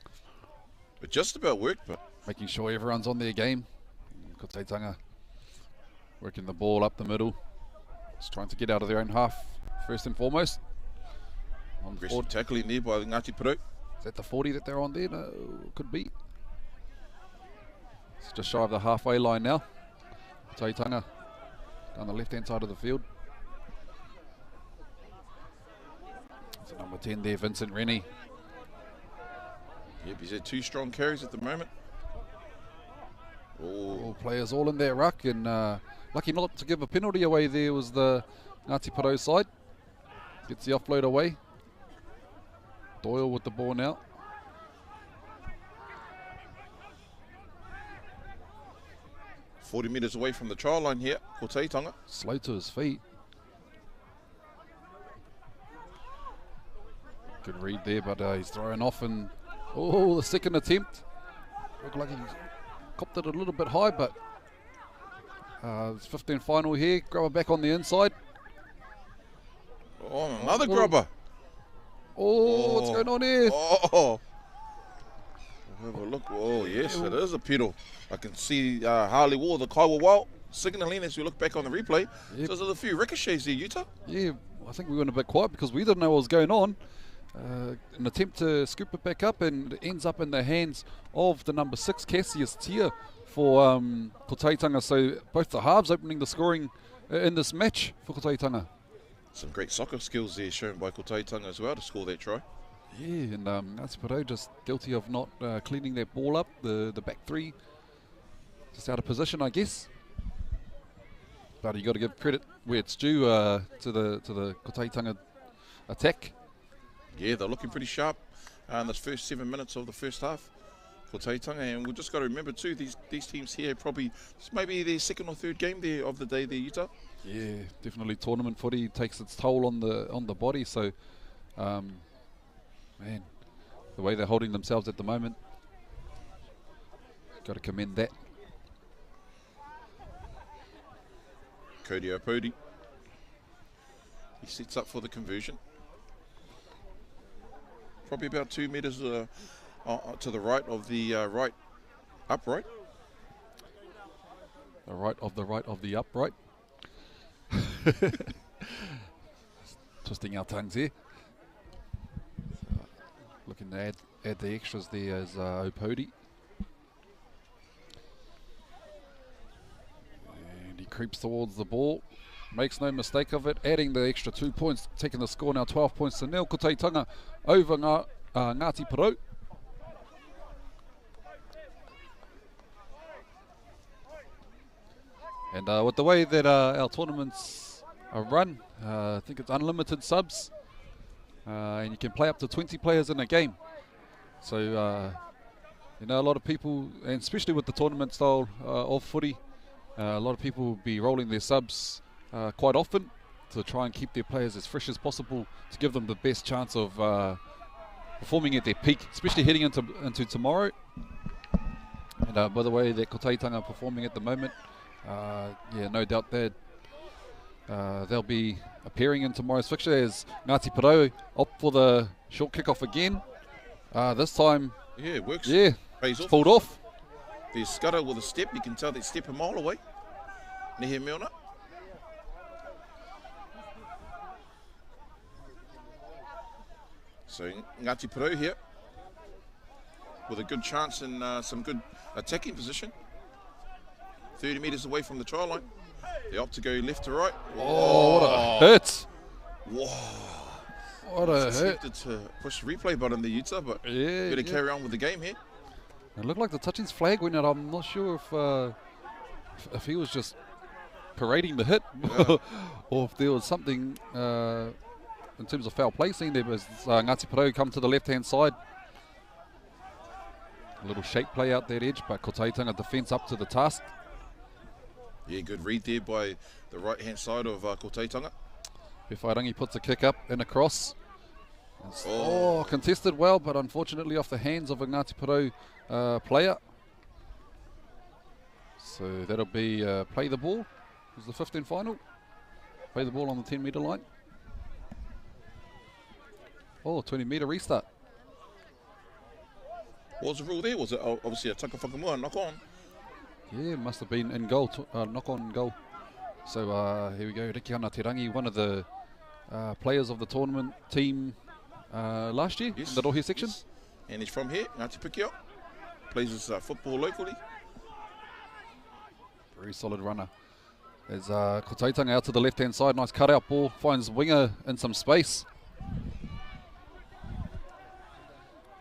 It just about worked, but Making sure everyone's on their game. Kotaitanga working the ball up the middle. Just trying to get out of their own half, first and foremost. On the aggressive forward. tackling there by Ngāti Porou. Is that the 40 that they're on there? No, could be. It's just shy of the halfway line now. Kotaitanga down the left-hand side of the field. So number 10 there, Vincent Rennie. Yep, he's had 2 strong carries at the moment. Oh, All players all in their ruck, and lucky not to give a penalty away there was the Ngāti Porou side. Gets the offload away. Doyle with the ball now. $40 metres away from the trial line here, Kotaitanga. Slow to his feet. Good read there, but he's thrown off, and oh, the second attempt. Looked like he copped it a little bit high, but it's 15 final here. Grubber back on the inside. Oh, another grubber. Oh, what's going on here? Oh, have a look. Oh, yes, it is a pedal. I can see Harley Wall, the Kaiwa Wild, signalling as we look back on the replay. Yep. So there's a few ricochets there, Utah. Yeah, I think we went a bit quiet because we didn't know what was going on. An attempt to scoop it back up, and it ends up in the hands of the number 6, Cassius Tia, for Kotaitanga. So both the halves opening the scoring in this match for Kotaitanga. Some great soccer skills there shown by Kotaitanga as well to score that try. Yeah, and Ngāti Porou just guilty of not cleaning that ball up. The back three just out of position, I guess. But you got to give credit where it's due to the Kotaitanga attack. Yeah, they're looking pretty sharp in the first 7 minutes of the first half. Kotaitanga, and we've just got to remember too, these teams here probably maybe their second or third game there of the day there, Utah. Yeah, definitely tournament footy takes its toll on the body. So, man, the way they're holding themselves at the moment, got to commend that. Cody Opodi. He sets up for the conversion. Probably about 2 metres to the right of the right upright. The right of the upright. Twisting our tongues here. So, looking to add the extras there as Opodi. And he creeps towards the ball. Makes no mistake of it, adding the extra 2 points, taking the score now 12 points to nil. Kotaitanga over Ngāti Porou. And with the way that our tournaments are run, I think it's unlimited subs, and you can play up to 20 players in a game. So, you know, a lot of people, and especially with the tournament style of footy, a lot of people will be rolling their subs quite often to try and keep their players as fresh as possible to give them the best chance of performing at their peak, especially heading into tomorrow. And by the way that Kotaitanga are performing at the moment, yeah, no doubt that they'll be appearing in tomorrow's fixture as Ngāti Porou opt for the short kickoff again. This time, Yeah, it works. yeah, Pays it's off. pulled off. There's Scudder with a step. You can tell they step a mile away. Nehe Milner. So Ngāti Porou here with a good chance and some good attacking position. 30 metres away from the try line. They opt to go left to right. Oh, what a hit. Whoa. What a hit. Tempted to push replay button the Utah, but Yeah, better yeah. carry on with the game here. It looked like the touching's flag went out. I'm not sure if he was just parading the hit or if there was something in terms of foul play seen there. But Ngāti Porou come to the left-hand side. A little shape play out that edge, but Kotaitanga defence up to the task. Yeah, good read there by the right-hand side of Kotaitanga. Whairangi puts a kick up and across. Oh. Contested well, but unfortunately off the hands of a Ngāti Porou player. So that'll be play the ball. Was the 15 final. Play the ball on the 10-metre line. 20-metre restart. What was the rule there? Was it obviously a takawhakamua knock on? Yeah, must have been in goal, knock on goal. So here we go, Rikiana Te Rangi, one of the players of the tournament team last year in the Rohe section. Yes. And he's from here, Ngāti Puketawhero. Plays his football locally. Very solid runner. As Kotaitanga out to the left-hand side, nice cut-out ball, finds winger in some space.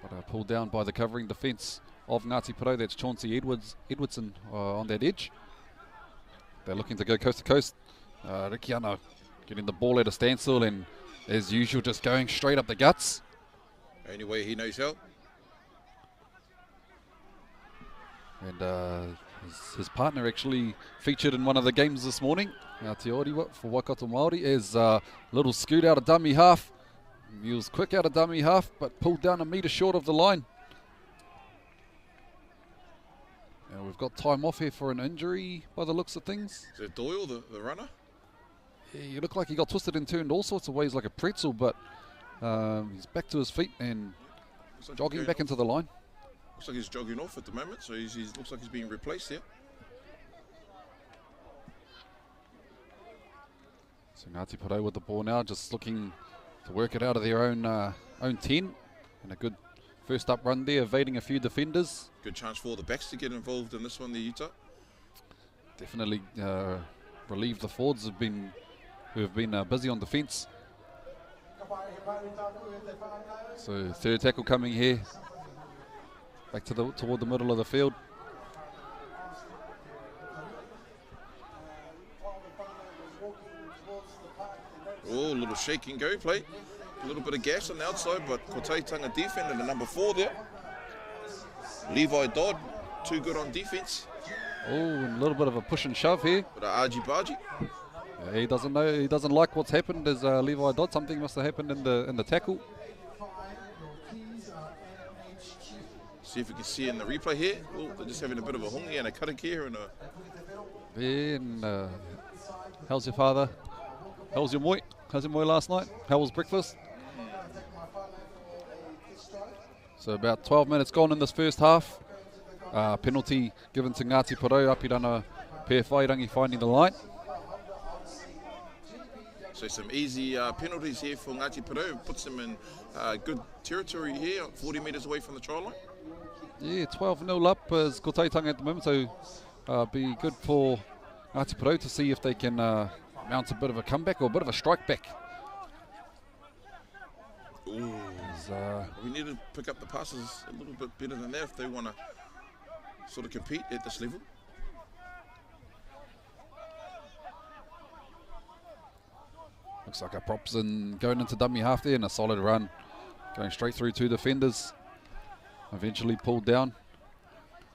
But pulled down by the covering defence of Ngāti Porou. That's Chauncey Edwardson on that edge. They're looking to go coast to coast. Rikiana getting the ball at a standstill and, as usual, just going straight up the guts. Only way he knows how. And his partner actually featured in one of the games this morning, Aotearoa for Waikato Māori, as a little scoot out of dummy half. He was quick out of dummy half, but pulled down a metre short of the line. Now we've got time off here for an injury by the looks of things. Is it Doyle, the runner? Yeah, you look like he got twisted and turned all sorts of ways like a pretzel, but he's back to his feet and Like jogging back into the line. Looks like he's jogging off at the moment, so he's looks like he's being replaced here. So Ngāti Porou with the ball now, just looking to work it out of their own 10. And a good first up run there, evading a few defenders. Good chance for the backs to get involved in this one, the Utah. Definitely relieve the forwards who have been busy on defence. So third tackle coming here, back to toward the middle of the field. Oh, a little shaking go play. A little bit of gas on the outside, but Kotaitanga defended the number 4 there. Levi Dodd, too good on defence. Oh, and a little bit of a push and shove here. But Argy Bargy. He doesn't know. He doesn't like what's happened. As Levi Dodd, something must have happened in the tackle. See if we can see in the replay here. Oh, they're just having a bit of a hongi and a karaki here and a. Yeah, and how's your father? How's your moi? How's your moi last night? How was breakfast? So about 12 minutes gone in this first half. Penalty given to Ngāti Porou. Apirana Pewhairangi finding the line. So some easy penalties here for Ngāti Porou. Puts them in good territory here, 40 metres away from the try line. Yeah, 12-0 up as Kotaitanga at the moment. So be good for Ngāti Porou to see if they can mount a bit of a comeback or a bit of a strike back. Ooh. We need to pick up the passes a little bit better than that if they want to sort of compete at this level. Looks like a props in going into dummy half there and a solid run. Going straight through 2 defenders. Eventually pulled down.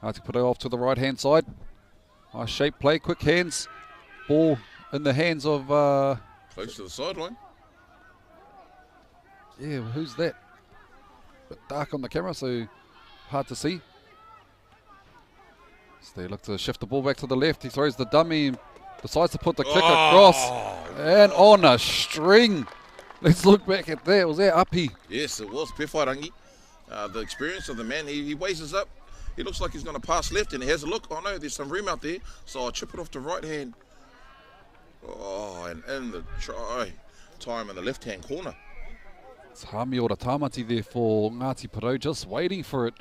Ngāti Porou off to the right hand side. Nice shape play, quick hands. Ball in the hands of... Close to the sideline. Yeah, who's that? Bit dark on the camera, so hard to see. So they look to shift the ball back to the left. He throws the dummy, decides to put the kick across, and on a string. Let's look back at that. Was that Api? Yes, it was Pewhairangi. The experience of the man, he weighs us up. He looks like he's going to pass left, and he has a look. Oh no, there's some room out there, so I'll chip it off the right hand. Oh, and in the try time in the left hand corner. It's Hami Ora Tamati there for Ngāti Porou, just waiting for it.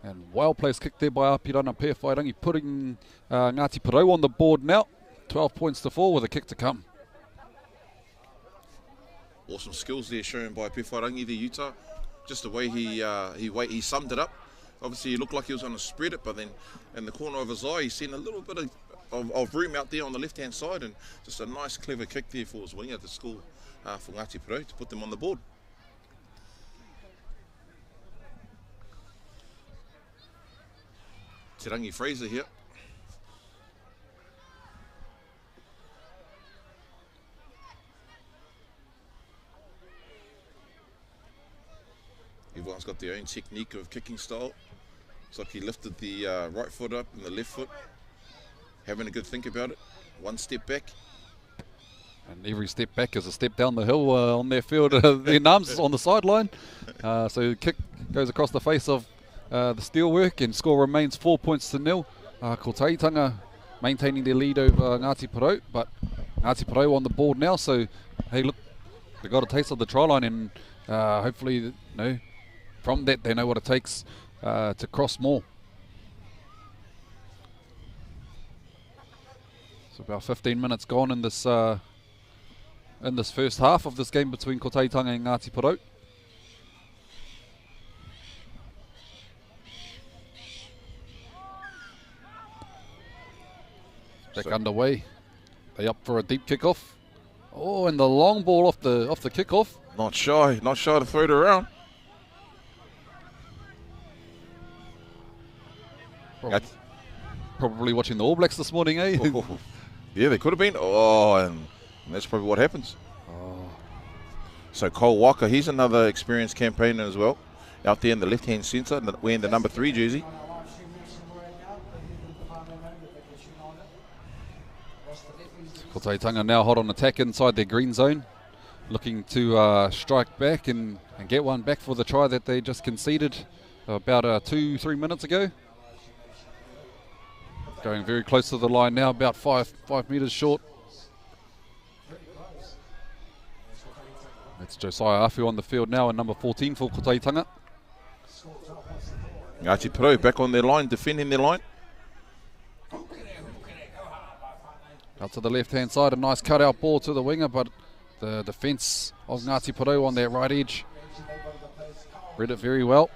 And well placed kick there by Apirana Pewhairangi, putting Ngāti Porou on the board now. 12 points to 4 with a kick to come. Awesome skills there shown by Pewharangi, the Utah. Just the way he summed it up. Obviously, he looked like he was going to spread it, but then in the corner of his eye, he's seen a little bit of room out there on the left-hand side, and just a nice, clever kick there for his winger to score for Ngāti Porou to put them on the board. Te Rangi Fraser here. Everyone's got their own technique of kicking style. Looks like he lifted the right foot up and the left foot. Having a good think about it. One step back. And every step back is a step down the hill on their field. Their numbs on the sideline. So the kick goes across the face of the steelwork, and score remains 4 points to 0. Ko Taitanga maintaining their lead over Ngāti Porou, but Ngāti Porou on the board now. So hey, look, they got a taste of the try line, and hopefully, from that they know what it takes to cross more. So about 15 minutes gone in this first half of this game between Ko Taitanga and Ngāti Porou. Back underway. They up for a deep kickoff. Oh, and the long ball off the kickoff. Not shy to throw it around. Probably watching the All Blacks this morning, eh? Oh, yeah, they could have been. Oh, and that's probably what happens. Oh. So Cole Walker, he's another experienced campaigner as well. Out there in the left-hand centre, wearing the number 3 jersey. Ko Taitanga now hot on attack inside their green zone, looking to strike back and get one back for the try that they just conceded about 2-3 minutes ago. Going very close to the line now, about 5 metres short. It's Josiah Afu on the field now in number 14 for Ko Taitanga. Ngāti Porou back on their line, defending their line. Out to the left-hand side, a nice cut-out ball to the winger, but the defence of Ngāti Porou on their right edge read it very well.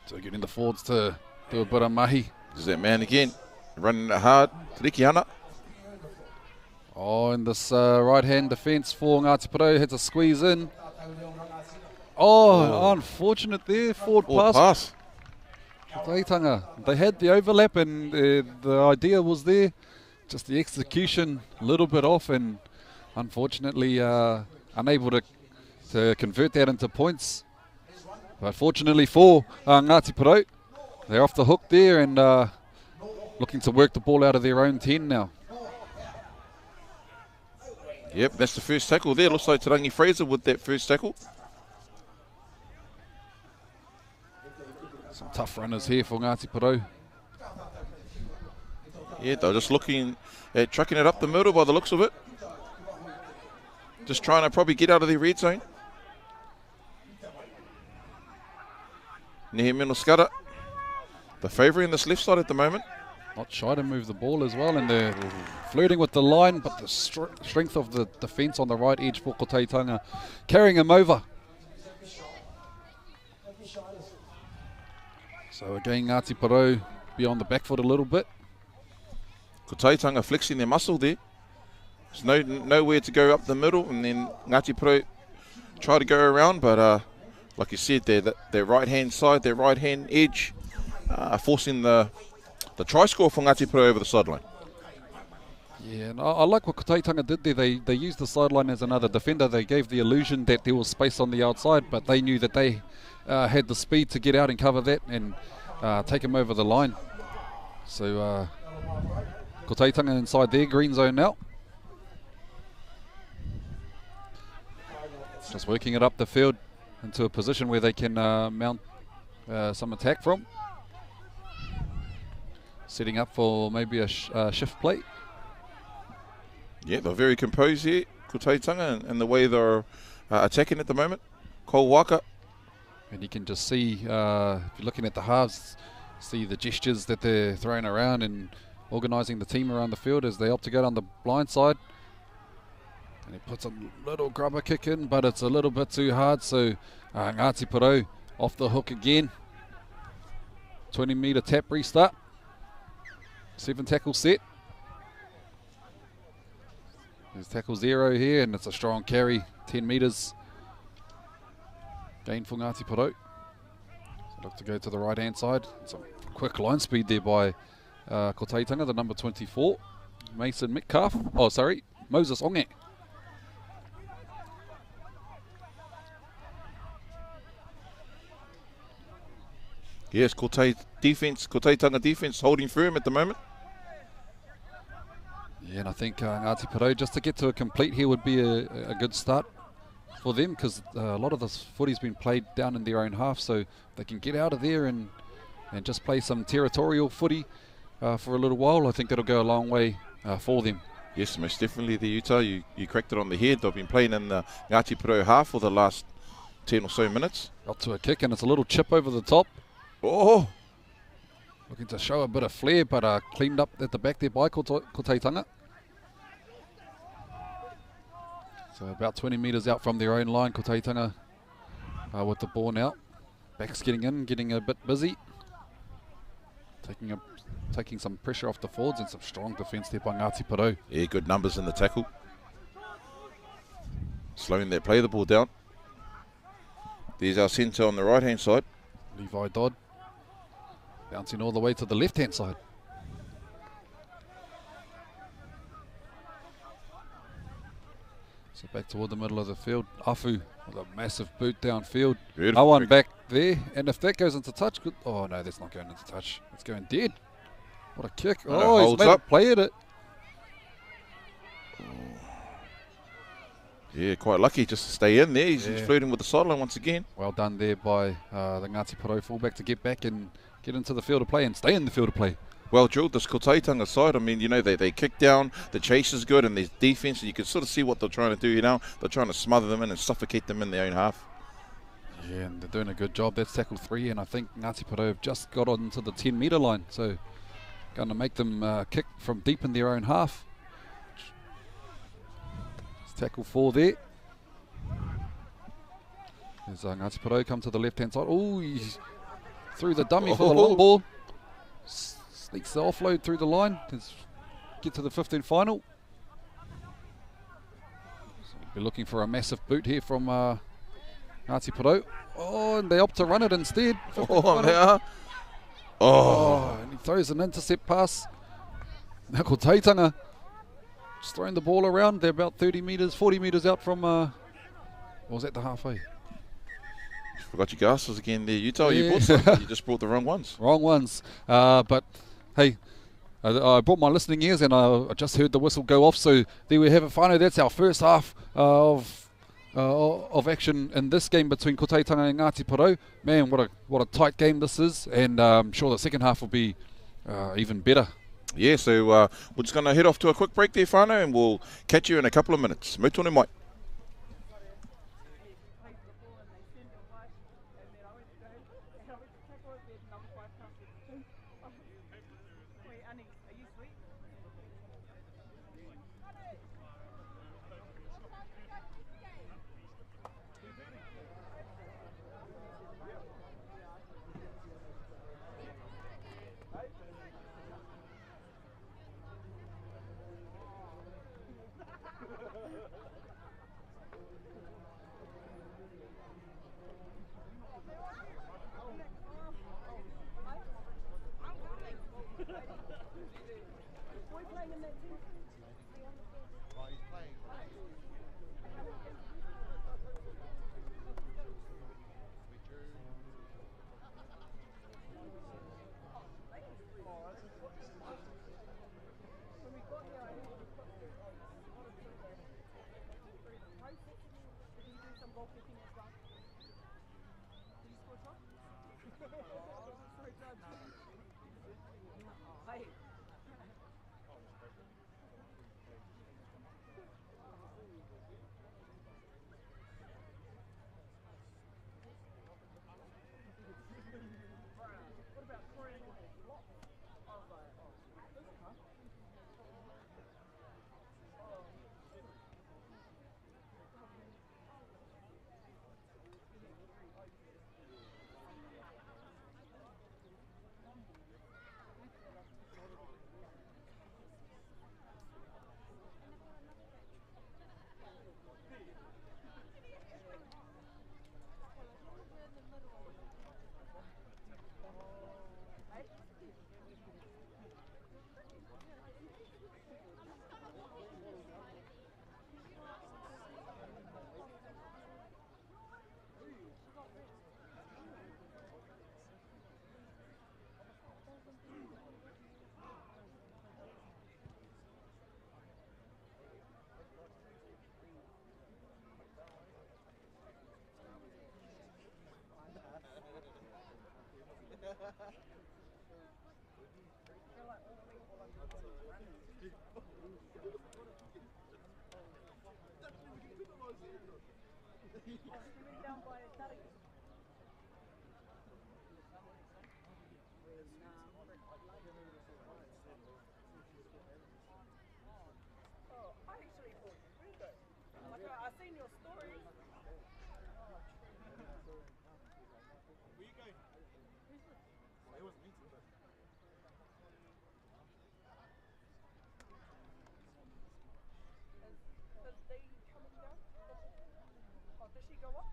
So getting the forwards to do a bit of mahi. There's that man again, running it hard. Tuakana. Oh, and this right-hand defence for Ngāti Porou had to squeeze in. Oh, unfortunate there, forward pass. Taitanga, they had the overlap and the idea was there, just the execution a little bit off, and unfortunately unable to convert that into points. But fortunately for Ngāti Porou, they're off the hook there and looking to work the ball out of their own 10 now. Yep, that's the first tackle there. Looks like Te Rangi Fraser with that first tackle. Some tough runners here for Ngāti Porou. Yeah, they're just looking at trucking it up the middle by the looks of it. Just trying to probably get out of their red zone. Nehemino Skara, the favourite in this left side at the moment. Not shy to move the ball as well, and they're flirting with the line, but the strength of the defence on the right edge for Ko Taitanga carrying him over. So again, Ngāti Porou be on the back foot a little bit. Ko Taitanga flexing their muscle there. There's nowhere to go up the middle, and then Ngāti Porou try to go around, but like you said, their right-hand side, their right-hand edge, forcing the try score for Ngāti Porou over the sideline. Yeah, and I like what Ko Taitanga did there. They used the sideline as another defender. They gave the illusion that there was space on the outside, but they knew that they had the speed to get out and cover that and take him over the line. So Ko Taitanga inside their green zone now. Just working it up the field into a position where they can mount some attack from. Setting up for maybe a shift play. Yeah, they're very composed here, Ko Taitanga, and the way they're attacking at the moment. Cole Walker. And you can just see, if you're looking at the halves, see the gestures that they're throwing around and organising the team around the field as they opt to go down the blind side. And he puts a little grubber kick in, but it's a little bit too hard, so Ngāti Porou off the hook again. 20-metre tap restart. 7 tackle set. There's tackle 0 here, and it's a strong carry, 10 metres. Gain for Ngāti Porou. So look to go to the right-hand side. Some quick line speed there by ko Taitanga, the number 24. Mason Metcalf. Oh, sorry, Moses Onge. Yes, ko Taitanga defence holding firm at the moment. Yeah, and I think Ngāti Porou, just to get to a complete here would be a good start for them, because a lot of this footy's been played down in their own half, so they can get out of there and just play some territorial footy for a little while. I think that'll go a long way for them. Yes, most definitely the Utah. You cracked it on the head. They've been playing in the Ngāti Porou half for the last 10 or so minutes. Got to a kick, and it's a little chip over the top. Oh! Looking to show a bit of flair, but cleaned up at the back there by ko Taitanga. So about 20 metres out from their own line, ko Taitanga with the ball now. Back's getting in, getting a bit busy. Taking some pressure off the forwards, and some strong defence there by Ngāti Porou. Yeah, good numbers in the tackle. Slowing that play the ball down. There's our centre on the right-hand side. Levi Dodd. Bouncing all the way to the left-hand side. So back toward the middle of the field. Afu with a massive boot downfield. Beautiful. No one back there. And if that goes into touch, good. Oh no, that's not going into touch. It's going dead. What a kick. Oh, he's holds made up. a play at it. Yeah, quite lucky just to stay in there. He's flirting with the sideline once again. Well done there by the Ngāti Porou fullback to get back and get into the field of play and stay in the field of play. Well drilled, this ko Taitanga side. I mean, you know, they kick down, the chase is good, and there's defence, and you can sort of see what they're trying to do, you know. They're trying to smother them in and suffocate them in their own half. Yeah, and they're doing a good job. That's tackle 3, and I think Ngāti Porou have just got onto the 10-metre line, so going to make them kick from deep in their own half. It's tackle 4 there. There's Ngāti Porou come to the left-hand side. Oh, he's through the dummy for the long ball. Sneaks the offload through the line. Get to the 15 final. So we'll be looking for a massive boot here from Ngāti Porou. Oh, and they opt to run it instead. Oh, and he throws an intercept pass. Now ko Taitanga just throwing the ball around. They're about 30 metres, 40 metres out from, or was that the halfway? Forgot your glasses again there, Utah. You bought some. You just brought the wrong ones. Wrong ones. But hey, I brought my listening ears, and I just heard the whistle go off. So there we have it, whānau. That's our first half of action in this game between ko Taitanga and Ngāti Porou. Man, what a tight game this is, and I'm sure the second half will be even better. Yeah, so we're just going to head off to a quick break there, whānau, and we'll catch you in a couple of minutes. Me tōne mai. I seen your stories. Does they come and go? Oh, does she go up?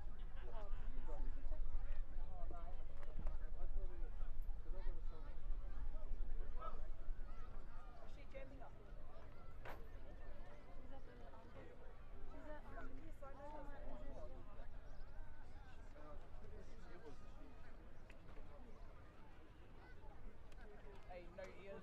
Is she jamming up? Hey, no ears.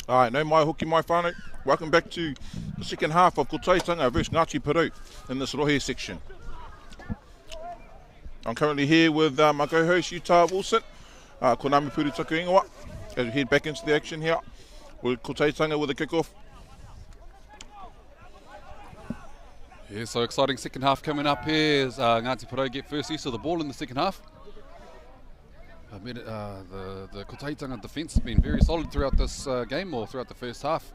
All right, no mai hoki mai whānau. Welcome back to the second half of Kotaitanga versus Ngāti Porou in this rohe section. I'm currently here with my co-host Utah Wilson, Konami Puru Taku Ingoa, as we head back into the action here with Kotaitanga with a kick-off. Yeah, so exciting second half coming up here as Ngāti Porou get first use of the ball in the second half. I mean, the Kotaitanga defence has been very solid throughout this game, or throughout the first half,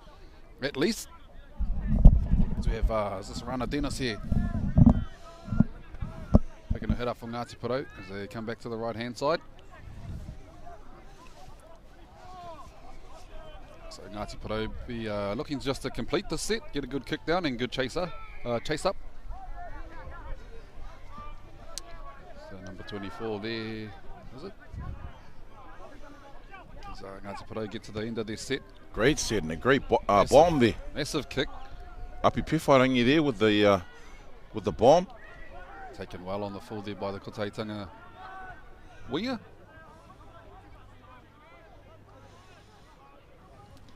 at least. So we have, is this Rana Dennis here? Picking a hit up from Ngāti Porou as they come back to the right-hand side. So Ngāti Porou be looking just to complete the set, get a good kick down and good chase up. So number 24 there, is it? As Ngāti Porou get to the end of their set. Great set and a great bomb there. Massive kick. Api Pewhairangi there with the bomb. Taken well on the full there by the Kotaitanga winger.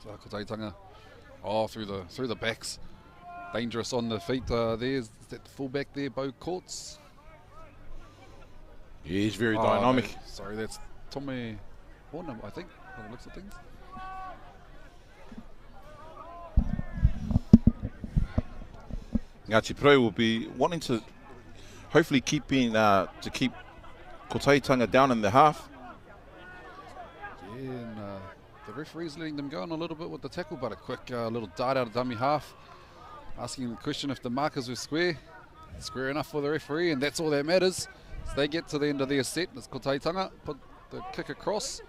So Kotaitanga, through the backs. Dangerous on the feet. There's that fullback there, Bo Courts. Yeah, he's very dynamic. No, sorry, that's Tommy Horner, I think, by the looks of things. Ngāti Porou will be wanting to hopefully keep Kotaitanga down in the half. Yeah, and the referee's letting them go on a little bit with the tackle, but a quick little dart out of dummy half. Asking the question if the markers were square. Square enough for the referee, and that's all that matters. So they get to the end of their set. As Kotaitanga put the kick across,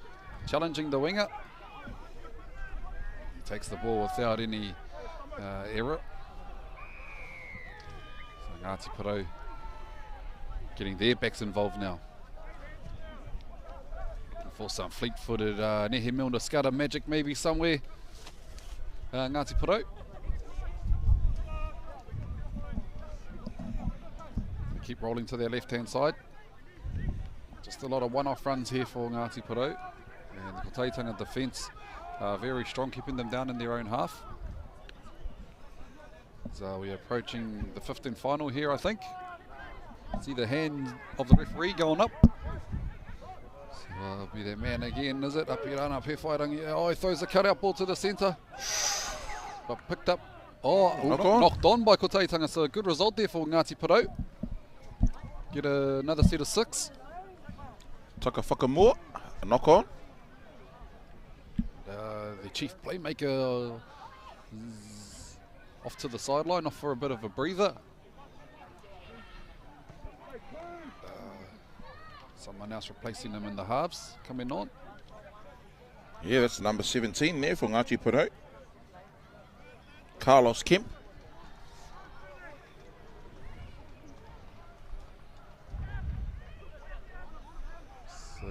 challenging the winger. He takes the ball without any error. So Ngāti Porou getting their backs involved now. Looking for some fleet-footed Nehe Milner Scudder magic maybe somewhere. Ngāti Porou. Keep rolling to their left-hand side. Just a lot of one-off runs here for Ngāti Porou. And the Kotaitanga defence very strong, keeping them down in their own half. So we're approaching the 5th and final here, I think. See the hand of the referee going up. So be that man again, is it? Apirana Pewhairangi. Oh, he throws the cutout ball to the centre. But picked up. Oh, knocked on by Kotaitanga. So a good result there for Ngāti Porou. Get another set of 6. Taka Whakamua, a knock on. The chief playmaker off to the sideline, off for a bit of a breather. Someone else replacing him in the halves coming on. Yeah, that's number 17 there for Ngāti Porou. Carlos Kemp. So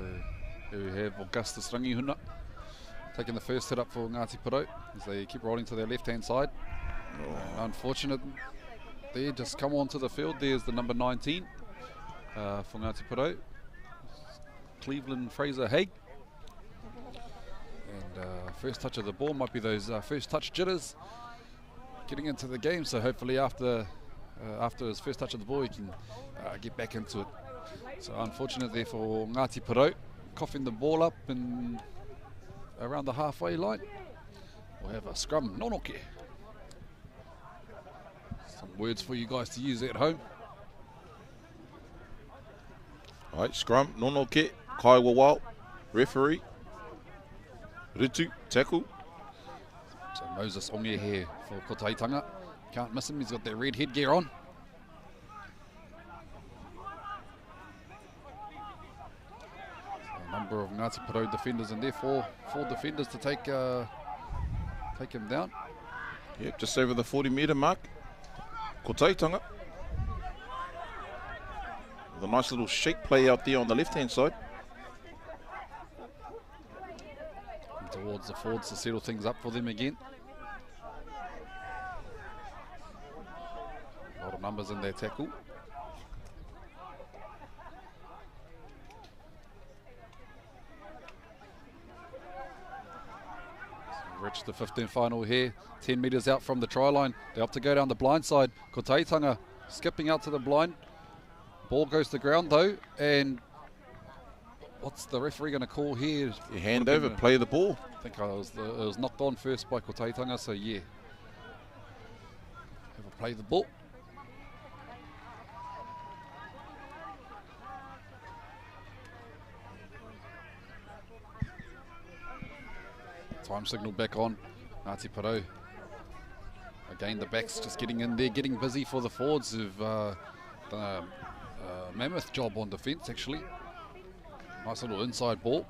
here we have Augustus Rangihuna taking the first hit up for Ngāti Porou as they keep rolling to their left-hand side. Unfortunate, they just come onto the field. There's the number 19 for Ngāti Porou, Cleveland Fraser Haig. And first touch of the ball might be those first touch jitters getting into the game. So hopefully after his first touch of the ball, he can get back into it. So unfortunate there for Ngāti Porou, coughing the ball up and around the halfway line. We'll have a scrum nonoke. Some words for you guys to use at home. All right, scrum, nonoke, kai wawao, referee, ritu, tackle. So Moses Onge here for Kotaitanga. Can't miss him, he's got that red headgear on. A number of Ngāti Porou defenders in there, four defenders to take him down. Yep, just over the 40-metre mark. Kotaitanga. With a nice little shake play out there on the left-hand side. Towards the forwards to settle things up for them again. A lot of numbers in their tackle. Reached the 15 final here, 10 metres out from the try line. They opt to go down the blind side. Kotaitanga skipping out to the blind. Ball goes to ground though, and what's the referee going to call here? Hand over, play the ball. I think it was knocked on first by Kotaitanga, so yeah. Have a play the ball. Time signal back on. Ngāti Porou. Again, the backs just getting in there, getting busy for the forwards who've done a mammoth job on defence actually. Nice little inside ball.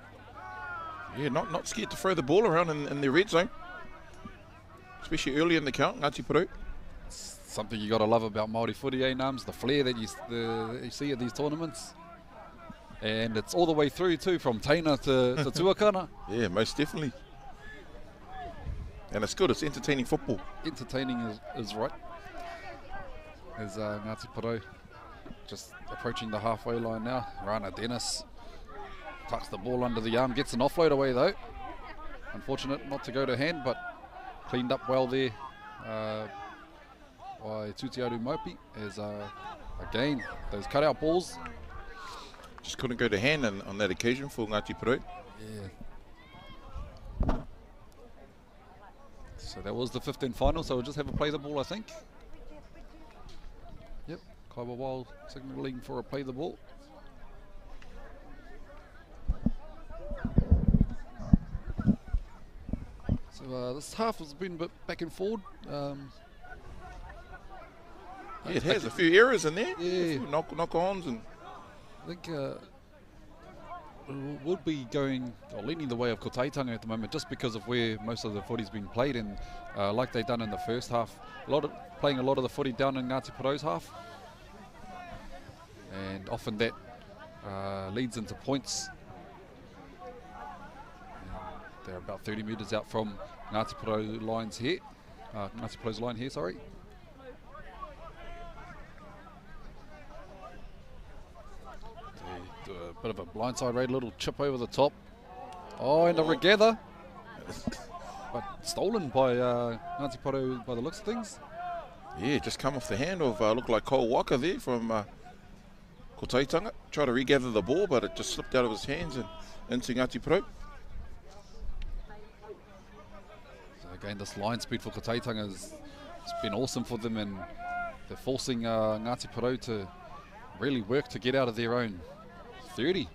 Yeah, not scared to throw the ball around in their red zone. Especially early in the count, Ngāti Porou. Something you got to love about Māori footy, Nums, the flair that you see at these tournaments. And it's all the way through too, from Taina to Tuakana. Yeah, most definitely. And it's good, it's entertaining football. Entertaining is right. As Ngāti Porou just approaching the halfway line now. Rana Dennis tucks the ball under the arm, gets an offload away though. Unfortunate not to go to hand, but cleaned up well there by Tutiaru Mopi. As again, those cutout balls. Just couldn't go to hand on that occasion for Ngāti Porou. Yeah. So that was the 15th final, so we'll just have a play the ball, I think. Yep, Kaiwa Wild signalling for a play the ball. So this half has been a bit back and forward. Yeah, it has a few errors in there. Yeah. A few knock-ons and... I think would be going or leaning the way of Kotaitanga at the moment, just because of where most of the footy's been played, and like they done in the first half, playing a lot of the footy down in Ngāti Porou's half, and often that leads into points. And they're about 30 metres out from Ngāti Porou lines here, Ngāti Porou's line here, sorry. Do a bit of a blindside raid, little chip over the top. Oh, and a regather. But stolen by Ngāti Porou by the looks of things. Yeah, just come off the hand of, looked like Cole Walker there from Kotaitanga. Tried to regather the ball, but it just slipped out of his hands and into Ngāti Porou. So again, this line speed for Kotaitanga has been awesome for them, and they're forcing Ngāti Porou to really work to get out of their own 30.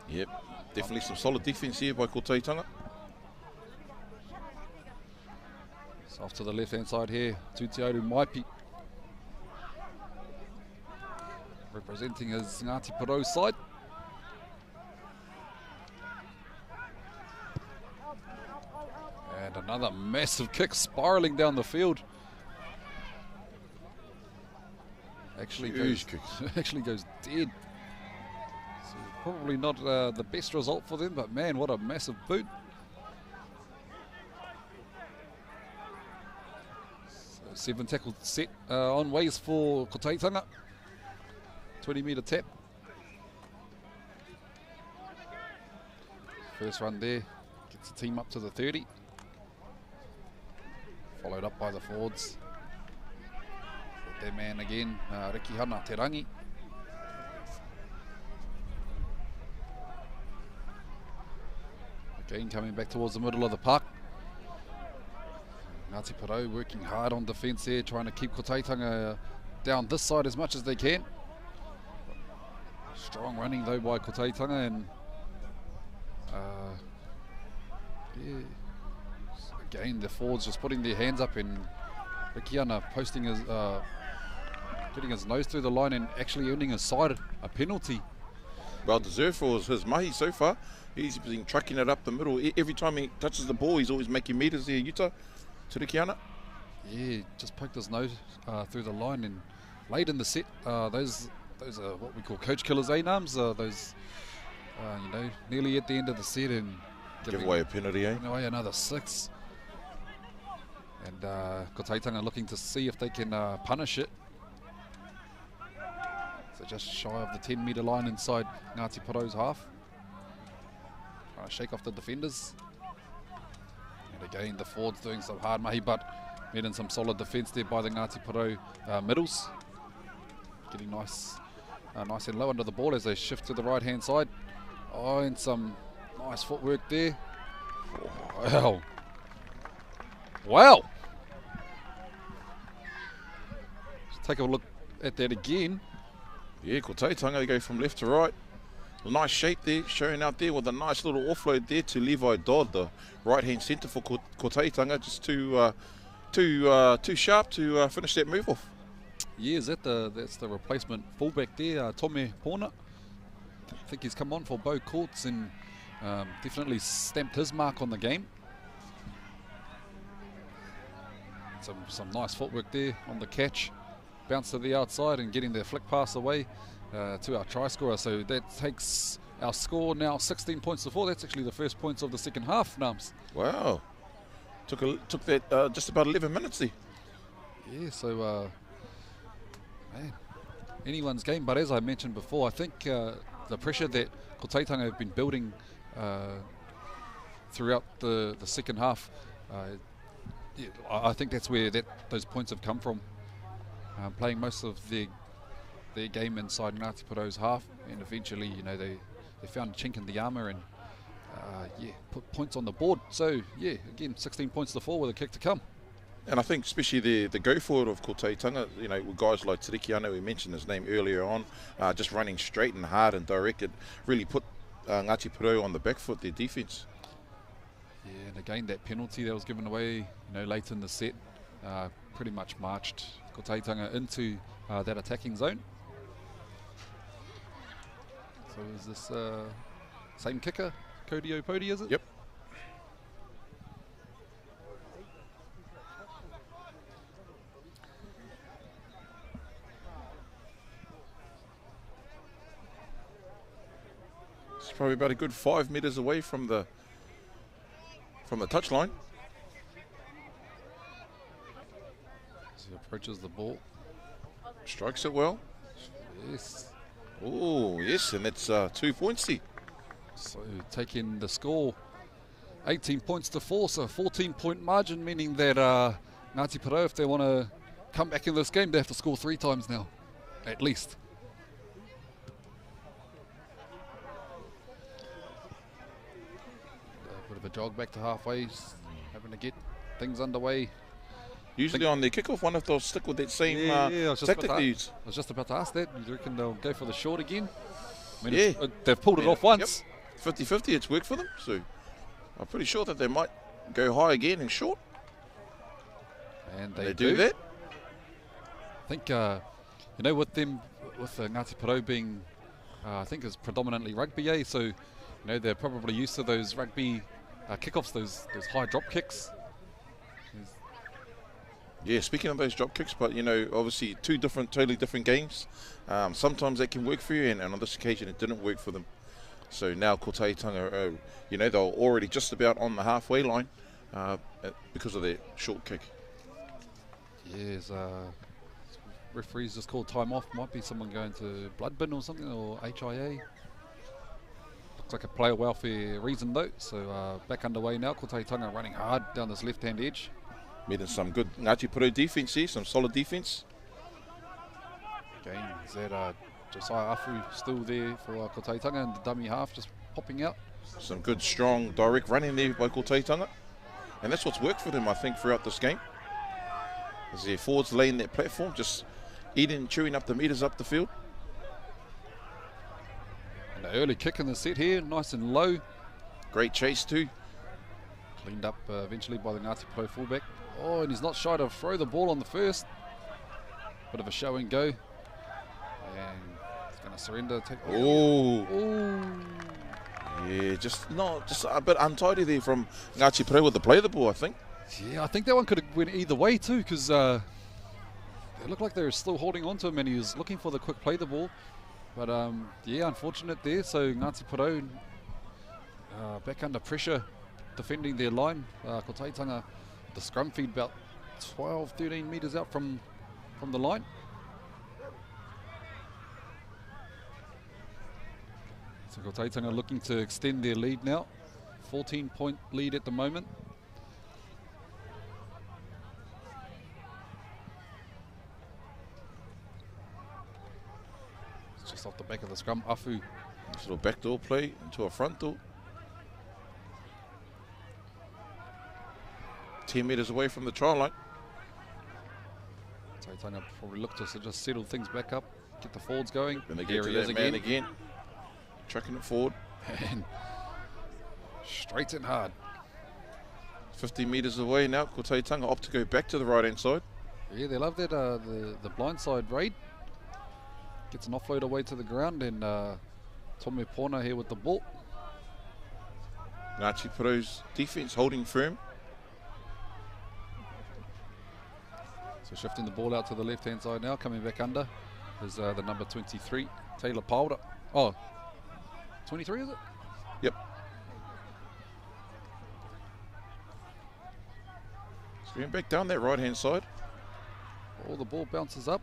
Yep, definitely some solid defence here by Kotaitanga. It's off to the left-hand side here, Tutiaru Maipi. Representing his Ngāti Porou side. And another massive kick spiralling down the field. Actually goes dead. Probably not the best result for them, but man, what a massive boot. So 7 tackle set on ways for Koteitanga. 20-metre tap. First run there, gets the team up to the 30. Followed up by the forwards. Their man again, Rikihana Terangi. Again coming back towards the middle of the park. Ngāti Porou working hard on defence there, trying to keep Koteitanga down this side as much as they can. Strong running though by Koteitanga, and yeah. Again the forwards just putting their hands up, and Rikiana posting his, getting his nose through the line and actually earning his side a penalty. Well deserved for his mahi so far. He's been trucking it up the middle. Every time he touches the ball, he's always making meters there, Utah, to Rikiana. Yeah, just poked his nose through the line, and late in the set, those are what we call coach killers, Nams. Those, you know, nearly at the end of the set and Give away a penalty, eh? giving away another 6. And Koteitanga looking to see if they can punish it. So just shy of the 10-metre line inside Ngāti Porou's half. Trying to shake off the defenders. And again, the forwards doing some hard mahi, but meeting some solid defence there by the Ngāti Porou middles. Getting nice and low under the ball as they shift to the right-hand side. Oh, and some nice footwork there. Wow. Wow. Let's take a look at that again. Yeah, Koteitanga, they go from left to right. A nice shape there, showing out there with a nice little offload there to Levi Dodd, the right-hand centre for Koteitanga, just too sharp to finish that move off. Yeah, that's the replacement fullback there, Tome Pona. I think he's come on for Beau Courts and definitely stamped his mark on the game. Some nice footwork there on the catch. Bounce to the outside and getting their flick pass away to our try scorer. So that takes our score now 16 points to 4. That's actually the first points of the second half, Nums. Wow. Took that just about 11 minutes there. Yeah, so man, anyone's game. But as I mentioned before, I think the pressure that Koteitanga have been building throughout the second half, yeah, I think that's where those points have come from. Playing most of their game inside Ngāti Porou's half, and eventually, you know, they found a chink in the armour and yeah, put points on the board. So yeah, again, 16 points to 4 with a kick to come. And I think especially the go forward of Koteitanga, you know, with guys like Tirikiana, we mentioned his name earlier on, just running straight and hard and direct, it really put Ngāti Porou on the back foot, their defence. Yeah, and again, that penalty that was given away, you know, late in the set, pretty much marched Koteitanga into that attacking zone. So is this same kicker, Cody Opodi, is it? Yep. It's probably about a good 5 metres away from the touchline. As he approaches the ball. Strikes it well. Yes. Oh, yes, and it's 2 points there. So taking the score 18 points to 4, so a 14-point margin, meaning that Ngāti Porou, if they want to come back in this game, they have to score 3 times now, at least. A bit of a jog back to halfway, having to get things underway. Usually on their kickoff, one of they'll stick with that same tactic they use. I was just about to ask that. You reckon they'll go for the short again? I mean, Yeah. they've pulled it off once. Yep. 50-50, it's worked for them. So I'm pretty sure that they might go high again in short. And They do that. I think, you know, with Ngāti Porou being, I think is predominantly rugby, so, you know, they're probably used to those rugby kickoffs, those high drop kicks. Yeah, speaking of those drop kicks, but, you know, obviously totally different games. Sometimes that can work for you, and on this occasion it didn't work for them. So now Kotaitanga, you know, they're already just about on the halfway line because of their short kick. Yes, referees just called time off. Might be someone going to blood bin or something, or HIA. Looks like a player welfare reason though. So back underway now. Kotaitanga running hard down this left-hand edge. Meeting some good Ngāti Porou defence here, some solid defence. Again, is that Josiah Afu still there for Kotaitanga, and the dummy half just popping out. Some good, strong, direct running there by Kotaitanga. And that's what's worked for them, I think, throughout this game. As their forwards laying that platform, just eating, chewing up the metres up the field. And an early kick in the set here, nice and low. Great chase too. Cleaned up eventually by the Ngāti Porou fullback. Oh, and he's not shy to throw the ball on the first. Bit of a show and go. And he's going to surrender. Yeah, just a bit untidy there from Ngāti Porou with the play of the ball, I think. Yeah, I think that one could have went either way too, because they looked like they were still holding on to him and he was looking for the quick play the ball. But yeah, unfortunate there. So Ngāti Porou back under pressure, defending their line. Kotaitanga, the scrum feed about 12, 13 metres out from the line. So Kotaitanga looking to extend their lead now. 14-point lead at the moment. It's just off the back of the scrum. Afu. Nice little backdoor play into a front door. 10 metres away from the try line. Kotaitanga probably look to just settle things back up, get the forwards going. Then they get to that man again. Trucking it forward. And straight in hard. 50 metres away now. Kotaitanga opt to go back to the right hand side. Yeah, they love that the blindside raid. Gets an offload away to the ground, and Tome Pona here with the ball. Ngāti Porou's defence holding firm. So shifting the ball out to the left hand side now, coming back under is the number 23, Taylor Powder. Oh, 23 is it? Yep. So going back down that right hand side. Oh, the ball bounces up.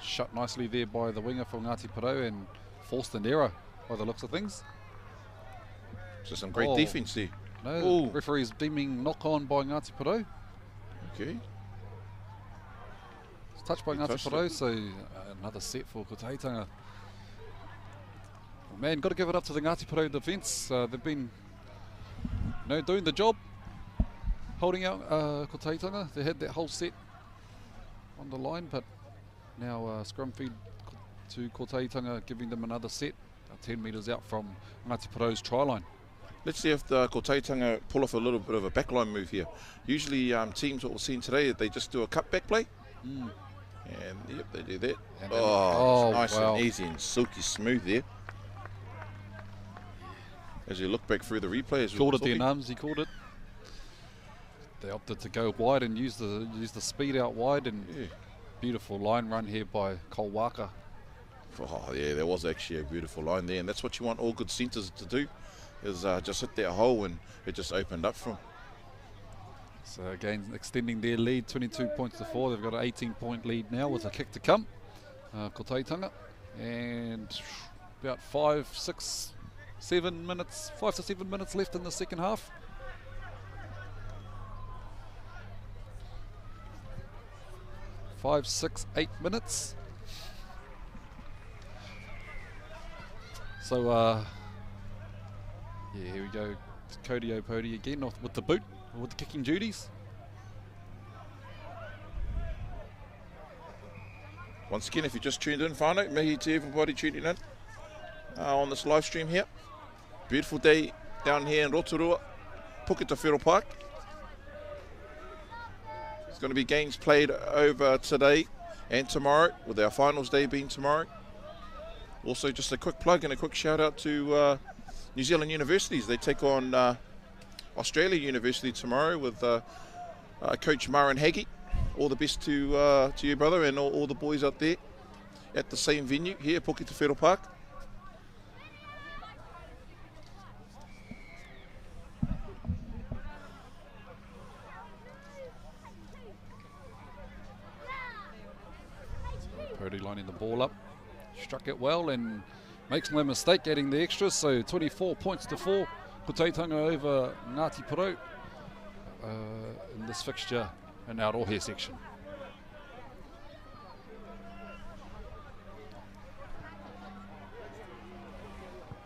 Shut nicely there by the winger for Ngāti Porou and forced an error by the looks of things. So some great defence there. No, referee's deeming knock on by Ngāti Porou. Okay. It's touched by Ngāti Porou, so another set for Kotaitanga. Oh, man, got to give it up to the Ngāti Porou defence. They've been doing the job, holding out Kotaitanga. They had that whole set on the line, but now scrum feed to Kotaitanga, giving them another set, 10 metres out from Ngāti Porou's try line. Let's see if the Kotaitanga pull off a little bit of a backline move here. Usually teams, what we're seeing today, they just do a cutback play. And yep, they do that. And it's nice and easy and silky smooth there. As you look back through the replay, as called it the Nums, he called it. They opted to go wide and use the speed out wide, and beautiful line run here by Cole Walker. Oh yeah, there was actually a beautiful line there, and that's what you want all good centres to do, is just hit that hole and it just opened up from. So again, extending their lead, 22 points to 4. They've got an 18-point lead now with a kick to come. Kotaitanga, and about 5 to 7 minutes left in the second half. Five, 6, 8 minutes. So, yeah, here we go. Cody Opody again off with the boot, with the kicking duties. Once again, if you just tuned in, whānau, mihi to everybody tuning in on this live stream here. Beautiful day down here in Rotorua, Puketawhero Park. There's going to be games played over today and tomorrow, with our finals day being tomorrow. Also, just a quick plug and a quick shout out to New Zealand universities. They take on Australia University tomorrow with Coach Marin Haggie. All the best to you, brother, and all the boys out there at the same venue here, Puketawhero Park. lining the ball up. Struck it well and makes no mistake getting the extras, so 24 points to 4. Ko Teitanga over Ngāti Porou in this fixture in our Rohe section.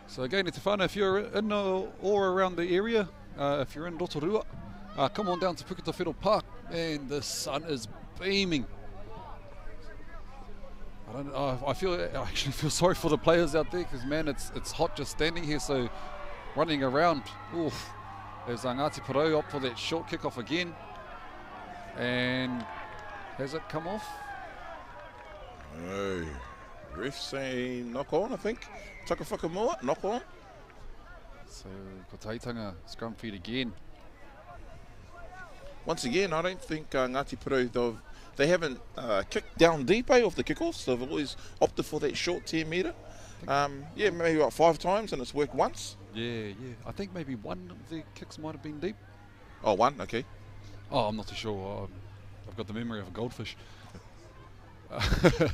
So again, Te Whānau, if you're in or around the area, if you're in Rotorua, come on down to Puketawhero Park, and the sun is beaming. I actually feel sorry for the players out there, because man, it's hot just standing here. So running around, oof. There's Ngāti Porou up for that short kick-off again, and has it come off? No, ref saying knock on, I think. Taka whakamoa, knock on. So Ko Teitanga scrum feed again. Once again, I don't think Ngāti Porou, they haven't kicked down deep off the kickoffs. They've always opted for that short 10 metre. Yeah, maybe about 5 times, and it's worked once. Yeah. I think maybe one of the kicks might have been deep. Oh, one, okay. Oh, I'm not too sure. I've got the memory of a goldfish. Yeah,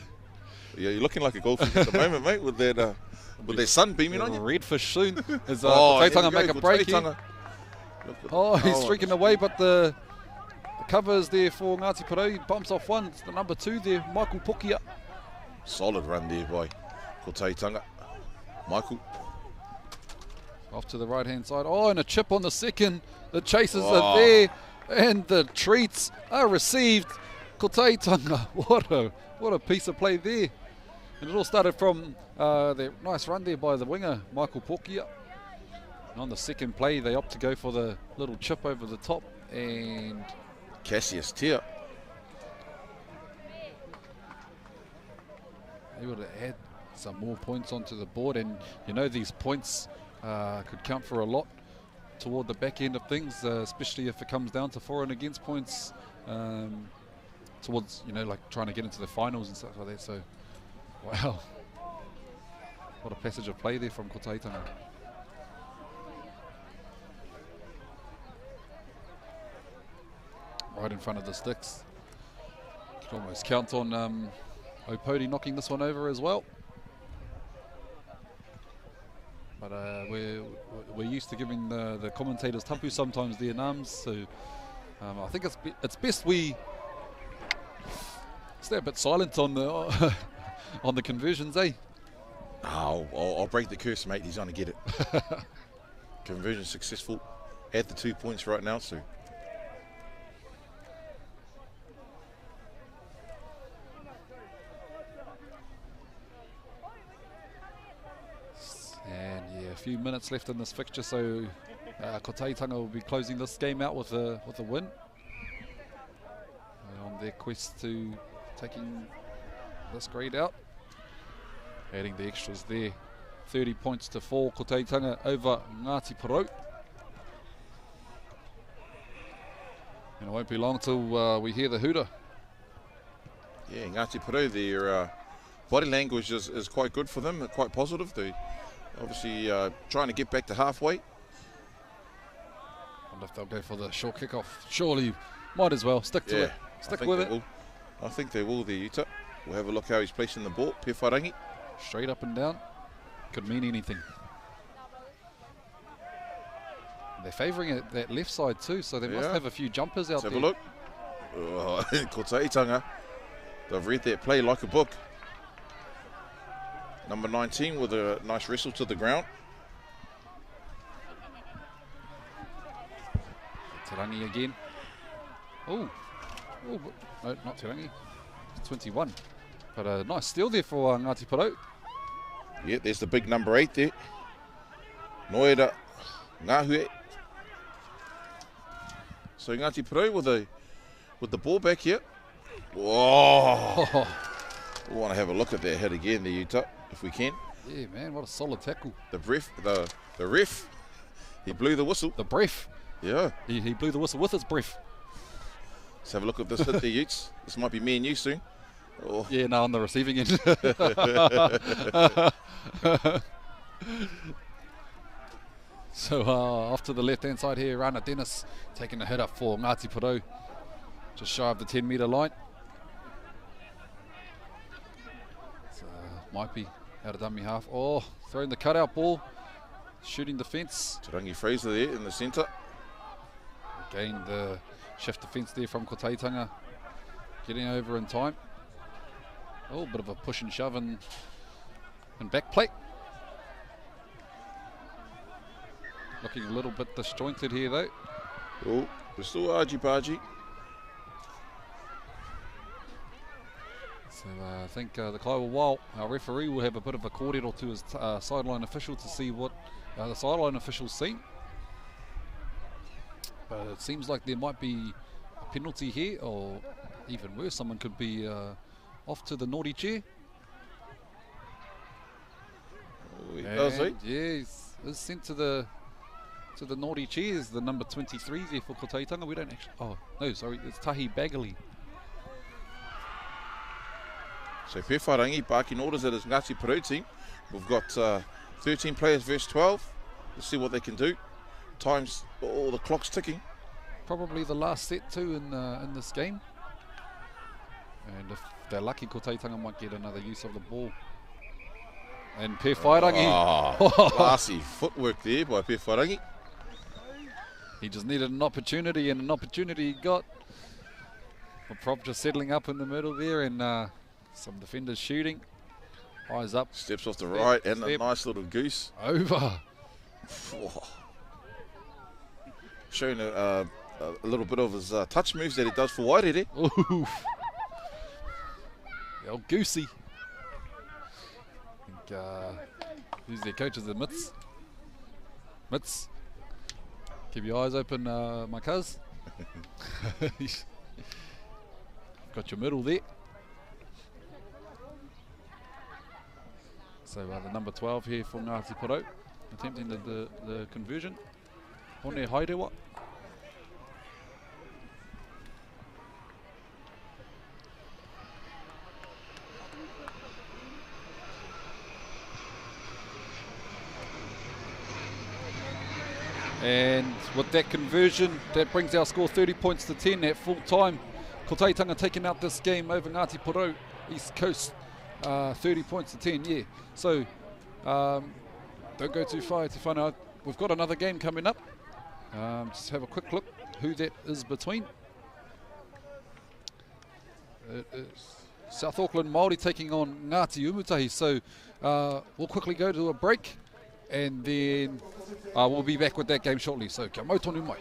you're looking like a goldfish at the moment, mate, with that sun beaming on you. Redfish soon. As Oh, Ko Teitanga there we make go, a break here. Teitanga. Oh, he's Oh, streaking away, but the cover is there for Ngāti Porou. He bumps off one. It's the number 2 there, Michael Pukia. Solid run there by Ko Teitanga. Michael. Off to the right-hand side. Oh, and a chip on the second. The chasers are there, and the treats are received. Ko Teitanga, what a piece of play there. And it all started from the nice run there by the winger, Michael Pukia. And on the second play, they opt to go for the little chip over the top, and Cassius Tia. able to add some more points onto the board. And you know, these points could count for a lot toward the back end of things, especially if it comes down to for and against points towards, you know, like trying to get into the finals and stuff like that. So, wow, what a passage of play there from Ko Teitanga. Right in front of the sticks. Could almost count on Opodi knocking this one over as well. But we're used to giving the commentators tapu sometimes their names, so I think it's best we stay a bit silent on the on the conversions, eh? Oh, I'll break the curse, mate. He's going to get it. Conversion successful. Add the 2 points right now, so. And yeah, a few minutes left in this fixture, so Ko Teitanga will be closing this game out with a win. On their quest to taking this grade out. Adding the extras there. 30 points to 4, Ko Teitanga over Ngāti Porou. And it won't be long till we hear the hooter. Yeah, Ngāti Porou, their body language is quite good for them, quite positive. They obviously trying to get back to halfway. Wonder if they'll go for the short kickoff. Surely, might as well stick to it. Stick with it. I think they will there, Utah. We'll have a look how he's placing the ball. Pewharangi. Straight up and down. Could mean anything. They're favouring it that left side too, so they must have a few jumpers out there. Let's have a look. Oh, Ko Teitanga. They've read that play like a book. Number 19 with a nice wrestle to the ground. Te Rangi again. Oh, no, not Te Rangi. It's 21. But a nice steal there for Ngāti Porou. Yeah, there's the big number 8 there. Noera Ngāhue. So Ngāti Porou with the ball back here. Whoa! We want to have a look at that hit again there, Utah, if we can. Yeah, man, what a solid tackle. The ref, he blew the whistle. The breath. Yeah. He blew the whistle with his breath. Let's have a look at this hit there, Utes. This might be me and you soon. Oh. Yeah, no, on the receiving end. So off to the left-hand side here, Rana Dennis taking a hit up for Ngāti Porou, just shy of the 10-metre line. Might be out of dummy half. Oh, throwing the cutout ball. Shooting the fence. Te Rangi Fraser there in the centre. Again, the shift defence there from Koteitanga. Getting over in time. Oh, bit of a push and shove and back plate. Looking a little bit disjointed here though. Oh, we're still argy-bargy. So I think the Kaiwa Wild, our referee, will have a bit of a kōrero to his sideline official to see what the sideline officials see. But it seems like there might be a penalty here, or even worse, someone could be off to the naughty chair. Oh, he does, eh? Yes, is sent to the naughty chairs. The number 23 there for Koteitanga. We don't actually. Oh no, sorry, it's Tahi Bagley. So Pewharangi barking orders at his Ngāti Porou team. We've got 13 players versus 12. Let's see what they can do. Time's, oh, the clock's ticking. Probably the last set too in this game. And if they're lucky, Koteitanga might get another use of the ball. And Pewharangi. Oh, classy footwork there by Pewharangi. He just needed an opportunity, and an opportunity he got. Prop just settling up in the middle there, and some defenders shooting. Eyes up. Steps off the right, and a nice little goose. Over. Showing a little bit of his touch moves that he does for Wairere. Oof. The old goosey. I think, who's their coach? Is it Mitz? Mitz. Keep your eyes open, my cuz. Got your middle there. So the number 12 here for Ngāti Porou, attempting the conversion. Hone Hairewa. And with that conversion, that brings our score 30 points to 10 at full time. Koteitanga taking out this game over Ngāti Porou, East Coast, 30 points to 10, yeah. So, don't go too far to find out. We've got another game coming up. Just have a quick look who that is between. It is South Auckland Māori taking on Ngāti Umutahi. So, we'll quickly go to a break, and then we'll be back with that game shortly. So, kia mau tonu mai.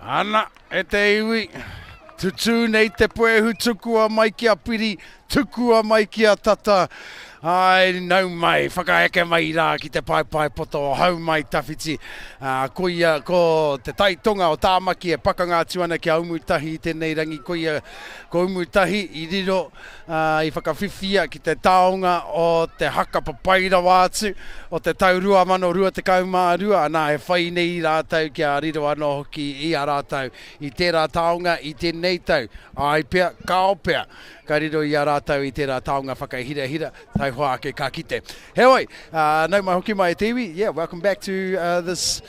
Ana, e te iwi. Tutu nei te puehu tukua mai ki a piri, tukua mai ki a tata. Ai, nau mai, whakaeke mai rā ki te pai poto, hau mai tawhiti. Ko te taitonga o tāmaki e pakangātu ana ki a umutahi i tēnei rangi. Ko umutahi i riro i whakawhiwhia ki te taonga o te haka papaira wātu, o te taurua mano rua te kaumārua, anā e whai nei rātau ki a riro anō hoki i a rātau. I tērā taonga i tēnei tau, ai pia, kao pia. Ka riro i a rātau i tērā taonga whakahira, tai hoa ke ka kite. Heoi, nau mai hoki mai e te iwi. Yeah, welcome back to this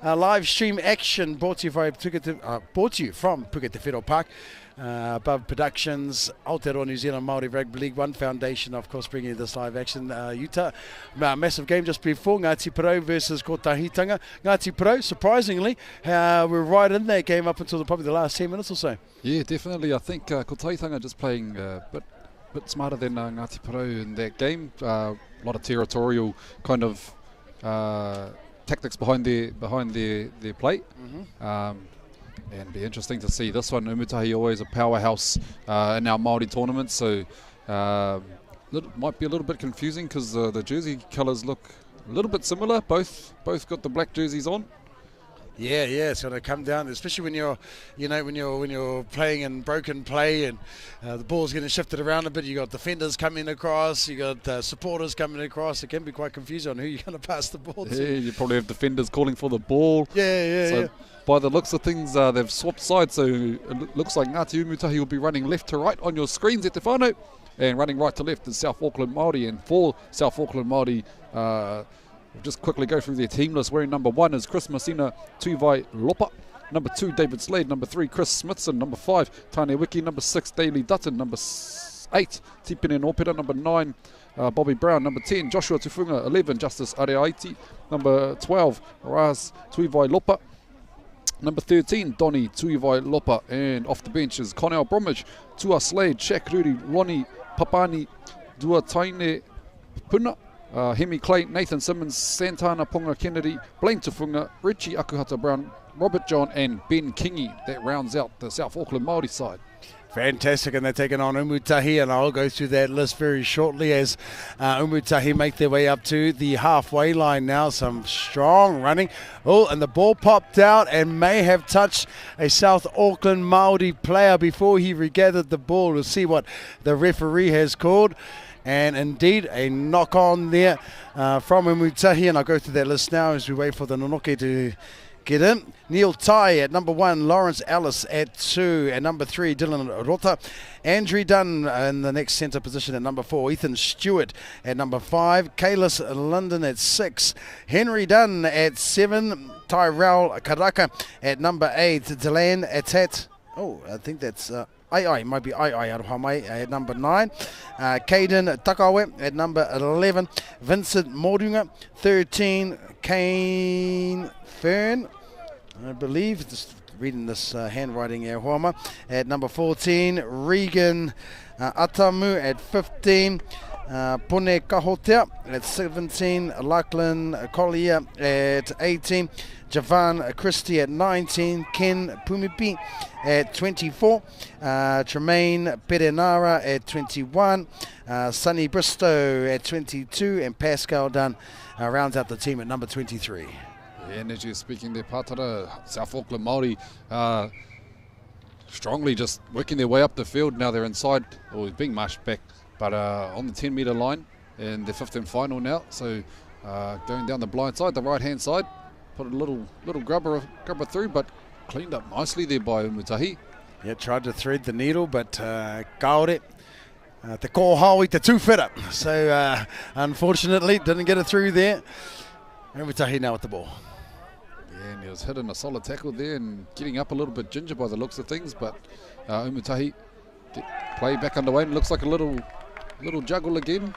live stream action brought to you from Puketawhero Park. Above Productions, Aotearoa New Zealand Māori Rugby League One Foundation, of course, bringing you this live action. Utah, massive game just before, Ngāti Parau versus Kotahitanga. Ngāti Parau, surprisingly, we're right in that game up until probably the last 10 minutes or so. Yeah, definitely. I think Kotahitanga just playing a bit smarter than Ngāti Parau in that game. A lot of territorial kind of tactics behind their play. And be interesting to see this one. Umutahi always a powerhouse in our Māori tournaments, so might be a little bit confusing because the jersey colours look a little bit similar. Both got the black jerseys on. Yeah, it's going to come down, especially when you're playing in broken play and the ball's getting shifted around a bit. You got defenders coming across, you got supporters coming across. It can be quite confusing on who you're going to pass the ball to. Yeah, you probably have defenders calling for the ball. Yeah. By the looks of things, they've swapped sides, so it looks like Ngāti Umutahi will be running left to right on your screens at the whānau, and running right to left is South Auckland Māori. And for South Auckland Māori, we'll just quickly go through their team list. Wearing number 1 is Chris Messina Tuivai Lopa. Number 2, David Slade. Number 3, Chris Smithson. Number 5, Tane Wiki. Number 6, Daly Dutton. Number 8, Tipene Nopera. Number 9, Bobby Brown. Number 10, Joshua Tufunga. 11, Justice Areaiti. Number 12, Raz Tuivai Lopa. Number 13, Donny Tuivai Lopa. And off the bench is Connell Bromwich, Tua Slade, Shaq Ruri, Ronnie Papani, Dua Taine Puna, Hemi Clay, Nathan Simmons, Santana Ponga Kennedy, Blaine Tufunga, Richie Akuhata Brown, Robert John and Ben Kingi. That rounds out the South Auckland Māori side. Fantastic, and they're taking on Umutahi, and I'll go through that list very shortly as Umutahi make their way up to the halfway line now. Some strong running. Oh, and the ball popped out and may have touched a South Auckland Māori player before he regathered the ball. We'll see what the referee has called. And indeed, a knock on there from Umutahi, and I'll go through that list now as we wait for the Nonoke to get in. Neil Tai at number 1, Lawrence Ellis at 2, at number 3, Dylan Rota. Andrew Dunn in the next centre position at number 4, Ethan Stewart at number 5, Kalis London at 6, Henry Dunn at 7, Tyrell Karaka at number 8, Delan Atat, I think that's might be Aotearoa at number 9, Caden Takawe at number 11, Vincent Morunga, 13, Kane Fern, I believe, just reading this handwriting here, Huama, at number 14, Regan Atamu at 15, Pone Kahotea at 17, Lachlan Collier at 18, Javan Christie at 19, Ken Pumipi at 24, Tremaine Perenara at 21, Sonny Bristow at 22, and Pascal Dunn rounds out the team at number 23. Yeah, and as you're speaking there, Pātara, South Auckland Māori strongly just working their way up the field. Now they're inside, or being marched back, but on the 10-metre line in the 15th final now. So going down the blind side, the right-hand side, put a little grubber through, but cleaned up nicely there by Umutahi. Yeah, tried to thread the needle, but kaore. Te kōhaui te tūwhera. So unfortunately, didn't get it through there. Umutahi now with the ball. Yeah, and he was hitting a solid tackle there and getting up a little bit ginger by the looks of things, but Umutahi play back underway, and looks like a little juggle again.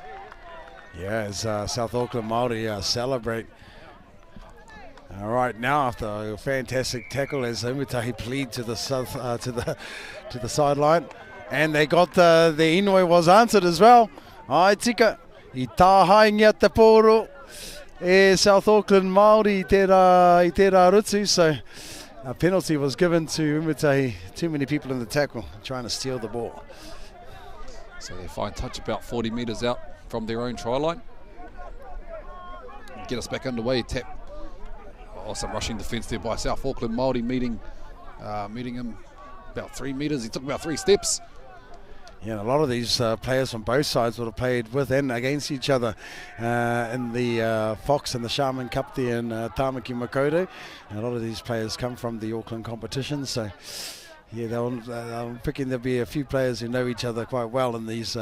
Yeah, as South Auckland Māori celebrate. All right, now after a fantastic tackle, as Umutahi plead to the sideline, and they got the inoi was answered as well. Ai tika, I tāhai ngia te pōro. South Auckland Māori i tērā rutu, so A penalty was given to Umutahi. Too many people in the tackle trying to steal the ball. So they find touch about 40 metres out from their own try line. Get us back underway. Tap. Oh, some rushing defence there by South Auckland. Māori meeting him about 3 metres. He took about 3 steps. Yeah, a lot of these players from both sides would have played with and against each other in the Fox and the Shaman Cup there in Tāmaki Makaurau. And a lot of these players come from the Auckland competition, so yeah, I'm picking there'll be a few players who know each other quite well in these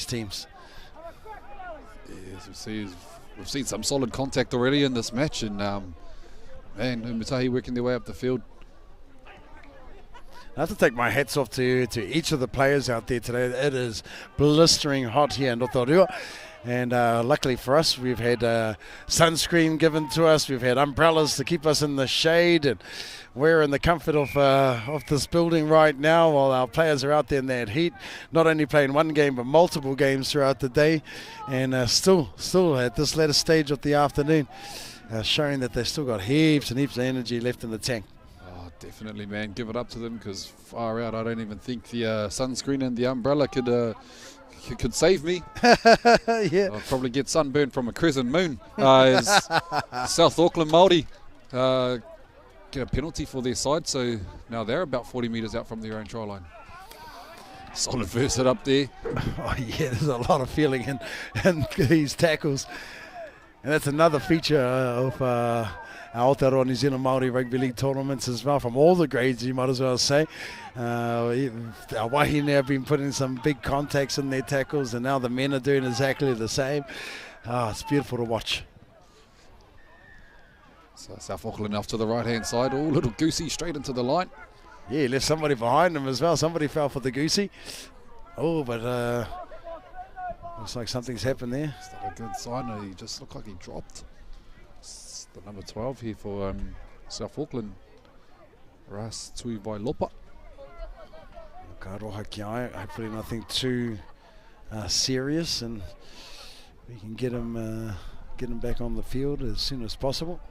teams. Yes, we've seen some solid contact already in this match, and man, Umutahi working their way up the field. I have to take my hats off to each of the players out there today. It is blistering hot here in Rotorua. And luckily for us, we've had sunscreen given to us. We've had umbrellas to keep us in the shade. And we're in the comfort of this building right now while our players are out there in that heat. Not only playing one game, but multiple games throughout the day. And still at this latter stage of the afternoon, showing that they've still got heaps and heaps of energy left in the tank. Definitely, man. Give it up to them, because far out, I don't even think the sunscreen and the umbrella could save me. Yeah. I'll probably get sunburned from a crescent moon. As South Auckland Māori get a penalty for their side, so now they're about 40 metres out from their own try line. Solid verse it up there. Oh yeah, there's a lot of feeling in these tackles. And that's another feature of Aotearoa New Zealand Māori Rugby League tournaments as well, from all the grades, you might as well say. Our wahine have been putting some big contacts in their tackles, and now the men are doing exactly the same. It's beautiful to watch. So South Auckland off to the right-hand side. Oh, little goosey straight into the line. Yeah, he left somebody behind him as well. Somebody fell for the goosey. Oh, but looks like something's happened there. Is that a good sign? No, he just looked like he dropped. It's the number 12 here for South Auckland. Ras Tui Vai Lopa. Ka roha ki ai. Hopefully nothing too serious, and we can get him back on the field as soon as possible.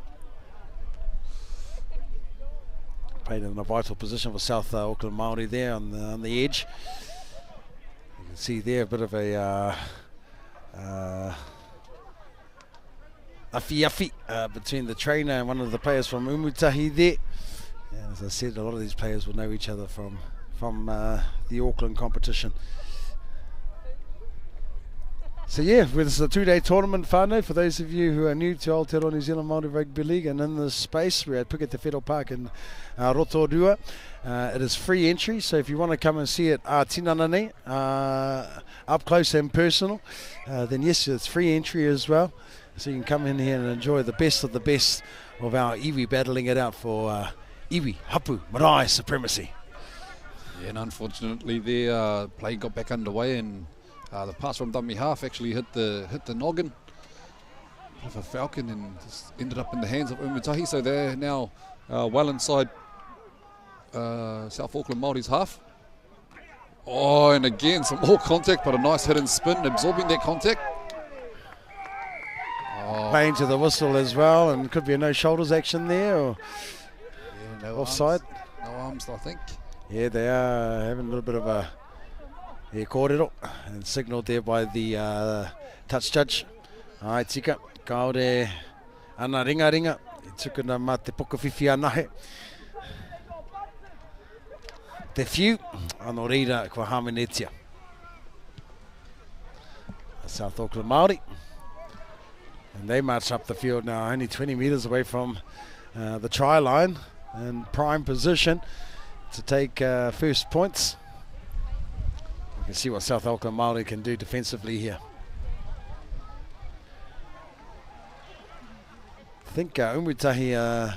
Played in a vital position for South Auckland Māori there on the edge. You can see there a bit of a afi between the trainer and one of the players from Umutahi there. And as I said, a lot of these players will know each other from the Auckland competition. So yeah, this is a 2-day tournament whānau. For those of you who are new to Aotearoa New Zealand Māori Rugby League and in this space, we're at Puketawhero Park in Rotorua. It is free entry, so if you want to come and see it tinanane, up close and personal, then yes, it's free entry as well. So you can come in here and enjoy the best of our iwi battling it out for iwi, hapu, marae supremacy. Yeah, and unfortunately their play got back underway, and the pass from dummy half actually hit the noggin of a Falcon and just ended up in the hands of Umutahi. So they're now well inside South Auckland Māori's half. Oh, and again some more contact, but a nice hit and spin, absorbing that contact. Oh. Playing to the whistle as well, and could be a no shoulders action there, or yeah, no offside. Arms. No arms, I think. Yeah, they are having a little bit of a kōrero, and signalled there by the touch judge. Ai tika, kaore ana ringa, I tukuna mā te pokawhiwhi anahe. Te whiu, anō reira kua hamenetia. South Auckland Māori. And they march up the field now, only 20 metres away from the try line, in prime position to take first points. You can see what South Auckland Māori can do defensively here. I think Umutahi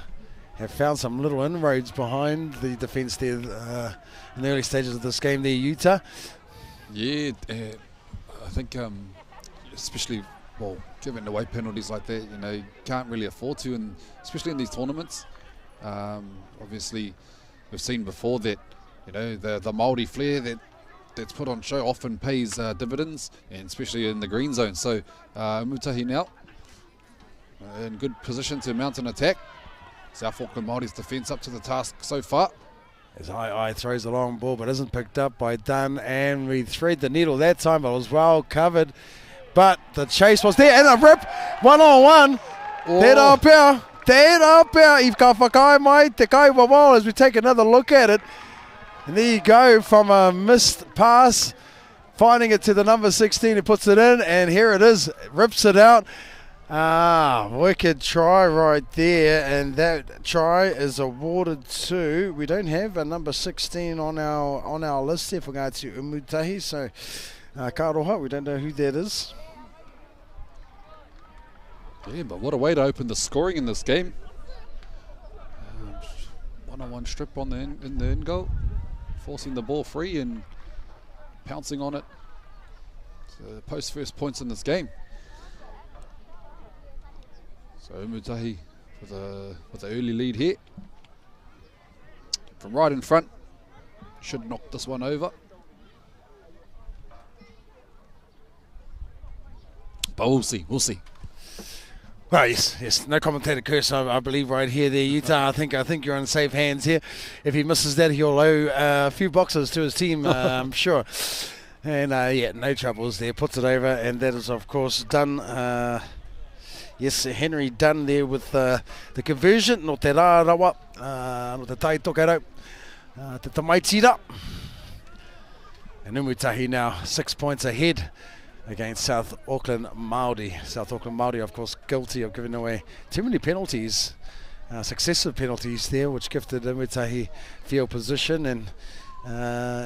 have found some little inroads behind the defence there in the early stages of this game there, Utah. Yeah, I think especially, well, giving away penalties like that, you can't really afford to, and especially in these tournaments. Obviously, we've seen before that, the Māori flair that's put on show often pays dividends, and especially in the green zone. So Umutahi now in good position to mount an attack. South Auckland Māori's defence up to the task so far. As I throws the long ball, but isn't picked up by Dunn, and we thread the needle that time, but it was well covered. But the chase was there, and a rip, 1-on-1. Te Aotearoa, Te Aotearoa, i ka whakai mai, te kai wawao, as we take another look at it. And there you go, from a missed pass, finding it to the number 16, who puts it in, and here it is, rips it out. Wicked try right there, and that try is awarded to, we don't have a number 16 on our list here for going to Umutahi, so ka roha, we don't know who that is. Yeah, but what a way to open the scoring in this game. One-on-one strip on in the end goal, forcing the ball free and pouncing on it. So post first points in this game. So Umutahi with an early lead here. From right in front, should knock this one over. But we'll see, we'll see. Well, yes, no commentator curse, I believe, right here there, Utah. I think you're in safe hands here. If he misses that, he'll owe a few boxes to his team, I'm sure. And yeah, no troubles there. Puts it over, and that is, of course, done. Yes, Henry Dunn there with the conversion. No te rārawa, no te tai tokero, te tamaitira. And Umutahi now 6 points ahead against South Auckland Māori. South Auckland Māori, of course, guilty of giving away too many penalties, successive penalties there, which gifted Umutahi field position. And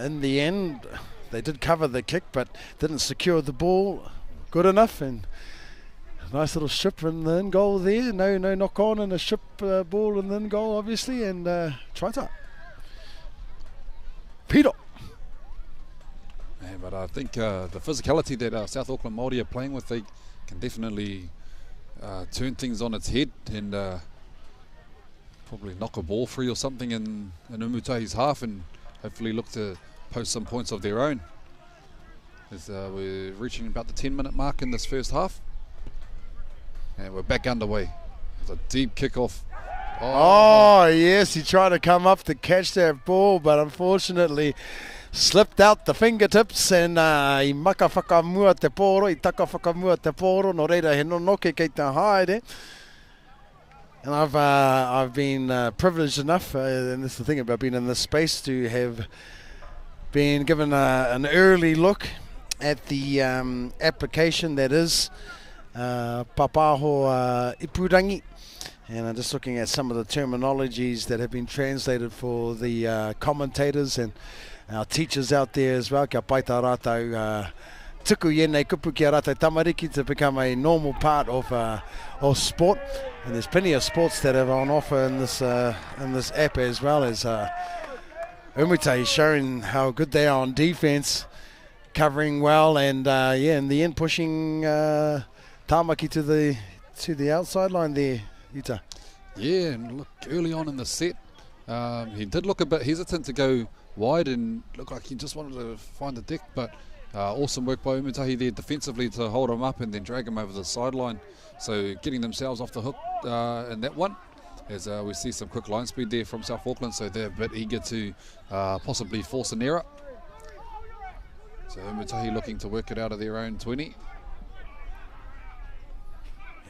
in the end, they did cover the kick, but didn't secure the ball good enough. And nice little strip in the in goal there. No knock on, and a strip ball in the in goal, obviously. And try time. Peter. Yeah, but I think the physicality that South Auckland Māori are playing with, they can definitely turn things on its head and probably knock a ball free or something in Umutahi's half, and hopefully look to post some points of their own. As we're reaching about the 10-minute mark in this first half. And we're back underway with a deep kickoff. Oh, yes, he tried to come up to catch that ball, but unfortunately slipped out the fingertips, and I maka whakamua te poro, I taka whakamua te poro, no reira he no noke kei te haere. And I've been privileged enough, and this is the thing about being in this space, to have been given an early look at the application that is Papaho Ipurangi. And I'm just looking at some of the terminologies that have been translated for the commentators and our teachers out there as well. Kia paita rātou tuku ienei kupu kia rātou tamariki to become a normal part of sport. And there's plenty of sports that are on offer in this app, as well as Umutahi showing how good they are on defence, covering well, and yeah, in the end pushing Tamaki to the outside line there, Utah. Yeah, and look, early on in the set, he did look a bit hesitant to go wide and looked like he just wanted to find the deck, but awesome work by Umutahi there defensively to hold him up and then drag him over the sideline. So getting themselves off the hook in that one, as we see some quick line speed there from South Auckland, so they're a bit eager to possibly force an error. So Umutahi looking to work it out of their own 20.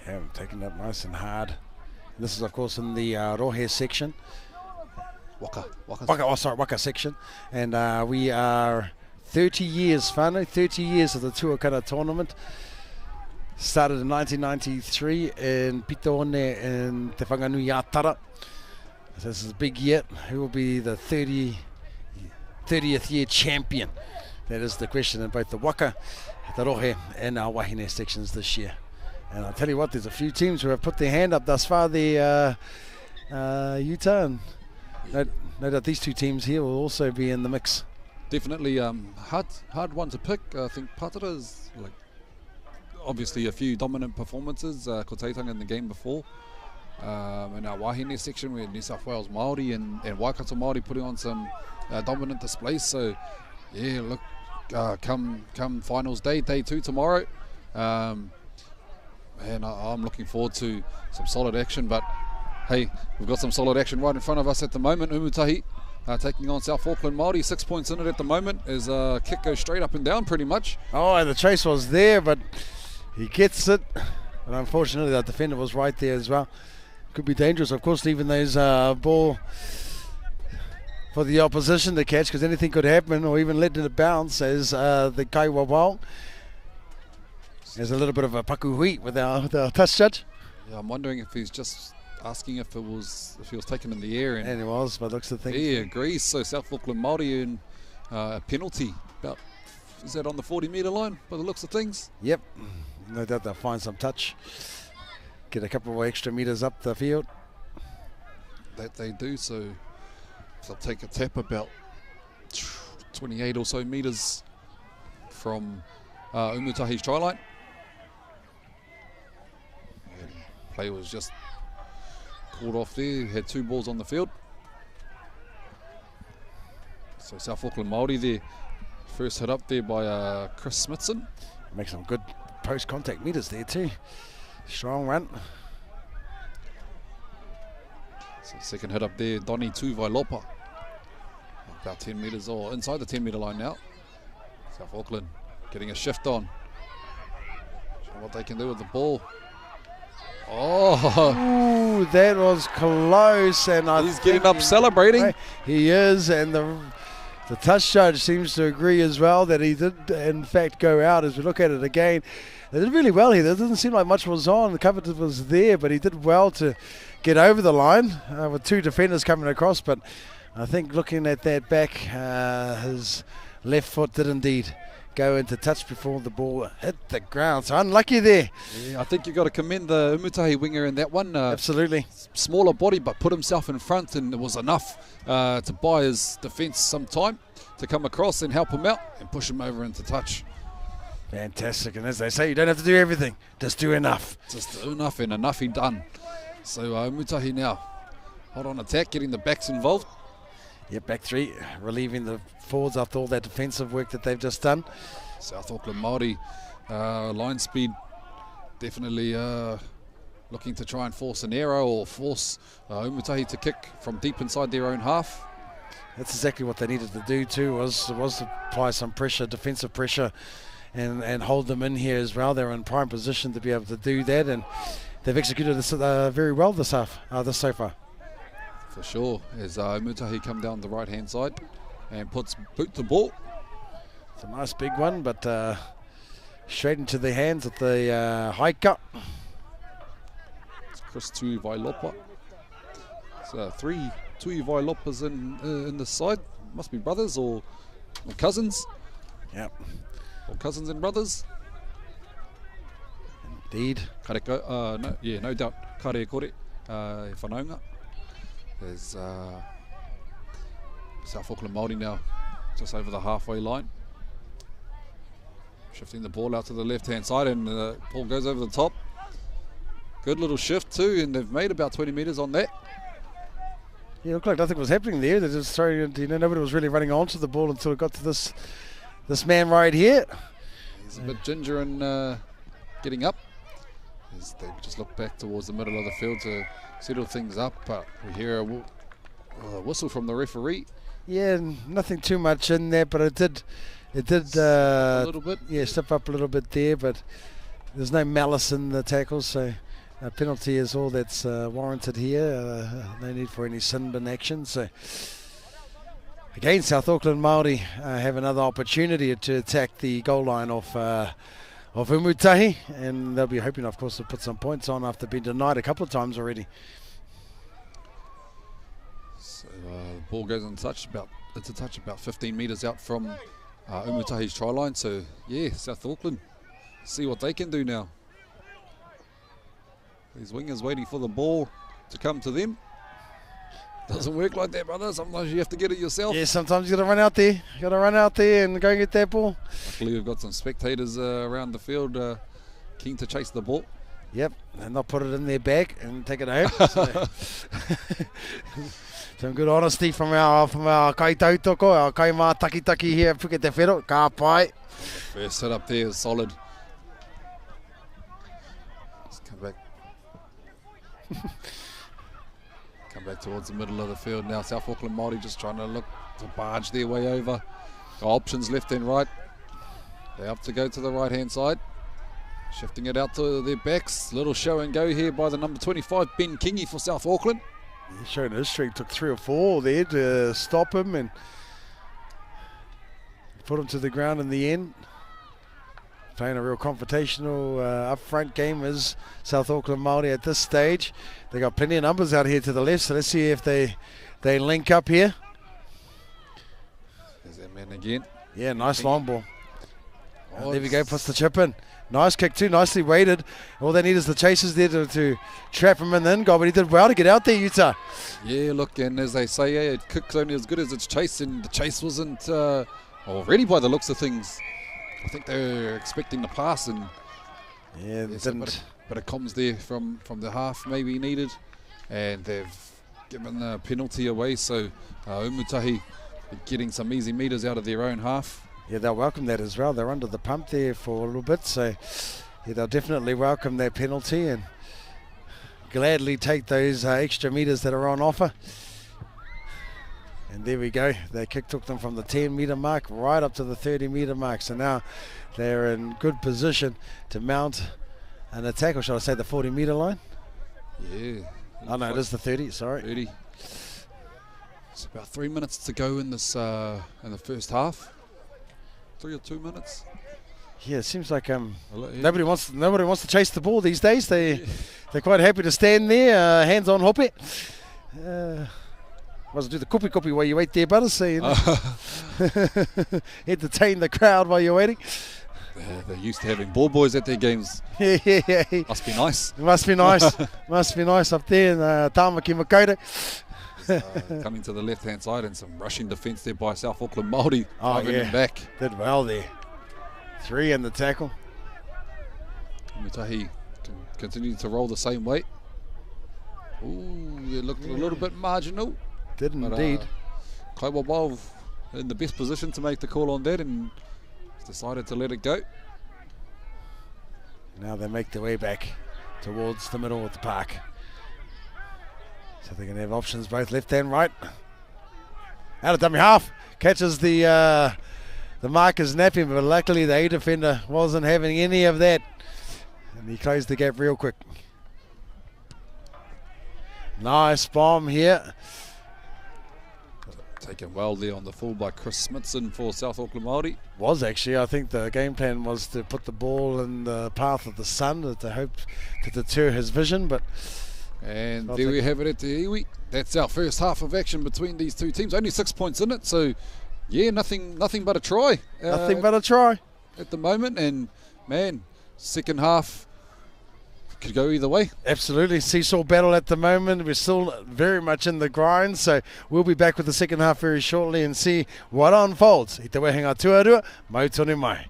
Yeah, taking that nice and hard. This is, of course, in the Rohe section. Waka section. And we are 30 years, whānau, 30 years of the Tuakana tournament. Started in 1993 in Pitoone in Te Whanganui Atara. So this is a big year. Who will be the 30th year champion? That is the question in both the Waka, the Rohe and our Wahine sections this year. And I'll tell you what, there's a few teams who have put their hand up thus far there, Utah, and no doubt these two teams here will also be in the mix. Definitely hard one to pick. I think Patara is like obviously a few dominant performances, ko teitanga in the game before. In our Wahine section, we had New South Wales Māori and Waikato Māori putting on some dominant displays. So yeah, look, come finals day 2 tomorrow. And I'm looking forward to some solid action, but Hey, we've got some solid action right in front of us at the moment. Umutahi taking on South Auckland Māori. 6 points in it at the moment as a kick goes straight up and down pretty much. Oh, the chase was there, but he gets it. But unfortunately, that defender was right there as well. Could be dangerous, of course, leaving those ball for the opposition to catch, because anything could happen, or even letting it bounce as the Kaiwa Wau. There's a little bit of a pakuhui with our touch judge. Yeah, I'm wondering if he's just asking if he was taken in the air. And he was, but looks to think. He agrees. So South Auckland Māori in a penalty. About, is that on the 40-metre line by the looks of things? Yep. No doubt they'll find some touch. Get a couple of extra metres up the field. That they do. So they'll take a tap about 28 or so metres from Umutahi's try line. And play was just called off there. Had 2 balls on the field. So South Auckland Māori there. First hit up there by Chris Smithson. Make some good post-contact metres there too. Strong run. So second hit up there, Donny Tuakana. About 10 metres or inside the 10-metre line now. South Auckland getting a shift on. Show what they can do with the ball. Oh, ooh, that was close, and he's getting up celebrating. He is, and the touch judge seems to agree as well that he did in fact go out. As we look at it again, they did really well here. There doesn't seem like much was on. The cover was there, but he did well to get over the line with 2 defenders coming across. But I think looking at that back, his left foot did indeed go into touch before the ball hit the ground. So unlucky there. Yeah, I think you've got to commend the Umutahi winger in that one. Absolutely. Smaller body, but put himself in front, and it was enough to buy his defence some time to come across and help him out and push him over into touch. Fantastic. And as they say, you don't have to do everything. Just do enough. Just do enough, and enough he done. So Umutahi now hot on attack, getting the backs involved. Yep, back 3, relieving the forwards after all that defensive work that they've just done. South Auckland Māori line speed definitely looking to try and force an error or force Umutahi to kick from deep inside their own half. That's exactly what they needed to do too, was to apply some pressure, defensive pressure, and hold them in here as well. They're in prime position to be able to do that, and they've executed this very well this so far. For sure, as Umutahi come down the right-hand side and puts boot to ball. It's a nice big one, but straight into the hands of the hiker. It's Chris Tuakana. So 3 Tuakana's in the side. Must be brothers or cousins. Yep. Or cousins and brothers. Indeed. No doubt. Kare kore whanaunga. There's South Auckland Māori now just over the halfway line. Shifting the ball out to the left-hand side, and the ball goes over the top. Good little shift too, and they've made about 20 metres on that. Yeah, it looked like nothing was happening there. They just throwing it, nobody was really running onto the ball until it got to this man right here. He's a bit ginger and getting up. As they just look back towards the middle of the field to settle things up, but we hear a whistle from the referee. Yeah, nothing too much in there, but it did a little bit. Yeah, step up a little bit there, but there's no malice in the tackles, so a penalty is all that's warranted here. No need for any sin bin action. So again, South Auckland Māori have another opportunity to attack the goal line of Umutahi, and they'll be hoping, of course, to put some points on after being denied a couple of times already. So the ball goes untouched, it's a touch about 15 metres out from Umutahi's try line. So yeah, South Auckland see what they can do now. These wingers waiting for the ball to come to them. Doesn't work like that, brother. Sometimes you have to get it yourself. Yeah, sometimes you got to run out there. You got to run out there and go and get that ball. Luckily, we've got some spectators around the field keen to chase the ball. Yep, and not put it in their bag and take it home. So some good honesty from our kai tautoko, our kai mā taki here at Puketawhero. Ka pai. First hit up there is solid. Let's come back. Come back towards the middle of the field now. South Auckland Māori just trying to look to barge their way over. Got options left and right. They have to go to the right-hand side. Shifting it out to their backs. Little show and go here by the number 25, Ben Kingy for South Auckland. He's showing his streak. Took 3 or 4 there to stop him and put him to the ground in the end. Playing a real confrontational up-front game is South Auckland Māori at this stage. They got plenty of numbers out here to the left, so let's see if they link up here. There's that man again. Yeah, nice long ball. There we go, puts the chip in. Nice kick too, nicely weighted. All they need is the chasers there to trap him in the end goal, but he did well to get out there, Utah. Yeah, look, and as they say, yeah, it kick's only as good as its chase, and the chase wasn't already by the looks of things. I think they're expecting the pass, and yeah, there's a bit of comms there from the half maybe needed, and they've given the penalty away, so Umutahi getting some easy meters out of their own half. Yeah, they'll welcome that as well. They're under the pump there for a little bit, so yeah, they'll definitely welcome that penalty and gladly take those extra meters that are on offer. And there we go. Their kick took them from the 10-metre mark right up to the 30-metre mark. So now they're in good position to mount an attack, or shall I say the 40-metre line? Yeah. Oh, no, it is the 30, sorry. 30. It's about 3 minutes to go in this in the first half. 3 or 2 minutes. Yeah, it seems like nobody wants to chase the ball these days. They're quite happy to stand there, hands on hope. Was do the kupi while you wait there, Butters, so you know. Entertain the crowd while you're waiting. They're used to having ball boys at their games. Yeah. Must be nice. Must be nice. Must be nice up there in Tāmaki Makaurau. Coming to the left-hand side, and some rushing defence there by South Auckland Māori. Oh, yeah. Them back. Did well there. 3 in the tackle. Mutahi continued to roll the same way. Ooh, they looked a little bit marginal. Did indeed. Kaiwawau in the best position to make the call on that, and decided to let it go. Now they make their way back towards the middle of the park. So they're going to have options both left and right. Out of dummy half. Catches the marker's napping, but luckily the A defender wasn't having any of that. And he closed the gap real quick. Nice bomb here. Taken well there on the full by Chris Smithson for South Auckland Māori. Was actually, I think the game plan was to put the ball in the path of the sun to hope to deter his vision, but... And there we have it at the iwi. That's our first half of action between these two teams. Only 6 points in it, so yeah, nothing but a try. Nothing but a try. At the moment, and man, second half could go either way. Absolutely. Seesaw battle at the moment. We're still very much in the grind, so we'll be back with the second half very shortly and see what unfolds. I te wehenga Tuarua, mau tonu mai.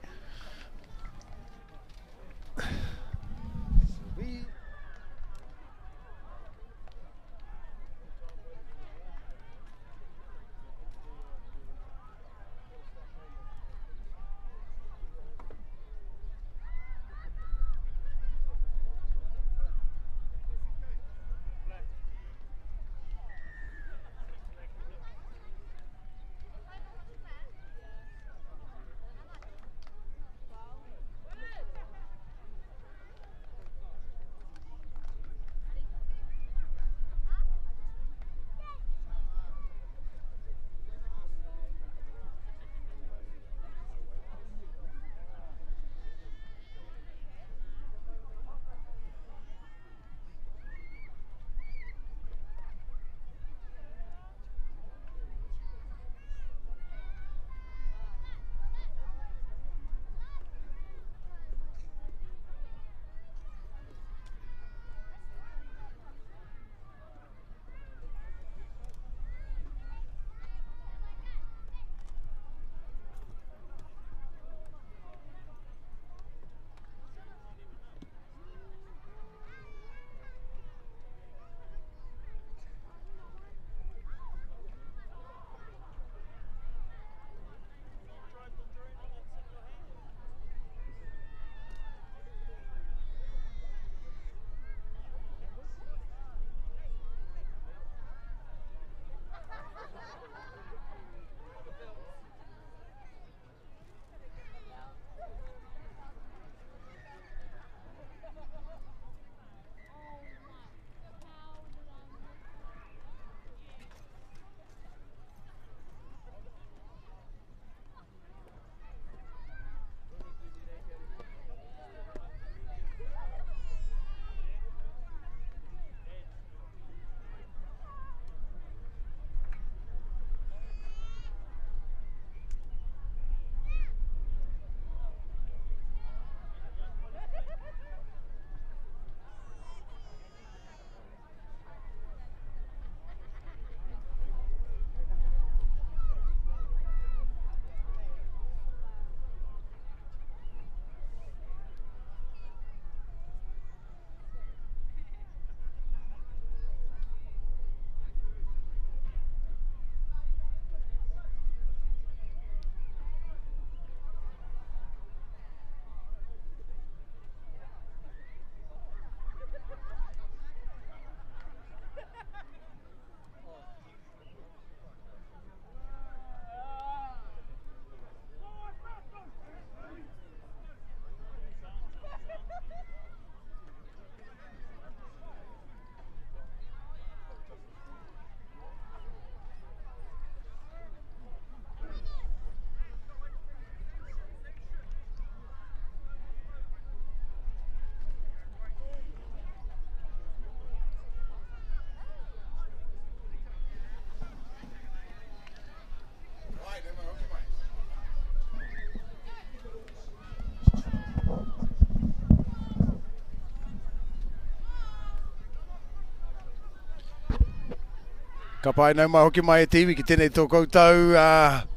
Ka pai nau mai hoki mai e tiwi ki tēnei tō koutou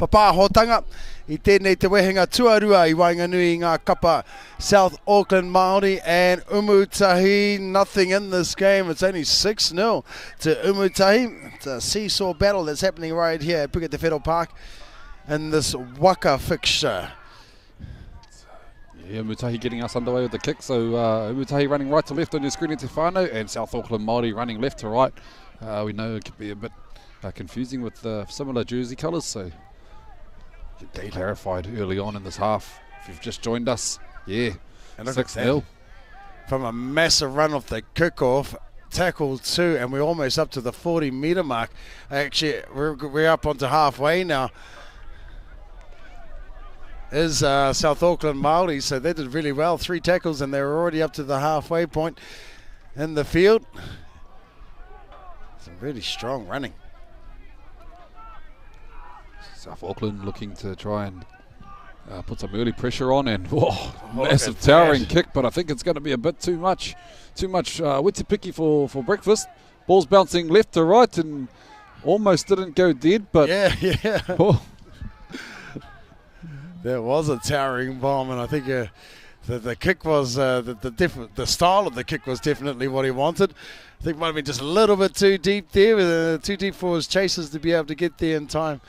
papa hotanga I tēnei te wehenga tuarua I Wainganui ngā kapa South Auckland Māori and Umutahi. Nothing in this game. It's only 6-0 to Umutahi. It's a seesaw battle that's happening right here at Puketawhero Park in this waka fixture. Yeah, Umutahi getting us underway with the kick. So Umutahi running right to left on your screen at Te Whānau and South Auckland Māori running left to right. We know it could be a bit confusing with similar jersey colours, so get clarified early on in this half. If you've just joined us, yeah, 6-0. From a massive run off the kickoff, tackle 2, and we're almost up to the 40-metre mark. Actually, we're up onto halfway now. Is South Auckland Māori, so they did really well. 3 tackles, and they're already up to the halfway point in the field. Some really strong running. South Auckland looking to try and put some early pressure on, and massive towering kick, but I think it's going to be a bit too much witty-picky for breakfast. Ball's bouncing left to right and almost didn't go dead, but yeah. There was a towering bomb, and I think the kick was the style of the kick was definitely what he wanted. I think it might have been just a little bit too deep there, too deep for his chasers to be able to get there in time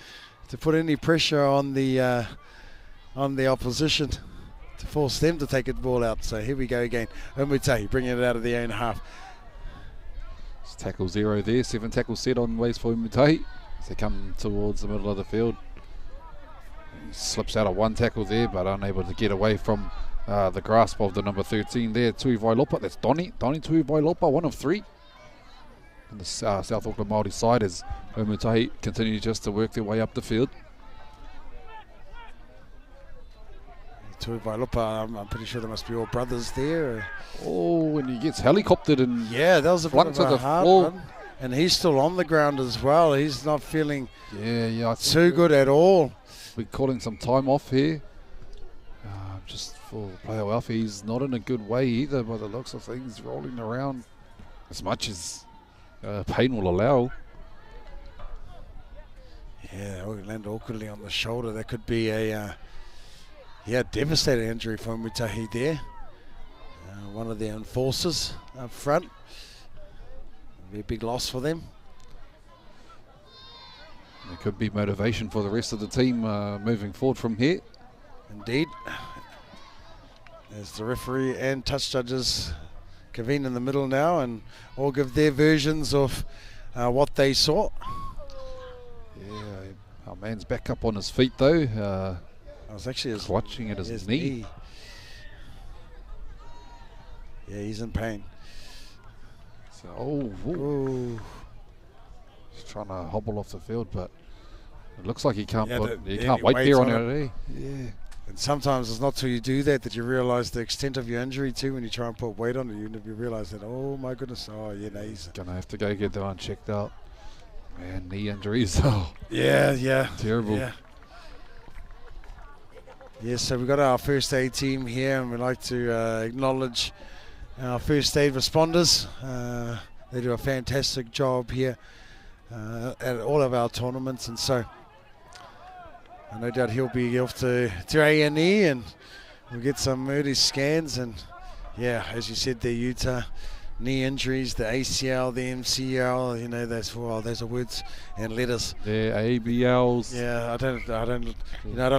to put any pressure on the opposition to force them to take the ball out. So here we go again. Umutahi bringing it out of the own half. It's tackle 0 there. 7 tackles set on ways for Umutahi as they come towards the middle of the field. He slips out of 1 tackle there, but unable to get away from the grasp of the number 13 there, Tuakana. That's Donnie Tuakana, 1 of 3. On the South Auckland Māori side as Umutahi continue just to work their way up the field. Tuakana, I'm pretty sure they must be all brothers there. Oh, and he gets helicoptered and yeah, that was a bit of a hard one. And he's still on the ground as well. He's not feeling too good at all. We're calling some time off here. Just for player welfare, he's not in a good way either by the looks of things, rolling around as much as pain will allow. Yeah, land awkwardly on the shoulder. That could be a devastating injury for Umutahi there. One of their enforcers up front. It'll be a big loss for them. There could be motivation for the rest of the team moving forward from here. Indeed. As the referee and touch judges convene in the middle now and all give their versions of what they saw. Yeah, our man's back up on his feet though. I was actually clutching at his knee. Yeah, he's in pain. So, he's trying to hobble off the field, but it looks like he can't. He can't wait there on it. Yeah. And sometimes it's not till you do that you realise the extent of your injury too. When you try and put weight on it, you realise that, oh my goodness, he's gonna have to go get that one checked out. Man, knee injuries. Yeah. Terrible. Yeah, so we've got our first aid team here, and we'd like to acknowledge our first aid responders. They do a fantastic job here at all of our tournaments, and so no doubt he'll be off to A&E, and we'll get some early scans. And yeah, as you said, the Utah knee injuries, the ACL, the MCL, those are words and letters. The ABLs. Yeah, I don't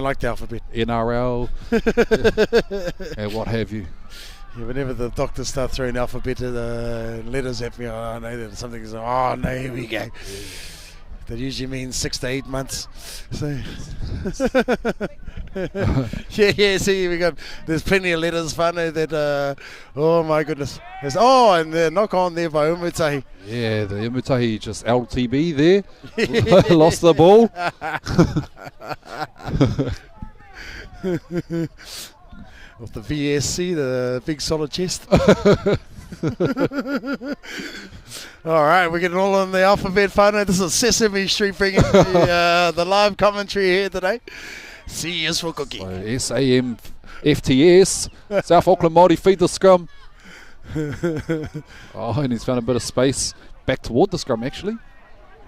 like the alphabet. NRL, and what have you. Yeah, whenever the doctors start throwing alphabet letters at me, I know that something is. Oh no, here we go. That usually means 6 to 8 months. So yeah. See, there's plenty of letters, whānau, that. Oh my goodness. And the knock on there by Umutahi. Yeah, the Umutahi just LTB there. Lost the ball. Of the VSC, the big solid chest. All right, we're getting all on the alphabet, whānau. This is Sesame Street bringing the live commentary here today. C is for cookie. So SAMFTS, South Auckland Māori feed the scrum. And he's found a bit of space back toward the scrum actually.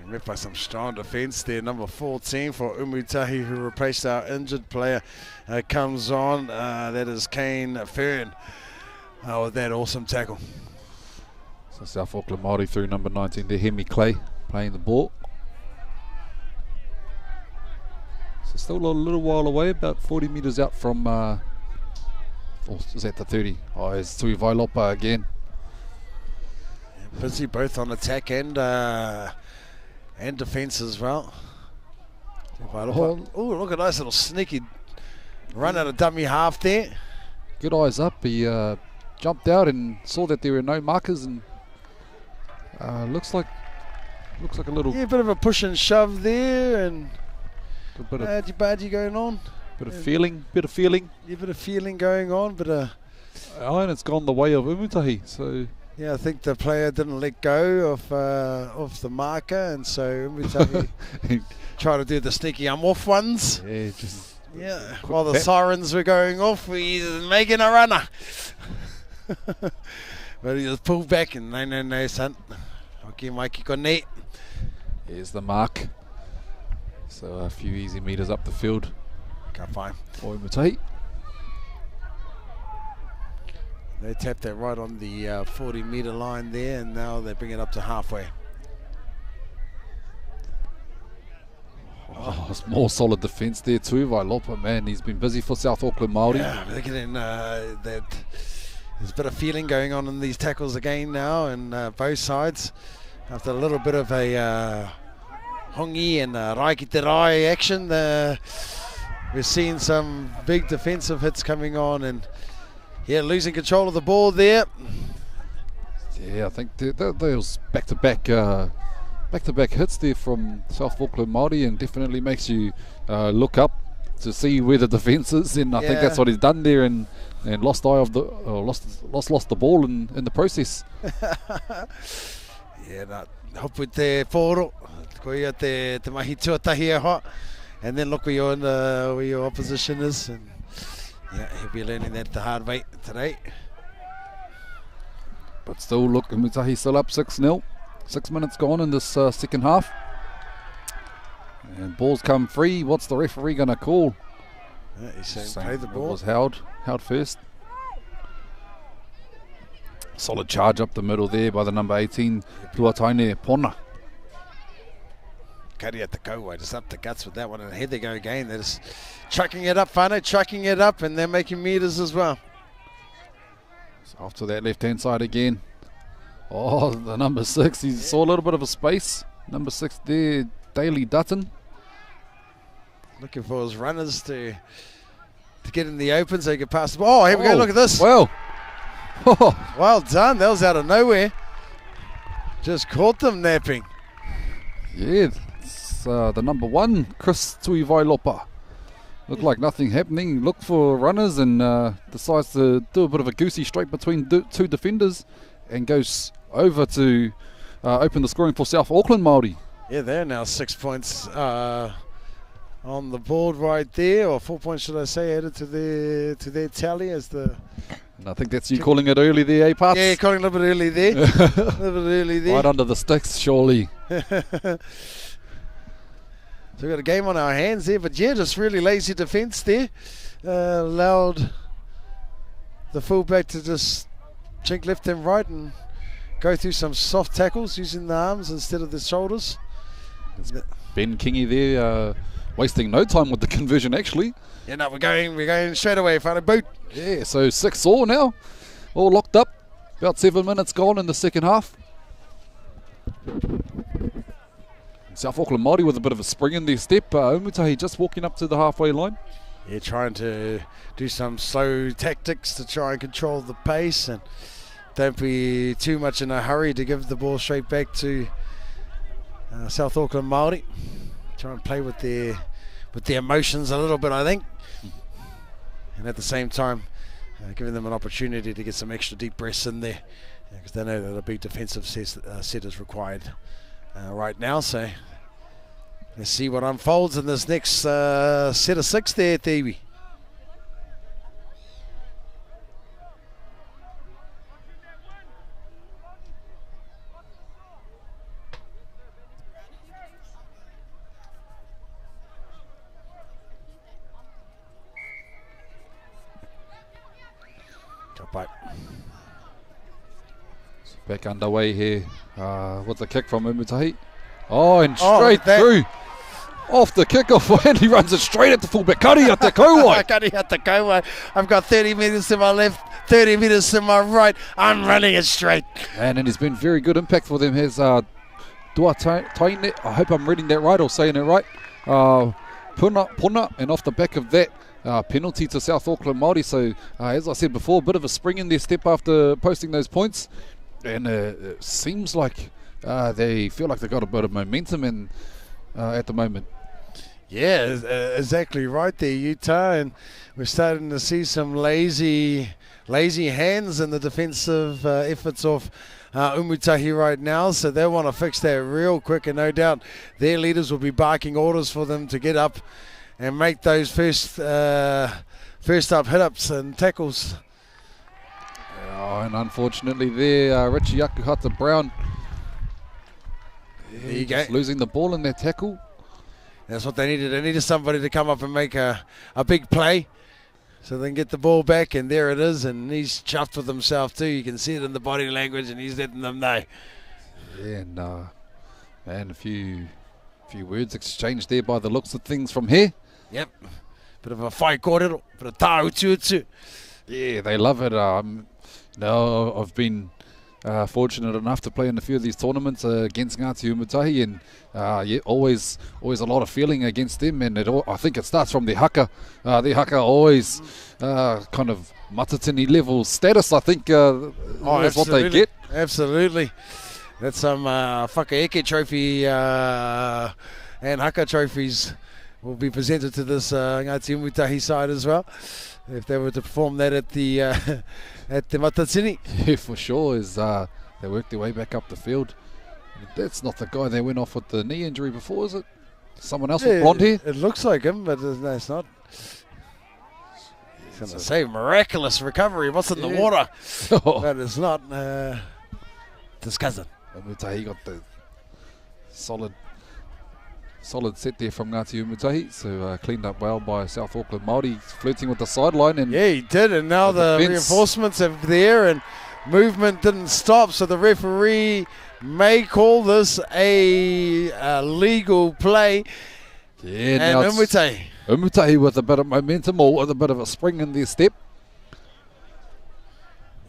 Met by some strong defence there. Number 14 for Umutahi, who replaced our injured player, comes on. That is Kane Fern with that awesome tackle. So South Auckland Māori through number 19 there, Hemi Clay playing the ball. So still a little while away, about 40 metres out from, or is that the 30? Oh, it's Tui Vailopa again. Busy both on attack and defence as well. Oh, look at nice little sneaky run out of dummy half there. Good eyes up. He jumped out and saw that there were no markers, and looks like a little bit of a push and shove there, and a bit of badgy going on. Bit of feeling. Yeah, bit of feeling going on, but and it's gone the way of Umutahi. So yeah, I think the player didn't let go of the marker, and so Umutahi tried to do the sneaky off ones. Yeah, just while the sirens were going off, he's making a runner. But he was pulled back, and no, son. Okay, Mikey Kone. Here's the mark. So a few easy metres up the field. Can't find. For Umutahi. They tapped that right on the 40-metre line there, and now they bring it up to halfway. Oh, it's more solid defence there too. Vailopa, man, he's been busy for South Auckland Māori. Yeah, they're getting that. There's a bit of feeling going on in these tackles again now, and both sides. After a little bit of a hongi and rai ki te rai action, we're seeing some big defensive hits coming on, and losing control of the ball there. Yeah, I think there was back-to-back hits there from South Auckland Māori, and definitely makes you look up to see where the defence is, and I think that's what he's done there, and lost eye of the lost the ball in the process. Hopu te pōro, koia te mahi tuatahi ho, and then look where your opposition is, and he'll be learning that the hard way today. But still, look, Umutahi still up 6-0. 6 minutes gone in this second half. And balls come free. What's the referee going to call? He's saying play the ball. It was held first. Solid charge up the middle there by the number 18, Tuataine Pona. Kari at the go, just up the guts with that one, and here they go again. They're just chucking it up, Whānau, chucking it up, and they're making meters as well. So off to that left-hand side again. Oh, the number 6, he saw a little bit of a space. Number 6 there, Daly Dutton. Looking for his runners to get in the open so he can pass the ball. Oh, here we go, look at this. Well. Well done, that was out of nowhere. Just caught them napping. Yeah, it's the number 1, Chris Tui Vailopa. Looked like nothing happening. Looked for runners and decides to do a bit of a goosey straight between two defenders and goes over to open the scoring for South Auckland Māori. Yeah, they're now 6 points on the board right there, or 4 points should I say, added to their tally as the... And I think that's you calling it early there, eh, Parts? Yeah, calling it a little bit early there. A little bit early there. Right under the sticks, surely. So we've got a game on our hands there, but yeah, just really lazy defence there. Allowed the fullback to just chink left and right and go through some soft tackles using the arms instead of the shoulders. Ben Kingy there, wasting no time with the conversion actually. Yeah, no, we're going straight away, Whānau, boot. Yeah, so 6-all now, all locked up. About 7 minutes gone in the second half. South Auckland Māori with a bit of a spring in their step. Umutahi just walking up to the halfway line. Yeah, trying to do some slow tactics to try and control the pace, and don't be too much in a hurry to give the ball straight back to South Auckland Māori. Try and play with their emotions a little bit, I think, and at the same time giving them an opportunity to get some extra deep breaths in there, because they know that a big defensive set is required right now. So let's see what unfolds in this next set of 6 there, Tiwi. Back underway here with the kick from Umutahi. Oh, and straight through. Off the kickoff, and he runs it straight at the fullback. Kari ate kauai. Kari ate kauai. I've got 30 metres to my left, 30 metres to my right. I'm running it straight. And it's been very good impact for them. Has Tuakana, I hope I'm reading that right or saying it right. Puna, and off the back of that, penalty to South Auckland Māori. So, as I said before, a bit of a spring in their step after posting those points. And it seems like they feel like they've got a bit of momentum at the moment. Yeah, exactly right there, Utah. And we're starting to see some lazy hands in the defensive efforts of Umutahi right now. So they want to fix that real quick. And no doubt their leaders will be barking orders for them to get up and make those first up hit-ups and tackles. Oh, and unfortunately there, Richie Akuhata Brown just losing the ball in that tackle. That's what they needed. They needed somebody to come up and make a big play so they can get the ball back, and there it is, and he's chuffed with himself too. You can see it in the body language, and he's letting them know. Yeah, and a few words exchanged there by the looks of things from here. Yep. Bit of a whai kōrero, bit of tā utu. Yeah, they love it. I've been fortunate enough to play in a few of these tournaments against Ngāti Umutahi, and always a lot of feeling against them, and I think it starts from their haka. Their haka always kind of matatini level status, I think that's what they get. Absolutely. That's some whakaeke trophy and haka trophies will be presented to this Ngāti Umutahi side as well, if they were to perform that at the matatini. Yeah, for sure, as they work their way back up the field. That's not the guy they went off with the knee injury before, is it? Someone else with blonde hair? It looks like him, but no, it's not. He's going to say miraculous recovery. What's in the water? But it's not. His cousin. Umutahi got the solid set there from Ngāti Umutahi, so cleaned up well by South Auckland Māori, flirting with the sideline. And yeah, he did, and now the reinforcements are there, and movement didn't stop, so the referee may call this a legal play. Yeah, and now Umutahi with a bit of momentum, or with a bit of a spring in their step.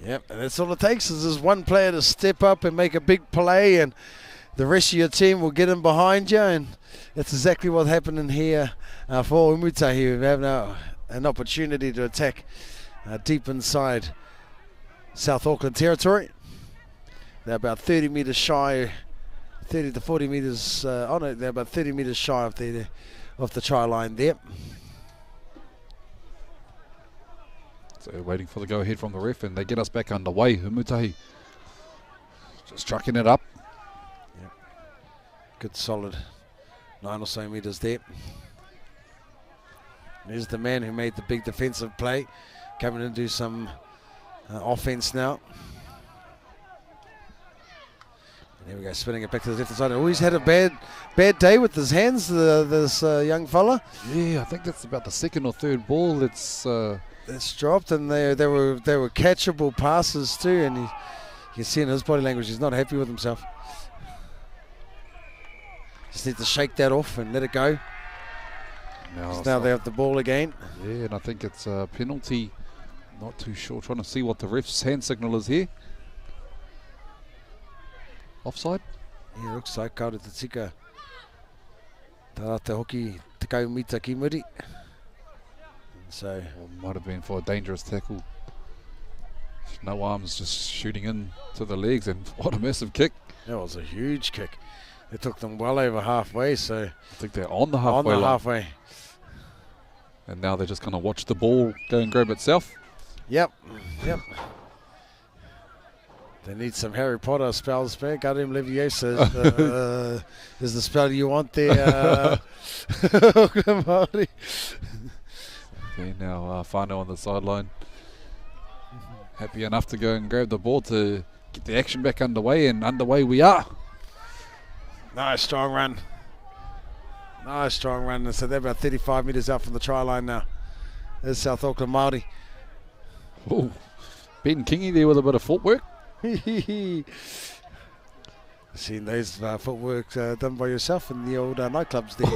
Yep, and that's all it takes is this one player to step up and make a big play, and the rest of your team will get in behind you, and that's exactly what happened in here for Umutahi. We have now an opportunity to attack deep inside South Auckland territory. They're about 30 metres shy, 30 to 40 metres, they're about 30 metres shy of the try line there. So waiting for the go-ahead from the ref, and they get us back underway. Umutahi just trucking it up. Yep. Good solid 9 or so metres there. There's the man who made the big defensive play, coming in to do some offence now. And there we go, spinning it back to the left side. Always had a bad day with his hands, this young fella. Yeah, I think that's about the second or third ball that's dropped, and they were catchable passes too, and you can see in his body language he's not happy with himself. Just need to shake that off and let it go. Now they have the ball again. Yeah, and I think it's a penalty. Not too sure. Trying to see what the ref's hand signal is here. Offside? Yeah, looks like kaore te tika. Tā te hoki te kaumita ki muri. So might have been for a dangerous tackle. No arms, just shooting in to the legs, and what a massive kick. That was a huge kick. It took them well over halfway, so I think they're on the halfway. And now they're just going to watch the ball go and grab itself. Yep. They need some Harry Potter spells back. Karim Leviosa is the spell you want there. Māori. Okay, now Whānau on the sideline. Happy enough to go and grab the ball to get the action back underway, and underway we are. Nice strong run. So they're about 35 metres out from the try line now. There's South Auckland Māori. Ooh, Ben Kingy there with a bit of footwork. Seen those footwork done by yourself in the old nightclubs there.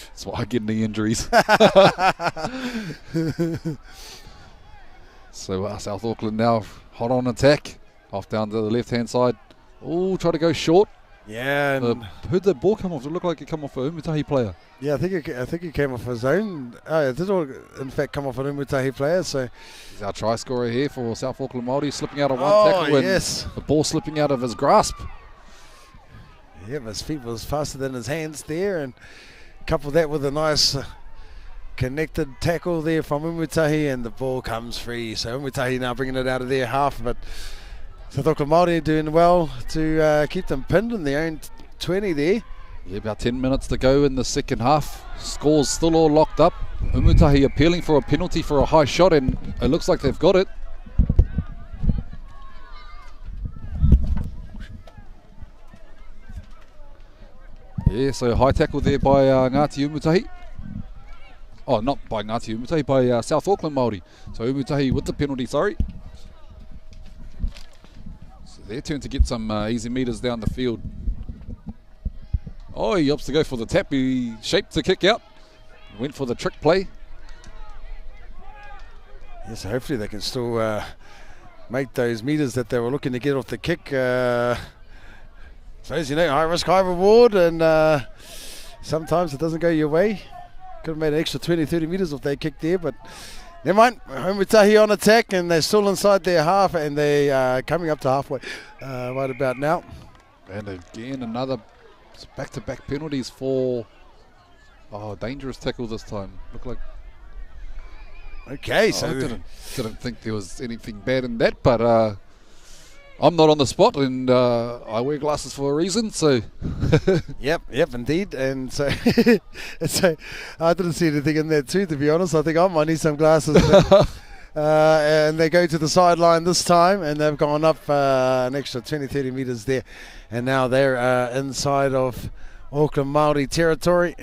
That's why I get any injuries. So South Auckland now hot on attack. Off down to the left-hand side. Oh, try to go short. Yeah, and who'd the ball come off? It looked like it come off a Umutahi player. yeah, I think he came off his own. It did all, in fact, come off an Umutahi player. So He's our try scorer here for South Auckland Māori, slipping out of one Oh, tackle yes. and the ball slipping out of his grasp. yeah, his feet was faster than his hands there, and couple that with a nice connected tackle there from Umutahi, and the ball comes free. So Umutahi now bringing it out of their half, but South Auckland Māori doing well to keep them pinned in their own 20 there. Yeah, about 10 minutes to go in the second half. Scores still all locked up. Umutahi appealing for a penalty for a high shot, and it looks like they've got it. Yeah, so high tackle there by Ngāti Umutahi. Oh, not by Ngāti Umutahi, by South Auckland Māori. So Umutahi with the penalty, sorry. So their turn to get some easy metres down the field. Oh, he opts to go for the tap. He shaped the kick out. Went for the trick play. Yes, so hopefully they can still make those metres that they were looking to get off the kick. So as you know, high risk, high reward, and sometimes it doesn't go your way. Could have made an extra 20, 30 metres off that kick there, but never mind. Umutahi on attack, and they're still inside their half, and they are coming up to halfway right about now. And again, another back-to-back penalties for dangerous tackle this time. Looked like Okay, I so didn't think there was anything bad in that, but I'm not on the spot, and I wear glasses for a reason. So Yep, indeed. And so, so I didn't see anything in there too, to be honest. I think I might need some glasses. And they go to the sideline this time, and they've gone up an extra 20, 30 metres there. And now they're inside of Auckland Māori territory.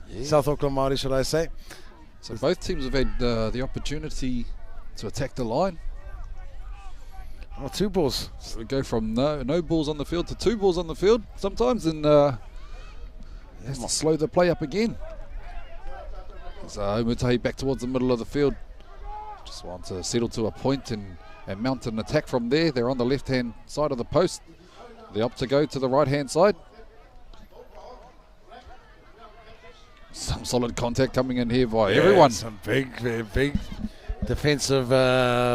yeah. South Auckland Māori, should I say. So both teams have had the opportunity to attack the line. Oh, 2 balls. So we go from no balls on the field to 2 balls on the field sometimes, and has to slow the play up again. So Umutahi back towards the middle of the field. Just want to settle to a point and mount an attack from there. They're on the left-hand side of the post. They opt to go to the right-hand side. Some solid contact coming in here by everyone. Some big defensive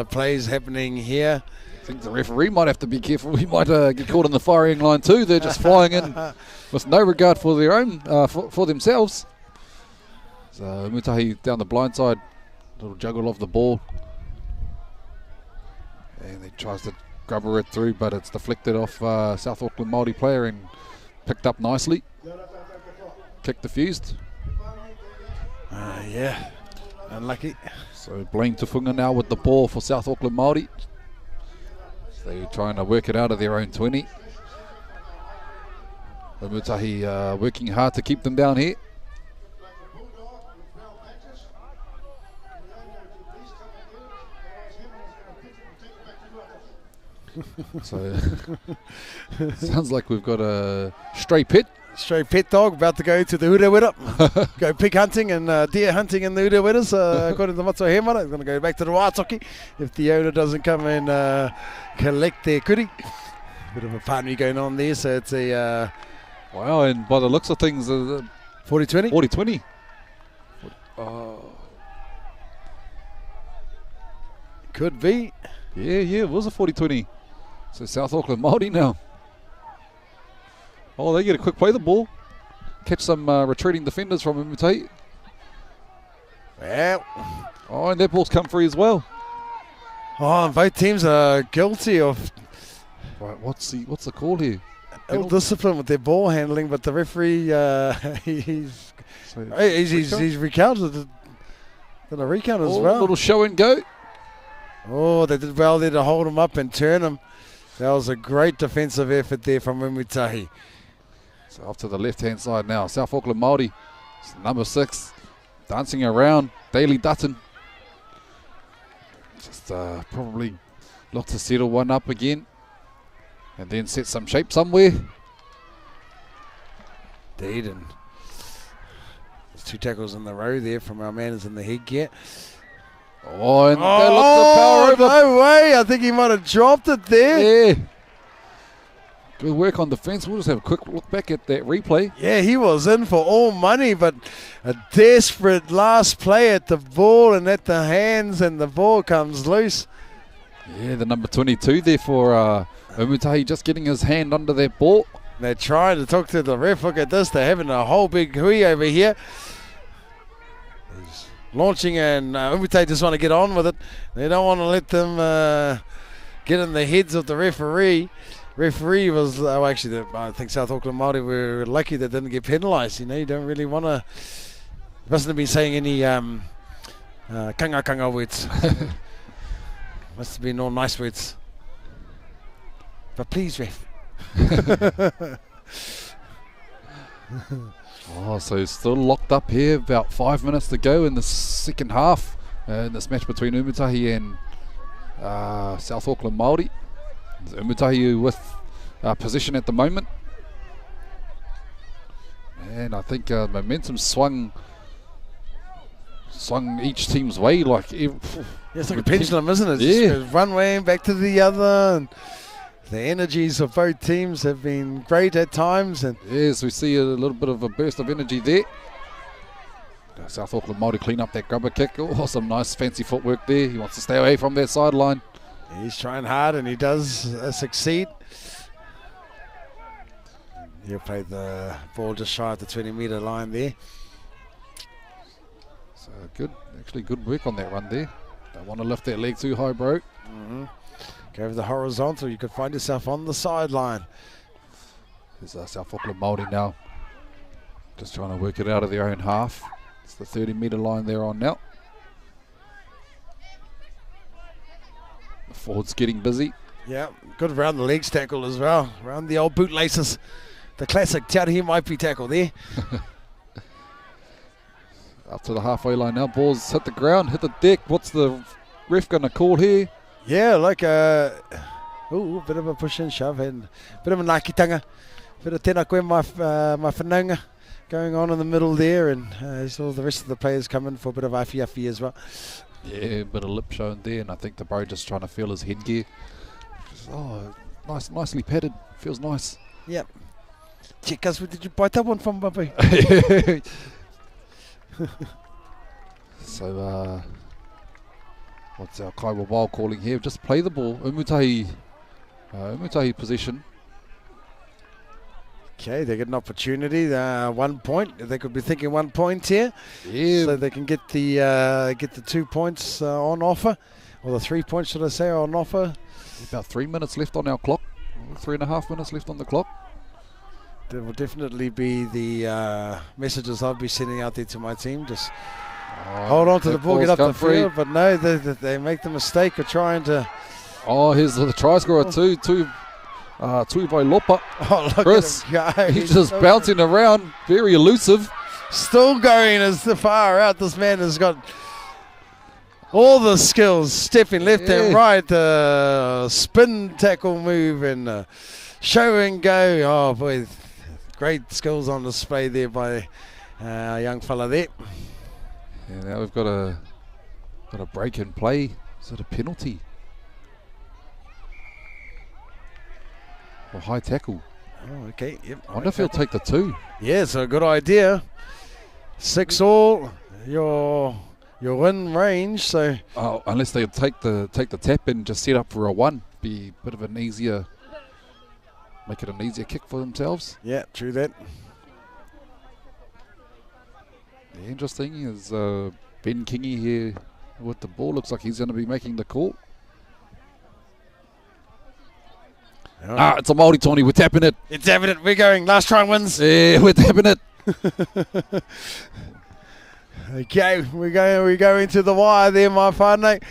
plays happening here. I think the referee might have to be careful. We might get caught on the firing line too. They're just flying in with no regard for their own, for themselves. So Umutahi down the blind side, little juggle of the ball, and he tries to grubber it through, but it's deflected off South Auckland Māori player and picked up nicely. Kick defused. Yeah, unlucky. So Blaine Tufunga now with the ball for South Auckland Māori. They're trying to work it out of their own 20. Umutahi working hard to keep them down here. So sounds like we've got a stray pet. Stray pet dog about to go to the Hurewera. Go pig hunting and deer hunting in the Hureweras. According to Matzo Hemara, it's going to go back to the Wātoki if the owner doesn't come and collect their kuri. Bit of a partnering going on there, so it's a Wow, and by the looks of things, 40-20. 40-20. Could be. Yeah, it was a 40-20. So South Auckland Māori now. Oh, they get a quick play the ball. Catch some retreating defenders from Umutahi. Well. Oh, and that ball's come free as well. Oh, and both teams are guilty of Right, what's the call here? ill discipline with their ball handling, but the referee he's recounted. Done a recount as well. A little show and go. Oh, they did well there to hold him up and turn him. That was a great defensive effort there from Umutahi. So off to the left-hand side now. South Auckland Māori, number 6, dancing around. Daly Dutton. Just probably look to settle one up again and then set some shape somewhere. Indeed, and there's 2 tackles in the row there from our man is in the headgear. Oh, and they look the power over. No way! I think he might have dropped it there. Yeah. Good work on defence. We'll just have a quick look back at that replay. Yeah, he was in for all money, but a desperate last play at the ball and at the hands, and the ball comes loose. Yeah, the number 22 there for Umutahi, just getting his hand under that ball. They're trying to talk to the ref. Look at this. They're having a whole big hui over here. He's launching, and Umutahi just want to get on with it. They don't want to let them get in the heads of the referee. Referee was, I think South Auckland Māori were lucky they didn't get penalised. You know, you don't really want to. Mustn't have been saying any kanga words. Must have been all nice words. But please, ref. Oh, so still locked up here. About 5 minutes to go in the second half in this match between Umutahi and South Auckland Māori. Umutahi with position at the moment, and I think momentum swung each team's way like it's like a pendulum, isn't it? Yeah. Just goes one way and back to the other, and the energies of both teams have been great at times. And yes, we see a little bit of a burst of energy there. South Auckland Māori clean up that grubber kick. Oh, some nice fancy footwork there. He wants to stay away from that sideline. He's trying hard, and he does succeed. He'll play the ball just shy of the 20-metre line there. So good, actually good work on that run there. Don't want to lift that leg too high, bro. Go over the horizontal, you could find yourself on the sideline. There's South Auckland Māori now. Just trying to work it out of their own half. It's the 30-metre line they're on now. The forward's getting busy. Yeah, good around the legs tackle as well. Around the old bootlaces. The classic Te Arahi Maipi tackle there. Up to the halfway line now. Balls hit the ground, hit the deck. What's the ref going to call here? Yeah, like a bit of a push and shove and bit of a nakitanga. Bit of tēnā koe mai whanaunga going on in the middle there, and saw the rest of the players come in for a bit of afi as well. Yeah, a bit of lip showing there, and I think the bro just trying to feel his headgear. Oh, nicely padded. Feels nice. Yep. Check us, where did you buy that one from, Babu? So, what's our Kaiwa Wild calling here? Just play the ball. Umutahi possession. Okay, they get an opportunity. 1 point. They could be thinking 1 point here. Yeah. So they can get the 2 points on offer, or the 3 points, should I say, on offer. About 3 minutes left on our clock. 3.5 minutes left on the clock. That will definitely be the messages I'll be sending out there to my team. Just hold on to the ball, get up the field. But no, they make the mistake of trying to. Oh, here's the try scorer too. Tuakana Lopa. Oh, look Chris, at him go. he's just bouncing around, very elusive. Still going as the far out. This man has got all the skills, stepping left and right, spin tackle move and show and go. Oh boy, great skills on display there by our young fella there. Yeah, now we've got a break and play. Is it a penalty? Or high tackle? Oh, okay. Yep. I wonder if he'll take the 2. Yeah, so good idea. 6-all. You're in range, so. Oh, unless they take the tap and just set up for a 1, be a bit of an easier. Make it an easier kick for themselves. Yeah, true that. The interesting is Ben Kingy here with the ball. Looks like he's going to be making the call. Oh. It's a Māori Tawny. We're tapping it. It's evident. We're going. Last try wins. Yeah, we're tapping it. Okay, we're going to the wire there, my whānau.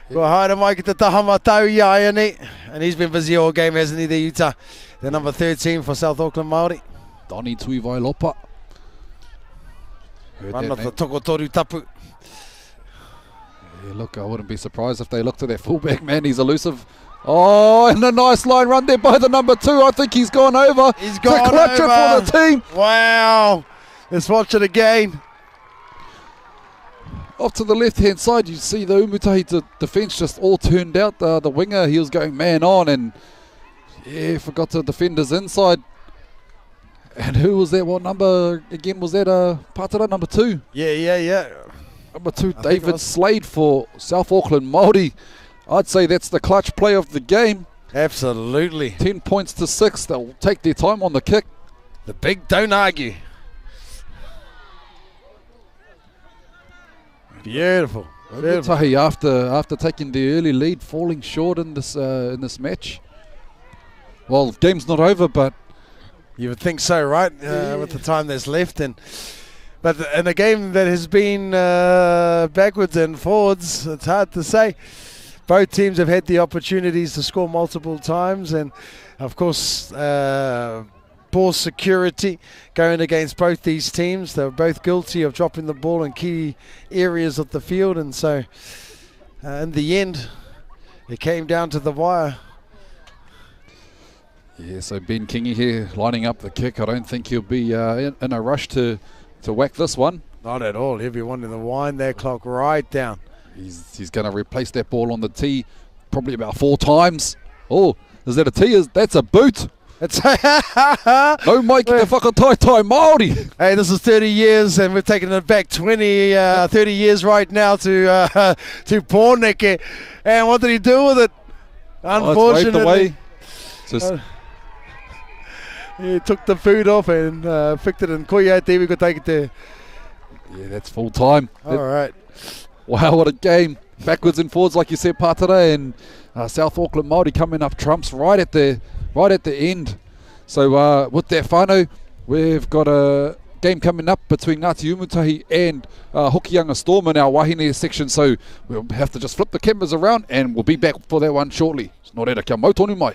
Ko haere mai ki te tahamatau ia ani. And he's been busy all game, hasn't he, the Utah? The number 13 for South Auckland Māori. Donnie Tuakana. One of the tokotoru tapu. Yeah, look, I wouldn't be surprised if they looked at their fullback, man. He's elusive. Oh, and a nice line run there by the number 2. I think he's gone over. He's gone to clutch over. it for the team. Wow. Let's watch it again. Off to the left-hand side, you see the Umutahi defence just all turned out. The winger, he was going man on and, yeah, forgot to defend his inside. And who was that? What number again was that? Patara, number 2. Yeah. Number 2, David Slade for South Auckland Māori. I'd say that's the clutch play of the game. Absolutely. 10 points to 6. They'll take their time on the kick. The big don't argue. Beautiful. Umutahi, after taking the early lead, falling short in this match. Well, game's not over, but You would think so, right? With the time that's left, but in a game that has been backwards and forwards, it's hard to say. Both teams have had the opportunities to score multiple times, and of course, poor security going against both these teams. They're both guilty of dropping the ball in key areas of the field, and so in the end, it came down to the wire. yeah, so Ben Kingy here lining up the kick. I don't think he'll be in a rush to whack this one. Not at all. He'll be wanting to wind that clock right down. He's going to replace that ball on the tee probably about 4 times. Oh, is that a tee? That's a boot. It's No maiki te whakataitai Māori. Hey, this is 30 years, and we've taken it back 30 years right now to Pōneke. And what did he do with it? Unfortunately, it's waved away. Just he took the food off and picked it in koia te wiko take it there. yeah, that's full time. All right. Wow, what a game. Backwards and forwards, like you said, Patara, and South Auckland Māori coming up trumps right at the end. So with that whānau, we've got a game coming up between Ngāti Umutahi and Hokianga Storm in our wahine section. So we'll have to just flip the cameras around and we'll be back for that one shortly. Nō reira, kia mau tonu mai.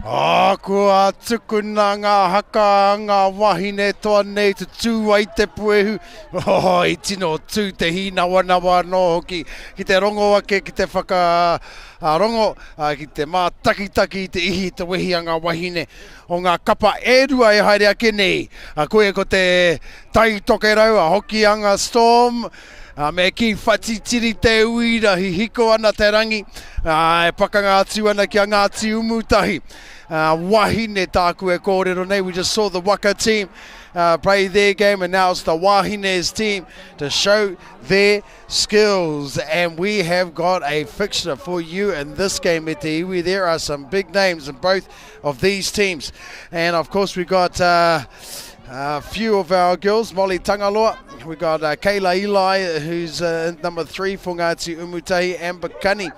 Kua tukuna ngā haka ngā wahine toa nei te tū ai te puehu. I tino tū te hi nawa no hoki. Ki te rongo ake, ki te rongo, ki te mā taki te ihi te wehi a ngā wahine. O ngā kapa e rua e haere ake nei. Koe ko te tai tokerau a hoki anga Storm. Me ki whatitiri te uira hi hiko ana te rangi. E pakanga atu ana ki a Ngāti Umutahi. Wahine tāku e kōrero nei. We just saw the Waka team play their game, and now it's the Wahine's team to show their skills. And we have got a fixture for you in this game, e te iwi. There are some big names in both of these teams. And of course we got a few of our girls. Molly Tangaloa, we got Kayla Eli, who's number 3 for Ngāti Umutahi. Amber Cunny,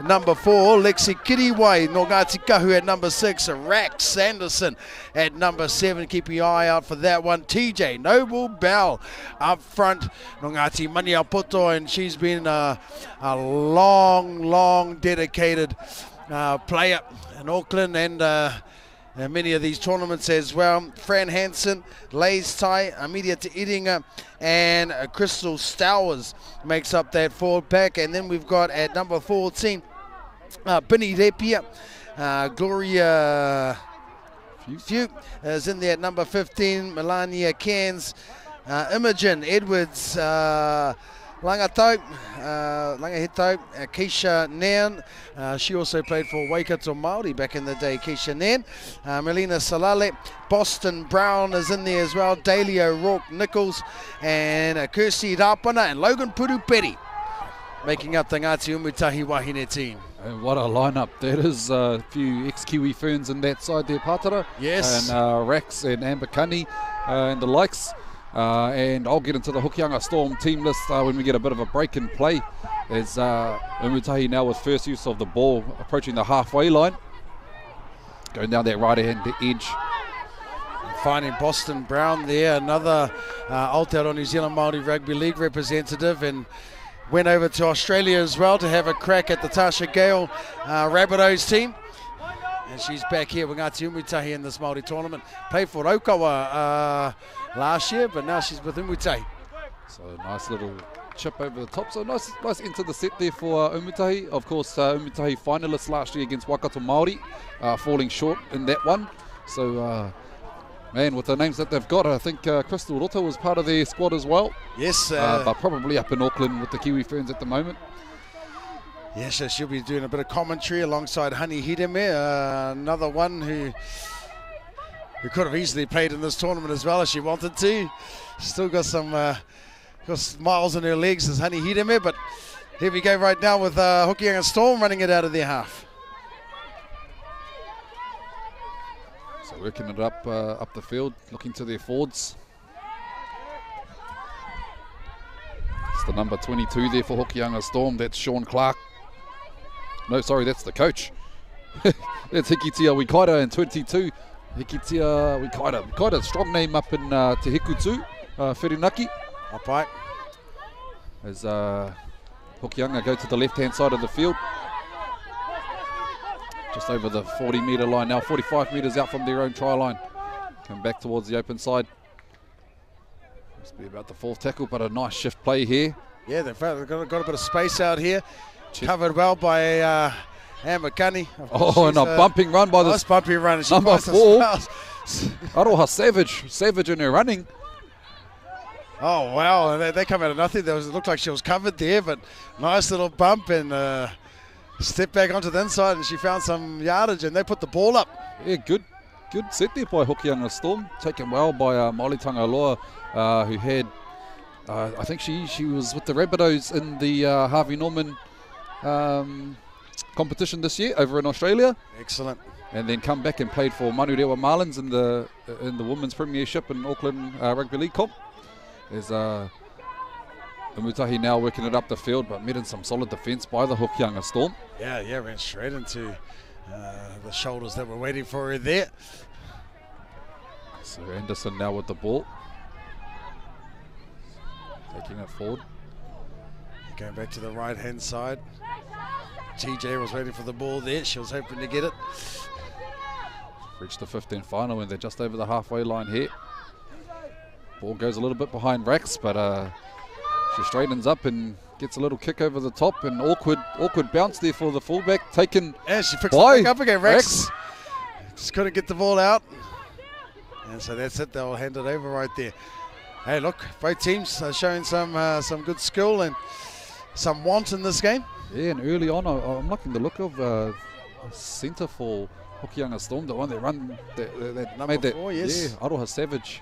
number 4. Lexi Kiriwai, no Ngāti Kahu at number 6. Rax Sanderson at number 7. Keep your eye out for that one. TJ Noble Bell up front, no Ngāti Maniapoto, and she's been a long dedicated player in Auckland and many of these tournaments as well. Fran Hansen, Lays Tai, Amelia Te Iringa, and Crystal Stowers makes up that forward pack. And then we've got at number 14, Bini Repia, Gloria Few is in there at number 15, Melania Cairns, Imogen Edwards, Langatau, Keisha Nairn. She also played for Waikato Māori back in the day, Keisha Nairn. Melina Salale, Boston Brown is in there as well. Daly O'Rourke Nichols, and Kirsty Rapana and Logan Puruperi making up the Ngāti Umutahi Wahine team. And what a lineup that is. A few ex-Kiwi ferns in that side there, Pātara. Yes. And Rax and Amber Cunny and the likes. And I'll get into the Hokianga Storm team list when we get a bit of a break in play, as Umutahi now with first use of the ball approaching the halfway line, going down that right-hand edge. Finding Boston Brown there, another Aotearoa New Zealand Māori Rugby League representative, and went over to Australia as well to have a crack at the Tasha Gale Rabbitohs team. And she's back here with Ngāti Umutahi in this Māori tournament. Played for Okawa last year, but now she's with Umutahi. So a nice little chip over the top. So nice into the set there for Umutahi. Of course, Umutahi finalists last year against Waikato Māori, falling short in that one. So, man, with the names that they've got, I think Crystal Roto was part of their squad as well. Yes. But probably up in Auckland with the Kiwi Ferns at the moment. Yes, so she'll be doing a bit of commentary alongside Hani Hideme, another one who could have easily played in this tournament as well if she wanted to. Still got some miles in her legs as Hani Hideme, but here we go right now with Hokianga Storm running it out of their half. So working it up the field, looking to their forwards. It's the number 22 there for Hokianga Storm. That's Sean Clark. No, sorry, that's the coach. That's Hikitia Wikaira in 22. Hikitia Wikaira. Quite a strong name up in Te Hikutu, Whirinaki. Up right. As Hokianga go to the left-hand side of the field. Just over the 40-metre line now, 45 metres out from their own try line. Come back towards the open side. Must be about the fourth tackle, but a nice shift play here. Yeah, they've got a bit of space out here. Covered well by Amber Cunny. Oh, and a bumping run by this bumpy run. She number 4. Aroha Savage in her running. Oh, wow. They come out of nothing. It looked like she was covered there, but nice little bump and step back onto the inside, and she found some yardage, and they put the ball up. Yeah, good set there by Hokianga Storm. Taken well by Molly Tangaloa, who had, I think she was with the Rabbitohs in the Harvey Norman competition this year over in Australia. Excellent. And then come back and played for Manurewa Marlins in the Women's Premiership in Auckland Rugby League comp. There's Umutahi now working it up the field, but met in some solid defence by the Hokianga Storm. Yeah, ran straight into the shoulders that were waiting for her there. So Anderson now with the ball. Taking it forward. Going back to the right-hand side. TJ was waiting for the ball there. She was hoping to get it. reached the 15 final and they're just over the halfway line here. Ball goes a little bit behind Rex, but she straightens up and gets a little kick over the top, and awkward bounce there for the fullback, taken Yeah, she picks by it back up again, Rex. Just couldn't get the ball out. And so that's it, they'll hand it over right there. Hey, look, both teams are showing some good skill and some want in this game. Yeah, and early on, I'm liking the look of centre for Hokianga Storm, the one that run, that Number made that, 4, yes. yeah, Aroha Savage,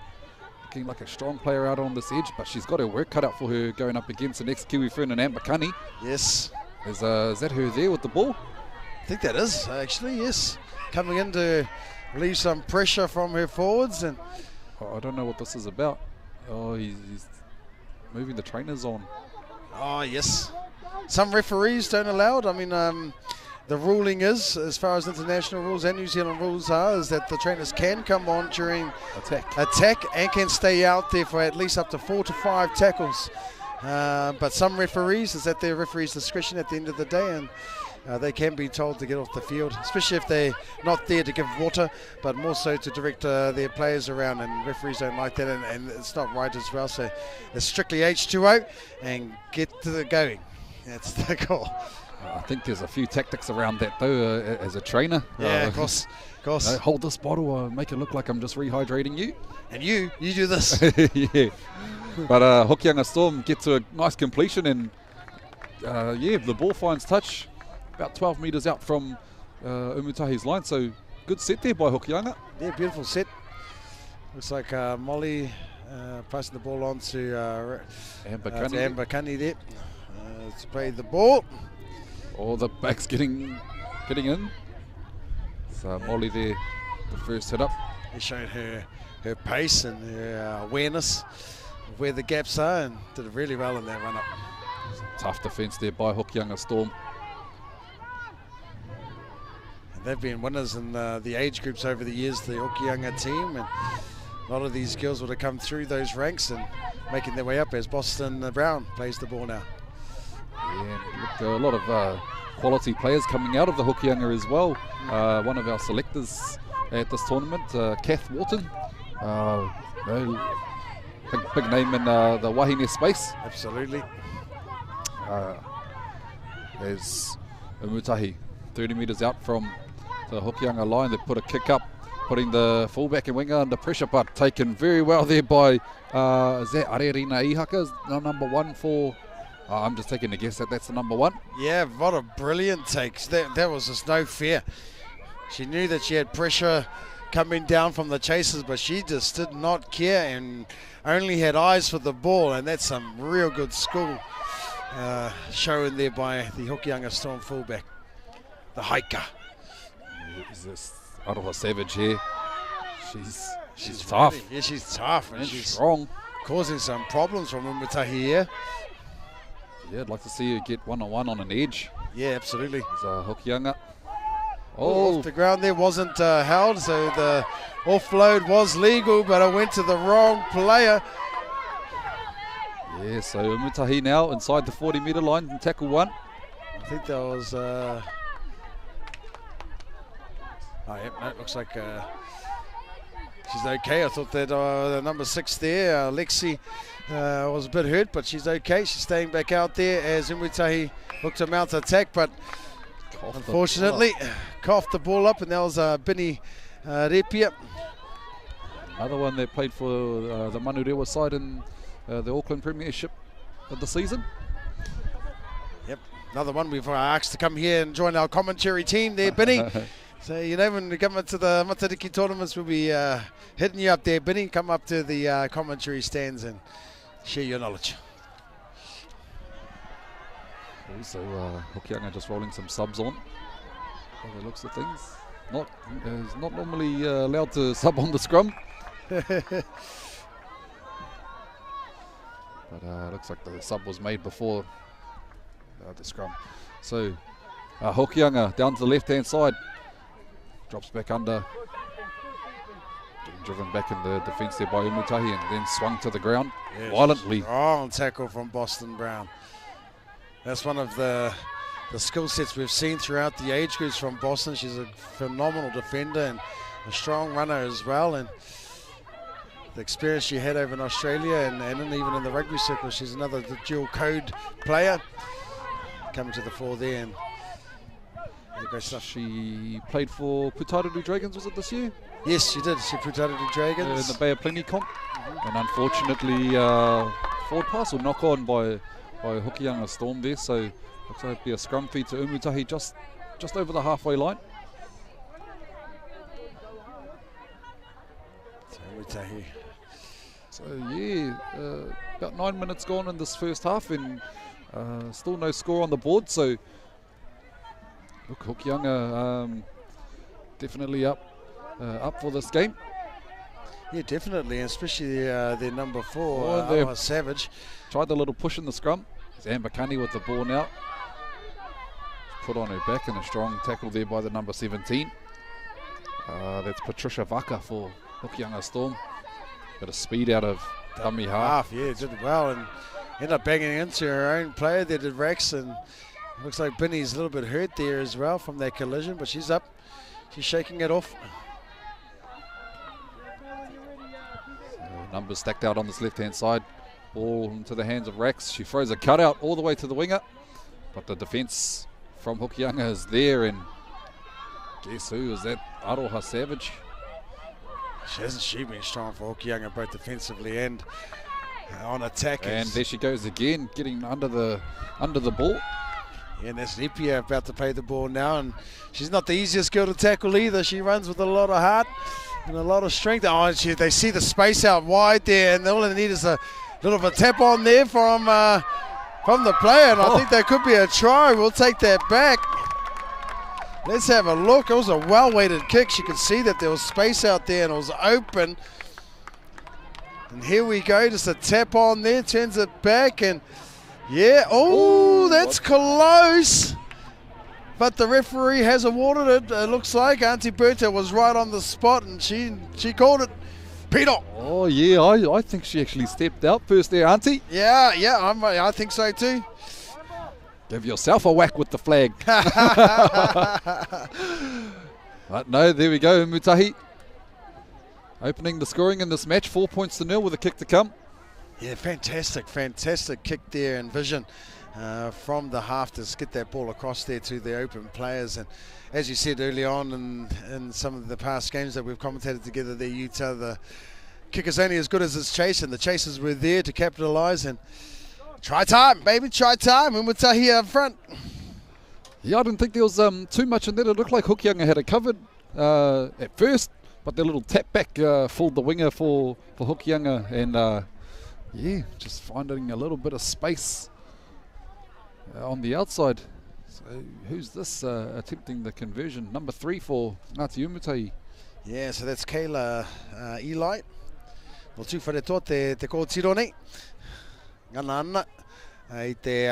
looking like a strong player out on this edge, but she's got her work cut out for her going up against the next Kiwi friend in Amber Cunny. Yes. Is that her there with the ball? I think that is, actually, yes. Coming in to relieve some pressure from her forwards. And I don't know what this is about. Oh, he's moving the trainers on. oh, yes. Some referees don't allow it. I mean, the ruling is, as far as international rules and New Zealand rules are, is that the trainers can come on during attack and can stay out there for at least up to 4 to 5 tackles. But some referees, is at their referee's discretion at the end of the day, and they can be told to get off the field, especially if they're not there to give water, but more so to direct their players around, and referees don't like that, and it's not right as well. So it's strictly H2O and get to the going. That's the call. I think there's a few tactics around that though, as a trainer. Yeah, of course. Hold this bottle, make it look like I'm just rehydrating you. And you do this. Yeah. But Hokianga Storm get to a nice completion, and yeah, the ball finds touch about 12 metres out from Umutahi's line. So good set there by Hokianga. Yeah, beautiful set. Looks like Molly passing the ball on to Amber Cunny there. To play the ball. Oh, the back's getting in. So Molly there, the first hit up. He's showing her pace and her awareness of where the gaps are, and did really well in that run up. Tough defence there by Hokianga Storm. And they've been winners in the age groups over the years, the Hokianga team, and a lot of these girls would have come through those ranks and making their way up as Boston Brown plays the ball now. Yeah, look, a lot of quality players coming out of the Hokianga as well. One of our selectors at this tournament, Kath Wharton, big name in the wahine space. Absolutely. There's Umutahi, 30 metres out from the Hokianga line. They put a kick up, putting the fullback and winger under pressure, but taken very well there by, is that Arerina Ihaka, is the number 1 for... I'm just taking a guess that that's the number 1. Yeah, what a brilliant take. That was just no fear. She knew that she had pressure coming down from the chasers, but she just did not care and only had eyes for the ball, and that's some real good skill shown there by the Hokianga Storm fullback, the hiker. Is this Aroha Savage here? She's tough. Really, yeah, she's tough. And she's strong. Causing some problems from Umutahi here. Yeah, I'd like to see her get one-on-one on an edge. Yeah, absolutely. There's Hokianga. Off the ground there wasn't held, so the offload was legal, but it went to the wrong player. Yeah, so Umutahi now inside the 40-metre line in tackle 1. I think that was... oh, yep, no, it looks like she's okay. I thought that the number 6 there, Lexi, was a bit hurt, but she's okay. She's staying back out there as Umutahi looked to mount attack, but unfortunately coughed the ball up, and that was Bini Repia. Another one that played for the Manurewa side in the Auckland Premiership of the season. Yep, another one we've asked to come here and join our commentary team there, Bini. So, you know, when we come into the Matariki tournaments, we'll be hitting you up there, Bini. Come up to the commentary stands and share your knowledge. Also, Hokianga just rolling some subs on, by the looks of things. Not normally allowed to sub on the scrum. But looks like the sub was made before the scrum. So Hokianga down to the left-hand side. Drops back under. Driven back in the defence there by Umutahi, and then swung to the ground violently. Strong tackle from Boston Brown. That's one of the skill sets we've seen throughout the age groups from Boston. She's a phenomenal defender, and a strong runner as well, and the experience she had over in Australia and even in the rugby circle, she's another dual code player coming to the fore there. And great stuff. She played for Puketawhero Dragons, was it this year? Yes, she did. She Puketawhero Dragons in the Bay of Plenty comp, and unfortunately, forward pass will knock on by Hokianga Storm there. So looks like it'll be a scrum feed to Umutahi just over the halfway line. Umutahi. So yeah, about 9 minutes gone in this first half, and still no score on the board. So look, Hokianga definitely up for this game. Yeah, definitely, and especially their number 4, Aotearoa Savage. Tried the little push in the scrum. It's Amber Cunny with the ball now. Put on her back, and a strong tackle there by the number 17. That's Patricia Vaka for Hokianga Storm. Bit of speed out of dummy half. Yeah, did well, and ended up banging into her own player there, did Rex, and looks like Binny's a little bit hurt there as well from that collision, but she's up. She's shaking it off. Numbers stacked out on this left-hand side. Ball into the hands of Rex. She throws a cutout all the way to the winger, but the defence from Hokianga is there, and guess who is that? Aroha Savage. Hasn't she been strong for Hokianga, both defensively and on attack? And there she goes again, getting under the ball. Yeah, and that's Nipia about to play the ball now, and she's not the easiest girl to tackle either. She runs with a lot of heart and a lot of strength. Oh, and they see the space out wide there, and all they need is a little bit of a tap on there from the player, and I think that could be a try. We'll take that back. Let's have a look. It was a well-weighted kick. You could see that there was space out there and it was open. And here we go, just a tap on there, turns it back, and yeah, oh, that's close. But the referee has awarded it. It looks like Auntie Berta was right on the spot, and she called it. Peter. Oh yeah, I think she actually stepped out first there, Auntie. Yeah, I think so too. Give yourself a whack with the flag. But no, there we go, Mutahi. Opening the scoring in this match, 4 points to 0 with a kick to come. Yeah, fantastic kick there and vision from the half to get that ball across there to the open players. And as you said early on in some of the past games that we've commentated together there, Utah, the kick is only as good as its chase, and the chasers were there to capitalise. And try time, baby, try time. And Mutahi up front. Yeah, I didn't think there was too much in there. It looked like Hokianga had it covered at first, but the little tap back fooled the winger for Hokianga, and yeah, just finding a little bit of space on the outside. So who's this attempting the conversion? Number 3 for Ngāti Umutai. Yeah, so that's Kayla Eli. No tū whare tō te kōtiro nei. Ngana ana i te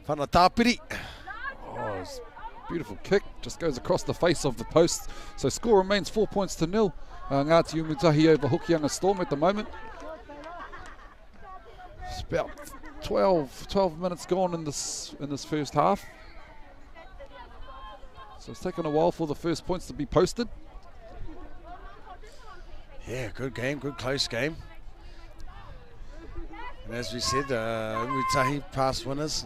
whanatāpiri. Oh, it's a beautiful kick. Just goes across the face of the post. So score remains 4 points to 0. Ngāti Umutahi over Hokianga Storm at the moment. It's about 12 minutes gone in this first half. So it's taken a while for the first points to be posted. Yeah, good game, good close game. And as we said, Umutahi past winners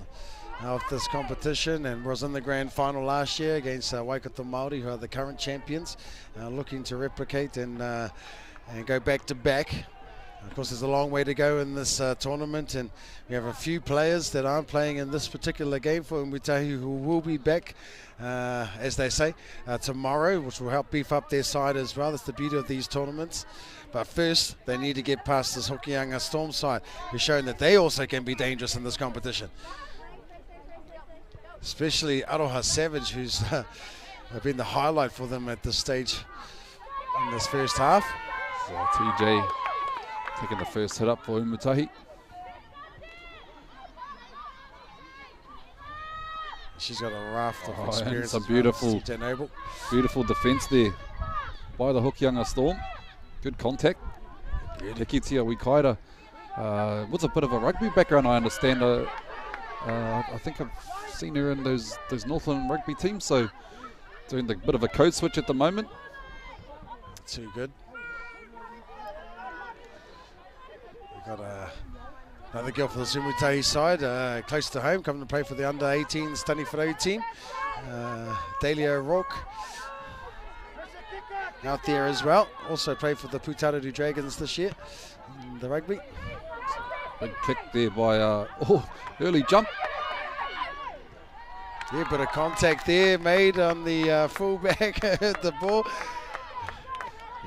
of this competition and was in the grand final last year against Waikato Māori, who are the current champions, looking to replicate and go back to back. Of course, there's a long way to go in this tournament, and we have a few players that aren't playing in this particular game for Umutahi who will be back, as they say, tomorrow, which will help beef up their side as well. That's the beauty of these tournaments. But first, they need to get past this Hokianga Storm side, who's shown that they also can be dangerous in this competition. Especially Aroha Savage, who's been the highlight for them at this stage in this first half. So TJ taking the first hit up for Umutahi. She's got a raft of experience. Some beautiful defence there by the Hokianga Storm. Good contact. Hikitia Wikaira with a bit of a rugby background, I understand. I think I've seen her in those Northland rugby teams, so doing the bit of a code switch at the moment. too good. We've got another girl for the Sumutahi side, close to home, coming to play for the under-18s Taniwharau team. Dalia O'Rourke out there as well. Also played for the Puketawhero Dragons this year in the rugby. Big kick there by early jump. Yeah, bit of contact there made on the fullback at the ball.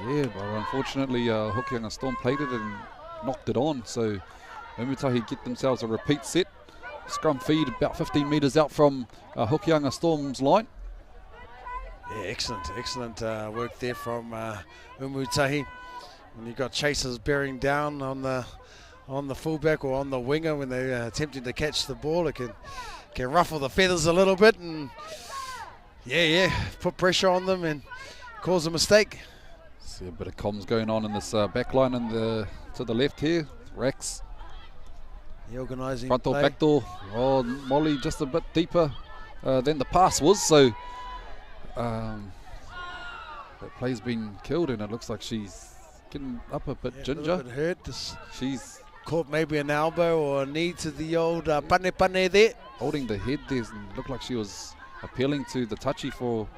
Yeah, but unfortunately Hokianga Storm played it and knocked it on, so Umutahi get themselves a repeat set. Scrum feed about 15 metres out from Hokianga Storm's line. Yeah, excellent work there from Umutahi. When you've got chasers bearing down on the fullback or on the winger when they're attempting to catch the ball, it can ruffle the feathers a little bit and put pressure on them and cause a mistake. See a bit of comms going on in this back line to the left here. Rex. The organising front door, play. back door. Oh, Molly just a bit deeper than the pass was, so that play's been killed and it looks like she's getting up a bit ginger. A little bit hurt. She's caught maybe an elbow or a knee to the old pane there. Holding the head there and looked like she was appealing to the touchy for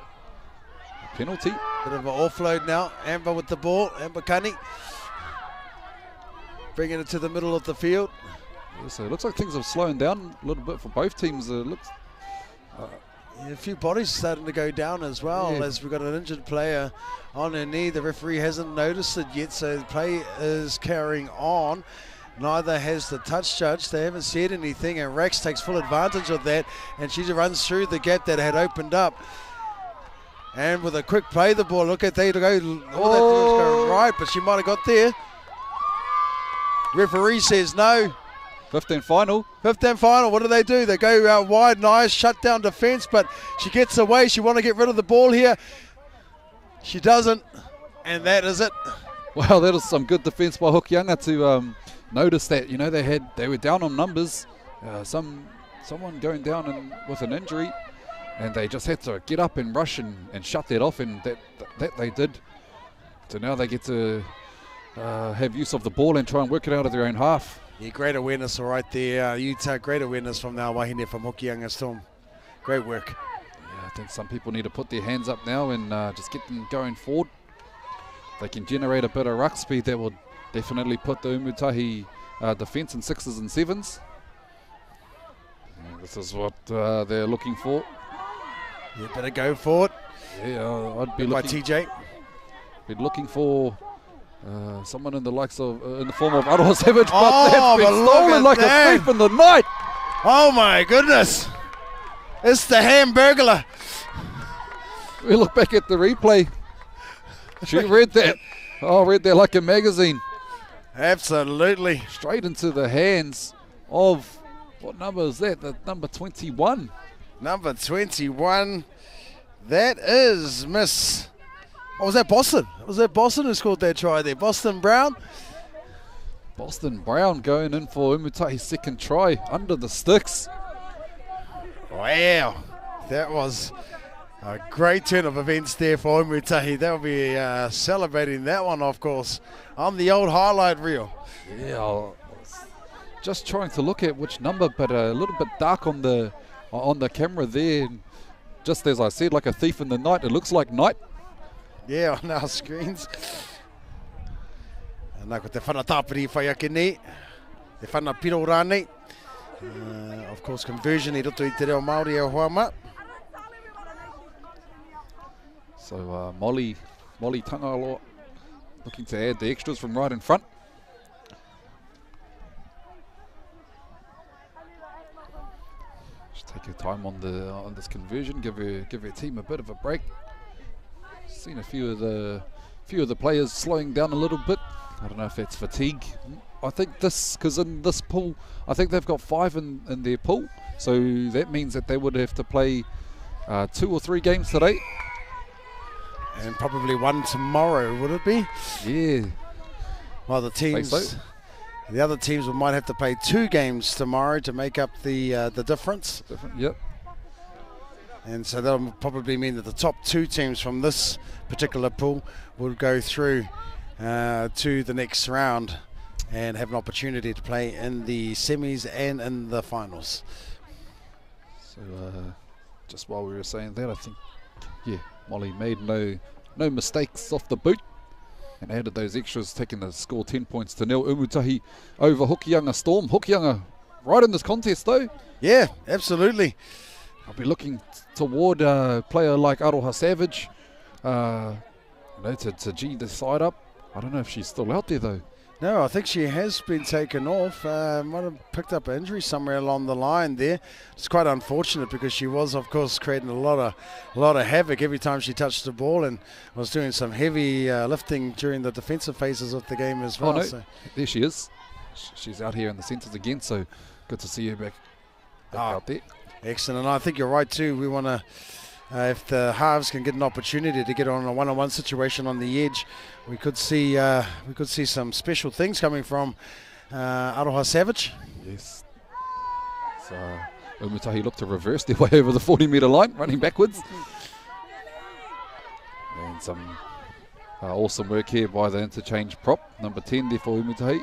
a penalty. Bit of an offload now. Amber with the ball. Amber Kani bringing it to the middle of the field. Yeah, so it looks like things have slowed down a little bit for both teams. A few bodies starting to go down as well, as we've got an injured player on her knee. The referee hasn't noticed it yet, so the play is carrying on. Neither has the touch judge. They haven't said anything, and Rex takes full advantage of that, and she runs through the gap that had opened up. And with a quick play, the ball, look at they go, all they do is go right, but she might have got there. Referee says no. 15 final. 15 final. What do? They go out wide, nice, shut down defence, but she gets away. She want to get rid of the ball here. She doesn't, and that is it. Well, that was some good defence by Hokianga to notice that, you know, they were down on numbers. Someone going down with an injury, and they just had to get up and rush and shut that off, and that they did. So now they get to have use of the ball and try and work it out of their own half. Yeah, great awareness right there, Utah. Great awareness from now Wahine from Hokianga Storm. Great work. Yeah, I think some people need to put their hands up now and just get them going forward. They can generate a bit of ruck speed that will definitely put the Umutahi defence in 6s and 7s. And this is what they're looking for. You better go for it. Yeah, I'd be by looking, TJ. Be looking for someone in the likes of in the form of Aroha Savage, but that's been stolen like a thief in the night. Oh my goodness! It's the Hamburglar. We look back at the replay. She read that. Read that like a magazine. Absolutely. Straight into the hands of, what number is that? The number 21. Number 21. That is Miss. Oh, was that Boston? Was that Boston who scored that try there? Boston Brown? Boston Brown going in for Umutahi's second try under the sticks. Wow. That was a great turn of events there for Umutahi. They'll be celebrating that one, of course, on the old highlight reel. Yeah, I was just trying to look at which number, but a little bit dark on the camera there. And just as I said, like a thief in the night, it looks like night. Yeah, on our screens. Nā ko te whanatapiri whai ake nei, te whanapiro rānei. Of course, conversion I roto I te reo Māori e Hoama. So Molly Tangaloa looking to add the extras from right in front. Just take your time on this conversion, give her team a bit of a break. Seen a few of the players slowing down a little bit. I don't know if that's fatigue. I think because in this pool, I think they've got 5 in their pool, so that means that they would have to play 2 or 3 games today. And probably 1 tomorrow, would it be? Yeah. Well, the other teams might have to play 2 games tomorrow to make up the difference. Yep. And so that'll probably mean that the top 2 teams from this particular pool will go through to the next round and have an opportunity to play in the semis and in the finals. So just while we were saying that, I think, yeah, Molly made no mistakes off the boot and added those extras, taking the score 10 points to 0. Umutahi over Hokianga Storm. Hokianga right in this contest though. Yeah, absolutely. I'll be looking toward a player like Aroha Savage to G the side up. I don't know if she's still out there though. No, I think she has been taken off. Might have picked up an injury somewhere along the line there. It's quite unfortunate because she was, of course, creating a lot of havoc every time she touched the ball, and was doing some heavy lifting during the defensive phases of the game as well. Oh no, so. There she is. She's out here in the centres again, so good to see her back out there. Excellent, and I think you're right too. We want to, if the halves can get an opportunity to get on a one-on-one situation on the edge, we could see some special things coming from Aroha Savage. Yes. So Umutahi looked to reverse their way over the 40-metre line, running backwards. And some awesome work here by the interchange prop, number 10 there for Umutahi.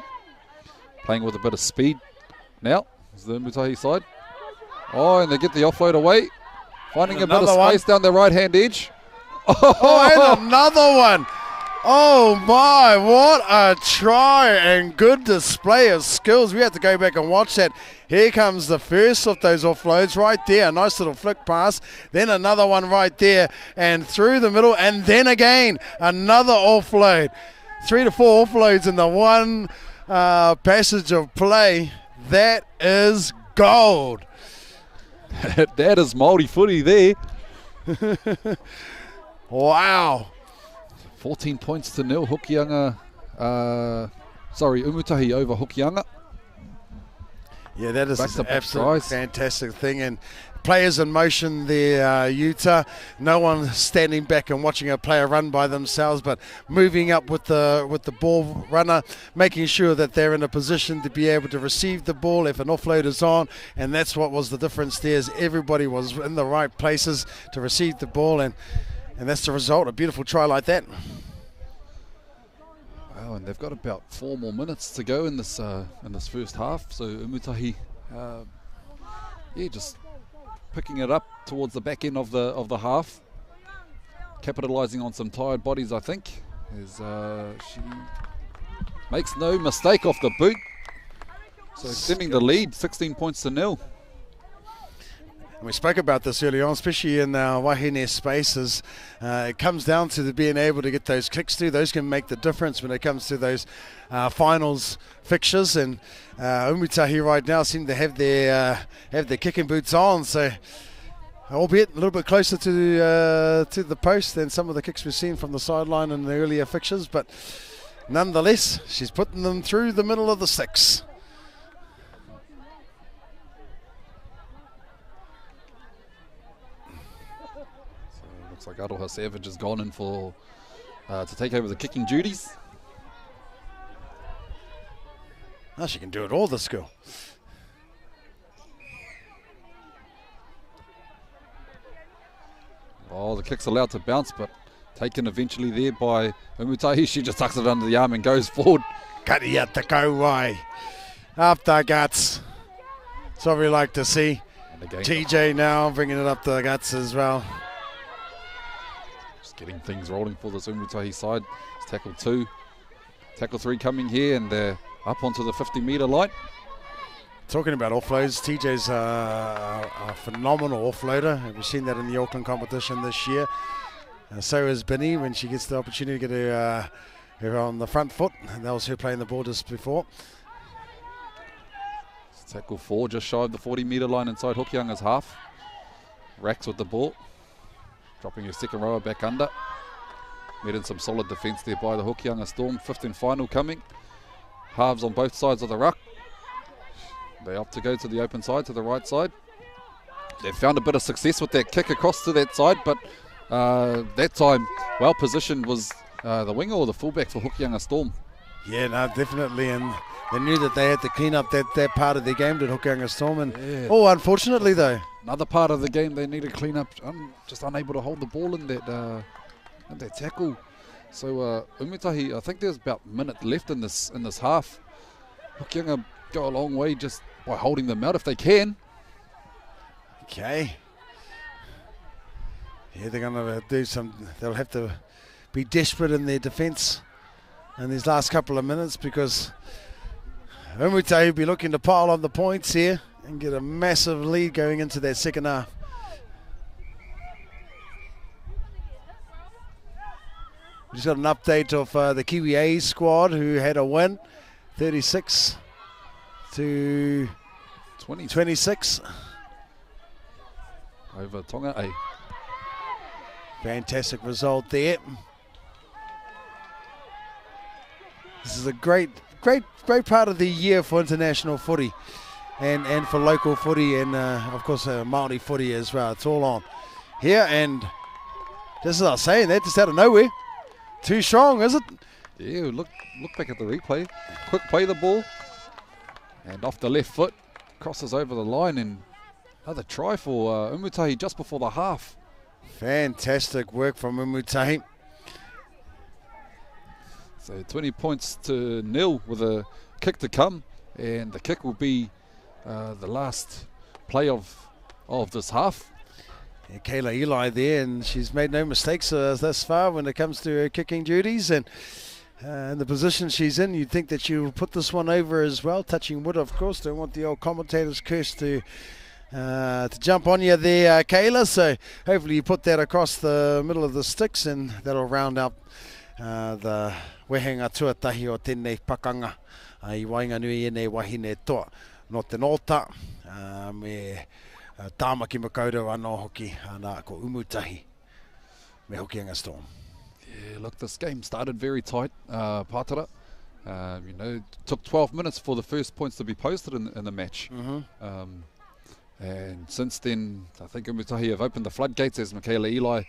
Playing with a bit of speed now. Is the Umutahi side. Oh, and they get the offload away. Finding a bit of space down the right-hand edge. Oh, and another one. Oh my, what a try and good display of skills. We have to go back and watch that. Here comes the first of those offloads right there. A nice little flick pass. Then another one right there and through the middle. And then again, another offload. 3 to 4 offloads in the one passage of play. That is gold. That is Māori footy there. Wow. 14 points to 0. Hokianga, Umutahi over Hokianga. Yeah, that is an absolute tries. Fantastic thing. And players in motion there, Utah. No one standing back and watching a player run by themselves, but moving up with the ball runner, making sure that they're in a position to be able to receive the ball if an offload is on. And that's what was the difference there, is everybody was in the right places to receive the ball, and that's the result, a beautiful try like that. Wow, and they've got about 4 more minutes to go in this first half. So Umutahi, just picking it up towards the back end of the half, capitalising on some tired bodies, I think, as she makes no mistake off the boot. So extending the lead, 16 points to 0. And we spoke about this early on, especially in our wahine spaces. It comes down to being able to get those kicks through. Those can make the difference when it comes to those finals fixtures. And Umutahi right now seem to have their kicking boots on. So, albeit a little bit closer to the post than some of the kicks we've seen from the sideline in the earlier fixtures, but nonetheless, she's putting them through the middle of the sticks. Looks like Aroha Savage has gone in for to take over the kicking duties. Oh, she can do it all, the skill. Oh, the kick's allowed to bounce, but taken eventually there by Umutahi. She just tucks it under the arm and goes forward. Karia te kauai. Up the guts. That's what we like to see. TJ now bringing it up the guts as well. Just getting things rolling for this Umutahi side. It's tackle 2. Tackle 3 coming here, and they're up onto the 50-metre line. Talking about offloads, TJ's a phenomenal offloader. We've seen that in the Auckland competition this year. So is Binny when she gets the opportunity to get her on the front foot. And that was her playing the ball just before. It's tackle 4, just shy of the 40-metre line inside Hokianga's half. Racks with the ball. Dropping her second rower back under. Met in some solid defence there by the Hokianga Storm. 5th and final coming. Halves on both sides of the ruck. They opt to go to the open side, to the right side. They've found a bit of success with that kick across to that side, but that time, well positioned was the winger or the fullback for Hokianga Storm. Yeah, no, definitely, and they knew that they had to clean up that part of their game, did Hokianga Storm, and unfortunately though. Another part of the game they need to clean up, just unable to hold the ball in that tackle. So Umutahi, I think there's about a minute left in this half. Hokianga go a long way just by holding them out if they can. Okay. Yeah, they're going to do they'll have to be desperate in their defence in these last couple of minutes, because Umutahi will be looking to pile on the points here and get a massive lead going into that second half. We just got an update of the Kiwi A squad, who had a win, 36-26 over Tonga A. Fantastic result there. This is a great part of the year for international footy and for local footy, and of course Māori footy as well. It's all on here, and just as I was saying that, just out of nowhere, too strong, is it? Yeah, look back at the replay. Quick play the ball, and off the left foot, crosses over the line, and another try for Umutahi just before the half. Fantastic work from Umutahi. So 20 points to 0 with a kick to come, and the kick will be the last play of this half. Yeah, Kayla Eli there, and she's made no mistakes thus far when it comes to her kicking duties, and in the position she's in, you'd think that she'll put this one over as well. Touching wood, of course. Don't want the old commentator's curse to jump on you there, Kayla. So hopefully you put that across the middle of the sticks, and that'll round up the wehenga tuatahi o tēnei pakanga. I wainga nui e nei wahine toa no te nota me tāmaki makaurau anō hoki ana ko Umutahi me Hokianga Storm. Yeah, look, this game started very tight, Pātara. Took 12 minutes for the first points to be posted in the match. And since then, I think Umutahi have opened the floodgates, as Michaela Eli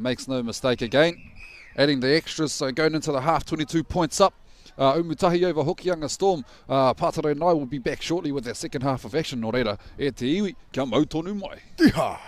makes no mistake again. Adding the extras, so going into the half, 22 points up. Umutahi over Hokianga Storm. Pātara and I will be back shortly with our second half of action. Nō reira, e te iwi, kia mau tonu mai. Iha!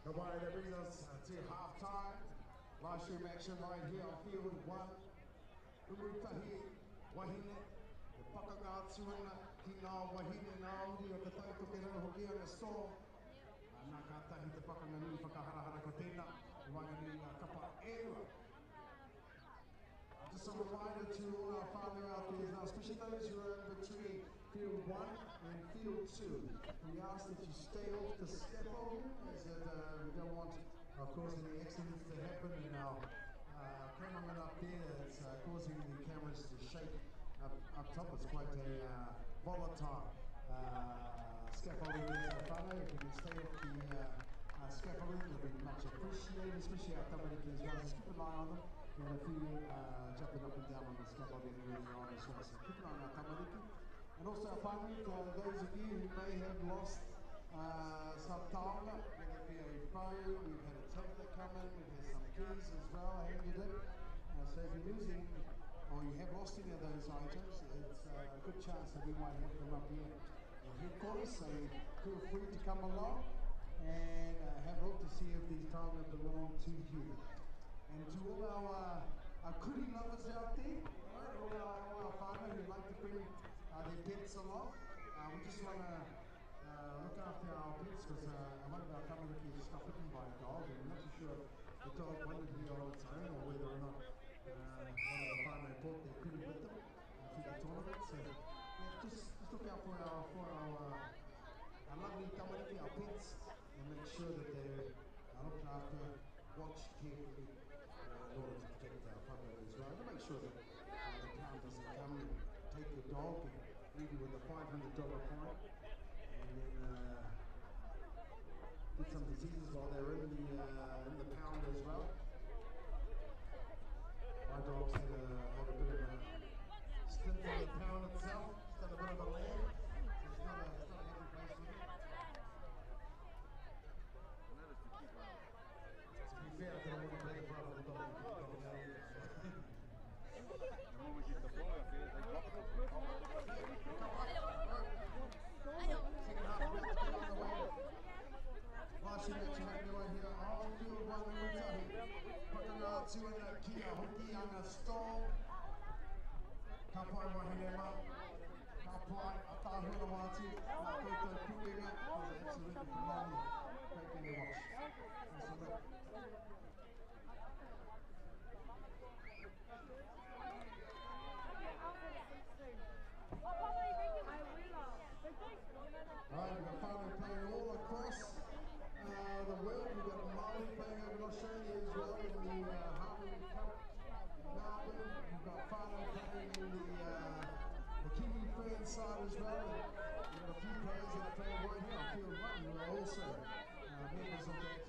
Nobody, that brings us to half-time. Livestream action right here on field 1. Umutahi, wahine, te pakanga tuana, ki ngā wahine ngā uri o te Tuakana Hokianga Storm. Nā kātahi te pakanga nui whakaharahara ko tēnā, wanga nui ngā kapa Aotearoa. Just a reminder to all our whānau out there now, especially those who are in between field 1 and field 2. We ask that you stay off the scaffolding, as we don't want, of course, any accidents to happen. And our cameraman up there that's causing the cameras to shake up top. It's quite a volatile scaffolding there, so whānau. If you can stay off the scaffolding, it'll be much appreciated, especially our tamariki as well. Just keep an eye on them. We have a few jumping up and down on the scaffolding earlier on as well, so keep an eye on our tamariki. And also, finally, for those of you who may have lost some taonga, whether it be a phone, we've had a tablet come in, we've had some keys as well handed in. So if you're losing, or you have lost any of those items, it's a good chance that we might have them up here at headquarters. So feel free to come along and have a look to see if these taonga belong to you. And to all our kuri lovers out there, all our whānau who'd like to bring their pets along. We just want to look after our pets, because one of our tamariki is just got bitten by a dog, and we're not too sure the dog wanted to be on its own or whether or not one of the whānau brought their crew with them through the tournament. So yeah, just look out for our lovely tamariki, our pets, and make sure that they're looked after, watched carefully in order to protect our whānau as well. To make sure that the town doesn't come and take your dog and leave you with a $500 fine, and then get some diseases while they're in the pound as well. My dog's had a bit of a stint in the pound itself. He's done a bit of a land. So it's not a happy place for him. To be fair, I don't want to play the brother of the dog. Right, we've got whānau playing all across the world. We've got Māori playing over in Australia as well in the Harvard Cup, Melbourne. We've got whānau playing in the Kiwi Fern side as well. And we've got a few players that are playing right here on field one who are also members of that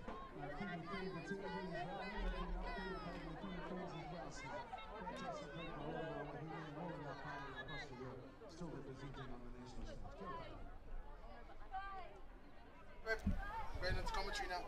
Kiwi Fern fraternity as well. They've been up there playing the Kiwi Ferns as well. So fantastic play for all of our wahine and all of our whānau across the world, still representing on the national stage. Kia ora. Brandon's commentary now.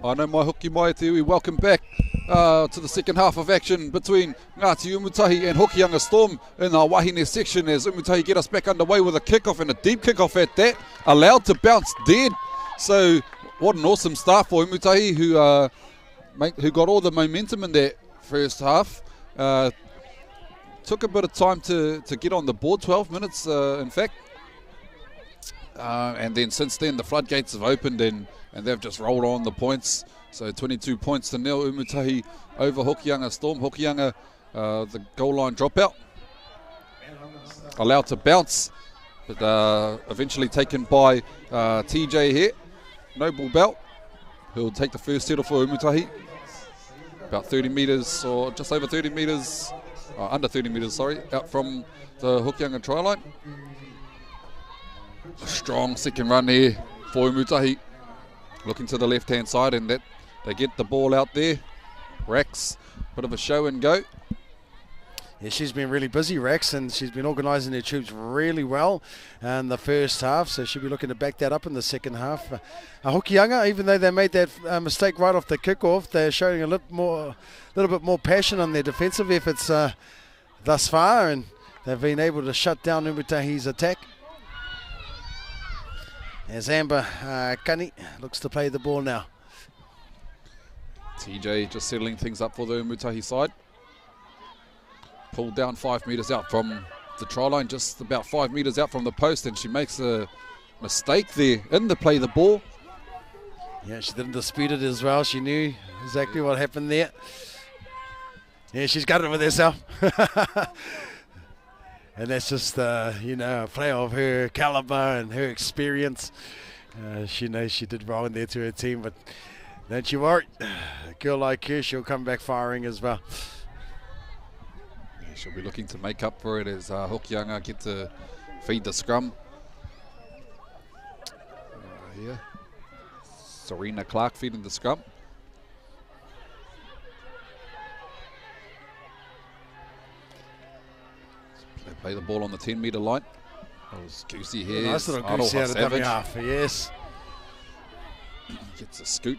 I know my hoki mai te iwi. Welcome back to the second half of action between Ngāti Umutahi and Hokianga Storm in our wahine section as Umutahi get us back underway with a kickoff, and a deep kickoff at that, allowed to bounce dead. So what an awesome start for Umutahi, who got all the momentum in that first half. Took a bit of time to get on the board, 12 minutes in fact. And then since then the floodgates have opened and they've just rolled on the points. So 22 points to nil, Umutahi over Hokianga Storm. Hokianga, the goal line dropout, allowed to bounce, but eventually taken by TJ here, Noble Belt, who will take the first settle for Umutahi. About 30 metres or just over 30 metres, under 30 metres, sorry, out from the Hokianga try line. A strong second run here for Umutahi, looking to the left hand side, and that they get the ball out there. Rex, bit of a show and go. Yeah, she's been really busy, Rex, and she's been organising her troops really well in the first half, so she'll be looking to back that up in the second half. Hokianga, even though they made that mistake right off the kickoff, they're showing a little bit more passion on their defensive efforts thus far, and they've been able to shut down Umutahi's attack. As Amber Kani looks to play the ball now. TJ just settling things up for the Umutahi side. Pulled down 5 metres out from the try line, just about 5 metres out from the post, and she makes a mistake there in the play the ball. Yeah, she didn't dispute it as well. She knew exactly what happened there. Yeah, she's got it with herself. And that's just, a player of her calibre and her experience. She knows she did wrong there to her team, but don't you worry. A girl like her, she'll come back firing as well. Yeah, she'll be looking to make up for it as Hokianga get to feed the scrum. Here, Serena Clark feeding the scrum. They play the ball on the 10-metre line. That was Goosey here. Nice little Goosey out of dummy half, yes. Gets a scoot.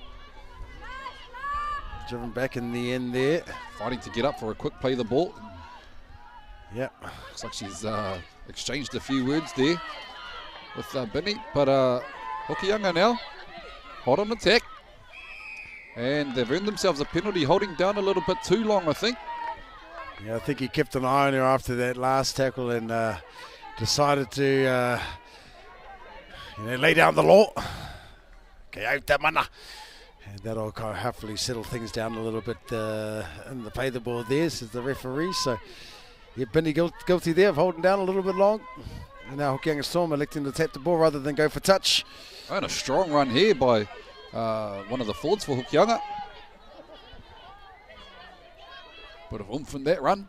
Driven back in the end there. Fighting to get up for a quick play the ball. Yep. Looks like she's exchanged a few words there with Benny. But Hokianga now, hot on attack. And they've earned themselves a penalty, holding down a little bit too long, I think. Yeah, I think he kept an eye on her after that last tackle and decided to lay down the law. Okay, out that mana. And that'll kind of hopefully settle things down a little bit in the play the ball there, says the referee. So, yeah, Benny guilty there of holding down a little bit long. And now Hokianga Storm electing to tap the ball rather than go for touch. And a strong run here by one of the forwards for Hokianga. Bit of oomph in that run.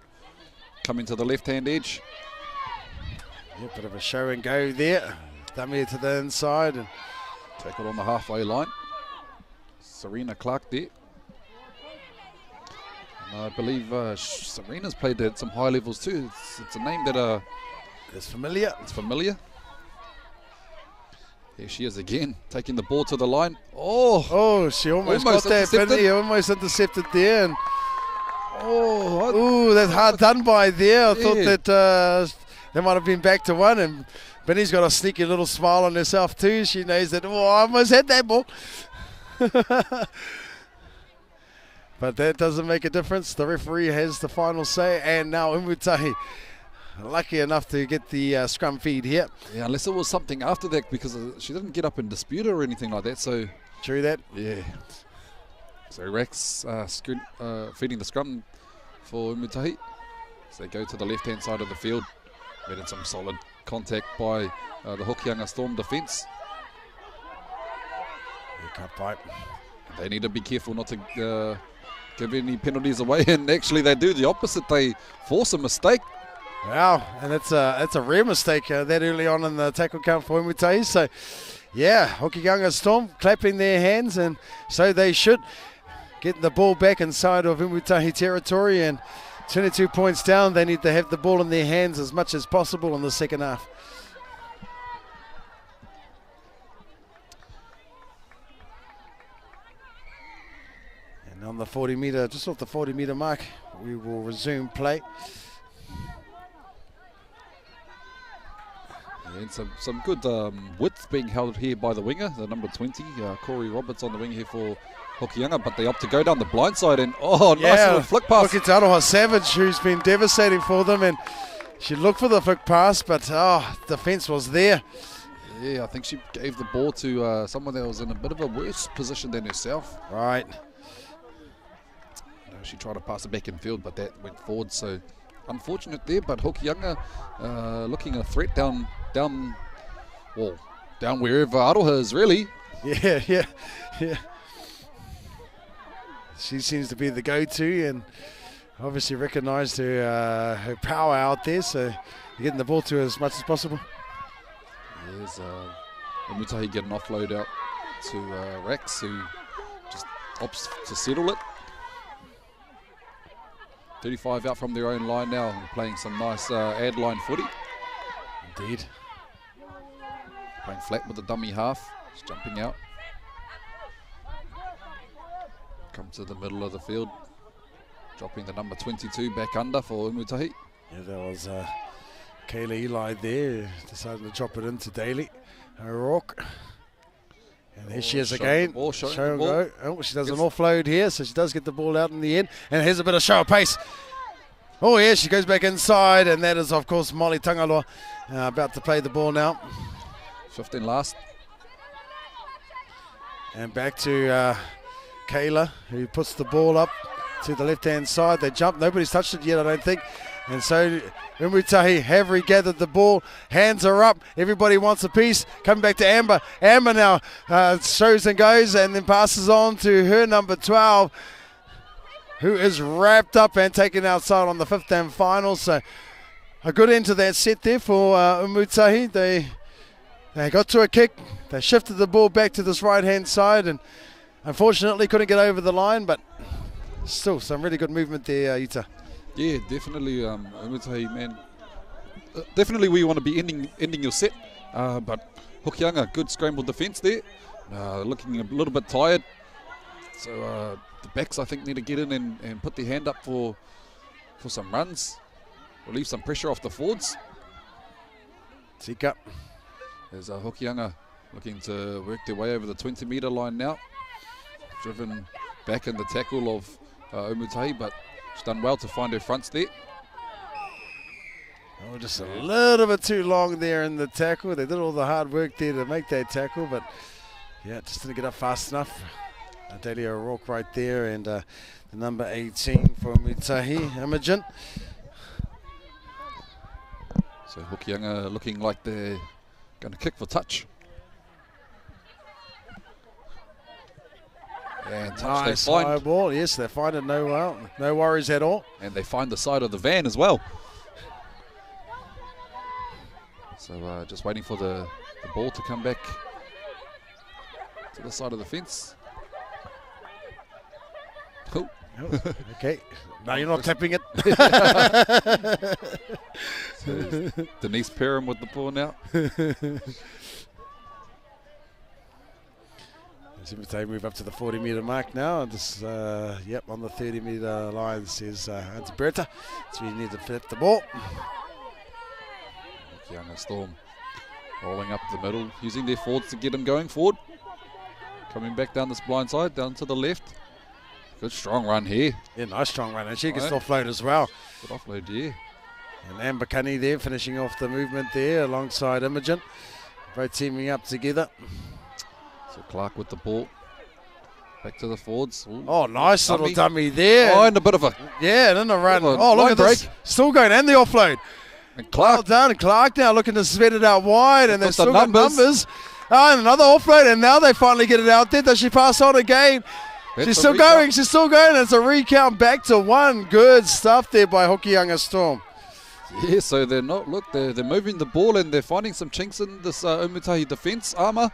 Coming to the left-hand edge. Yeah, bit of a show and go there. Dummy to the inside. And tackle on the halfway line. Serena Clark there. And I believe Serena's played at some high levels too. It's a name that it's familiar. It's familiar. Here she is again, taking the ball to the line. Oh, she almost got that, Benny. Almost intercepted there. And that's hard done by there. I thought that they might have been back to one. And Benny's got a sneaky little smile on herself too. She knows that, I almost had that ball. But that doesn't make a difference. The referee has the final say. And now Umutahi lucky enough to get the scrum feed here. Yeah, unless it was something after that, because she didn't get up and dispute it or anything like that. So true that. Yeah. So Rex feeding the scrum for Umutahi. So they go to the left-hand side of the field. Made some solid contact by the Hokianga Storm defence. Can't fight. They need to be careful not to give any penalties away, and actually they do the opposite. They force a mistake. Wow, and that's a rare mistake that early on in the tackle count for Umutahi. So, yeah, Hokianga Storm clapping their hands, and so they should. Getting the ball back inside of Umutahi territory, and 22 points down. They need to have the ball in their hands as much as possible in the second half. And on the 40-metre, just off the 40-metre mark, we will resume play. And some good width being held here by the winger, the number 20, Corey Roberts on the wing here for Hokianga, but they opt to go down the blind side, and nice little flick pass. Puketawhero Savage, who's been devastating for them, and she looked for the flick pass, but defence was there. Yeah, I think she gave the ball to someone that was in a bit of a worse position than herself. Right. She tried to pass it back in field, but that went forward, so unfortunate there. But Hokianga looking a threat down wherever Aroha is, really. Yeah. She seems to be the go-to, and obviously recognised her power out there, so you're getting the ball to her as much as possible. There's Umutahi get an offload out to Rex, who just opts to settle it. 35 out from their own line now, playing some nice ad line footy. Indeed. Playing flat with the dummy half, just jumping out. Come to the middle of the field, dropping the number 22 back under for Umutahi. Yeah, that was Kayla Eli there, deciding to drop it into Daly O'Rourke. And there she is again. Show and go. Oh, she does an offload here, so she does get the ball out in the end. And here's a bit of show of pace. Oh, yeah, she goes back inside, and that is, of course, Molly Tangaloa about to play the ball now. 15 last. And back to Kayla, who puts the ball up to the left-hand side. They jump. Nobody's touched it yet, I don't think. And so Umutahi have regathered the ball. Hands are up. Everybody wants a piece. Coming back to Amber. Amber now shows and goes and then passes on to her number 12, who is wrapped up and taken outside on the fifth and final. So a good end to that set there for Umutahi. They got to a kick. They shifted the ball back to this right-hand side and unfortunately couldn't get over the line, but still some really good movement there, Ita. Yeah, definitely, Umutahi, man. Definitely we want to be ending your set, but Hokianga, good scramble defence there. Looking a little bit tired. So the backs, I think, need to get in and put their hand up for some runs. Relieve some pressure off the forwards. Tika. There's Hokianga looking to work their way over the 20-metre line now. Driven back in the tackle of Umutahi, but she's done well to find her fronts there. Oh, just a little bit too long there in the tackle. They did all the hard work there to make that tackle, but yeah, just didn't get up fast enough. Aotearoa O'Rourke right there, and the number 18 for Mutahi, Imogen. So Hokianga looking like they're going to kick for touch. And touch Nice they find. high ball. Yes, they find it. No worries at all. And they find the side of the van as well. So just waiting for the ball to come back to the side of the fence. Oh. Okay. No, you're not tapping it. So Denise Perham with the ball now. They move up to the 40-metre mark now. Just, yep, on the 30-metre line says ANZMRL. So we need to flip the ball. Young Storm rolling up the middle, using their forwards to get them going forward. Coming back down this blind side, down to the left. Good strong run here. Yeah, nice strong run. And she gets offload as well. Good offload, yeah. And Amber Cunny there finishing off the movement there alongside Imogen. Both teaming up together. So Clark with the ball. Back to the forwards. Ooh. Oh, nice little dummy there. Oh, and a bit of a... Yeah, and then a run. Oh, Oh, look at break. this. Still going, and the offload. And Clark. Well done. Clark now looking to spread it out wide, and they've got the still got numbers. Oh, and another offload, and now they finally get it out there. Does she pass on again? She's still going. She's still going. It's a recount back to one. Good stuff there by Hokianga Storm. Yeah, so they're not... Look, they're moving the ball, and they're finding some chinks in this Umutahi defence armour.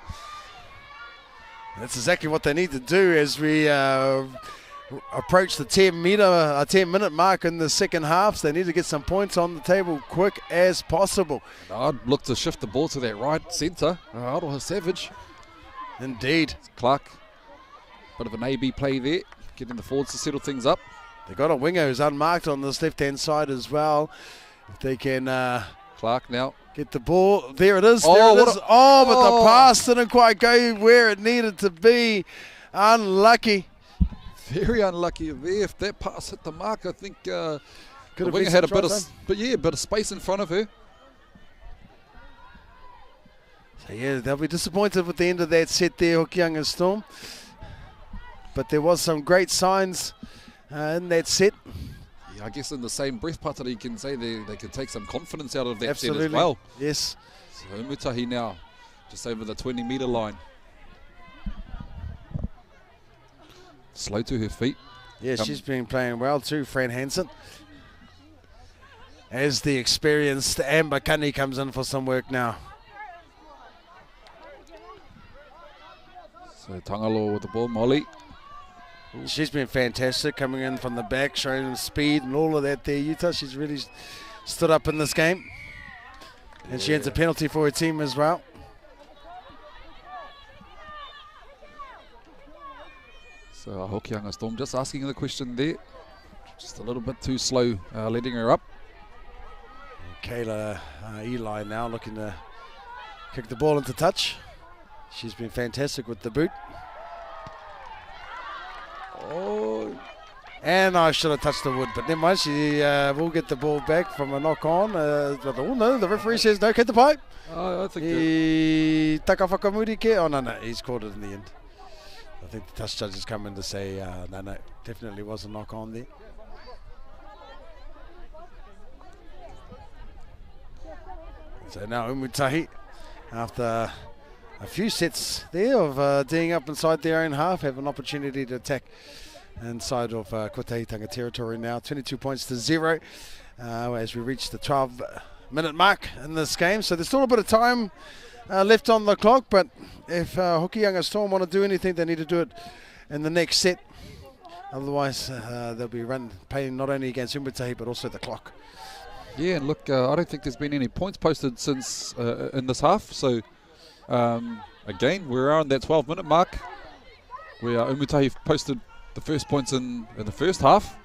That's exactly what they need to do as we approach the 10-minute mark in the second half. So they need to get some points on the table quick as possible. I'd look to shift the ball to that right centre. Aotearoa Savage. Indeed. Clark, bit of an A-B play there, getting the forwards to settle things up. They got a winger who's unmarked on this left-hand side as well. If they can... Clark now. Get the ball. There it is. Oh, there it is. But the pass didn't quite go where it needed to be. Unlucky. Very unlucky there. If that pass hit the mark, I think the Could have winger been had a some bit tries, of, bit of space in front of her. So yeah, they'll be disappointed with the end of that set there, Hokianga Storm. But there was some great signs in that set. Yeah, I guess in the same breath, Patara, you can say they could take some confidence out of that Absolutely. set as well. Yes. So Umutahi now, just over the 20-metre line. Slow to her feet. Yeah, she's been playing well too, Fran Hansen. As the experienced Amber Cunny comes in for some work now. So Tangaloa with the ball, Molly. She's been fantastic coming in from the back, showing speed and all of that there, Utah. She's really stood up in this game. And she earns a penalty for her team as well. So Hokianga Storm just asking the question there. Just a little bit too slow letting her up. Kayla Eli now looking to kick the ball into touch. She's been fantastic with the boot. Oh, and I should have touched the wood, but never mind. She will get the ball back from a knock on. But no, the referee says no, cut the pipe. I think Taka whakamuri ke? Oh, no, he's called it in the end. I think the touch judge has come in to say, no, definitely was a knock on there. So now Umutahi, after a few sets there of D'ing up inside their own half, have an opportunity to attack inside of Kotahitanga territory now. 22 points to 0 as we reach the 12-minute mark in this game. So there's still a bit of time left on the clock, but if Hokianga Storm want to do anything, they need to do it in the next set. Otherwise, they'll be paying not only against Umutahi, but also the clock. Yeah, and look, I don't think there's been any points posted since in this half. So, again, we're on that 12-minute mark. Umutahi posted the first points in the first half.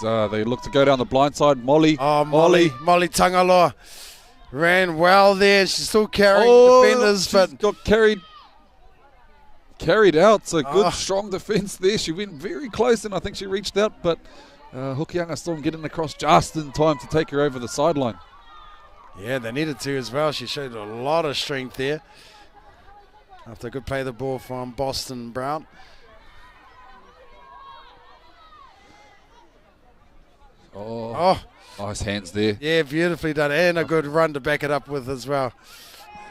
So they look to go down the blind side. Molly Tangaloa ran well there. She's still carrying defenders, but got carried out. So good, strong defence there. She went very close, and I think she reached out, but Hokianga Storm getting across just in time to take her over the sideline. Yeah, they needed to as well. She showed a lot of strength there. After a good play of the ball from Boston Brown. Oh, nice hands there. Yeah, beautifully done. And a good run to back it up with as well.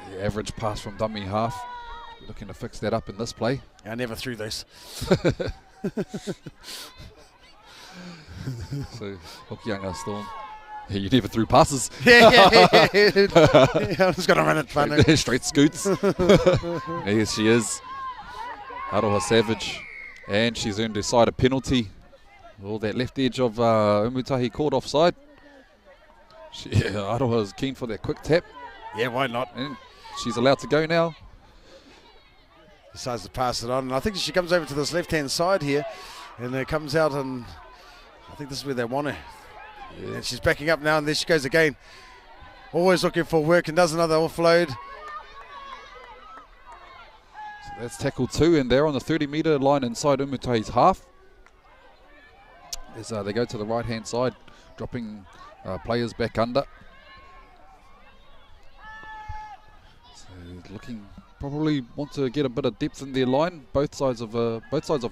The average pass from dummy half. Looking to fix that up in this play. I never threw this. So, Hokianga Storm. Yeah, you never threw passes. Yeah. I'm just going to run it fun. Straight scoots. Yes, she is. Aroha Savage. And she's earned her side a penalty. Oh, that left edge of Umutahi caught offside. Aroha is keen for that quick tap. Yeah, why not? And she's allowed to go now. Decides to pass it on. And I think she comes over to this left-hand side here. And it comes out, and I think this is where they want her. Yeah. And she's backing up now, and there she goes again. Always looking for work, and does another offload. So that's tackle 2, and they're on the 30-metre line inside Umutahi's half. As they go to the right-hand side, dropping players back under. So looking, probably want to get a bit of depth in their line. Both sides of the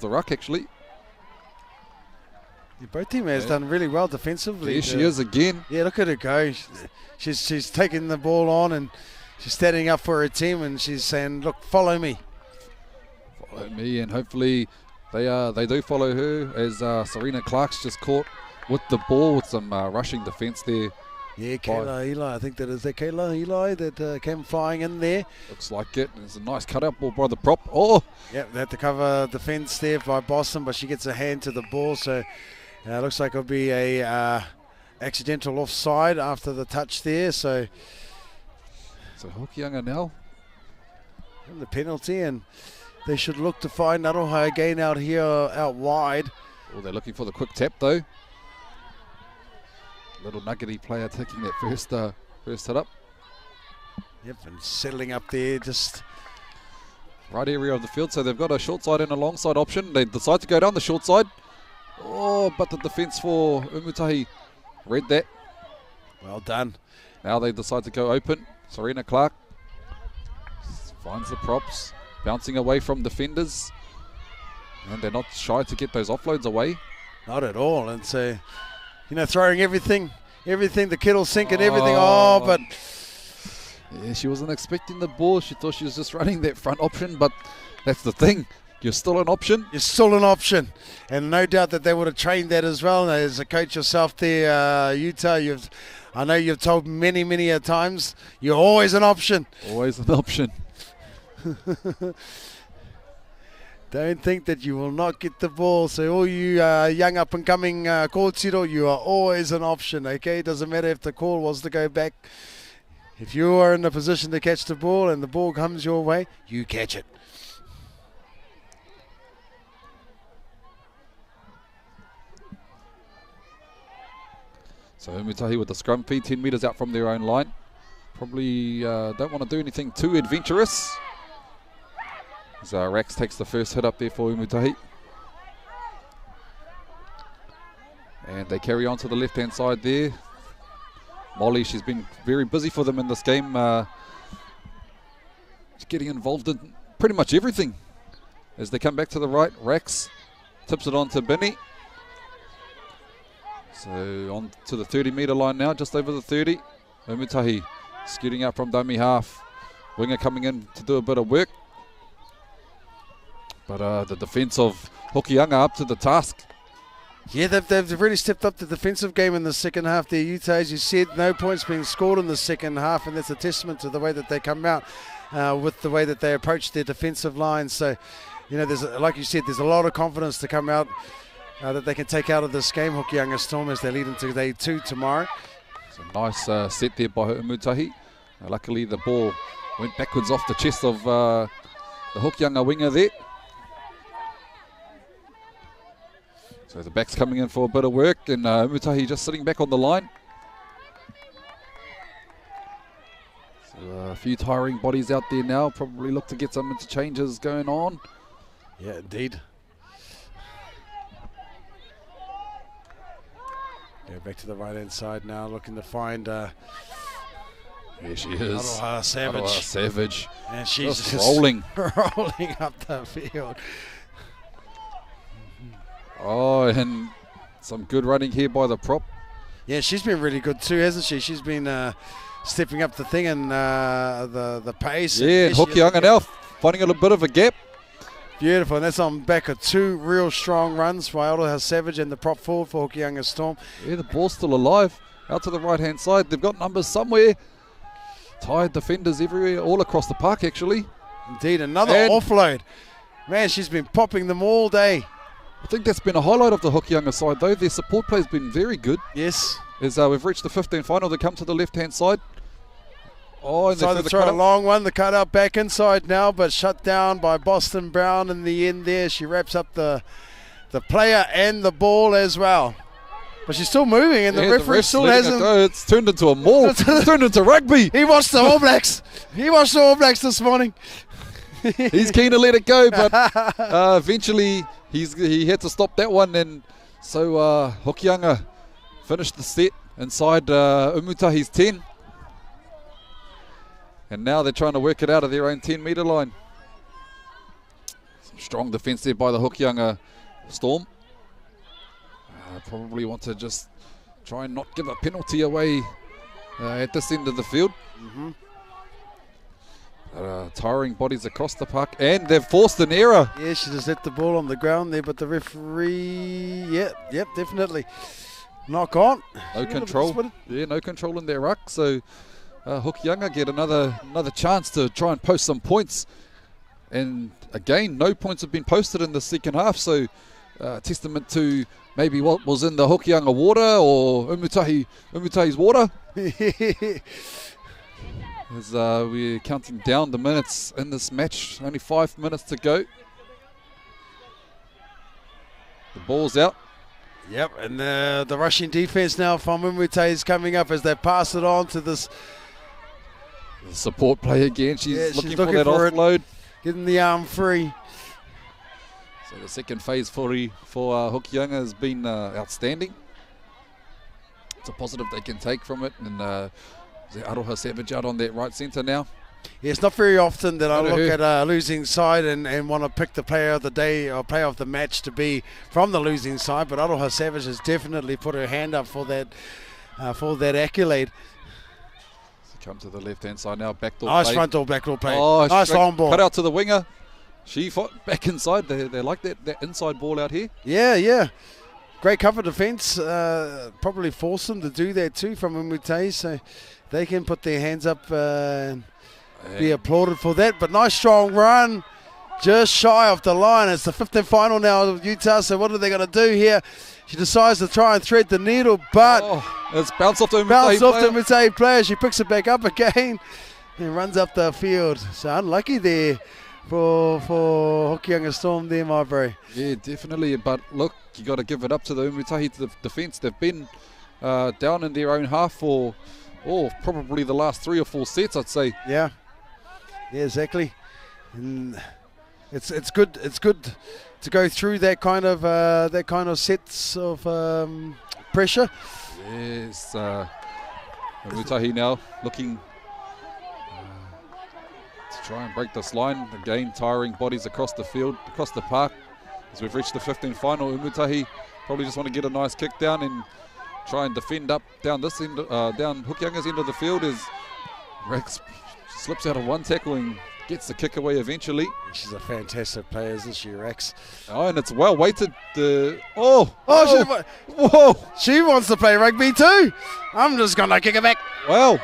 ruck, actually. Yeah, both team has done really well defensively. There she is again. Yeah, look at her go. She's taking the ball on, and she's standing up for her team, and she's saying, "Look, follow me." Follow me, and hopefully they do follow her. As Serena Clark's just caught with the ball with some rushing defence there. Yeah, Kayla Eli. I think that is Kayla Eli that came flying in there. Looks like it. It's a nice cut-out ball by the prop. Oh! Yeah, they had to cover defence there by Boston, but she gets a hand to the ball, so looks like it'll be a accidental offside after the touch there. So Hokianga now. The penalty, and they should look to find Aroha again out here, out wide. Oh, they're looking for the quick tap though. Little nuggety player taking that first hit up. Yep, and settling up there, just right area of the field. So they've got a short side and a long side option. They decide to go down the short side. Oh, but the defence for Umutahi read that. Well done. Now they decide to go open. Serena Clark finds the props, bouncing away from defenders. And they're not shy to get those offloads away. Not at all. And so, throwing everything, the kettle sink and everything. Oh, but yeah, she wasn't expecting the ball. She thought she was just running that front option, but that's the thing. You're still an option. You're still an option. And no doubt that they would have trained that as well. As a coach yourself there, Utah, I know you've told many, many a times, you're always an option. Always an option. Don't think that you will not get the ball. So all you young up-and-coming kōtiro, you are always an option, okay? Doesn't matter if the call was to go back. If you are in the position to catch the ball and the ball comes your way, you catch it. So Umutahi with the scrum feed, 10 metres out from their own line. Probably don't want to do anything too adventurous. As Rax takes the first hit up there for Umutahi. And they carry on to the left-hand side there. Molly, she's been very busy for them in this game. She's getting involved in pretty much everything. As they come back to the right, Rax tips it on to Binny. So on to the 30-metre line now, just over the 30. Umutahi scooting out from dummy half. Winger coming in to do a bit of work. But the defence of Hokianga up to the task. Yeah, they've really stepped up the defensive game in the second half there, Utah. As you said, no points being scored in the second half, and that's a testament to the way that they come out with the way that they approach their defensive line. So, there's, like you said, there's a lot of confidence to come out that they can take out of this game, Hokianga Storm, as they lead into day 2 tomorrow. It's a nice set there by Umutahi. Luckily, the ball went backwards off the chest of the Hokianga winger there. So the back's coming in for a bit of work, and Umutahi just sitting back on the line. So a few tiring bodies out there now. Probably look to get some interchanges going on. Yeah, indeed. Go back to the right-hand side now, looking to find There she is. Aroha Savage. Aroha Savage. And she's Just rolling. rolling up the field. Oh, and some good running here by the prop. Yeah, she's been really good too, hasn't she? She's been stepping up the thing and the pace. Yeah, and Hokianga now finding a little bit of a gap. Beautiful, and that's on back of two real strong runs by Aotearoa Savage and the prop forward for Hokianga Storm. Yeah, the ball's still alive. Out to the right-hand side. They've got numbers somewhere. Tired defenders everywhere, all across the park actually. Indeed, another offload. Man, she's been popping them all day. I think that's been a highlight of the Hokianga side though. Their support play has been very good. Yes. As we've reached the 15 final, they come to the left-hand side. Oh, and so they throw a long one, the cut out back inside now, but shut down by Boston Brown in the end there. She wraps up the player and the ball as well. But she's still moving, and the referee still hasn't... It's turned into a maul. It's turned into rugby. He watched the All Blacks. He watched the All Blacks this morning. He's keen to let it go, but eventually he had to stop that one, and so Hokianga finished the set inside Umutahi's 10. And now they're trying to work it out of their own 10-metre line. Some strong defence there by the Hokianga Storm. Probably want to just try and not give a penalty away at this end of the field. Tiring bodies across the park, and they've forced an error. Yeah, she just let the ball on the ground there, but the referee, yep, definitely. Knock on. No control. Yeah, no control in their ruck. So Hokianga get another chance to try and post some points. And again, no points have been posted in the second half. So testament to maybe what was in the Hokianga water or Umutahi's water. As we're counting down the minutes in this match, only 5 minutes to go. The ball's out. Yep, and the rushing defense now from Umutahi is coming up as they pass it on to this. The support play again. She's looking for that offload. Getting the arm free. So the second phase for Hokianga has been outstanding. It's a positive they can take from it. And Aotearoa Savage out on that right centre now. Yeah, it's not very often that I look at a losing side and want to pick the player of the day or player of the match to be from the losing side, but Aotearoa Savage has definitely put her hand up for that accolade. Come to the left-hand side now, backdoor nice play. Front door, backdoor play. Oh, nice long ball. Cut out to the winger. She fought back inside. They like that inside ball out here. Yeah. Great cover defence. Probably forced them to do that too from Umutahi, so they can put their hands up and be applauded for that. But nice strong run. Just shy of the line. It's the 15th final now of Utah, so what are they going to do here? She decides to try and thread the needle, but it's bounced off the Umutahi player. She picks it back up again and runs up the field. So unlucky there for Hokianga Storm there, my bro. Yeah, definitely. But look, you got to give it up to the Umutahi to the defence. They've been down in their own half for probably the last 3 or 4 sets, I'd say. Yeah, exactly. And it's good. It's good to go through that kind of sets of pressure. Yes, Umutahi now looking to try and break this line. Again, tiring bodies across the field, across the park. As we've reached the 15th final, Umutahi probably just want to get a nice kick down and try and defend up down this end, down Hokianga's end of the field. As Rex slips out of one tackle and gets the kick away eventually. She's a fantastic player, isn't she, Rex? Oh, and it's well weighted. Whoa! She wants to play rugby too. I'm just gonna kick it back. Wow,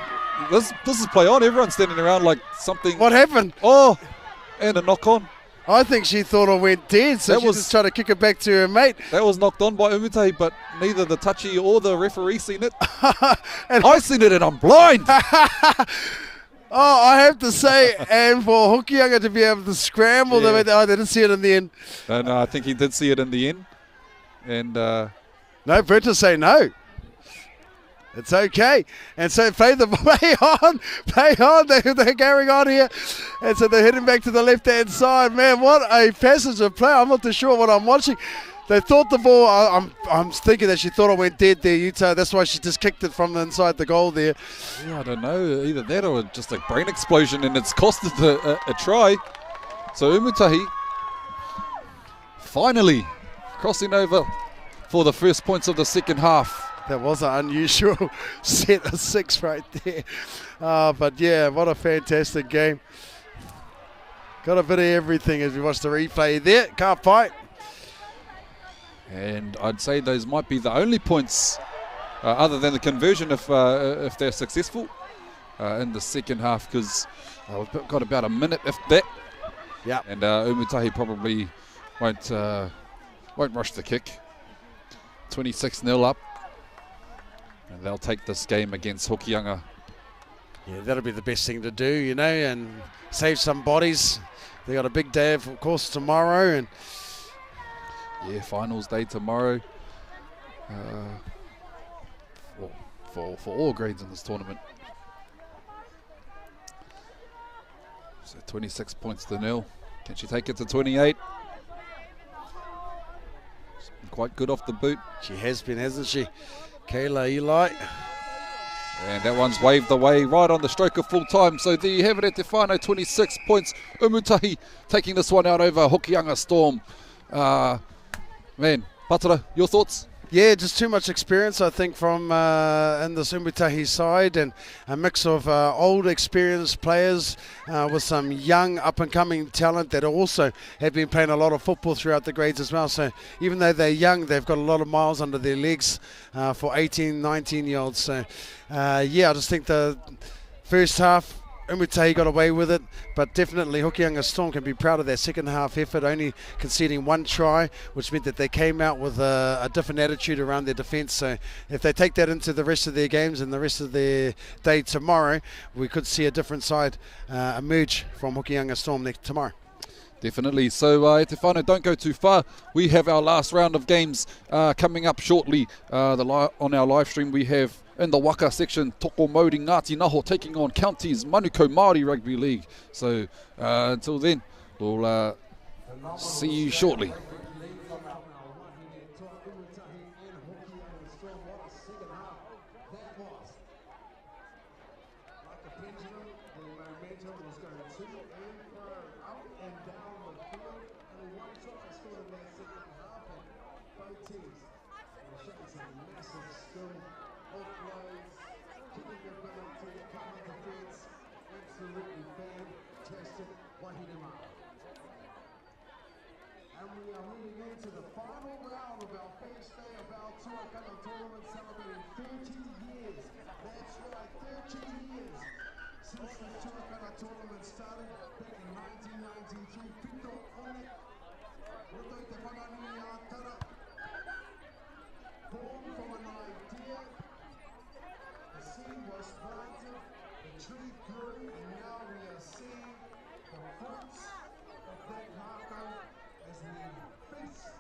this is play on. Everyone's standing around like something. What happened? Oh, and a knock on. I think she thought it went dead, so she just tried to kick it back to her mate. That was knocked on by Umutahi, but neither the touchy or the referee seen it. I seen it and I'm blind. Oh, I have to say, and for Hokianga to be able to scramble, they didn't see it in the end. No, I think he did see it in the end. And no, Brett to say no. It's okay. And so play on. They're carrying on here. And so they're heading back to the left-hand side. Man, what a passage of play. I'm not too sure what I'm watching. They thought the ball, I'm thinking that she thought it went dead there, Utah. That's why she just kicked it from inside the goal there. Yeah, I don't know, either that or just a brain explosion, and it's costed a try. So Umutahi finally crossing over for the first points of the second half. That was an unusual set of 6 right there. But yeah, what a fantastic game. Got a bit of everything as we watch the replay there. Can't fight. And I'd say those might be the only points, other than the conversion, if they're successful in the second half, because we've got about a minute, if that. Yeah. And Umutahi probably won't rush the kick. 26-0 up. And they'll take this game against Hokianga. Yeah, that'll be the best thing to do, you know, and save some bodies. They got a big day, of course, tomorrow, and yeah, finals day tomorrow. For all grades in this tournament. So 26 points to 0. Can she take it to 28? She's been quite good off the boot. She has been, hasn't she? Kayla Eli. And that one's waved away right on the stroke of full time. So there you have it at Tefano, 26 points. Umutahi taking this one out over Hokianga Storm. Man, Patara, your thoughts? Yeah, just too much experience, I think, from in this Umutahi side, and a mix of old experienced players with some young up-and-coming talent that also have been playing a lot of football throughout the grades as well. So even though they're young, they've got a lot of miles under their legs for 18, 19-year-olds. So, yeah, I just think the first half, Umutahi got away with it, but definitely Hokianga Storm can be proud of their second half effort, only conceding 1 try, which meant that they came out with a different attitude around their defence. So if they take that into the rest of their games and the rest of their day tomorrow, we could see a different side emerge from Hokianga Storm tomorrow. Definitely. So, Tefano, don't go too far. We have our last round of games coming up shortly. On our live stream, we have in the Waka section, Toko Mauri Ngāti Naho taking on Counties Manukau Māori Rugby League. So, until then, we'll see you shortly. And we are moving into the final round of our first day of our Tuakana tournament, celebrating 30 years. That's right, 30 years since the Tuakana tournament started back in 1993. Pito One, Roto te whanganui a Tara. Born from an idea, the seed was planted, the tree grew, and now we are seeing the fruits of that mākau as we feast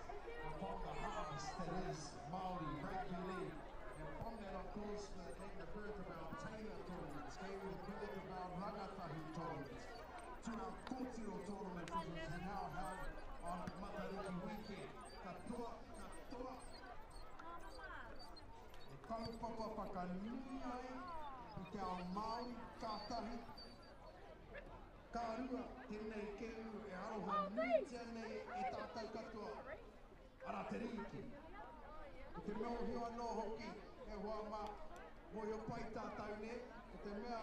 upon the harvest that is Māori Rugby League. And from that, of course, came the birth of our Taylor tournaments, came the birth of our Rangatahi tournaments, to our Kōtiro tournament, which is now held on Matariki weekend. Katoa. E kaupapa whakanui ai, i te ao Māori kātahi. Kārua, tēnei keu e aroha nui tēnei e tātou katoa. Ara te riki. I te mea hio anō hoki, e hoa mā, mo yo pai tātou ne, o te mea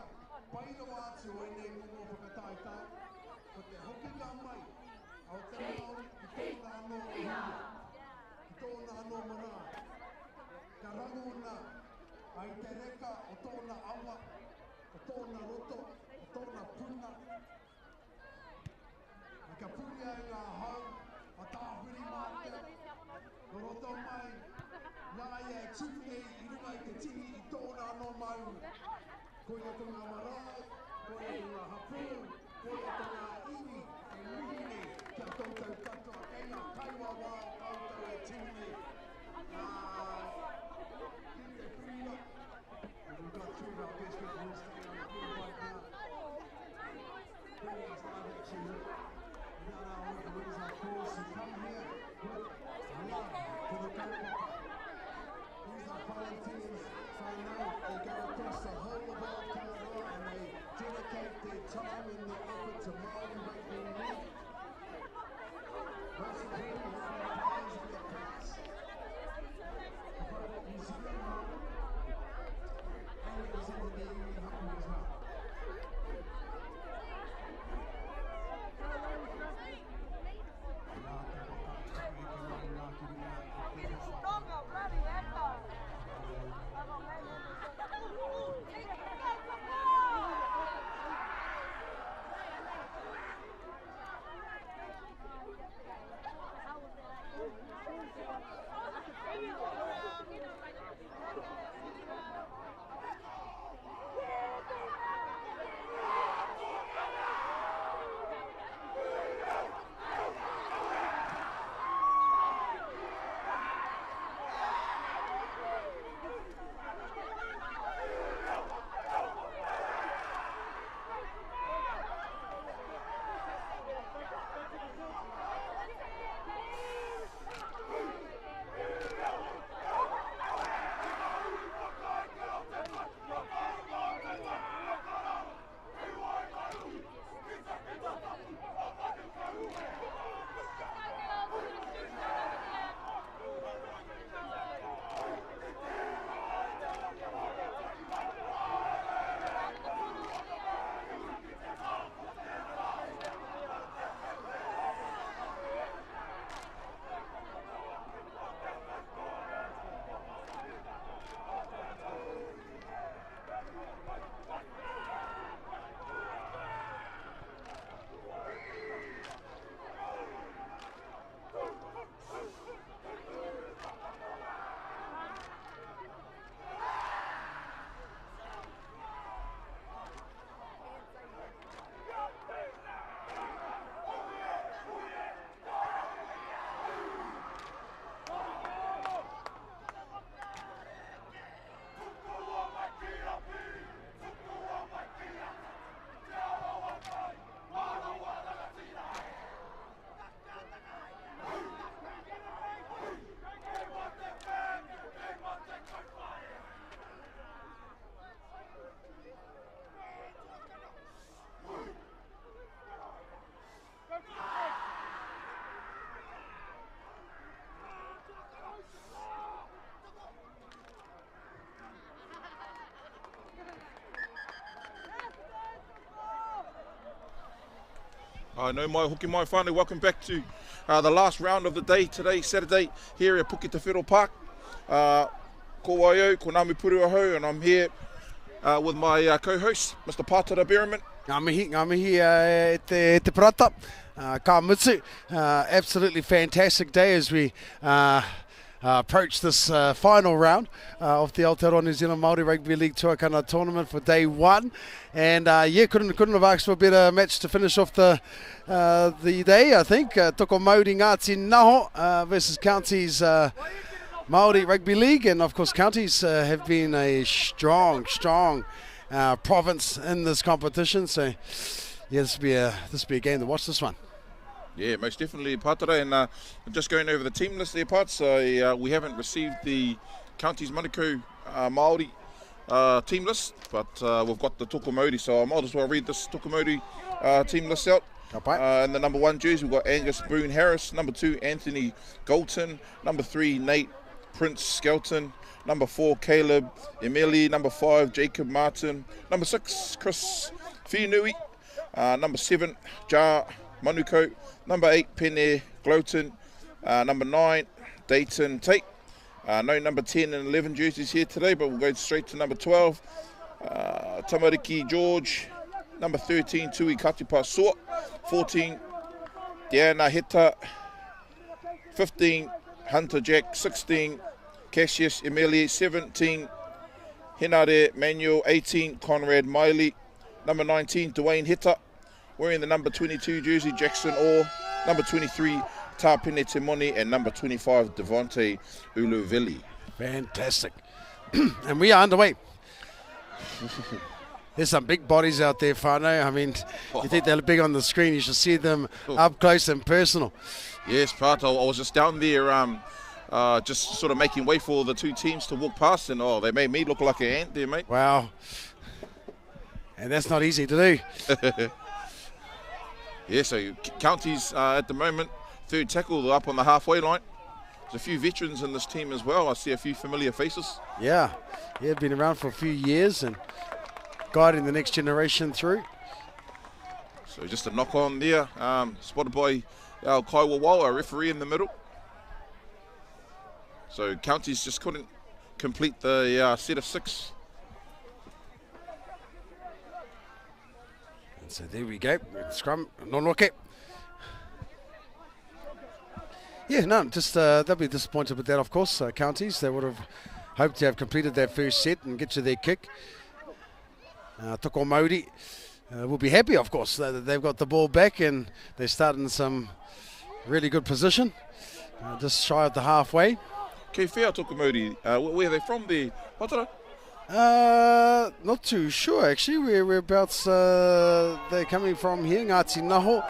paino atu o nei mungo whakataitau, o te hoki ka mai, au te Māori, i tōna anō e huri, i tōna anō mara. Ka rangona, ai te reka o tōna awa, o tōna roto, o tōna puna, ka puri ai ngā hau, a tāhuri mātea, no roto mai, nā ia e tūne i runga i te tini i tōna anō mau. Koia ko ngā marae, koia ko ngā hapu, koia ko ngā iwi, e muhine, kia tōtou katoa, kei ngā kaiwa wā o koutou e tūne. Ki te whira, and we've got 2 of our best referees standing on the field right now. Bringing us live action. Without our referees, of course, who come here with love volunteers, whānau, they go across the whole of Aotearoa and they dedicate their time and their effort to Māori Rugby League. Most of them have been players in their class. But New Zealand Māori and representing the Iwi Hapu as well. I know my hoki mai whānau, welcome back to the last round of the day today, Saturday, here at Puketawhero Park. Ko waio, ko Ngāmi Puru ahau, and I'm here with my co-host, Mr. Pātara Berriman. Ngā mihi e te parata, ka mutsu. Absolutely fantastic day as we approach this final round of the Aotearoa New Zealand Māori Rugby League Tuakana tournament for day one. And yeah, couldn't have asked for a better match to finish off the day, I think. Toko Māori Ngāti Naho versus Counties Māori Rugby League. And of course, Counties have been a strong province in this competition. So yeah, this will be a game to watch, this one. Yeah, most definitely, Pātara, and I'm just going over the team list there, Pat. So we haven't received the Counties Manukau Māori team list, but we've got the Toko Māori, so I might as well read this Toko Māori team list out. In the number 1 jersey, we've got Angus Boone Harris, number 2, Anthony Galton, number 3, Nate Prince Skelton, number 4, Caleb Emeli, number 5, Jacob Martin, number 6, Chris Fianui, number 7, Ja Manukau, number 8, Pene Gloton, number 9, Dayton Tate. No number 10 and 11 jerseys here today, but we'll go straight to number 12, Tamariki George, number 13, Tui Katipa Soa, 14, Diana Heta, 15, Hunter Jack, 16, Cassius Emeli, 17, Henare Manuel, 18, Conrad Miley, number 19, Dwayne Heta, wearing the number 22 jersey, Jackson Orr, number 23, Tāpene Temoni, and number 25, Devonte Uluveli. Fantastic. And we are underway. There's some big bodies out there, whānau. I mean, you think they're big on the screen, you should see them up close and personal. Yes, Pat, I was just down there just sort of making way for the two teams to walk past, and they made me look like an ant there, mate. Wow. And that's not easy to do. Yeah, so Counties at the moment, third tackle, they're up on the halfway line. There's a few veterans in this team as well. I see a few familiar faces. Yeah, been around for a few years and guiding the next generation through. So just a knock on there, spotted by our Kaiwawa, a referee in the middle. So Counties just couldn't complete the set of 6. And so there we go, scrum, non-rocket. Yeah, no, just they'll be disappointed with that, of course. Counties, they would have hoped to have completed that first set and get to their kick. Toko Māori will be happy, of course. They've got the ball back and they start in some really good position, just shy of the halfway. Kei whea Toko Māori, where are they from there? Rotorua? Not too sure, actually. Whereabouts they're coming from here, Ngāti Naho.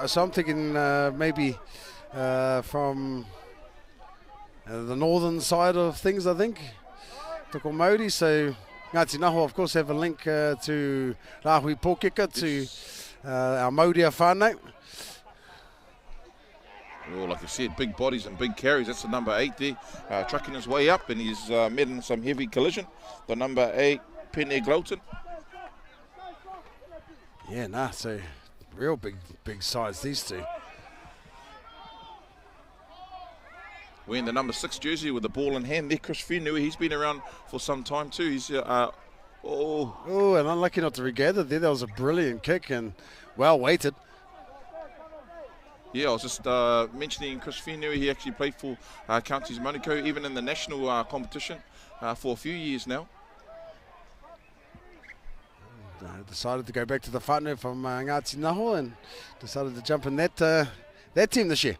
So I'm thinking maybe from the northern side of things, I think. Toko Māori, so Ngāti Naho, of course, have a link to Rahui Pōkeka, to our Māori whānau. Well, like I said, big bodies and big carries. That's the number 8 there, trucking his way up, and he's met in some heavy collision. The number 8, Pene Glowton. Yeah, so real big size, these two. Wearing the number 6 jersey with the ball in hand there, Chris Whenua. He's been around for some time too. He's and unlucky not to regather there. That was a brilliant kick and well weighted. Yeah, I was just mentioning Chris Whenua. He actually played for Counties Manukau, even in the national competition for a few years now. Decided to go back to the whānau from Ngāti Naho and decided to jump in that team this year.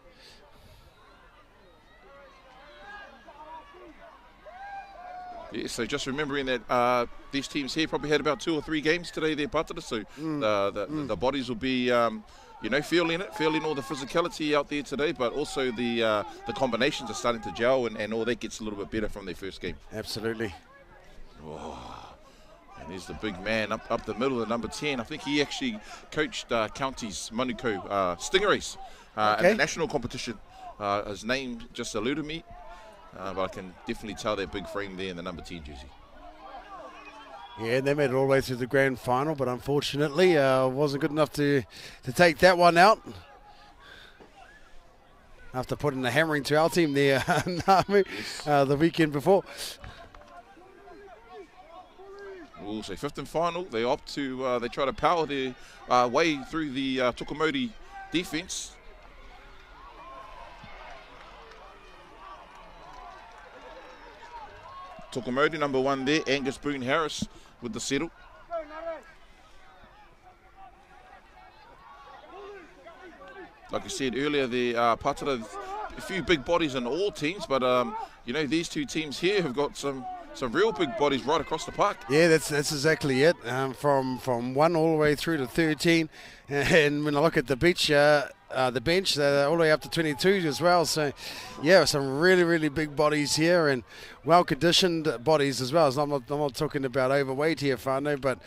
Yeah, so just remembering that these teams here probably had about 2 or 3 games today, their patara, so the bodies will be, feeling all the physicality out there today, but also the combinations are starting to gel and all that gets a little bit better from their first game. Absolutely. Oh, and there's the big man up the middle, the number 10. I think he actually coached Counties Manukau Stingrays in the national competition. His name just eluded me. But I can definitely tell that big frame there in the number 10 jersey. Yeah, they made it all the way through the grand final, but unfortunately wasn't good enough to take that one out. After putting a hammering to our team there, Namu, the weekend before. We'll say 5th and final. They opt to, they try to power their way through the Toko Māori defence. Toko Māori, number 1 there, Angus Boone Harris with the settle. Like I said earlier, the patara, a few big bodies in all teams, but these two teams here have got some real big bodies right across the park. Yeah, that's exactly it. From 1 all the way through to 13, and when I look at the bench, all the way up to 22 as well. So, yeah, some really big bodies here and well-conditioned bodies as well. So I'm not talking about overweight here, whānau, but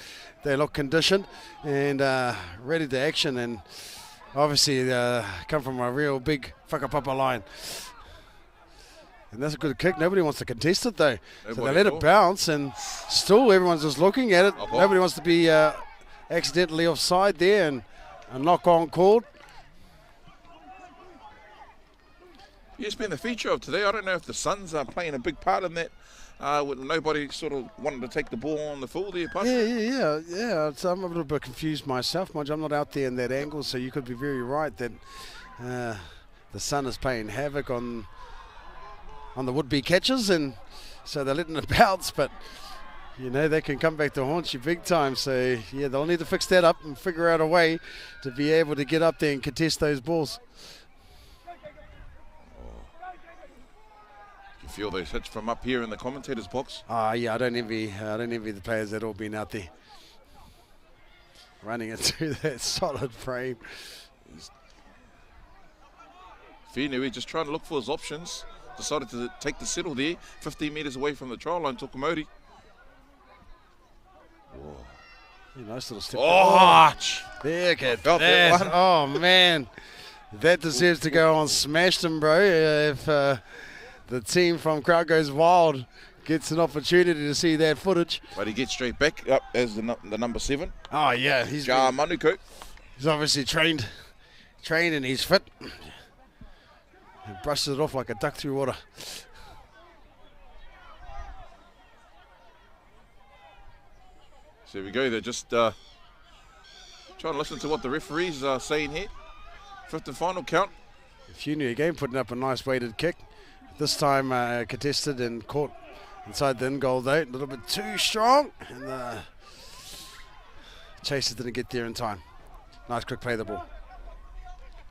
they look conditioned and ready to action, and obviously come from a real big whakapapa line. And that's a good kick. Nobody wants to contest it, though. So they let it bounce, and still everyone's just looking at it. Nobody wants to be accidentally offside there, and a knock-on called. Yeah, it's been the feature of today. I don't know if the Suns are playing a big part in that, with nobody sort of wanting to take the ball on the full there. Yeah. So I'm a little bit confused myself. Mind you, I'm not out there in that angle, so you could be very right that the Sun is playing havoc on the would-be catchers, and so they're letting it bounce, but they can come back to haunt you big time. So yeah, they'll need to fix that up and figure out a way to be able to get up there and contest those balls. You feel those hits from up here in the commentators box? Yeah, I don't envy the players that all been out there running into that solid frame. Whenua just trying to look for his options. decided to take the settle there, 15 metres away from the try line, Tuakana. Yeah, nice little step. Oh, there, kid. felt that one. Oh, man. That deserves to go on Smashed Him, bro. If the team from Crowd Goes Wild gets an opportunity to see that footage. But he gets straight back up as the number 7. Oh, yeah. He's Manuko. obviously trained and he's fit. He brushes it off like a duck through water. So there we go. They're just trying to listen to what the referees are saying here. 5th and final count. If you knew again, putting up a nice weighted kick. This time contested and caught inside the in goal though. A little bit too strong. And the chasers didn't get there in time. Nice quick play of the ball.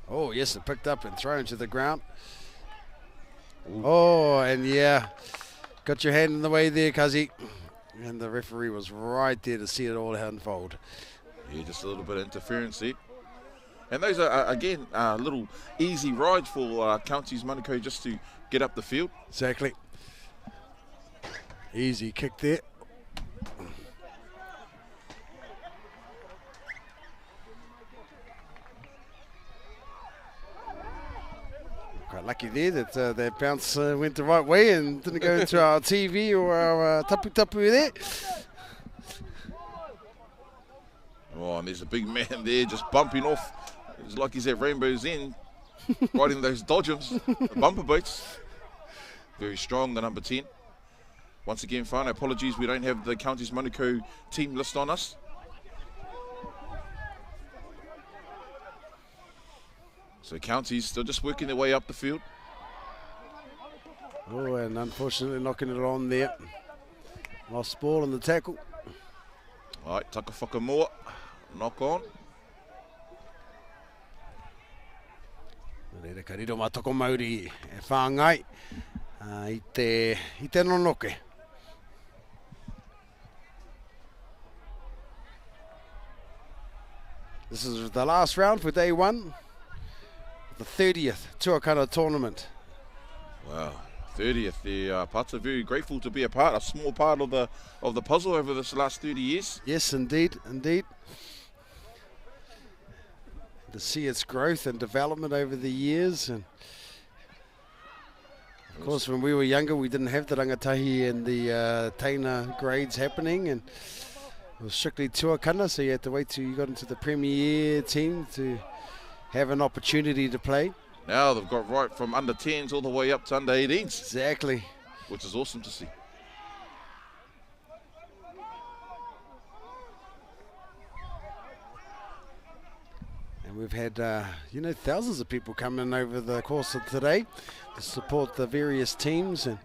Oh, yes, it picked up and thrown to the ground. Ooh. Oh, and yeah, got your hand in the way there, Cuzzy. And the referee was right there to see it all unfold. Yeah, just a little bit of interference there. And those are, again, little easy rides for Counties Manukau just to get up the field. Exactly. Easy kick there. Quite lucky there that that bounce went the right way and didn't go into our TV or our tapu there. Oh, and there's a big man there just bumping off. It's like he's at Rainbow's End, riding those dodgems, the bumper boats. Very strong, the number 10. Once again, fine, apologies, we don't have the Counties Manukau team list on us. So Counties still just working their way up the field. Oh, and unfortunately knocking it on there. Lost ball in the tackle. All right, Takawhakamoa, knock on. Reira ka riro matoko Māori e whāngai i te nonoke. This is the last round for day 1. The 30th Tuakana tournament. Wow, 30th. The Pats are very grateful to be a part, a small part of the puzzle over this last 30 years. Yes, indeed, indeed. To see its growth and development over the years, and of course, when we were younger, we didn't have the rangatahi and the Taina grades happening, and it was strictly Tuakana, so you had to wait till you got into the Premier team to have an opportunity to play. Now they've got right from under 10s all the way up to under 18s. Exactly. Which is awesome to see. And we've had, thousands of people come in over the course of today to support the various teams and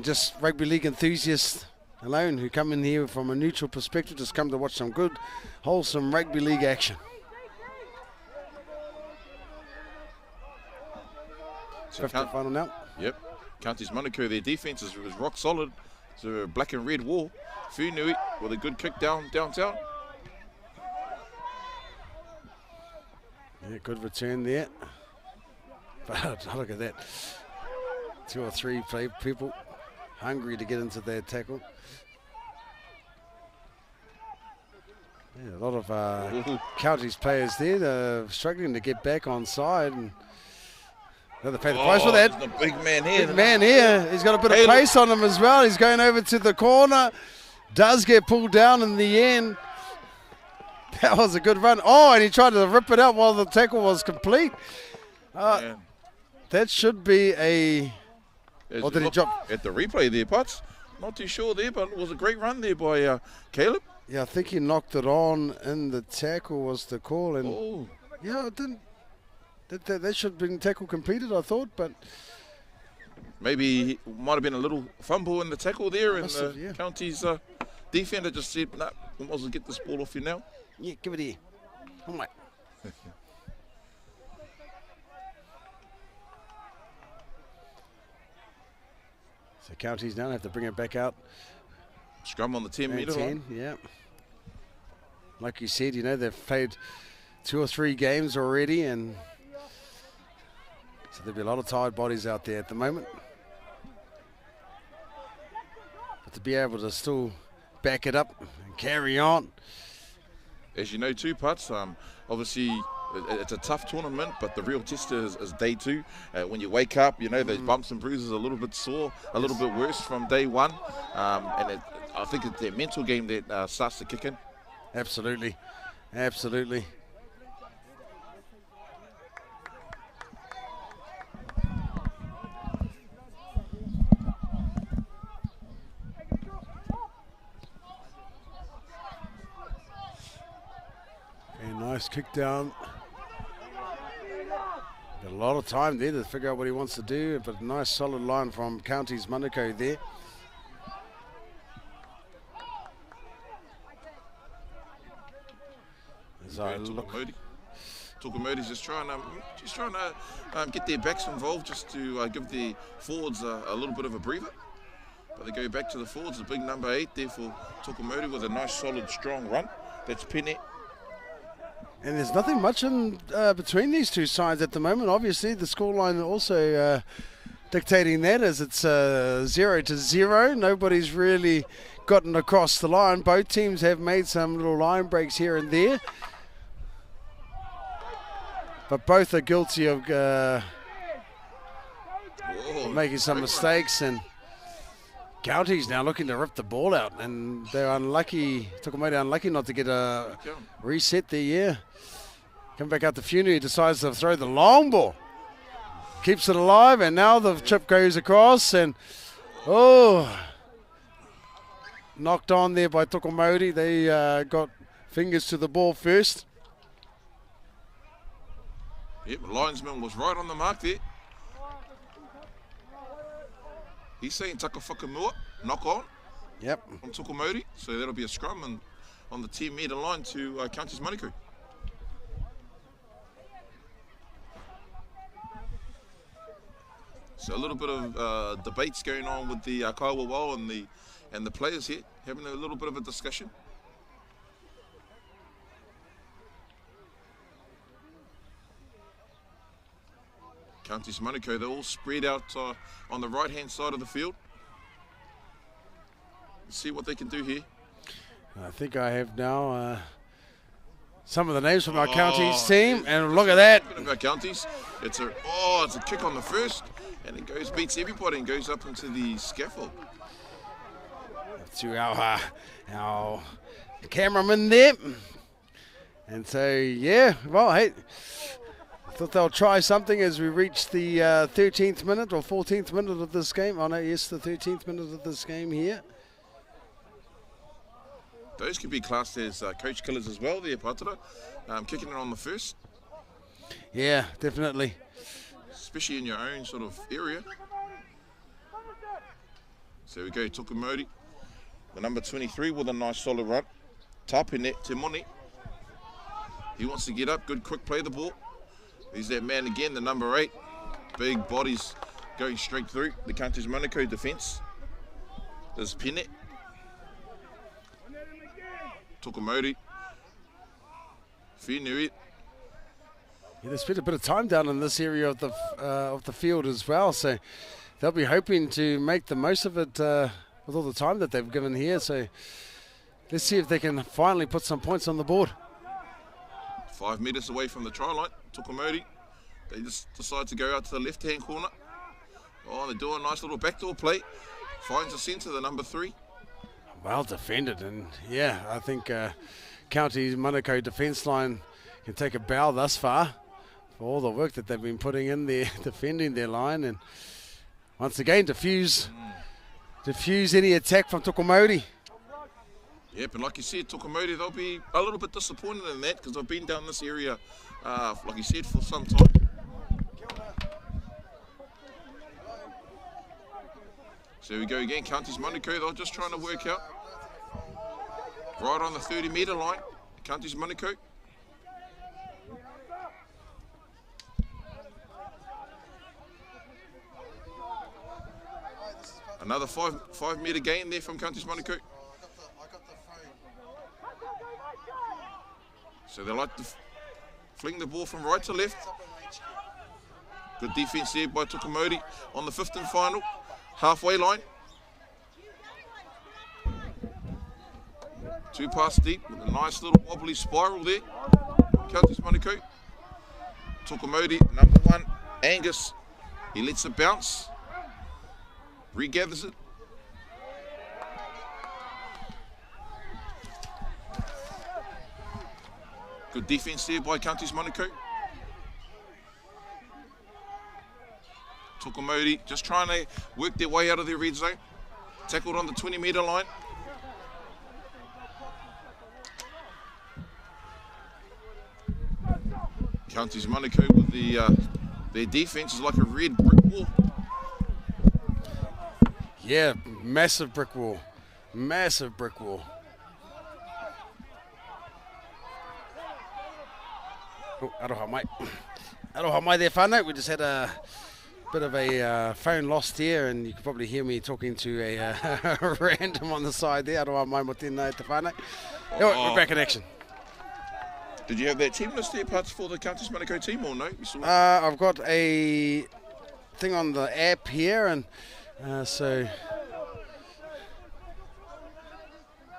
just rugby league enthusiasts alone who come in here from a neutral perspective, just come to watch some good, wholesome rugby league action. So 5th final now. Yep. Counties Manukau, their defence is rock solid. It's a black and red wall. Funui with a good kick downtown. Yeah, good return there. But look at that. 2 or 3 people hungry to get into their tackle. Yeah, a lot of Counties players there struggling to get back on side. And they pay the price for that. The big man here. Big man here. He's got a bit of pace on him as well. He's going over to the corner. Does get pulled down in the end. That was a good run. Oh, and he tried to rip it out while the tackle was complete. That should be a... Or did he drop? At the replay there, Putz. Not too sure there, but it was a great run there by Caleb. Yeah, I think he knocked it on in the tackle was the call. And yeah, it didn't... That should have been tackle completed, I thought, but... Maybe it might have been a little fumble in the tackle there, and the Counties defender just said, nah, we might as well get this ball off you now. Yeah, give it here. Oh my. So Counties now have to bring it back out. Scrum on the 10-metre line. Yeah. Like you said, they've played 2 or 3 games already, and So there'll be a lot of tired bodies out there at the moment. But to be able to still back it up and carry on. As you know too, Putz, obviously it's a tough tournament, but the real tester is day 2. When you wake up, you know, those bumps and bruises are a little bit sore, a little bit worse from day 1. And I think it's their mental game that starts to kick in. Absolutely. Absolutely. Nice kick down. Got a lot of time there to figure out what he wants to do, but a nice solid line from Counties Manukau there. As I look, Tuakamodi's just trying to get their backs involved, just to give the forwards a little bit of a breather. But they go back to the forwards, the big number 8 there for Tuakamodi with a nice, solid, strong run. That's Pene. And there's nothing much in between these two sides at the moment. Obviously, the scoreline also dictating that, as it's 0-0. Nobody's really gotten across the line. Both teams have made some little line breaks here and there, but both are guilty of making some mistakes. And Counties now looking to rip the ball out, and they're unlucky. Tuakamodi unlucky not to get a reset there. Yeah, come back out to Funu. He decides to throw the long ball, keeps it alive, and now the chip goes across, and knocked on there by Tuakamodi. They got fingers to the ball first. Yep, the linesman was right on the mark there. He's saying taka whakamua, knock on. Yep. From Tuakamodi, so that'll be a scrum and on the 10-metre line to Counties Manukau. So a little bit of debates going on with the Kaiwawao and the players here, having a little bit of a discussion. Counties Manukau, they're all spread out on the right-hand side of the field. Let's see what they can do here. I think I have now some of the names from our Counties team, and look at that. About Counties, it's a kick on the first, and it beats everybody and goes up into the scaffold. To our cameraman there. And so, yeah, well, hey, I thought they'll try something as we reach the 13th minute or 14th minute of this game. Oh no, yes, the 13th minute of this game here. Those could be classed as coach killers as well there, Patara, kicking it on the first. Yeah, definitely. Especially in your own sort of area. So we go Tuakamodi, the number 23 with a nice solid run. Tapene Timoni. He wants to get up, good quick play the ball. He's that man again, the number 8. Big bodies going straight through the Counties Manukau defence. There's Pene. Tuakamodi. Whenui. Yeah, they spent a bit of time down in this area of the field as well, so they'll be hoping to make the most of it with all the time that they've given here. So let's see if they can finally put some points on the board. 5 metres away from the try line, Tuakamodi. They just decide to go out to the left-hand corner. Oh, they do a nice little backdoor play. Finds the centre, the number 3. Well defended, and yeah, I think County Manukau defence line can take a bow thus far for all the work that they've been putting in there, defending their line, and once again diffuse any attack from Tuakamodi. Yep, and like you said, Tuakamodi, they'll be a little bit disappointed in that because they've been down this area, like you said, for some time. So we go again, Counties Manukau, they're just trying to work out. Right on the 30-metre line, Counties Manukau. Another 5-metre gain there from Counties Manukau. So they like to fling the ball from right to left. Good defence there by Tuakana on the 5th and final. Halfway line. 2 passes deep with a nice little wobbly spiral there. Counties Manukau. Tuakana, number 1. Angus, he lets it bounce. Regathers it. Good defence there by Counties Manukau. Tuakana just trying to work their way out of their red zone. Tackled on the 20-metre line. Counties Manukau with their defence is like a red brick wall. Yeah, massive brick wall. Massive brick wall. Oh, aroha mai. Aroha mai there, whānau. We just had a bit of a phone lost here, and you could probably hear me talking to a random on the side there. Aroha mai mo tēnā te whānau. We're back in action. Did you have that team list there, parts for the Counties Manukau team, or no? I've got a thing on the app here, and so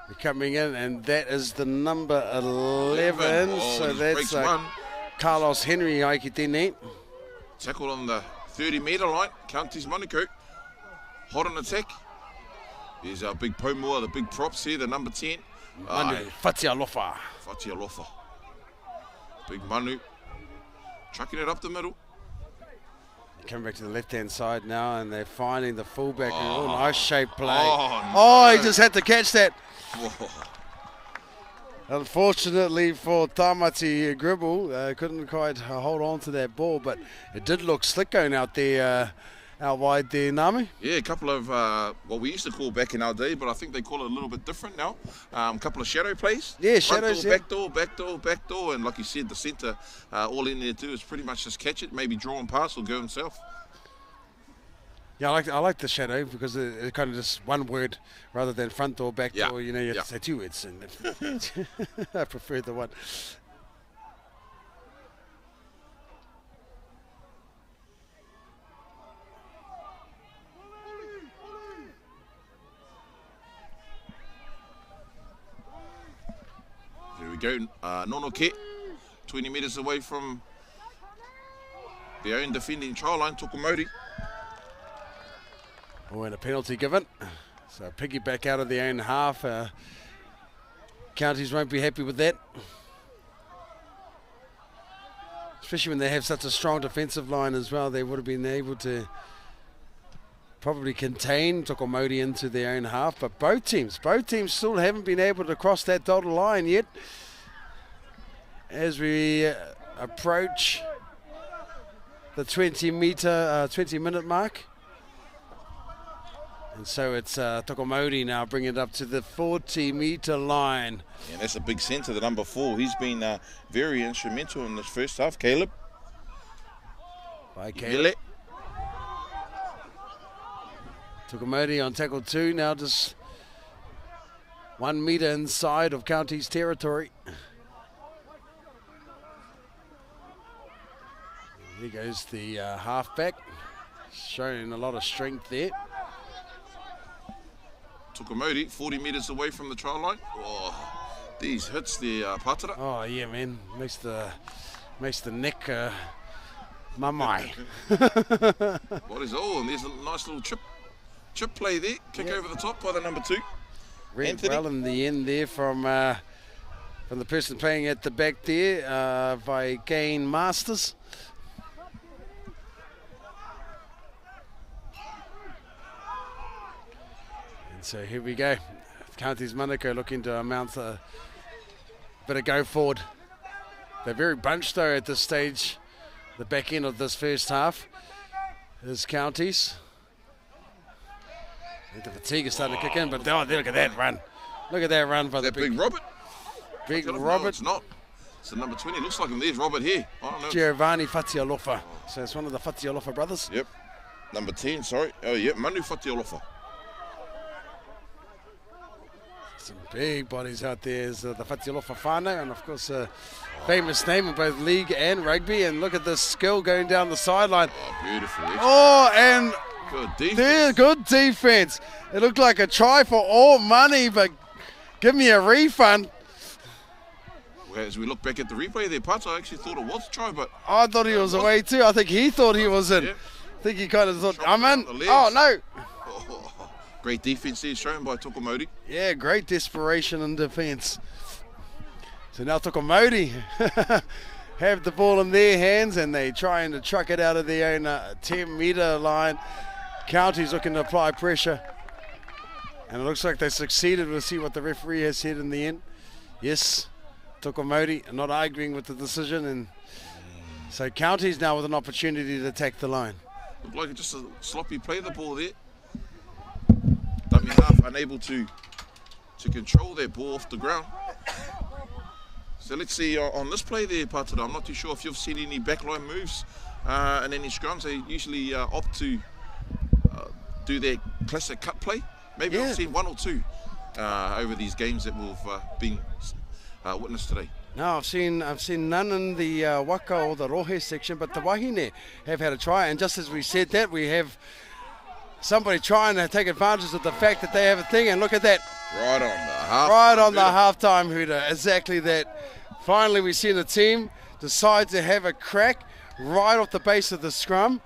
we're coming in, and that is the number 11. Oh, so that's Carlos Henry aiki tēnei. Tackled on the 30-metre line. Counties Manukau hot on attack. There's our big Pomua, the big props here, the number 10. Manu Fatialofa. Fatialofa. Big Manu, trucking it up the middle. Coming back to the left-hand side now, and they're finding the fullback. Oh, nice shape play. No. He just had to catch that. Whoa. Unfortunately for Tamati Gribble, couldn't quite hold on to that ball, but it did look slick going out there, out wide there, Nami. Yeah, a couple of what we used to call back in our day, but I think they call it a little bit different now. A couple of shadow plays. Yeah, front shadows. door, back door, and like you said, the centre all in there too is pretty much just catch it, maybe draw and pass or go himself. Yeah, I like the shadow because it's kind of just one word rather than front door, back door. You know, you have to say 2 words, and I prefer the one. There we go. Nonoke, 20 metres away from their own defending try line, Tuakana. Oh, and a penalty given. So piggyback out of their own half. Counties won't be happy with that. Especially when they have such a strong defensive line as well. They would have been able to probably contain Tuakana into their own half. But both teams still haven't been able to cross that dotted line yet. As we approach the 20-minute mark. And so it's Tuakana now bringing it up to the 40-metre line. Yeah, that's a big centre, the number 4. He's been very instrumental in this first half, Caleb. By Caleb. Tuakana on tackle 2, now just 1 metre inside of Counties territory. Here goes the halfback, showing a lot of strength there. Tuakana, 40 metres away from the try line. Oh, these hits the patara. Oh yeah, man, makes the neck mamai. What is and there's a nice little chip play there. Kick over the top by the number 2. Read well in the end there from the person playing at the back there by Gain Masters. And so here we go. Counties Manukau looking to mount a bit of go forward. They're very bunched though at this stage, the back end of this first half. Is Counties. The fatigue is starting to kick in, but look at that run. Look at that run by the big Robert. Big Robert. No, it's not. It's the number 20. Looks like him. There's Robert here. I don't know. Giovanni Fatialofa. So it's one of the Fatialofa brothers. Yep. Number 10, sorry. Oh, yep. Manu Fatialofa. Some big bodies out there. Is the Whatialofa whānau, and of course a famous name in both league and rugby. And look at this skill going down the sideline. Oh, beautiful. Oh, and Good defense. there's good defense. It looked like a try for all money, but give me a refund. As we look back at the replay there, Pats, I actually thought it was a try, but I thought he was away too. I think he thought he was in. Yeah. I think he kind of thought, Shot I'm in. the legs. Oh, no. Great defense there shown by Tokomodi. Yeah, great desperation in defence. So now Tokomodi have the ball in their hands and they trying to truck it out of their own 10-metre line. County's looking to apply pressure. And it looks like they succeeded. We'll see what the referee has said in the end. Yes, Tokomodi not arguing with the decision. And so County's now with an opportunity to attack the line. Looked like just a sloppy play of the ball there. Dummy half unable to control that ball off the ground. So let's see on this play there, Patara. I'm not too sure if you've seen any backline moves and any scrums. They usually opt to do their classic cut play. Maybe I've seen one or two over these games that we've been witnessed today. No, I've seen none in the waka or the rohe section, but the wahine have had a try. And just as we said that, we have somebody trying to take advantage of the fact that they have a thing. And look at that. Right on the half. Right on the halftime hooter. Exactly that. Finally, we've seen a team decide to have a crack right off the base of the scrum.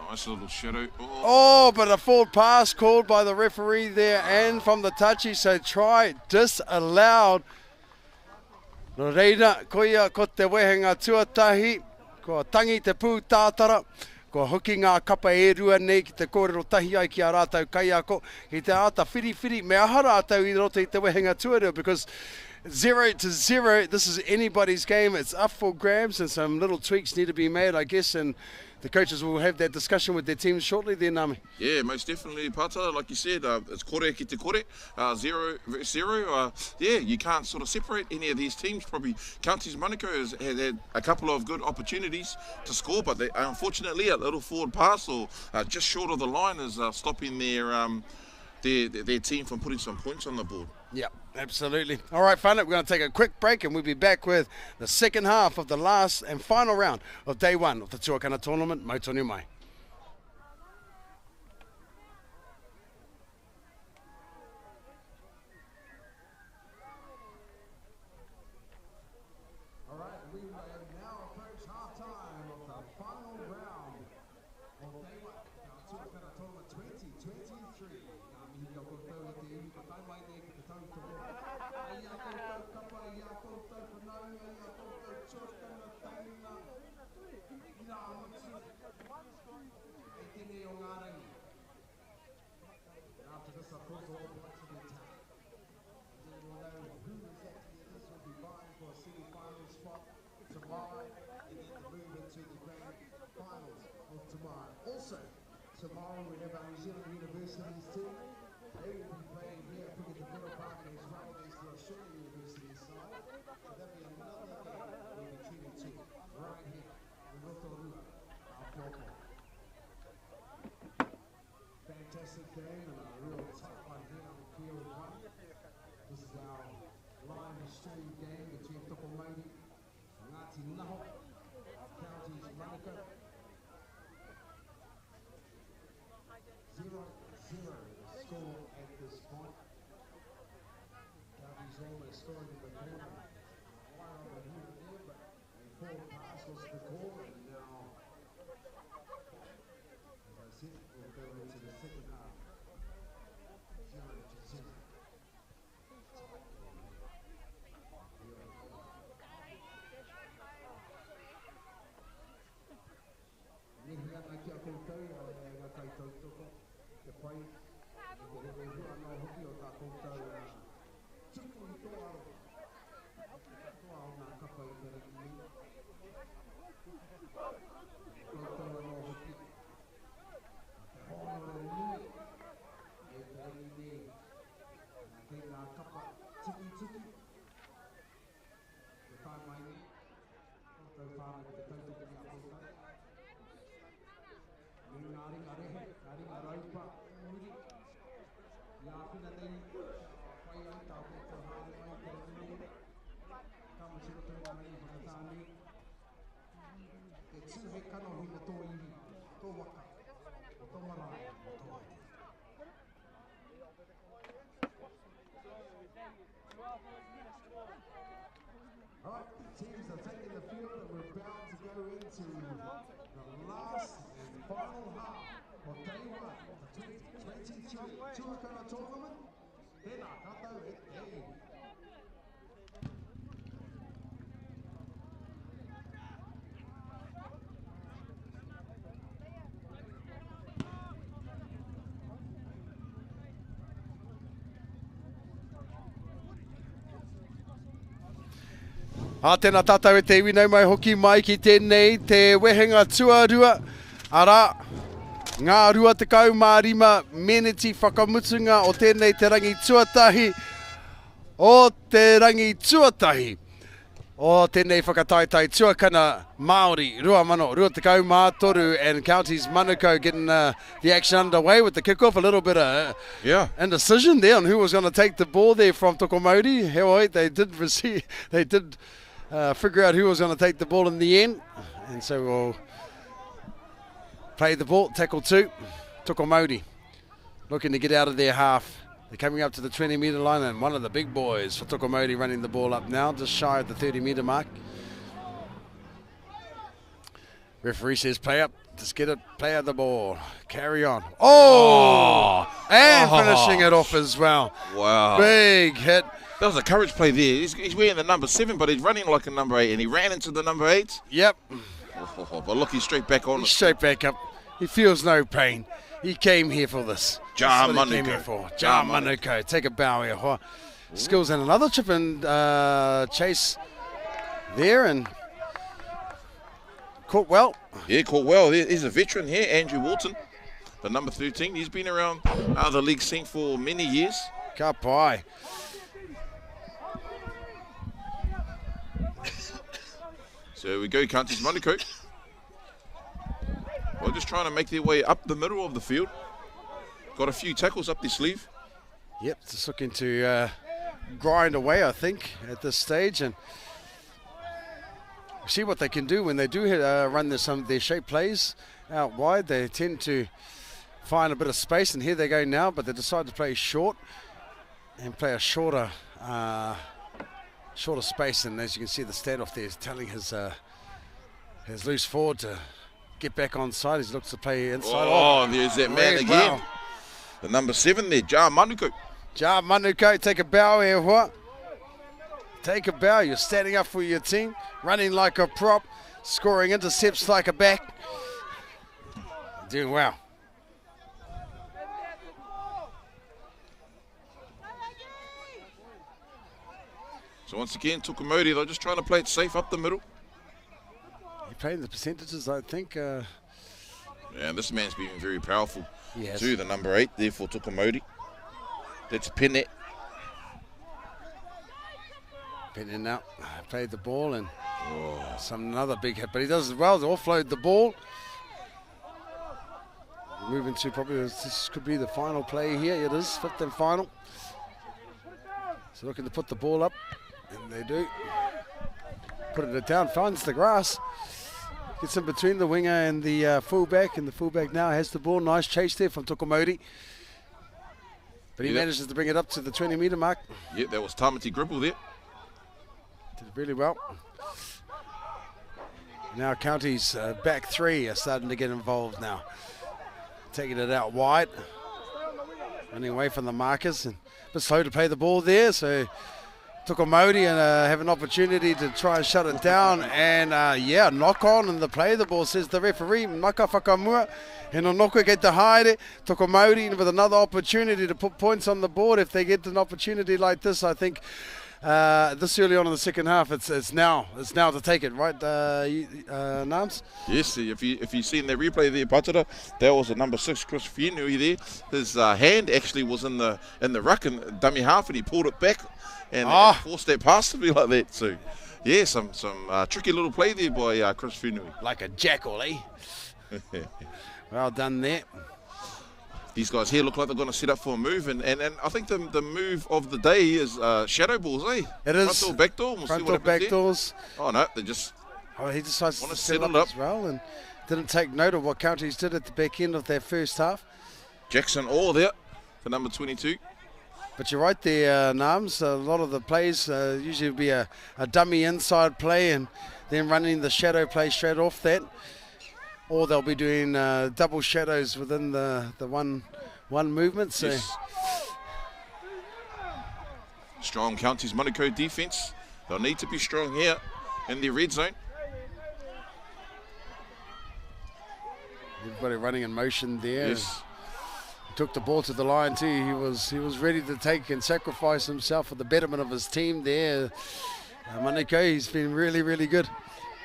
Nice little shadow. Oh, but a forward pass called by the referee there and from the touchy. So try disallowed. No reira, koia ko te wehenga tuatahi, ko tangi te pū tātara, ko hoki ngā kapa e rua nei ki te kōrero tahi ai ki a rātau kai ako, ki te āta whiri, me aha rātau I roto I te wehenga tuarua, because 0-0, this is anybody's game. It's up for grabs and some little tweaks need to be made, I guess, and the coaches will have that discussion with their teams shortly there, Nami. Yeah, most definitely, Pata. Like you said, it's kore ki te kore, 0-0. Yeah, you can't sort of separate any of these teams. Probably Counties Manukau has had a couple of good opportunities to score, but they, unfortunately a little forward pass or just short of the line is stopping their team from putting some points on the board. Yeah, absolutely. All right, Whānau, we're going to take a quick break and we'll be back with the second half of the last and final round of day one of the Tuakana tournament. Mautonu mai. All right, we now approach half-time of the final round of day one. Now, Tuakana tournament 2023. Mihi o koutou e te iwi patai mai nei ki te tautoko. Ai a koutou kapa, ai a koutou whanau, ai a koutou Tuakana taina. Ina amutsu. E tene o ngā rangi. After this, of course, all points will be attacked. And then we'll know who exactly it is will be vying for a semi-final spot tomorrow, and then to move into the grand finals of tomorrow. Also, tomorrow we have our New Zealand Universities team. They will be playing here at Puketawhero Park as well as the Australian University side. So that'll be another game we'll be tuning to right here in Rotorua, our football. Fantastic game and a real tight one here on field one. This is our live stream game between Tokomodi and Ngāti Naho, Counties Manukau. 0-0 score at this point. Counties almost scored in the corner. Wire over here and there, but a forward pass was the call, and now, as I said, we'll go into the second half. 0-0. Nihia mai kia koutou, ngā kai tautoko, te pai, e te rewe hua no hoki o tā koutou tuku I tō aro. Toa o ngā kapa I te raki. to the last and final half of day 1 of the 2022 Tuakana tournament. Tēnā katoa e te. Tēnā tātou e te iwi nei mai hoki mai ki tēnei te wehenga tuarua. Ara, ngā rua te kau mārima meneti whakamutunga o tēnei te rangi tuatahi. O te rangi tuatahi. O tēnei whakataitai Tuakana Māori, rua mano, rua te kau mātoru, and Counties Manukau getting the action underway with the kickoff. A little bit of indecision there on who was going to take the ball there from Tokomauri. Hoi, they did receive, they did figure out who was going to take the ball in the end. And so we'll play the ball, tackle 2, Tokomauri, looking to get out of their half. They're coming up to the 20-metre line, and one of the big boys for Tokomauri running the ball up now, just shy of the 30-metre mark. Referee says play up, just get it, play out the ball, carry on. And finishing it off as well. Wow. Big hit. That was a courage play there. He's wearing the number 7, but he's running like a number 8, and he ran into the number 8. Yep. But look, he's straight back on. He's straight back up. He feels no pain. He came here for this. Ja That's what he came here for. Ja Manuko. Take a bow here. Hoa. Skills and another chip and chase there, and caught well. Yeah, caught well. He's a veteran here, Andrew Walton, the number 13. He's been around the league scene for many years. Ka pai. So we go, Counties Manukau. Well, just trying to make their way up the middle of the field. Got a few tackles up their sleeve. Yep, just looking to grind away, I think, at this stage, and see what they can do when they do run some of their shape plays out wide. They tend to find a bit of space, and here they go now, but they decide to play short and play a shorter space. And as you can see, the standoff there is telling his loose forward to get back on side. He looks to play inside. There's that man again. Wow. The number 7 there, Ja Manuko. Ja Manuko, take a bow here, what? Take a bow. You're standing up for your team, running like a prop, scoring intercepts like a back. Doing well. So once again, Tokomauri, they're just trying to play it safe up the middle. You're playing the percentages, I think. Yeah, and this man's been very powerful. Yes. Too, the number 8 there for Tokomauri. That's Pene. Pene now played the ball, and another big hit, but he does as well to offload the ball. Moving to probably, this could be the final play here. It is, 5th and final. So looking to put the ball up, and they do. Putting it down, finds the grass. Gets in between the winger and the fullback, and the fullback now has the ball. Nice chase there from Tokomauri. But he manages to bring it up to the 20-metre mark. Yeah, that was Tamati Gribble there. Did really well. Now Counties back 3 are starting to get involved now. Taking it out wide. Running away from the markers, and a bit slow to play the ball there, so Tokomauri and have an opportunity to try and shut it down, and knock on in the play. The ball says the referee, Maka Whakamua, and Onoko get to hide it. Tokomauri with another opportunity to put points on the board. If they get an opportunity like this, I think this early on in the second half, it's now to take it, right, Nams? Yes, if you've seen the replay there, Patara, that was the number 6, Chris Fienui there. His hand actually was in the ruck and dummy half, and he pulled it back. And forced that pass to be like that. So, yeah, some tricky little play there by Chris Fienui. Like a jackal, eh? Well done there. These guys here look like they're going to set up for a move, and I think the move of the day is shadow balls, eh? It is. Front door, back door. We'll front see what door, back there. doors. Oh, no, they just he decides to set settle up as well, and didn't take note of what Counties did at the back end of their first half. Jackson Orr there for number 22. But you're right there, Nams. A lot of the plays usually be a dummy inside play, and then running the shadow play straight off that, or they'll be doing double shadows within the one movement. So. Yes. Strong Counties Manukau defence. They'll need to be strong here in their red zone. Everybody running in motion there. Yes. He took the ball to the line too. He was ready to take and sacrifice himself for the betterment of his team there. Manukau, he's been really, really good.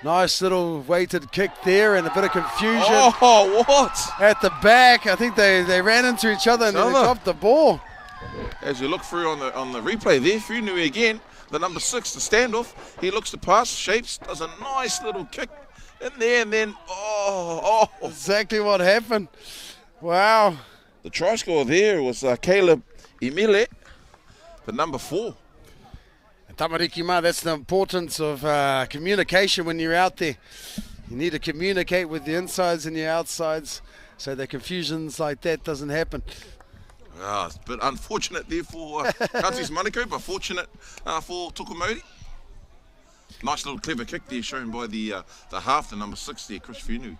Nice little weighted kick there and a bit of confusion. Oh, what? At the back. I think they ran into each other and then they dropped the ball. As you look through on the replay there, Funui again, the number 6, the standoff. He looks to pass, shapes, does a nice little kick in there, and then, Exactly what happened. Wow. The try scorer there was Caleb Emile, the number 4. Tamariki Ma, that's the importance of communication when you're out there. You need to communicate with the insides and your outsides so that confusions like that doesn't happen. It's a bit unfortunate there for Counties Manukau, but fortunate for Tuakana. Nice little clever kick there shown by the half, the number 6 there, Chris Funui.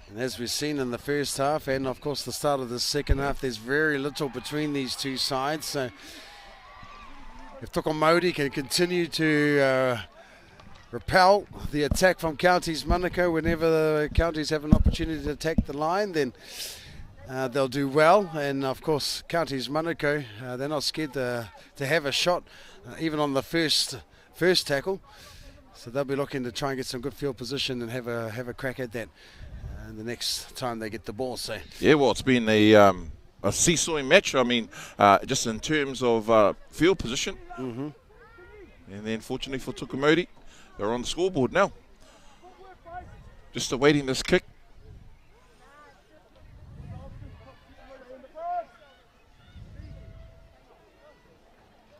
And as we've seen in the first half and of course the start of the second half, there's very little between these two sides. So if Tuakana can continue to repel the attack from Counties Manukau whenever the Counties have an opportunity to attack the line, then they'll do well. And of course Counties Manukau, they're not scared to have a shot even on the first tackle, so they'll be looking to try and get some good field position and have a crack at that the next time they get the ball. So yeah, well, it's been a seesawing match. I mean, just in terms of field position. And then fortunately for Tuakana, they're on the scoreboard now, just awaiting this kick.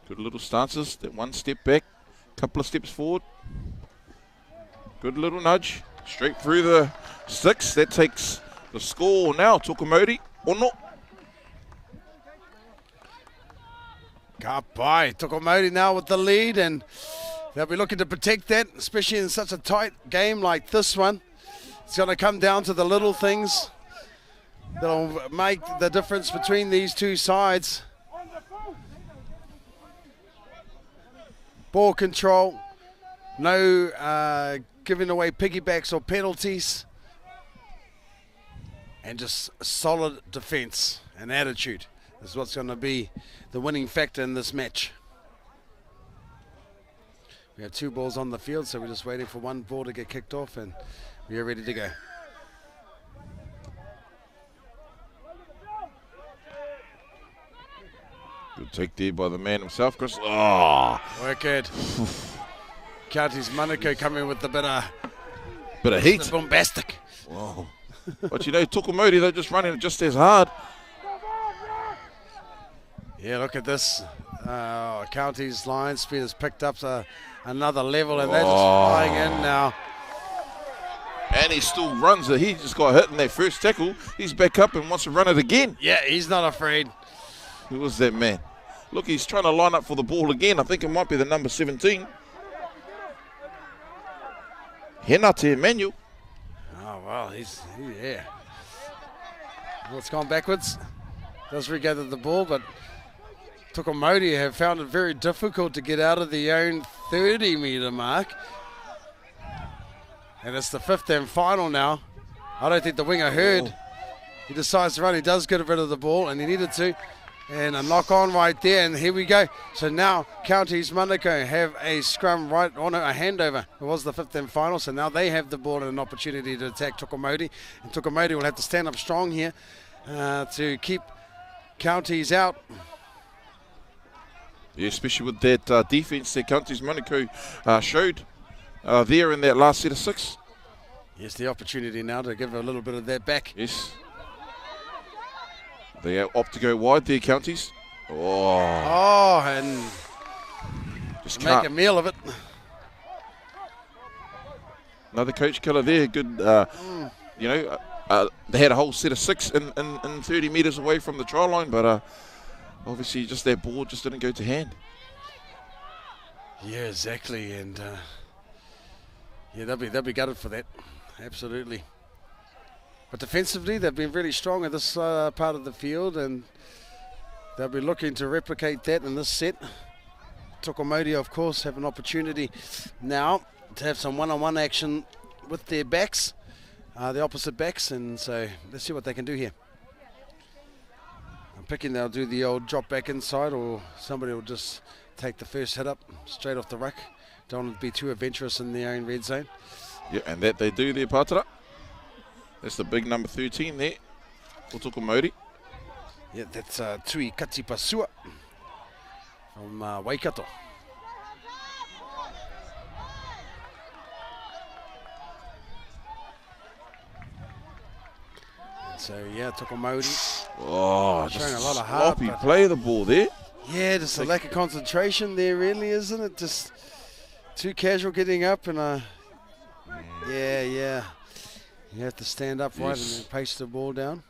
Good little stances, that one step back, couple of steps forward. Good little nudge, straight through the 6. That takes the score now, Tuakana, or not. Kapai, Tuakana now with the lead, and they'll be looking to protect that, especially in such a tight game like this one. It's going to come down to the little things that'll make the difference between these two sides. Ball control, no giving away piggybacks or penalties, and just solid defence and attitude is what's going to be the winning factor in this match. We have 2 balls on the field, so we're just waiting for one ball to get kicked off and we are ready to go. Good take there by the man himself, Chris. Oh, work it. Counties Manukau coming with a bit of heat. Bombastic. Wow. But you know, Tuakana, they're just running it just as hard. Yeah, look at this. Counties line speed has picked up to another level, and they're just flying in now. And he still runs it. He just got hit in that first tackle. He's back up and wants to run it again. Yeah, he's not afraid. Who was that man? Look, he's trying to line up for the ball again. I think it might be the number 17. Henate Emmanuel. Oh, well, yeah. Well, it's gone backwards. Does regather the ball, but Tuakana have found it very difficult to get out of their own 30-metre mark. And it's the 5th and final now. I don't think the winger heard. He decides to run. He does get rid of the ball, and he needed to. And a knock on right there, and here we go. So now Counties Manukau have a scrum right on a handover. It was the 5th and final, so now they have the ball and an opportunity to attack Tuakana. And Tuakana will have to stand up strong here to keep Counties out. Yeah, especially with that defence that Counties Manukau showed there in that last set of 6. Yes, the opportunity now to give a little bit of that back. Yes. They opt to go wide there, Counties. Oh, and just make a meal of it. Another coach killer there. Good, you know, they had a whole set of 6 in 30 metres away from the try line, but obviously just that ball just didn't go to hand. Yeah, exactly, and yeah, they'll be gutted for that, absolutely. But defensively, they've been really strong in this part of the field, and they'll be looking to replicate that in this set. Tuakana, of course, have an opportunity now to have some one-on-one action with their backs, the opposite backs, and so let's see what they can do here. I'm picking they'll do the old drop back inside, or somebody will just take the first hit up straight off the ruck. Don't want to be too adventurous in their own red zone. Yeah, and that they do there, Pātara. That's the big number 13 there for Tuakana. Yeah, that's Tui Katipasua from Waikato. And so, yeah, Tuakana. Oh, Showing just a lot of heart, sloppy but- play the ball there. Yeah, just a lack of concentration there, really, isn't it? Just too casual getting up, and yeah. You have to stand up right and Yes. then paste the ball down.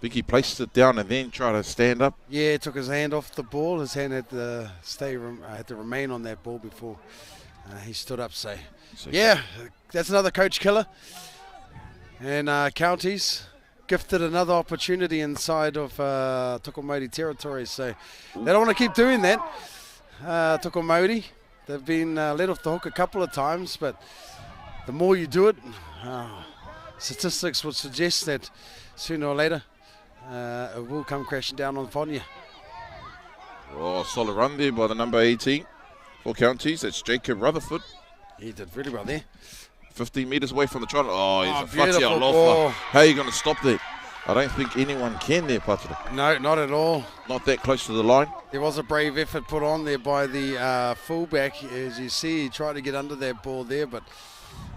Vicky placed it down and then tried to stand up. Yeah, took his hand off the ball. His hand had to remain on that ball before he stood up. So, yeah, that's another coach killer. And Counties gifted another opportunity inside of Tuakana territory. So they don't want to keep doing that. Tuakana, they've been let off the hook a couple of times, but the more you do it, statistics would suggest that sooner or later it will come crashing down on you. Oh, solid run there by the number 18 for Counties. That's Jacob Rutherford. He did really well there. 15 metres away from the try. Oh, he's a beautiful Fatialofa. ball. How are you going to stop that? I don't think anyone can there, Pātara. No, not at all. Not that close to the line. There was a brave effort put on there by the fullback. As you see, he tried to get under that ball there, but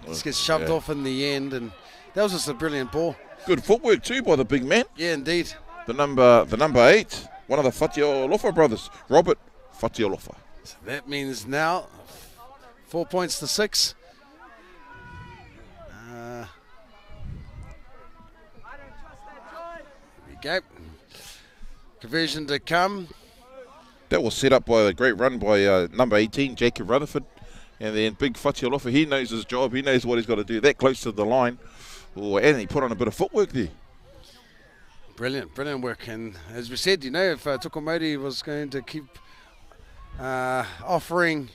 just gets shoved off in the end, and that was just a brilliant ball. Good footwork too by the big man. Yeah, indeed. The number 8, one of the Fatialofa brothers, Robert Fatialofa. So that means now 4 points to 6. There we go. Conversion to come. That was set up by a great run by number 18, Jacob Rutherford. And then big Fatialofa, he knows his job. He knows what he's got to do. That close to the line. Oh, and he put on a bit of footwork there. Brilliant work. And as we said, you know, if Tuakana was going to keep offering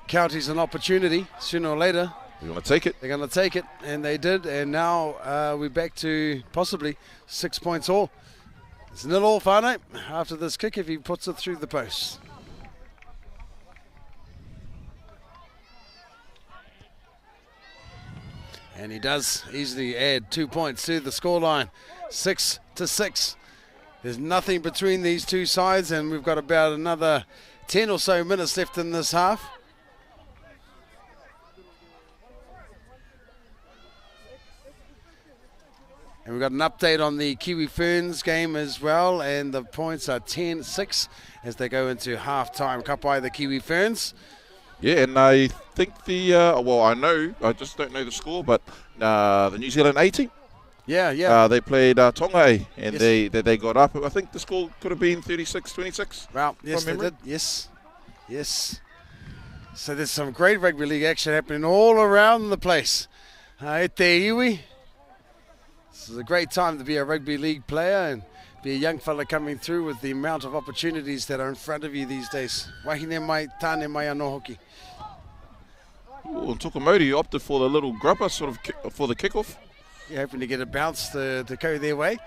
Counties an opportunity, sooner or later, They're going to take it. they're going to take it. And they did. And now we're back to possibly 6 points all. It's 0-0 whānau after this kick if he puts it through the post. And he does easily add 2 points to the scoreline, 6-6. There's nothing between these two sides, and we've got about another 10 or so minutes left in this half. And we've got an update on the Kiwi Ferns game as well, and the points are 10-6 as they go into half-time. Kapai the Kiwi Ferns. Yeah, and I think I just don't know the score, but the New Zealand 18, they played Tonga, and Yes. they got up. I think the score could have been 36-26. Well, yes, they memory. did. Yes. So there's some great rugby league action happening all around the place. E te iwi. This is a great time to be a rugby league player and be a young fella coming through with the amount of opportunities that are in front of you these days. Wahine mai, tāne mai anō hoki. Ooh, and Tuakana opted for the little grubber sort of for the kickoff. You're hoping to get a bounce to go their way.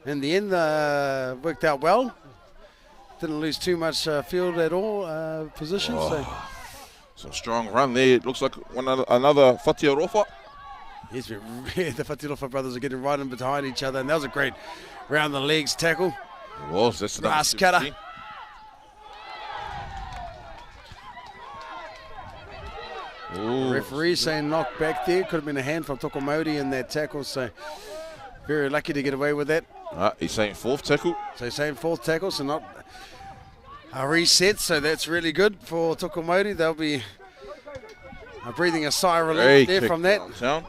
In the end, worked out well. Didn't lose too much field at all, position. So. Some strong run there. It looks like another Aotearoa. Yes, the Fatilofa brothers are getting right in behind each other, and that was a great round the legs tackle. It was. That's the number Raskara. 17. Ooh, Referee saying knock back there. Could have been a hand from Tuakana in that tackle, so very lucky to get away with that. he's saying fourth tackle. So saying fourth tackle, so not a reset, so that's really good for Tuakana. They'll be breathing a sigh of relief Great there kick from that. downtown.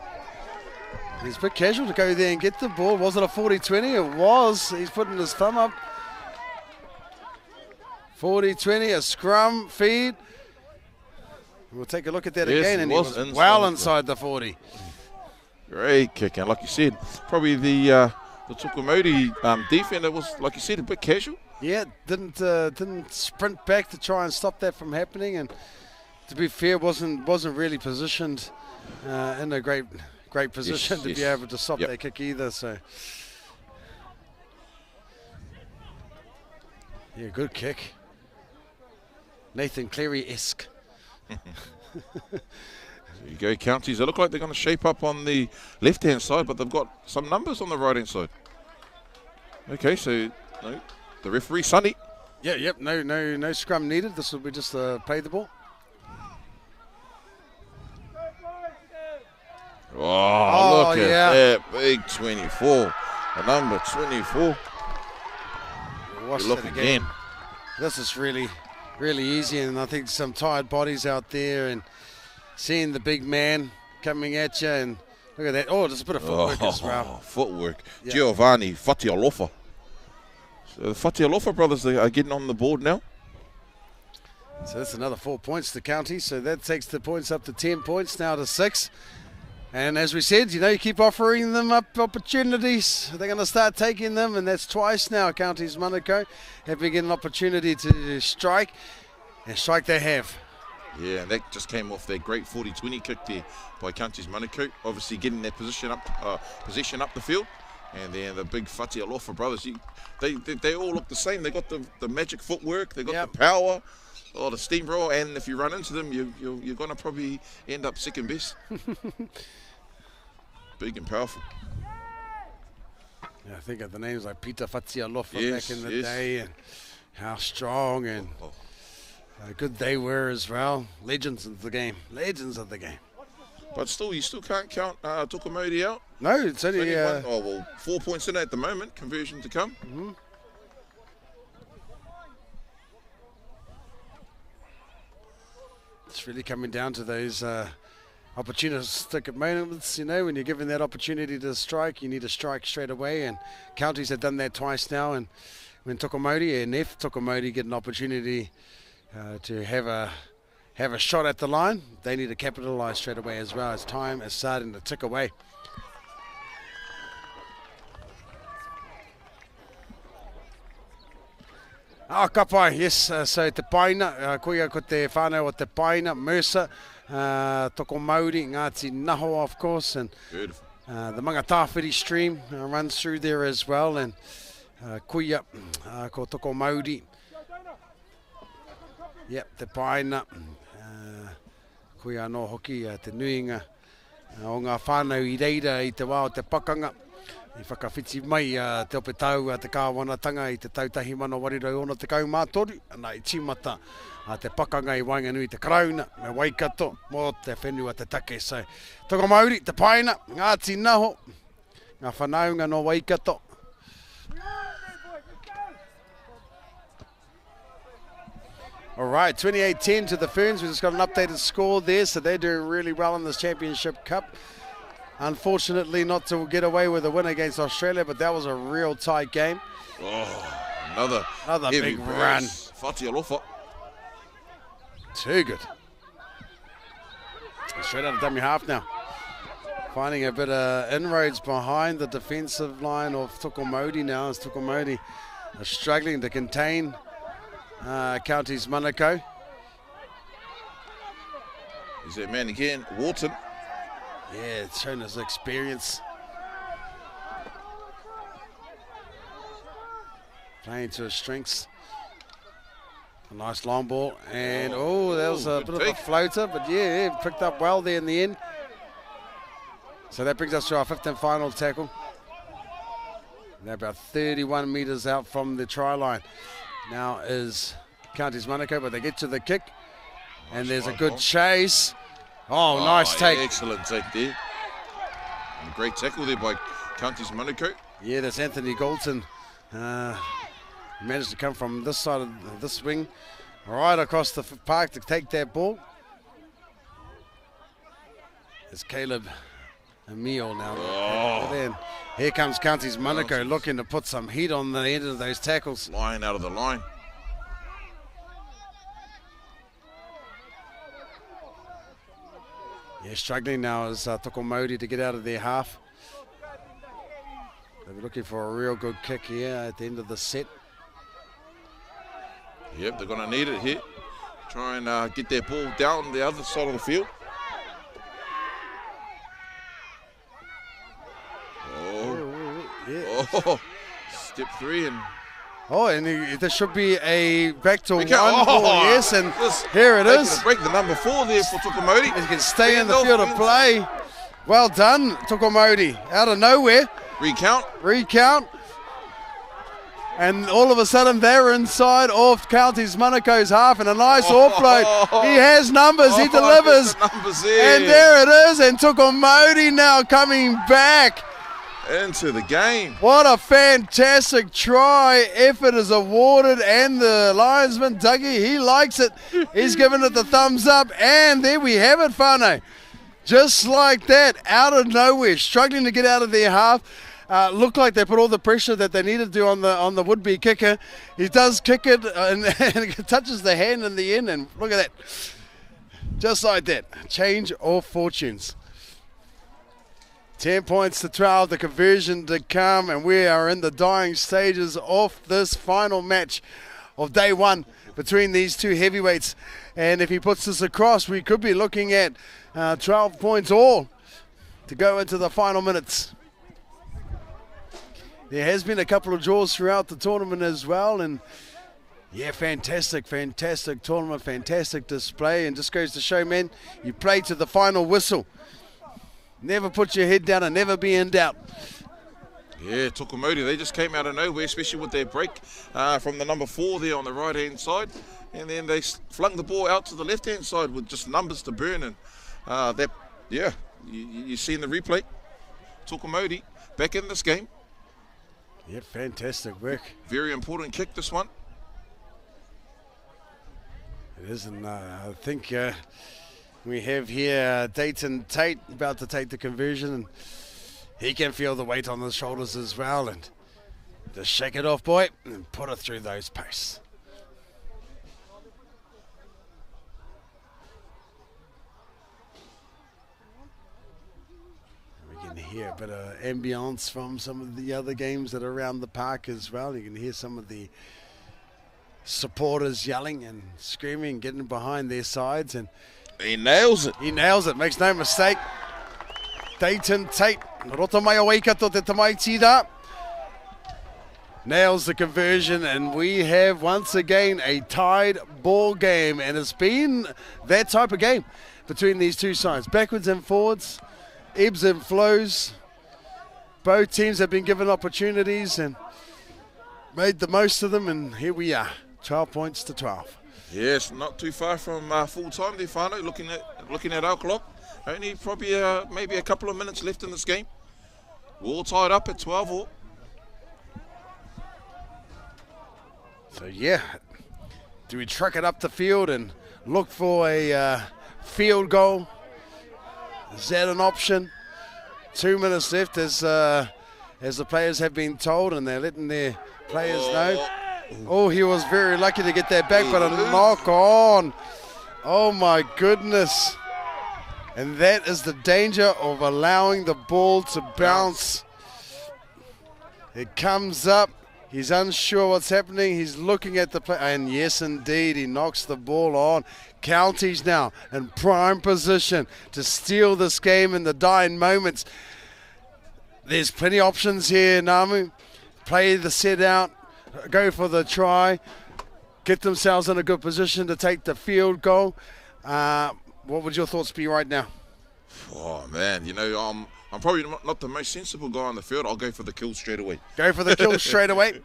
He's a bit casual to go there and get the ball. Was it a 40-20? It was. He's putting his thumb up 40-20, a scrum feed. We'll take a look at that Yes, again, it and was he was inside well the- inside the 40. Great kick, and like you said, probably the Tuakana defender was, like you said, a bit casual. Yeah, didn't sprint back to try and stop that from happening, and to be fair, wasn't really positioned in a great position to be able to stop that kick either. So yeah, good kick, Nathan Cleary-esque. There you go, counties. They look like they're going to shape up on the left-hand side, but they've got some numbers on the right-hand side. Okay, so no, the referee, Sonny. Yeah, yep, no scrum needed. This will be just play the ball. Oh, look at that big 24, the number 24. Watch Look that again. This is really easy, and I think some tired bodies out there, and seeing the big man coming at you, and look at that. Oh, there's a bit of footwork as well. Footwork. Yeah. Giovanni Fatialofa. So the Fatialofa brothers are getting on the board now. So that's another 4 points to County. So that takes the points up to 10 points, now to 6. And as we said, you keep offering them up opportunities. They're going to start taking them, and that's twice now. Counties Manukau have been given an opportunity to strike, and strike they have. Yeah, and that just came off their great 40-20 kick there by Counties Manukau. Obviously getting their position up the field. And then the big Fatialofa brothers, they all look the same. They got the magic footwork, they got the power, the steamroll, and if you run into them, you're going to probably end up second best. Big and powerful. Yeah, I think of the names like Peter Fatialofa back in the day, and how strong and good they were as well. Legends of the game. Legends of the game. But still, you still can't count Tuakana out. No, it's only... 4 points in at the moment. Conversion to come. Mm-hmm. It's really coming down to those opportunistic moments, when you're given that opportunity to strike, you need to strike straight away, and counties have done that twice now, and when Tuakana and if Tuakana get an opportunity to have a shot at the line, they need to capitalise straight away as well, as time is starting to tick away. Kapai, yes, so te paina, koia ko te whānau o te paina, Mercer, toko Māori, Ngāti Naho, of course, and the Māori stream runs through there as well, and koia ko toko Māori. Yep, te paina, koia no hoki, te nuinga, o ngā whānau I reira I te wā o te pakanga. I whakawhiti mai te ope tau te kāwanatanga I te tautahi mana warirau ona te kaumātoru, ana I timata te pakanga I Wainganui te karauna, me Waikato, mo te whenua te take. So, toko Māori, te paina, Ngāti Naho, ngā whanaunga no Waikato. All right, 28-10 to the Ferns. We just got an updated score there, so they're doing really well in this Championship Cup. Unfortunately, not to get away with a win against Australia, but that was a real tight game. Oh, another big run. Fatialofa. Too good. Straight out of dummy half now. Finding a bit of inroads behind the defensive line of Tuakana now, as Tuakana are struggling to contain Counties Manukau. Is that man again, Wharton? Yeah, it's shown his experience. Playing to his strengths. A nice long ball. And, that was a bit of a floater. But, yeah, picked up well there in the end. So that brings us to our fifth and final tackle. They're about 31 metres out from the try line. Now is Counties Manukau, but they get to the kick. And there's a good chase. Oh, nice take. Excellent take there. And a great tackle there by Counties Manukau. Yeah, that's Anthony Galton. Managed to come from this side of this wing, right across the park to take that ball. It's Caleb Emile now. Then here comes Counties Manukau looking to put some heat on the end of those tackles. Line out of the line. Yeah, struggling now is Toko Mauri to get out of their half. They'll be looking for a real good kick here at the end of the set. Yep, they're going to need it here. Try and get their ball down the other side of the field. Oh, step 3 and... Oh, and there should be a back to one Oh, ball, yes, and here it is. Break the number 4 there for Tukamoti. He can stay in the field of play. Well done, Tukamoti. Out of nowhere. Recount. And all of a sudden they're inside off Counties Manako's half and a nice offload. He has numbers, he delivers. And there it is, and Tukamoti now coming back into the game. What a fantastic try. Effort is awarded, and the linesman, Dougie, he likes it. He's giving it the thumbs up, and there we have it, whānau. Just like that, out of nowhere, struggling to get out of their half. Looked like they put all the pressure that they needed to on the would-be kicker. He does kick it, and it touches the hand in the end, and look at that. Just like that, change of fortunes. 10 points to 12, the conversion to come, and we are in the dying stages of this final match of day 1 between these two heavyweights. And if he puts this across, we could be looking at 12 points all to go into the final minutes. There has been a couple of draws throughout the tournament as well, and yeah, fantastic tournament, fantastic display, and just goes to show, man, you play to the final whistle. Never put your head down and never be in doubt. Yeah, Tukamoti, they just came out of nowhere, especially with their break from the number 4 there on the right-hand side. And then they flung the ball out to the left-hand side with just numbers to burn. And you see in the replay, Tukamoti back in this game. Yeah, fantastic work. Very important kick, this one. It is, and I think... we have here Dayton Tate about to take the conversion, and he can feel the weight on his shoulders as well, and just shake it off, boy, and put it through those posts. We can hear a bit of ambience from some of the other games that are around the park as well. You can hear some of the supporters yelling and screaming, getting behind their sides, and he nails it. He nails it, makes no mistake. Dayton Tate, rota mai o waikato te tamaitira. Nails the conversion, and we have once again a tied ball game, and it's been that type of game between these two sides. Backwards and forwards, ebbs and flows. Both teams have been given opportunities and made the most of them, and here we are, 12 points to 12. Yes, not too far from full time there, whānau. Looking at our clock, only probably maybe a couple of minutes left in this game. We're all tied up at 12 all. So yeah, do we truck it up the field and look for a field goal? Is that an option? 2 minutes left as the players have been told, and they're letting their players know. Oh, he was very lucky to get that back, but a knock on. Oh my goodness. And that is the danger of allowing the ball to bounce. It comes up. He's unsure what's happening. He's looking at the play. And yes, indeed, he knocks the ball on. Counties now in prime position to steal this game in the dying moments. There's plenty of options here, Namu. Play the set out. Go for the try, get themselves in a good position to take the field goal. What would your thoughts be right now? Oh man, you know, I'm probably not the most sensible guy on the field. I'll go for the kill straight away. Go for the kill straight away.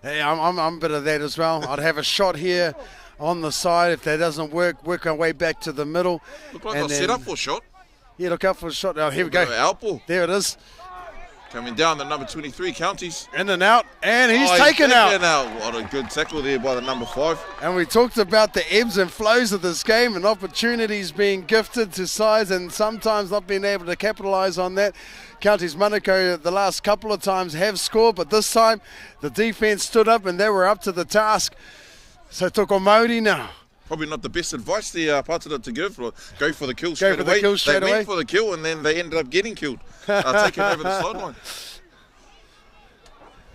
Hey, I'm a bit of that as well. I'd have a shot here on the side. If that doesn't work our way back to the middle. Look like I'll set up for a shot. Yeah, look out for a shot. Oh, here we go. Out ball. There it is. Coming down the number 23, Counties. In and out, and he's taken out. What a good tackle there by the number 5. And we talked about the ebbs and flows of this game and opportunities being gifted to sides and sometimes not being able to capitalise on that. Counties Manukau the last couple of times have scored, but this time the defence stood up and they were up to the task. So Tukamoti now. probably not the best advice there, Pātara, to give. Go for the kill Go straight for away. the kill straight They away. went for the kill and then they ended up getting killed, taking over the sideline.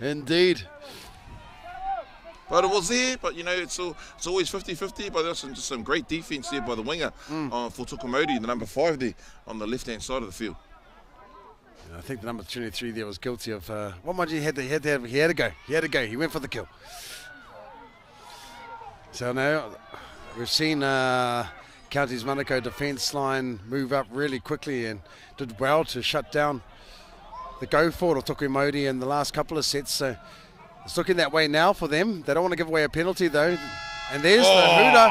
Indeed. But it was there, but you know, it's always 50-50, but there's just some great defence there by the winger for Tuakana, the number 5 there on the left-hand side of the field. I think the number 23 there was guilty of what much he had to go. He went for the kill. So now we've seen Counties Manukau defence line move up really quickly and did well to shut down the go forward of Tuakana in the last couple of sets. So it's looking that way now for them. They don't want to give away a penalty though. And there's the hooter.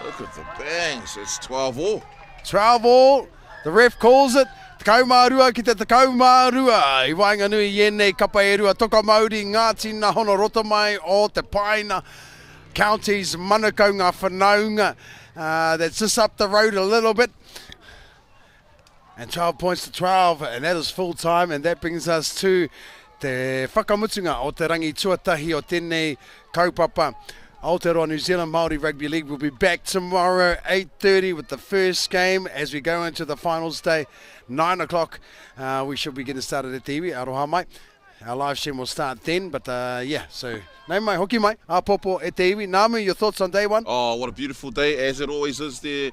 Look at the bangs. It's 12-all. 12-all. The ref calls it. Te kaumārua ki te kaumārua. I wainganui ienei kapaerua toka Māori Ngāti na hono roto mai o te paina. Counties Manukau ngā whanaunga. That's just up the road a little bit. And 12 points to 12. And that is full time. And that brings us to te whakamutunga o te rangi tuatahi o tēnei kaupapa. Aotearoa New Zealand Māori Rugby League will be back tomorrow 8:30 with the first game as we go into the finals day. 9 o'clock we should be getting started at te iwi, aroha mai. Our live stream will start then, but yeah, so nau mai, hoki mai, a popo e te iwi. Namu, your thoughts on day one? Oh, what a beautiful day, as it always is there.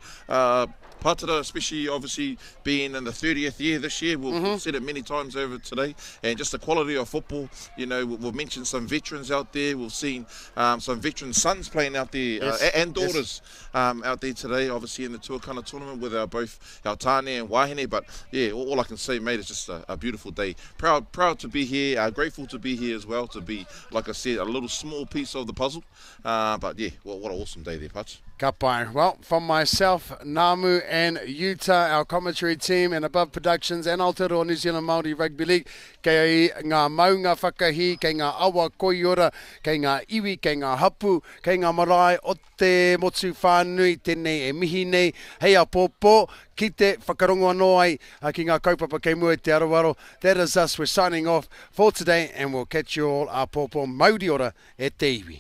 Pātara, especially obviously being in the 30th year this year, we've said it many times over today, and just the quality of football. You know, we've mentioned some veterans out there. We've seen some veteran sons playing out there and daughters out there today, obviously in the Tuakana tournament with both our Tāne and Wahine. But yeah, all I can say, mate, it's just a beautiful day. Proud to be here, grateful to be here as well, to be, like I said, a little small piece of the puzzle. But yeah, what an awesome day there, Pats. Ka pai. Well, from myself, Namu and Utah, our commentary team and Above Productions and Aotearoa New Zealand Māori Rugby League, kei ngā maunga whakahi, kei ngā awa koiora, kei ngā iwi, kei ngā hapu, kei ngā marae o te motu whānui, tēnei e mihi nei, hei a pōpō, ki te whakarongo anō ai, ki ngā kaupapa kei mua te arawaro. That is us, we're signing off for today and we'll catch you all a pōpō mauri ora e te iwi.